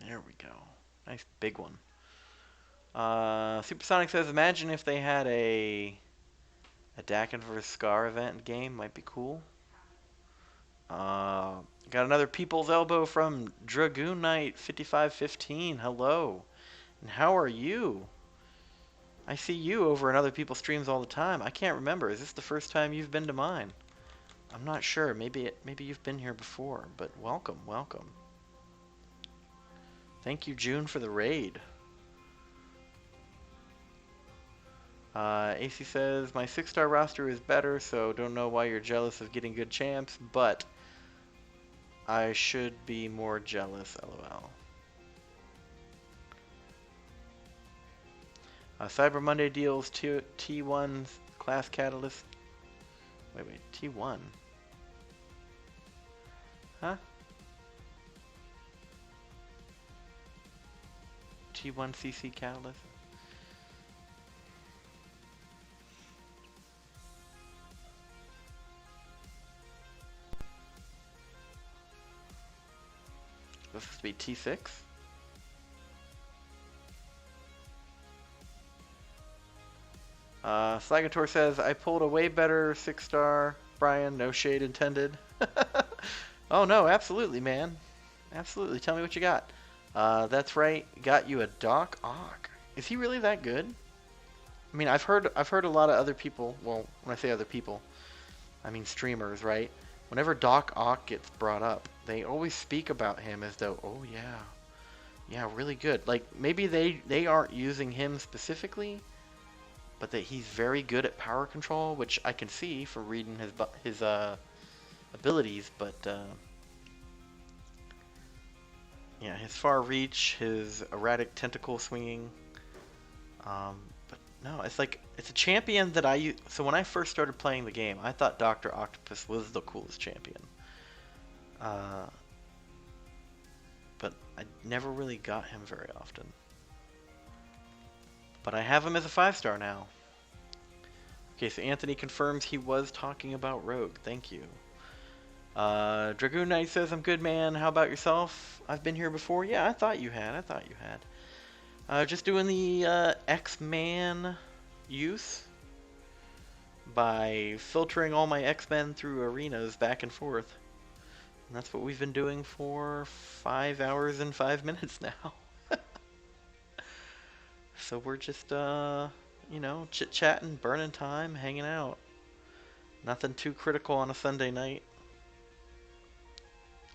There we go. Nice big one. Supersonic says, imagine if they had a Dakin vs. Scar event game. Might be cool. Got another People's Elbow from Dragoon Knight 5515. Hello. And how are you? I see you over in other people's streams all the time. I can't remember. Is this the first time you've been to mine? I'm not sure. Maybe you've been here before, but welcome, welcome. Thank you, June, for the raid. AC says, my 6-star roster is better, so don't know why you're jealous of getting good champs, but I should be more jealous, lol. Cyber Monday deals T1 class catalyst. Wait, T1? Huh? T1 CC catalyst? This is to be T6? Slagator says, I pulled a way better 6-star, Brian, no shade intended. Oh no, absolutely, man. Absolutely, tell me what you got. That's right, got you a Doc Ock. Is he really that good? I mean, I've heard a lot of other people, well, when I say other people, I mean streamers, right? Whenever Doc Ock gets brought up, they always speak about him as though, oh yeah, really good. Like, maybe they aren't using him specifically, but that he's very good at power control, which I can see from reading his abilities, but yeah, his far reach, his erratic tentacle swinging, but no, it's like, it's a champion that I use. So when I first started playing the game, I thought Dr. Octopus was the coolest champion, but I never really got him very often. But I have him as a 5-star now. Okay, so Anthony confirms he was talking about Rogue. Thank you. Dragoon Knight says, I'm good, man. How about yourself? I've been here before. Yeah, I thought you had. Just doing the X-Man use by filtering all my X-Men through arenas back and forth. And that's what we've been doing for 5 hours and 5 minutes now. So we're just, you know, chit-chatting, burning time, hanging out. Nothing too critical on a Sunday night.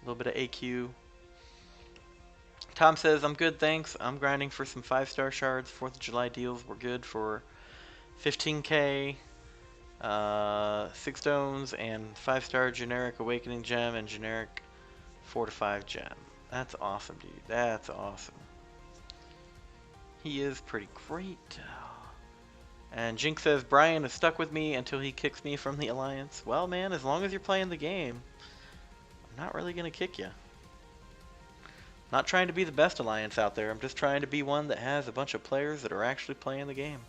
A little bit of AQ. Tom says, I'm good, thanks. I'm grinding for some 5-star shards. 4th of July deals were good for 15k, 6 stones, and 5-star generic awakening gem and generic 4 to 5 gem. That's awesome, dude. That's awesome. He is pretty great. And Jink says, Brian is stuck with me until he kicks me from the Alliance. Well, man, as long as you're playing the game, I'm not really going to kick you. Not trying to be the best Alliance out there. I'm just trying to be one that has a bunch of players that are actually playing the game.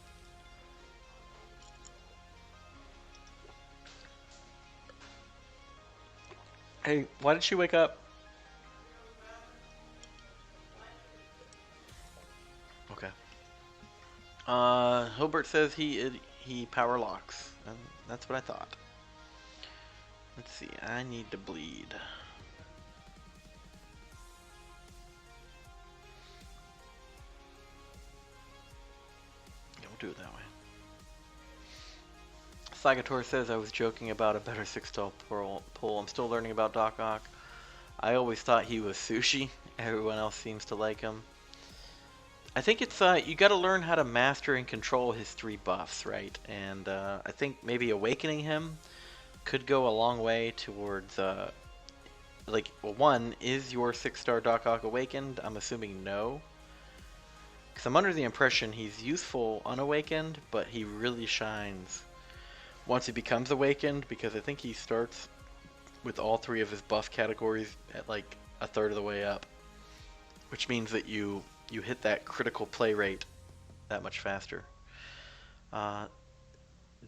Hey, why did she wake up? Okay. Hilbert says he power locks, and that's what I thought. Let's see. I need to bleed. Yeah, we'll do it that way. Sagator says I was joking about a better 6-star pull. I'm still learning about Doc Ock. I always thought he was sushi. Everyone else seems to like him. I think it's you got to learn how to master and control his 3 buffs, right? And I think maybe awakening him could go a long way towards like, well, one, is your 6-star Doc Ock awakened? I'm assuming no, because I'm under the impression he's useful unawakened, but he really shines once he becomes awakened, because I think he starts with all three of his buff categories at like a third of the way up, which means that you hit that critical play rate that much faster. Uh,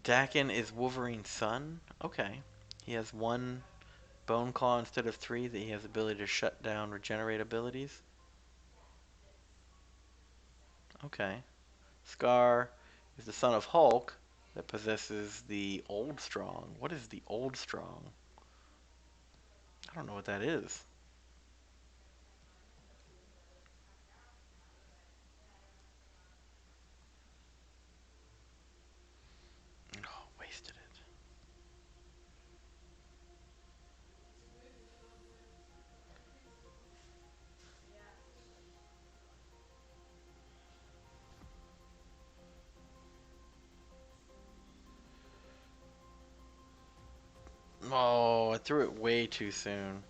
Dakin is Wolverine's son. Okay. He has one Bone Claw instead of three that he has the ability to shut down regenerate abilities. Okay. Scar is the son of Hulk that possesses the Old Strong. What is the Old Strong? I don't know what that is. Oh, wasted it. Oh, I threw it way too soon.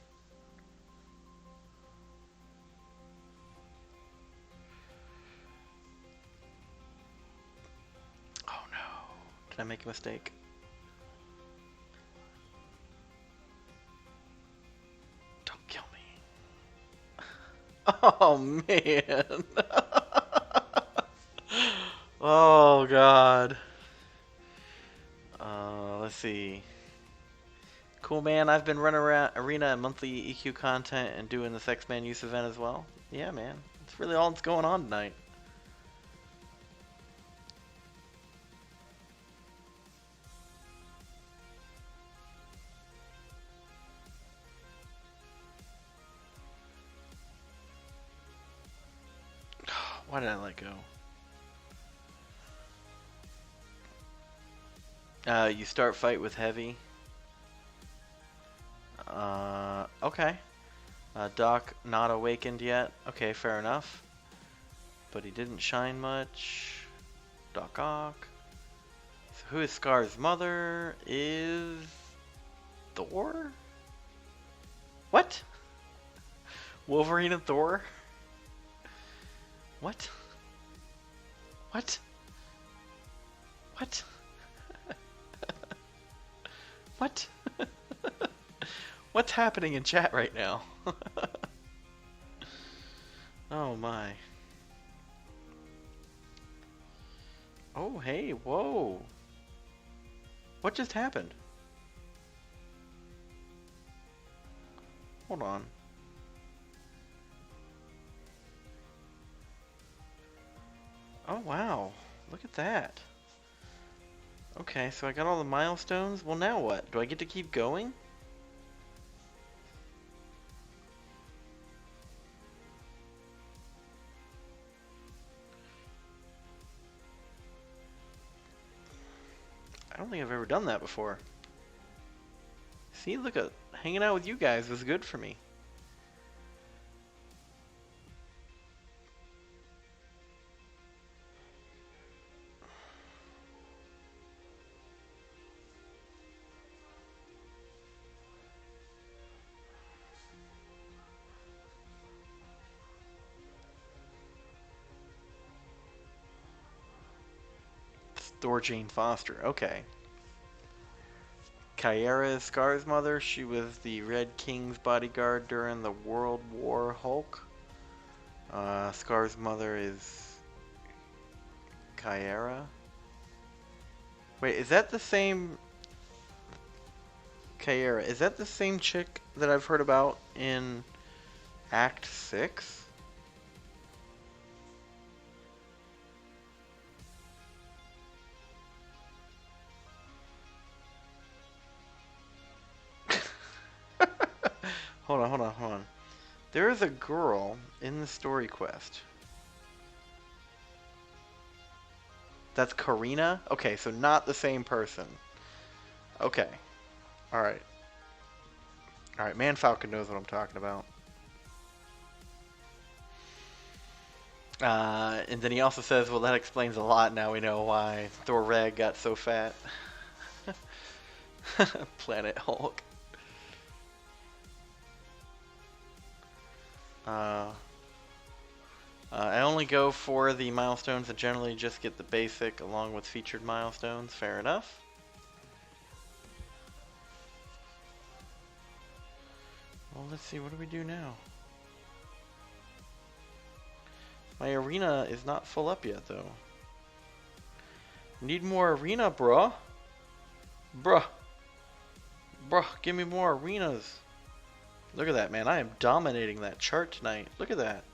Oh no. Did I make a mistake? Don't kill me. Oh man. Oh god. Let's see. Cool, man. I've been running around Arena and monthly EQ content and doing the X-Man Youth event as well. Yeah, man. It's really all that's going on tonight. Why did I let go? You start fight with heavy. Okay. Doc not awakened yet. Okay, fair enough. But he didn't shine much. Doc Ock. So who is Scar's mother? Is Thor? What? Wolverine and Thor? What? What? What? What? What's happening in chat right now? Oh my. Oh hey, whoa. What just happened? Hold on. Oh wow, look at that. Okay, so I got all the milestones. Well, now what? Do I get to keep going? I don't think I've ever done that before. See, look at hanging out with you guys was good for me. Thor Jane Foster, okay. Kyera is Scar's mother. She was the Red King's bodyguard during the World War Hulk. Scar's mother is Kyera. Wait, is that the same Kyera? Is that the same chick that I've heard about in Act 6? Hold on. There is a girl in the story quest. That's Karina? Okay, so not the same person. Okay. Alright. Alright, Man Falcon knows what I'm talking about. And then he also says, well, that explains a lot. Now we know why Thor Rag got so fat. Planet Hulk. I only go for the milestones that generally just get the basic along with featured milestones. Fair enough. Well, let's see. What do we do now? My arena is not full up yet, though. Need more arena, bruh. Bruh. Bruh, give me more arenas. Look at that, man. I am dominating that chart tonight. Look at that.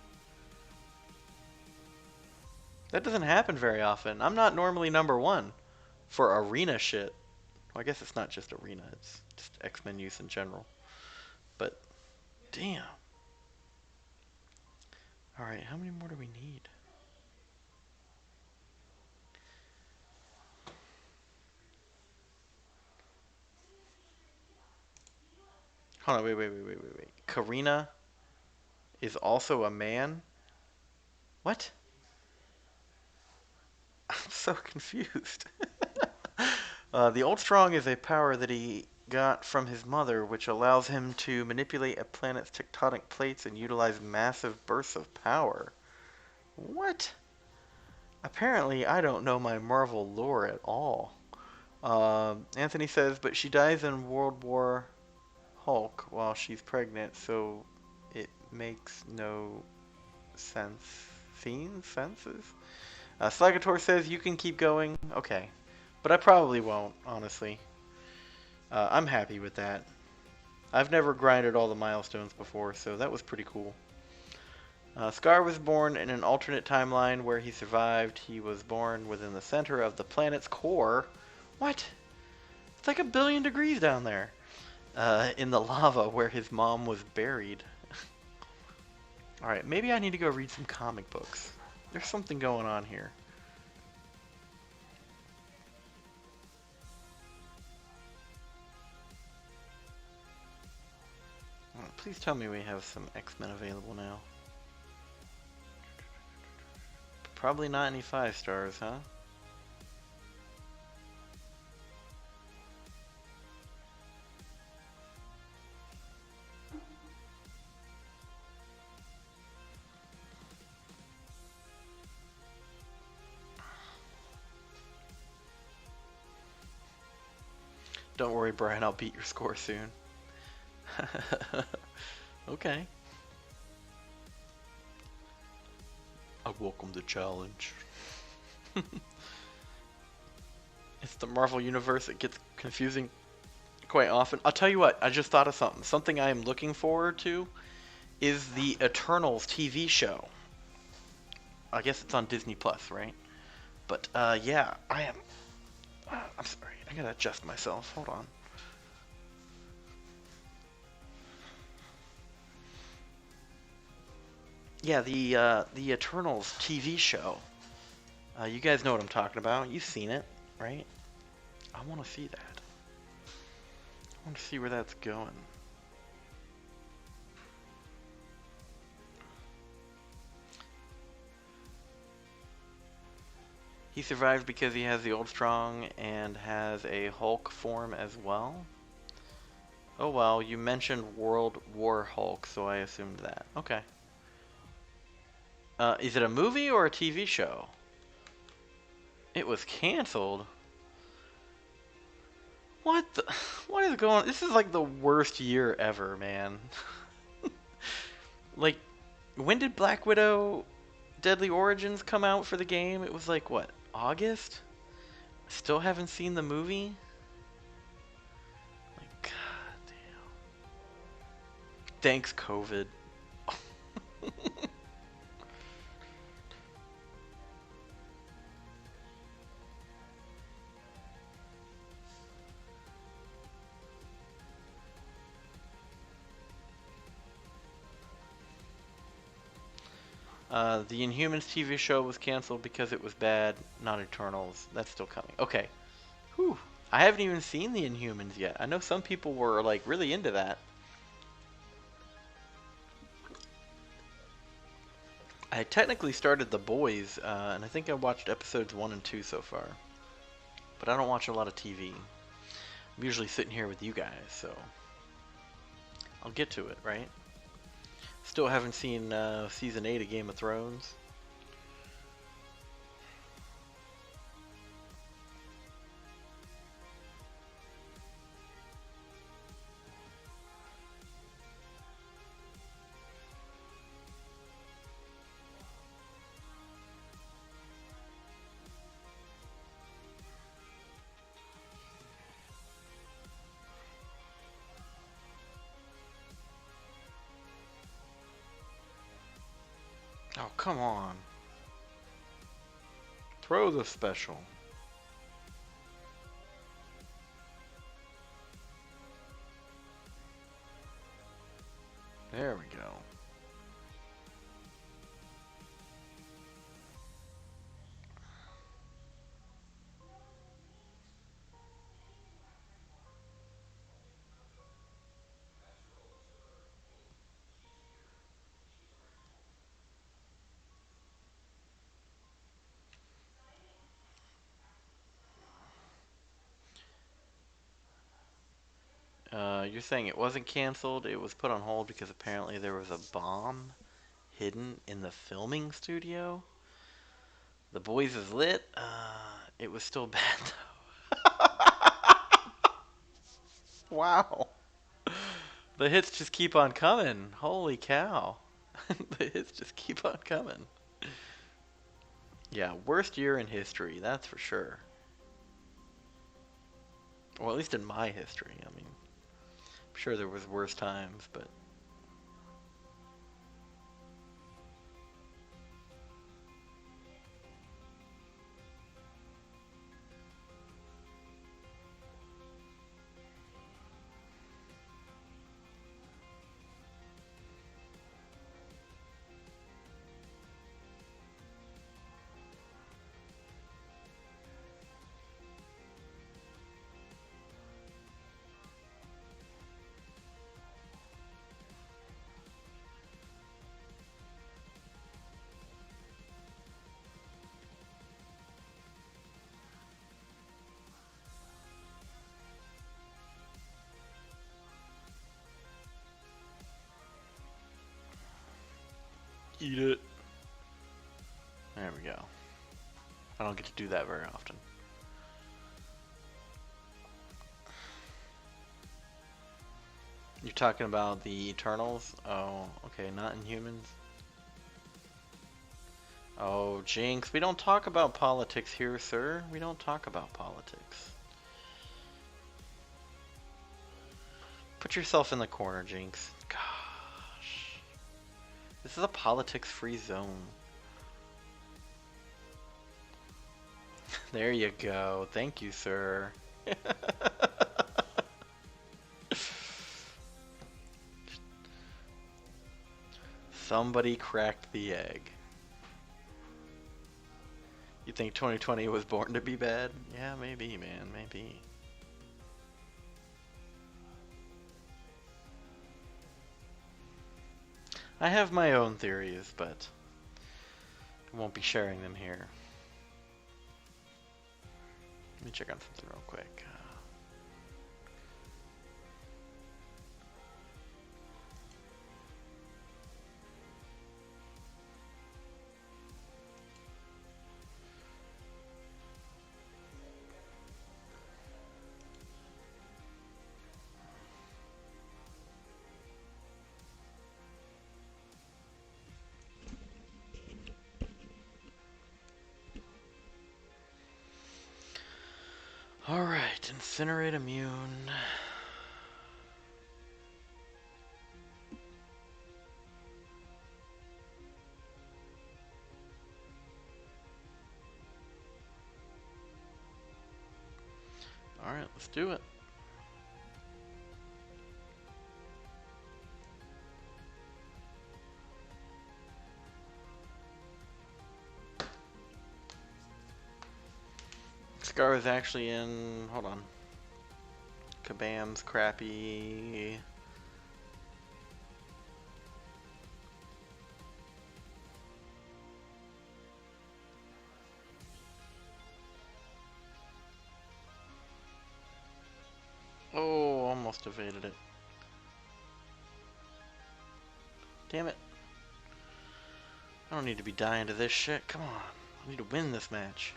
That doesn't happen very often. I'm not normally #1 for arena shit. Well, I guess it's not just arena. It's just X-Men use in general. But, damn. Alright, how many more do we need? Hold on, wait. Karina is also a man? What? I'm so confused. The Old Strong is a power that he got from his mother, which allows him to manipulate a planet's tectonic plates and utilize massive bursts of power. What? Apparently, I don't know my Marvel lore at all. Anthony says, but she dies in World War Hulk while she's pregnant, so it makes no sense. Senses? Slagator says, you can keep going. Okay. But I probably won't, honestly. I'm happy with that. I've never grinded all the milestones before, so that was pretty cool. Scar was born in an alternate timeline where he survived. He was born within the center of the planet's core. What? It's like 1 billion degrees down there. In the lava where his mom was buried. Alright, maybe I need to go read some comic books. There's something going on here. Please tell me we have some X-Men available now. Probably not any 5 stars, huh? Don't worry, Brian, I'll beat your score soon. Okay. I welcome the challenge. It's the Marvel Universe. It gets confusing quite often. I'll tell you what, I just thought of something. Something I am looking forward to is the Eternals TV show. I guess it's on Disney Plus, right? But, yeah, I am... I'm sorry, I gotta adjust myself. Hold on. Yeah, the Eternals TV show. You guys know what I'm talking about. You've seen it, right? I want to see that. I want to see where that's going. He survived because he has the Old Strong and has a Hulk form as well. Oh well, you mentioned World War Hulk, so I assumed that. Okay. Is it a movie or a TV show? It was canceled. What the? What is going on? This is like the worst year ever, man. Like, when did Black Widow Deadly Origins come out for the game? It was like, what, August? Still haven't seen the movie? Like, god damn. Thanks, COVID. The Inhumans TV show was canceled because it was bad, not Eternals. That's still coming. Okay. Whew. I haven't even seen the Inhumans yet. I know some people were like really into that. I technically started The Boys, and I think I watched episodes 1 and 2 so far. But I don't watch a lot of TV. I'm usually sitting here with you guys, so I'll get to it, right? Still haven't seen season 8 of Game of Thrones. come on. Throw the special. There we go. You're saying it wasn't canceled, it was put on hold because apparently there was a bomb hidden in the filming studio? The boys is lit? It was still bad though. Wow. The hits just keep on coming. Holy cow. The hits just keep on coming. Yeah, worst year in history, that's for sure. Well, at least in my history. I mean, I'm sure there was worse times, but eat it. There we go. I don't get to do that very often. You're talking about the Eternals? Oh, okay, not Inhumans. Oh, Jinx, we don't talk about politics here, sir. We don't talk about politics. Put yourself in the corner, Jinx. Gosh. This is a politics-free zone. There you go. Thank you, sir. Somebody cracked the egg. You think 2020 was born to be bad? Yeah, maybe, man, maybe. I have my own theories, but I won't be sharing them here. Let me check on something real quick. Alright, incinerate immune. Alright, let's do it. Scar is actually in, hold on. Kabam's crappy. Oh, almost evaded it. Damn it. I don't need to be dying to this shit. Come on. I need to win this match.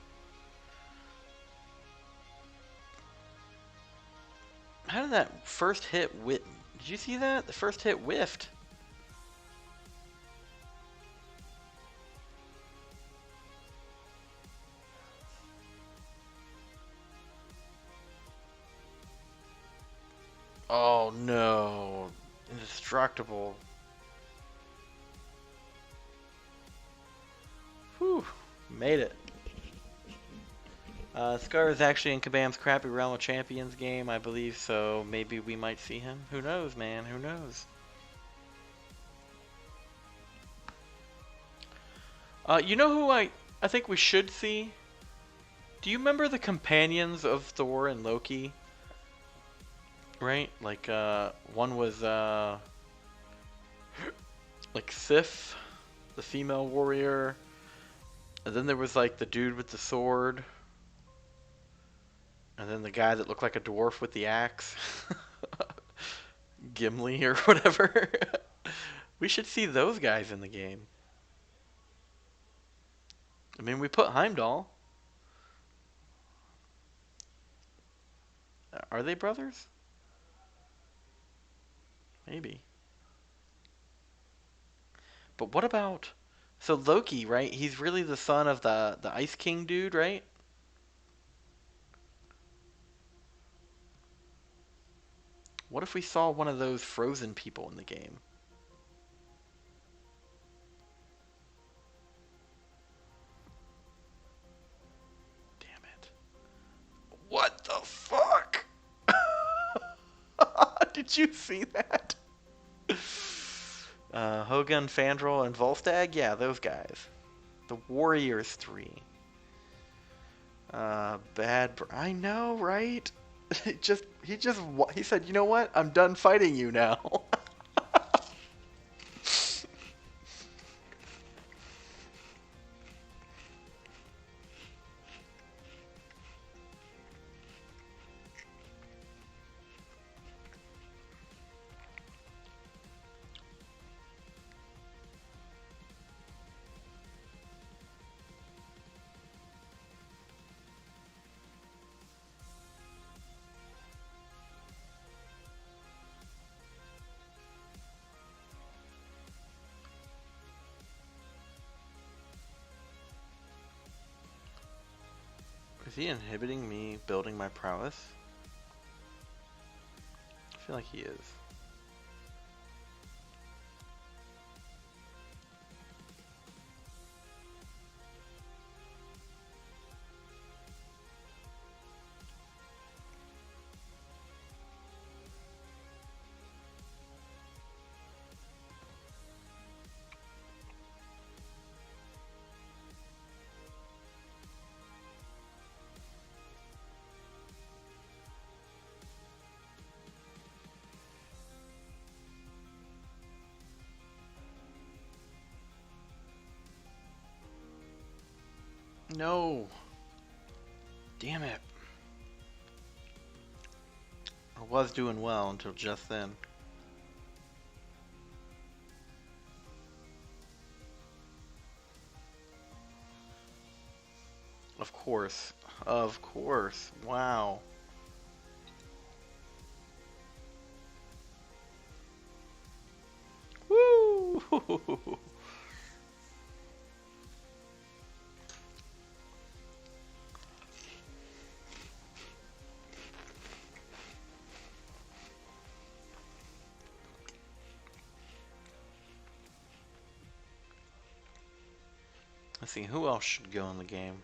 How did that first hit whiff? Did you see that? The first hit whiffed. Oh no. Indestructible. Made it. Scar is actually in Kabam's crappy Realm of Champions game, I believe, so maybe we might see him. Who knows, man? Who knows? You know who I think we should see? Do you remember the companions of Thor and Loki? Right? Like, one was, like Sif, the female warrior. And then there was, like, the dude with the sword. And then the guy that looked like a dwarf with the axe. Gimli or whatever. We should see those guys in the game. I mean, we put Heimdall. Are they brothers? Maybe. But what about... So Loki, right? He's really the son of the Ice King dude, right? What if we saw one of those frozen people in the game? Damn it. What the fuck? Did you see that? Hogun, Fandral, and Volstagg? Yeah, those guys. The Warriors 3. I know, right? He said, you know what? I'm done fighting you now. Is he inhibiting me building my prowess? I feel like he is. No. Damn it. I was doing well until just then. Of course. Of course. Wow. Woo! Let's see, who else should go in the game?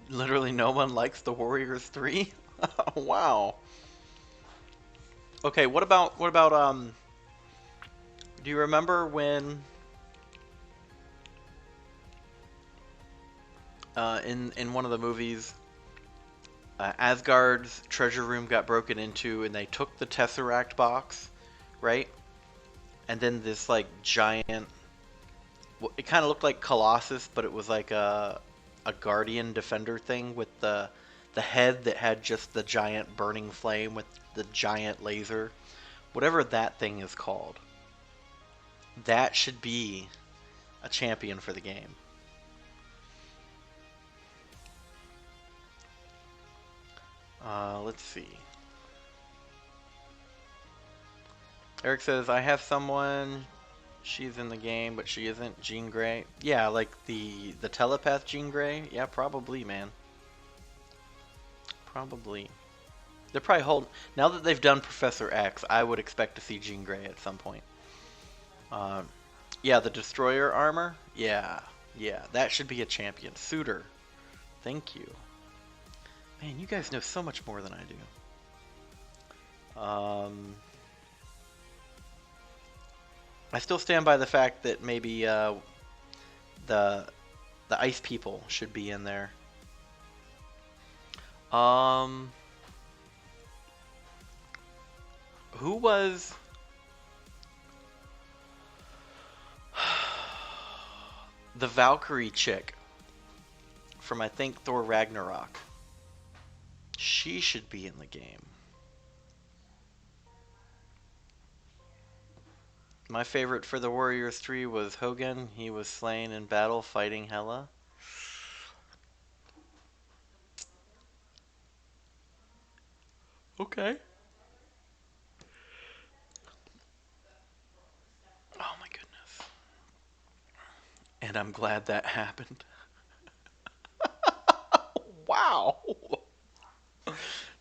Literally no one likes the Warriors 3? Wow. Okay, what about do you remember when in one of the movies Asgard's treasure room got broken into and they took the Tesseract box, right? And then this like giant, it kind of looked like Colossus, but it was like a guardian defender thing with the head that had just the giant burning flame with the giant laser. Whatever that thing is called. That should be a champion for the game. Let's see. Eric says, I have someone, she's in the game, but she isn't. Jean Grey. Yeah, like the telepath Jean Grey. Yeah, probably, man. probably. They're probably holding. Now that they've done Professor X, I would expect to see Jean Grey at some point. Yeah, the Destroyer armor. Yeah, that should be a champion. Suitor. Thank you. Man, you guys know so much more than I do. I still stand by the fact that maybe the ice people should be in there. Who was the Valkyrie chick from, I think, Thor Ragnarok? She should be in the game. My favorite for the Warriors 3 was Hogan. He was slain in battle fighting Hela. Okay. Oh my goodness. And I'm glad that happened. Wow.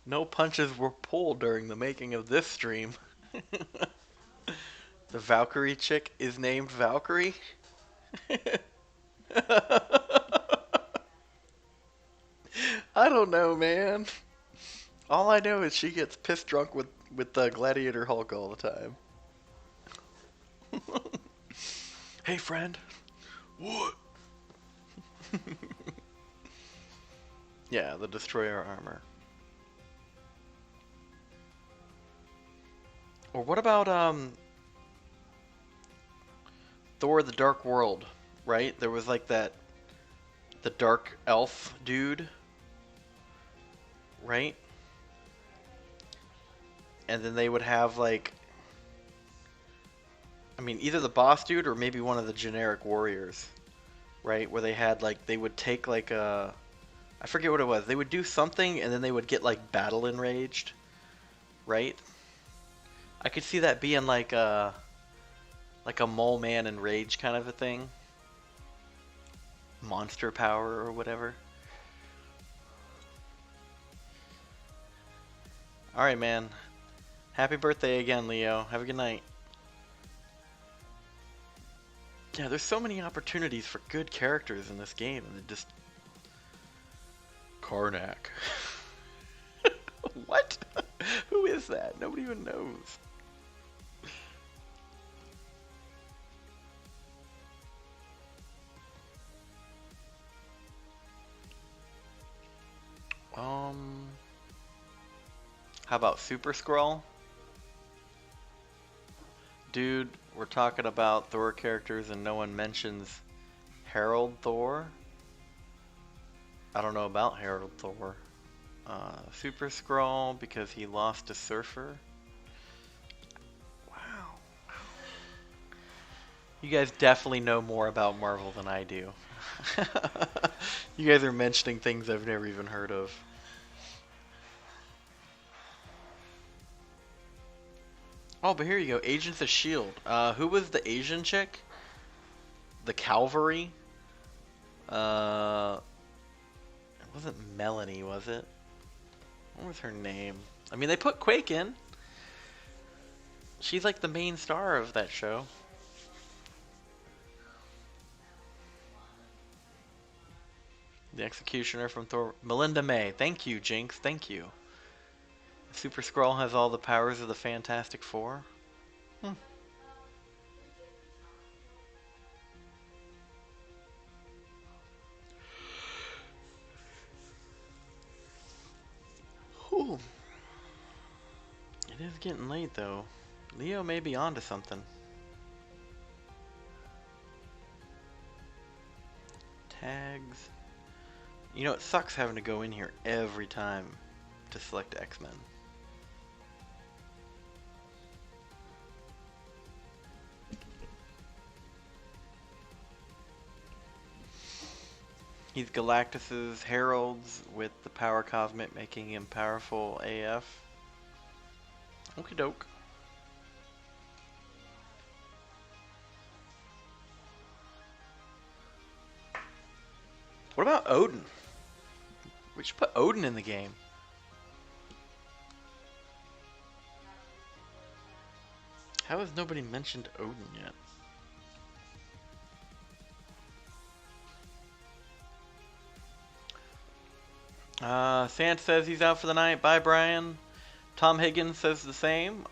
No punches were pulled during the making of this stream. The Valkyrie chick is named Valkyrie? I don't know, man. All I know is she gets pissed drunk with the Gladiator Hulk all the time. Hey, friend. What? Yeah, the Destroyer armor. Or what about Thor: The Dark World, right? There was like the dark elf dude, right? And then they would have like, I mean, either the boss dude or maybe one of the generic warriors, right? Where they had like, they would take like a, I forget what it was. They would do something and then they would get like battle enraged, right? I could see that being like a mole man enraged kind of a thing. Monster power or whatever. Alright, man. Happy birthday again, Leo. Have a good night. Yeah, there's so many opportunities for good characters in this game, and it just... Karnak. What? Who is that? Nobody even knows. How about Super Skrull? Dude, we're talking about Thor characters and no one mentions Harold Thor. I don't know about Harold Thor. Super Skrull because he lost to Surfer. Wow. You guys definitely know more about Marvel than I do. You guys are mentioning things I've never even heard of. Oh, but here you go. Agents of S.H.I.E.L.D. Who was the Asian chick? The Calvary? It wasn't Melanie, was it? What was her name? I mean, they put Quake in. She's like the main star of that show. The Executioner from Thor. Melinda May. Thank you, Jinx. Thank you. Super Skrull has all the powers of the Fantastic Four. Ooh. It is getting late, though. Leo may be onto something. Tags. You know, it sucks having to go in here every time to select X-Men. He's Galactus's heralds with the power cosmic making him powerful AF. Okie doke. What about Odin? We should put Odin in the game. How has nobody mentioned Odin yet? Sant says he's out for the night. Bye, Brian. Tom Higgins says the same.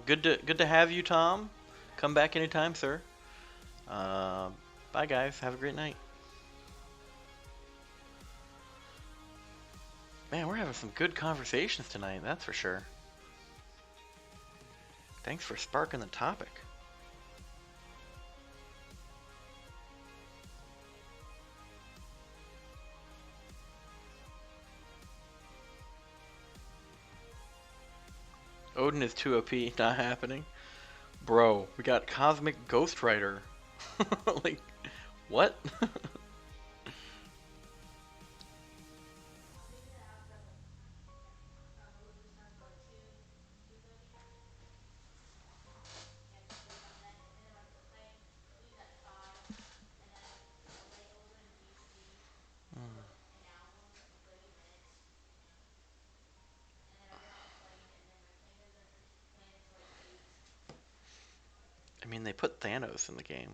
Good to have you, Tom. Come back anytime, sir. Bye, guys. Have a great night. Man, we're having some good conversations tonight, that's for sure. Thanks for sparking the topic. Odin is too OP, not happening. Bro, we got Cosmic Ghost Rider. Like, what? I mean, they put Thanos in the game.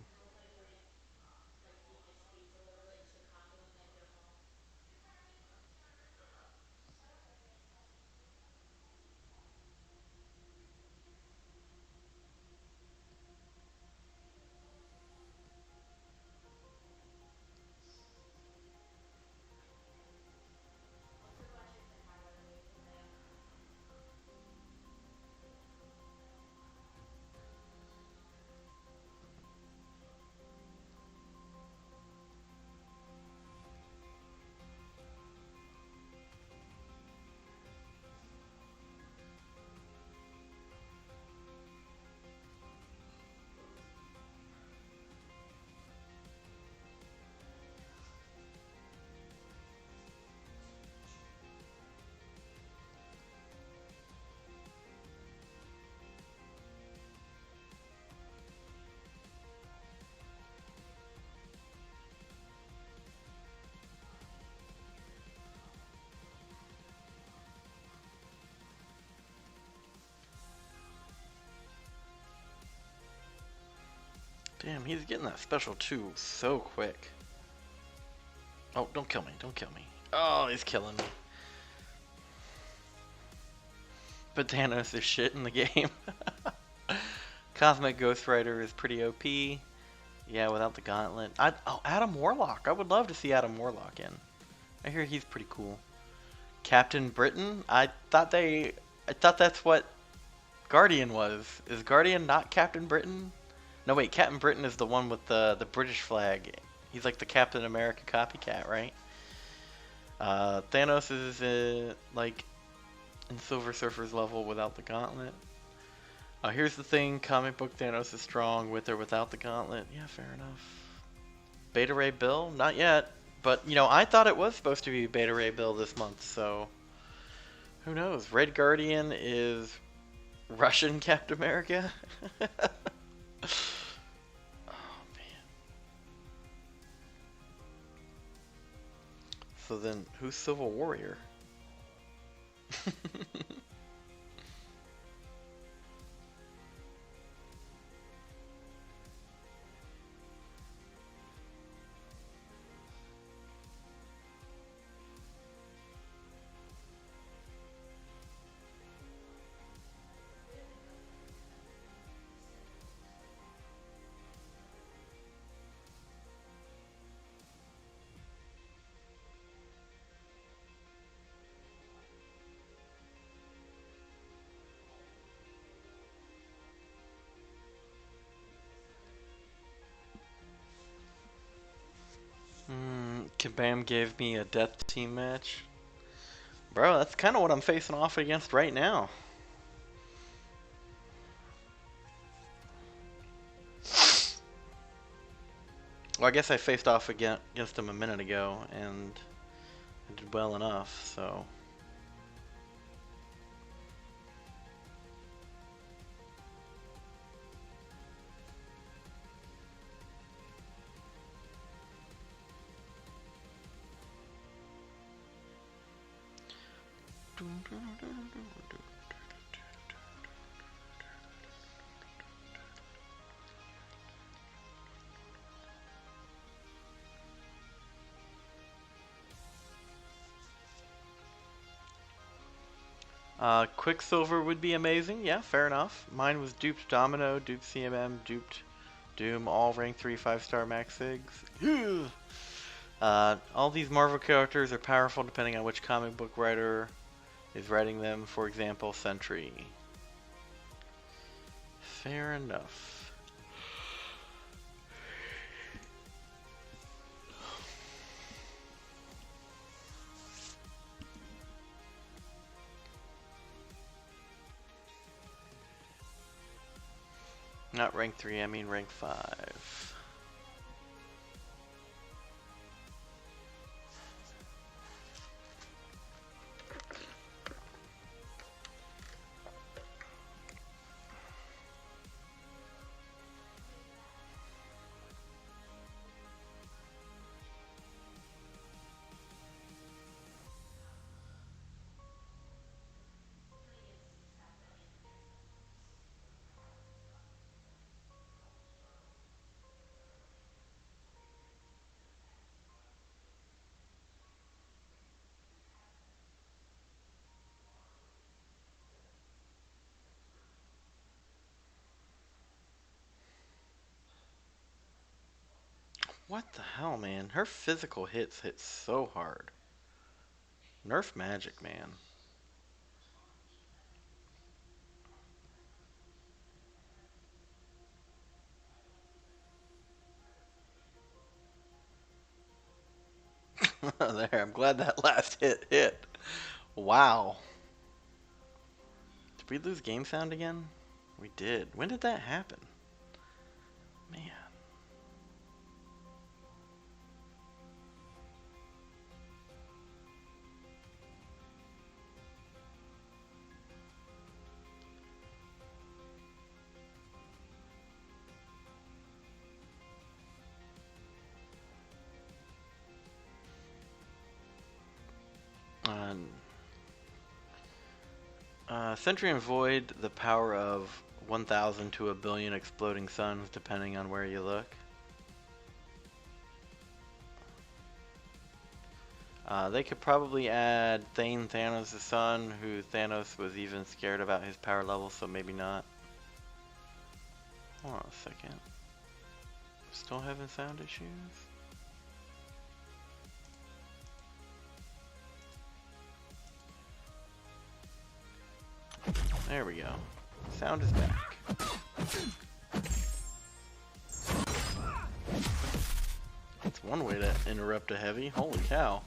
Damn, he's getting that special 2 so quick. Oh, don't kill me, don't kill me. Oh, he's killing me. But Thanos is shit in the game. Cosmic Ghost Rider is pretty OP. Yeah, without the gauntlet. Oh, Adam Warlock. I would love to see Adam Warlock in. I hear he's pretty cool. Captain Britain? I thought that's what Guardian was. Is Guardian not Captain Britain? No, wait, Captain Britain is the one with the British flag. He's like the Captain America copycat, right? Thanos is like in Silver Surfer's level without the gauntlet. Here's the thing, comic book Thanos is strong with or without the gauntlet. Yeah, fair enough. Beta Ray Bill? Not yet. But, you know, I thought it was supposed to be Beta Ray Bill this month, so who knows? Red Guardian is Russian Captain America? So then, who's Civil Warrior? Kabam gave me a death team match. Bro, that's kind of what I'm facing off against right now. Well, I guess I faced off against him a minute ago, and I did well enough, so... Quicksilver would be amazing. Yeah, fair enough. Mine was duped Domino, duped CMM, duped Doom, all rank 3 5-star max sigs. All these Marvel characters are powerful depending on which comic book writer is writing them. For example, Sentry. Fair enough. Not rank 3, I mean rank 5. What the hell, man? Her physical hits hit so hard. Nerf magic, man. There, I'm glad that last hit. Wow. Did we lose game sound again? We did. When did that happen? Man. Sentry and Void, the power of 1,000 to a billion exploding suns, depending on where you look. They could probably add Thane Thanos' son, who Thanos was even scared about his power level, so maybe not. Hold on a second. Still having sound issues? There we go. Sound is back. That's one way to interrupt a heavy. Holy cow.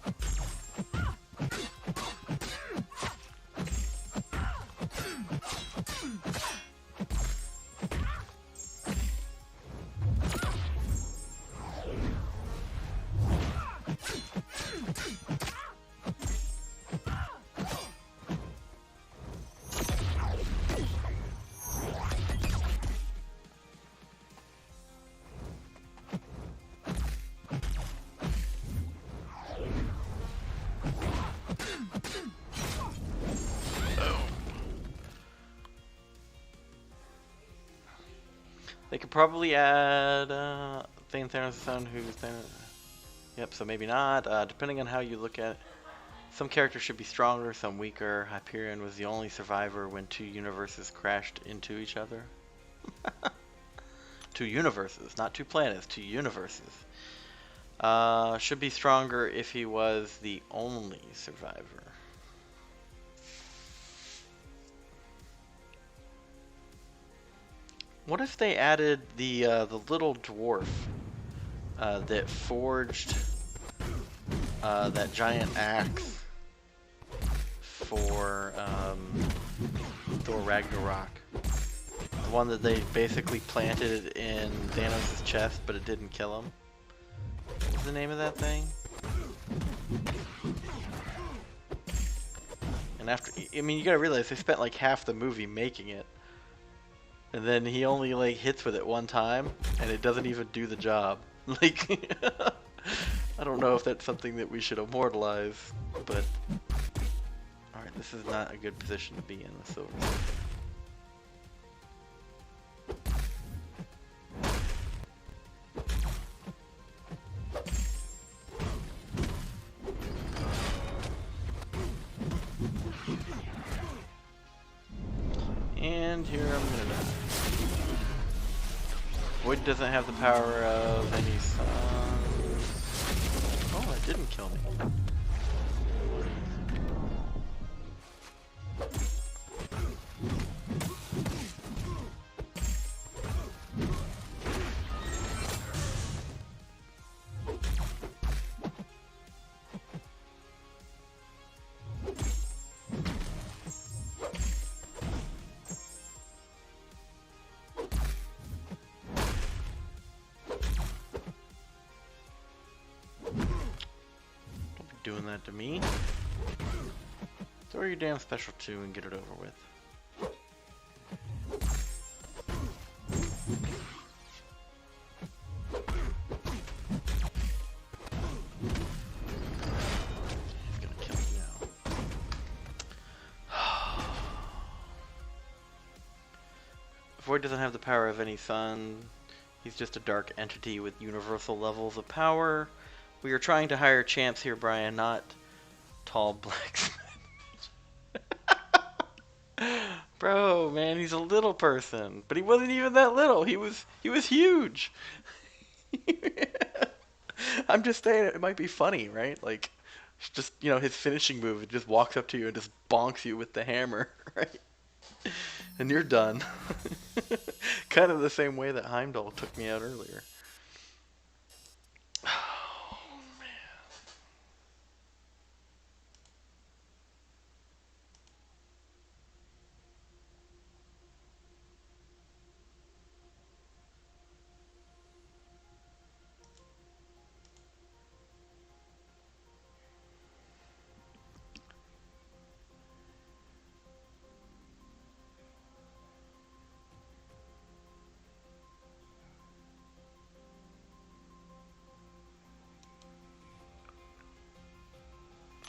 They could probably add Thane Thanos' son, who's Thanos. Yep, so maybe not. Depending on how you look at it. Some characters should be stronger, some weaker. Hyperion was the only survivor when two universes crashed into each other. Two universes, not two planets, two universes. Should be stronger if he was the only survivor. What if they added the little dwarf that forged that giant axe for Thor Ragnarok? The one that they basically planted in Thanos' chest, but it didn't kill him. What was the name of that thing? And after, I mean, you gotta realize they spent like half the movie making it. And then he only like hits with it one time, and it doesn't even do the job. Like, I don't know if that's something that we should immortalize, but alright, this is not a good position to be in with Silver. and here I'm gonna die. Void doesn't have the power of any suns. Oh, that didn't kill me. Doing that to me. Throw your damn special 2 and get it over with. He's gonna kill me now. Void doesn't have the power of any sun. He's just a dark entity with universal levels of power. We are trying to hire champs here, Brian, not tall blacksmith. Bro, man, he's a little person, but he wasn't even that little. He was huge. I'm just saying it might be funny, right? Like, just, you know, his finishing move, it just walks up to you and just bonks you with the hammer, right? And you're done. Kind of the same way that Heimdall took me out earlier.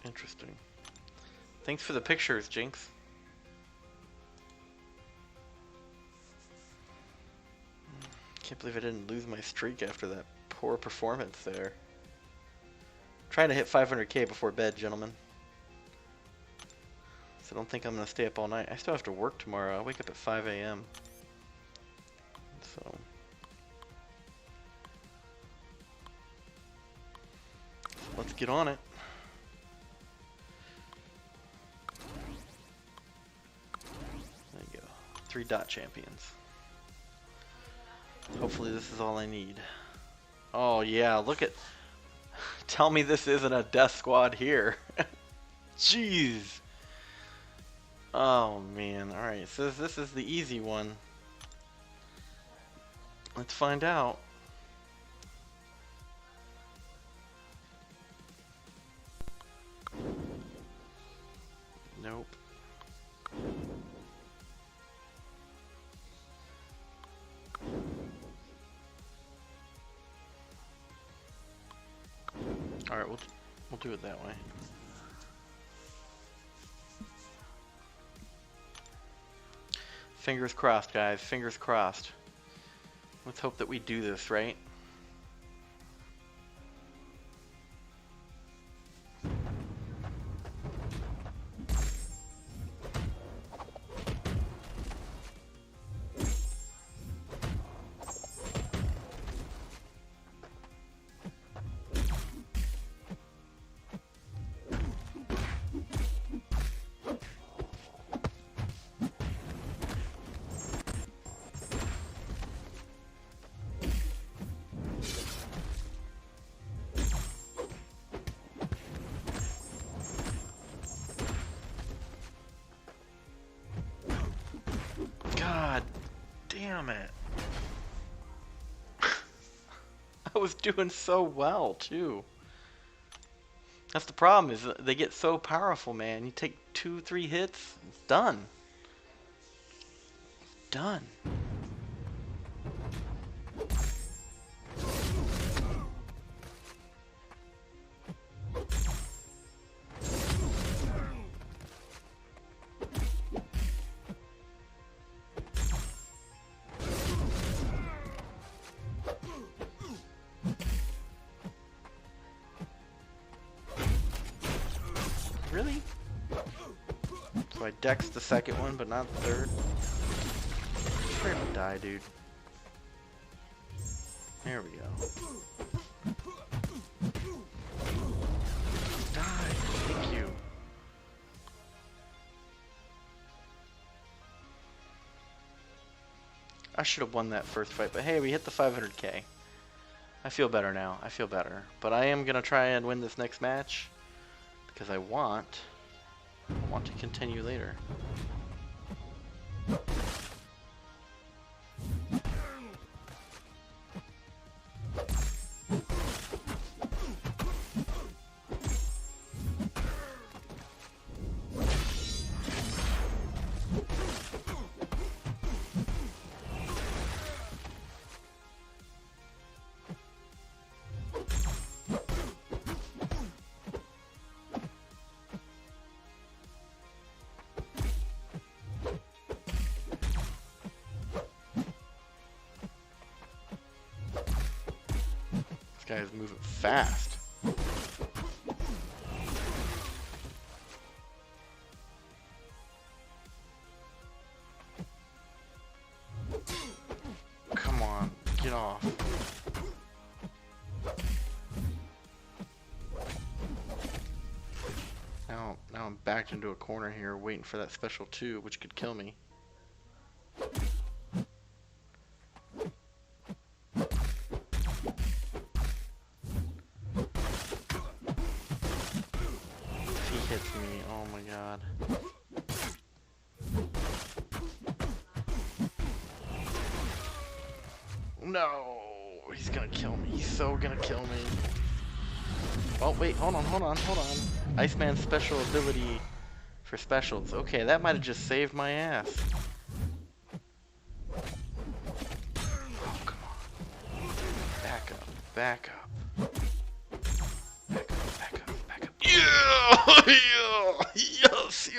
Interesting. Thanks for the pictures, Jinx. Can't believe I didn't lose my streak after that poor performance there. Trying to hit 500k before bed, gentlemen. So don't think I'm going to stay up all night. I still have to work tomorrow. I wake up at 5 a.m. So let's get on it. There you go. 3 dot champions. Hopefully this is all I need. Oh yeah, look at... Tell me this isn't a death squad here. Jeez. Oh man, alright, so this is the easy one. Let's find out. Nope. Alright, we'll do it that way. Fingers crossed, guys. Fingers crossed. Let's hope that we do this, right? God damn it. I was doing so well, too. That's the problem, is they get so powerful, man. You take 2-3 hits, it's done. Done. Really? So I dex the second one, but not the third. die, dude. There we go. Die. Thank you. I should have won that first fight, but hey, we hit the 500k. I feel better now. I feel better. But I am going to try and win this next match because I want to continue later. This guy is moving fast. Come on, get off. Now I'm backed into a corner here waiting for that special 2, which could kill me. Hits me, oh my god. No, he's gonna kill me. He's so gonna kill me. Oh wait, hold on. Iceman's special ability for specials. Okay, that might have just saved my ass. Oh, come on. Back up. Back up. Yeah! Yeah! Yes!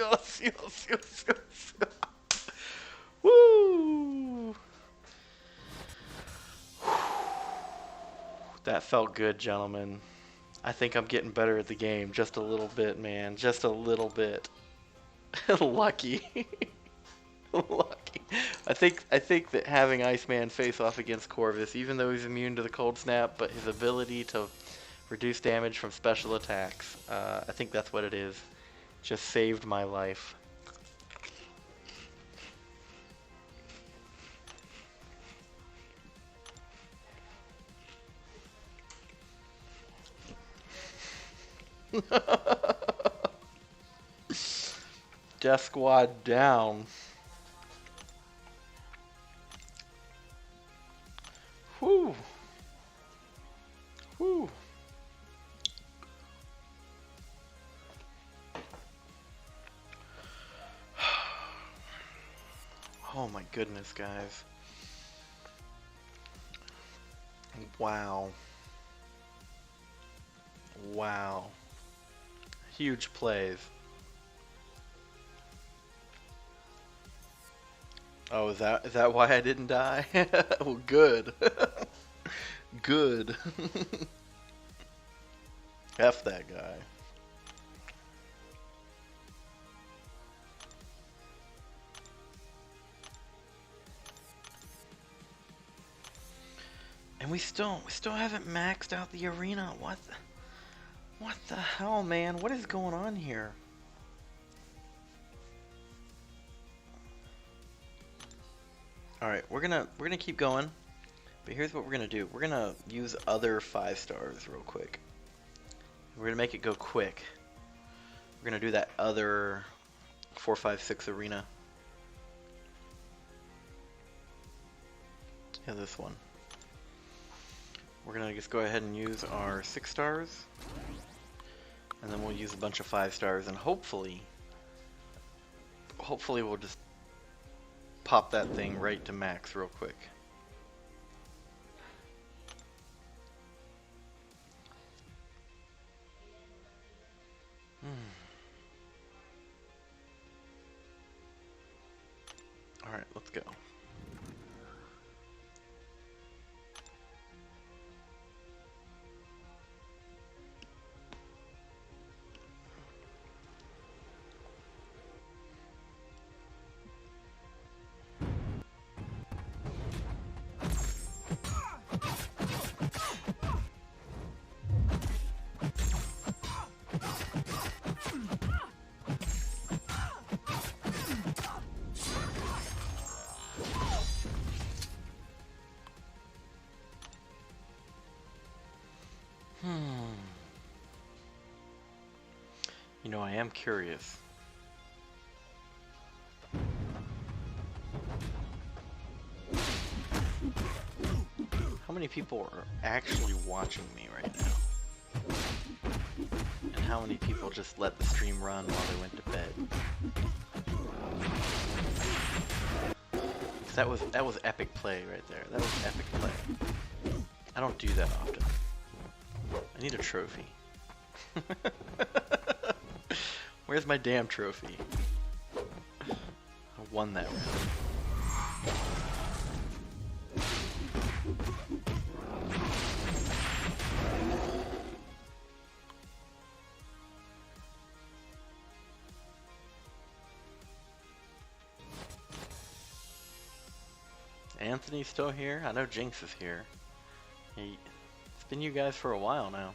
Woo! That felt good, gentlemen. I think I'm getting better at the game. Just a little bit, man. Just a little bit. Lucky. Lucky. I think that having Iceman face off against Corvus, even though he's immune to the cold snap, but his ability to reduce damage from special attacks, I think that's what it is. Just saved my life. Death Squad down. Whew. Whew. Oh my goodness, guys. Wow. Wow. Huge plays. Oh, is that why I didn't die? Well, good. Good. F that guy. And we still haven't maxed out the arena. What the hell, man? What is going on here? All right, we're gonna keep going, but here's what we're gonna do. We're gonna use other 5 stars real quick. We're gonna make it go quick. We're gonna do that other 4, 5, 6 arena. Yeah, this one. We're gonna just go ahead and use our 6 stars, and then we'll use a bunch of 5 stars, and hopefully we'll just pop that thing right to max real quick. All right, let's go. You know, I am curious. How many people are actually watching me right now? And how many people just let the stream run while they went to bed? 'Cause that was epic play right there. That was epic play. I don't do that often. I need a trophy. Where's my damn trophy? I won that round. Anthony's still here? I know Jinx is here. It's been you guys for a while now.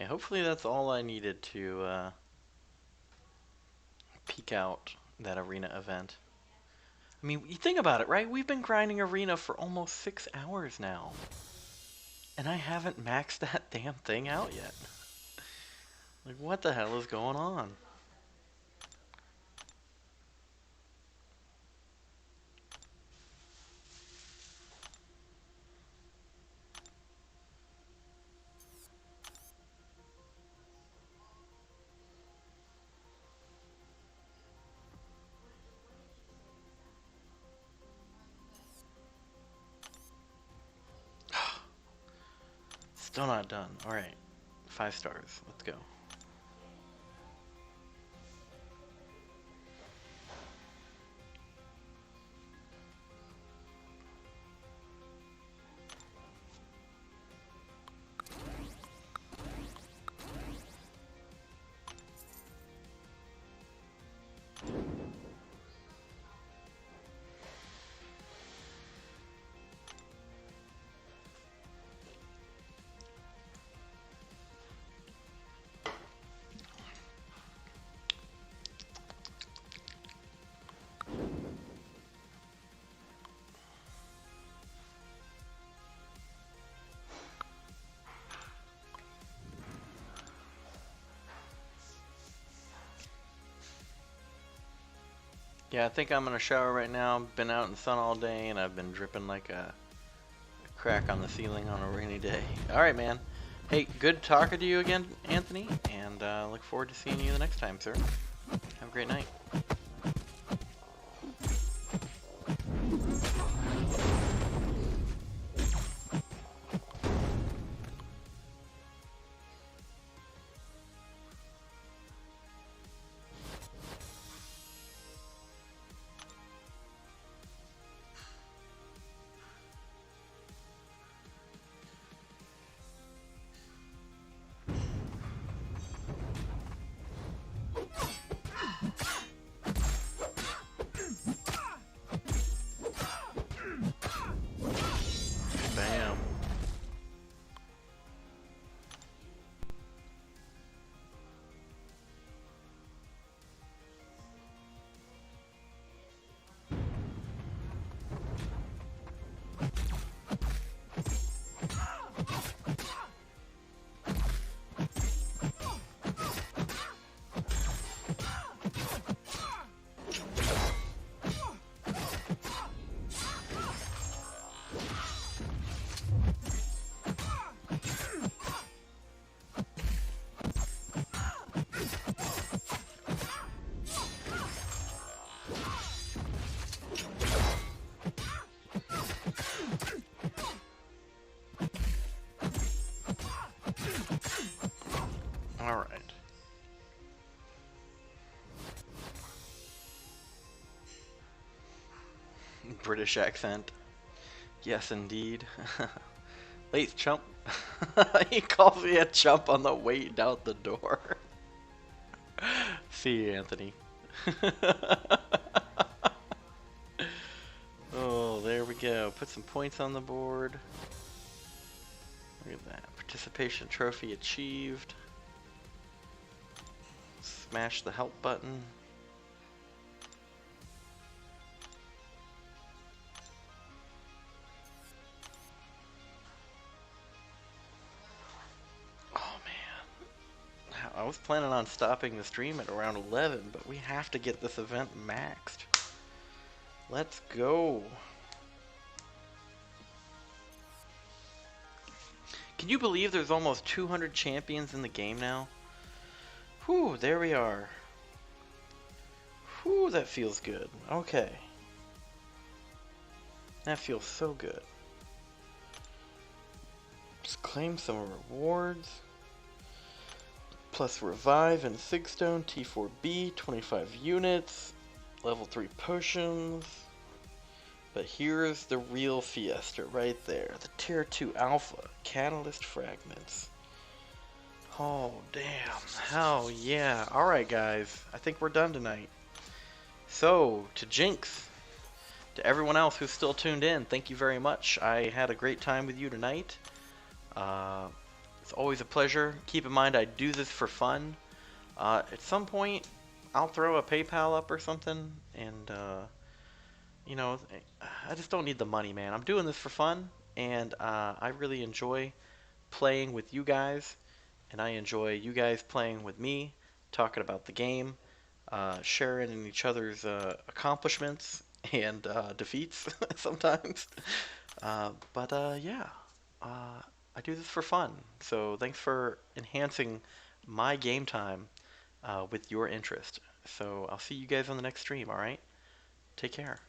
Hopefully that's all I needed to peek out that arena event. I mean, you think about it, right? We've been grinding arena for almost 6 hours now. And I haven't maxed that damn thing out yet. Like, what the hell is going on? Still not done. Alright. 5 stars. Let's go. Yeah, I think I'm gonna shower right now. Been out in the sun all day and I've been dripping like a crack on the ceiling on a rainy day. Alright, man. Hey, good talking to you again, Anthony, and look forward to seeing you the next time, sir. Have a great night. Bam. Alright. British accent. Yes, indeed. Late chump. He calls me a chump on the way out the door. See you, Anthony. Oh, there we go. Put some points on the board. Look at that. Participation trophy achieved. Smash the help button. Oh man. I was planning on stopping the stream at around 11, but we have to get this event maxed. Let's go. Can you believe there's almost 200 champions in the game now? Whew, there we are. Whew, that feels good. Okay. That feels so good. Just claim some rewards. Plus revive and Sigstone, T4B, 25 units, level 3 potions. But here's the real fiesta right there. The tier 2 alpha, catalyst fragments. Oh damn, hell yeah. Alright guys, I think we're done tonight. So, to Jinx, to everyone else who's still tuned in, thank you very much. I had a great time with you tonight. It's always a pleasure. Keep in mind I do this for fun. At some point, I'll throw a PayPal up or something, and you know, I just don't need the money, man. I'm doing this for fun, and I really enjoy playing with you guys, and I enjoy you guys playing with me, talking about the game, sharing in each other's accomplishments and defeats sometimes. Yeah, I do this for fun. So thanks for enhancing my game time with your interest. So I'll see you guys on the next stream, alright? Take care.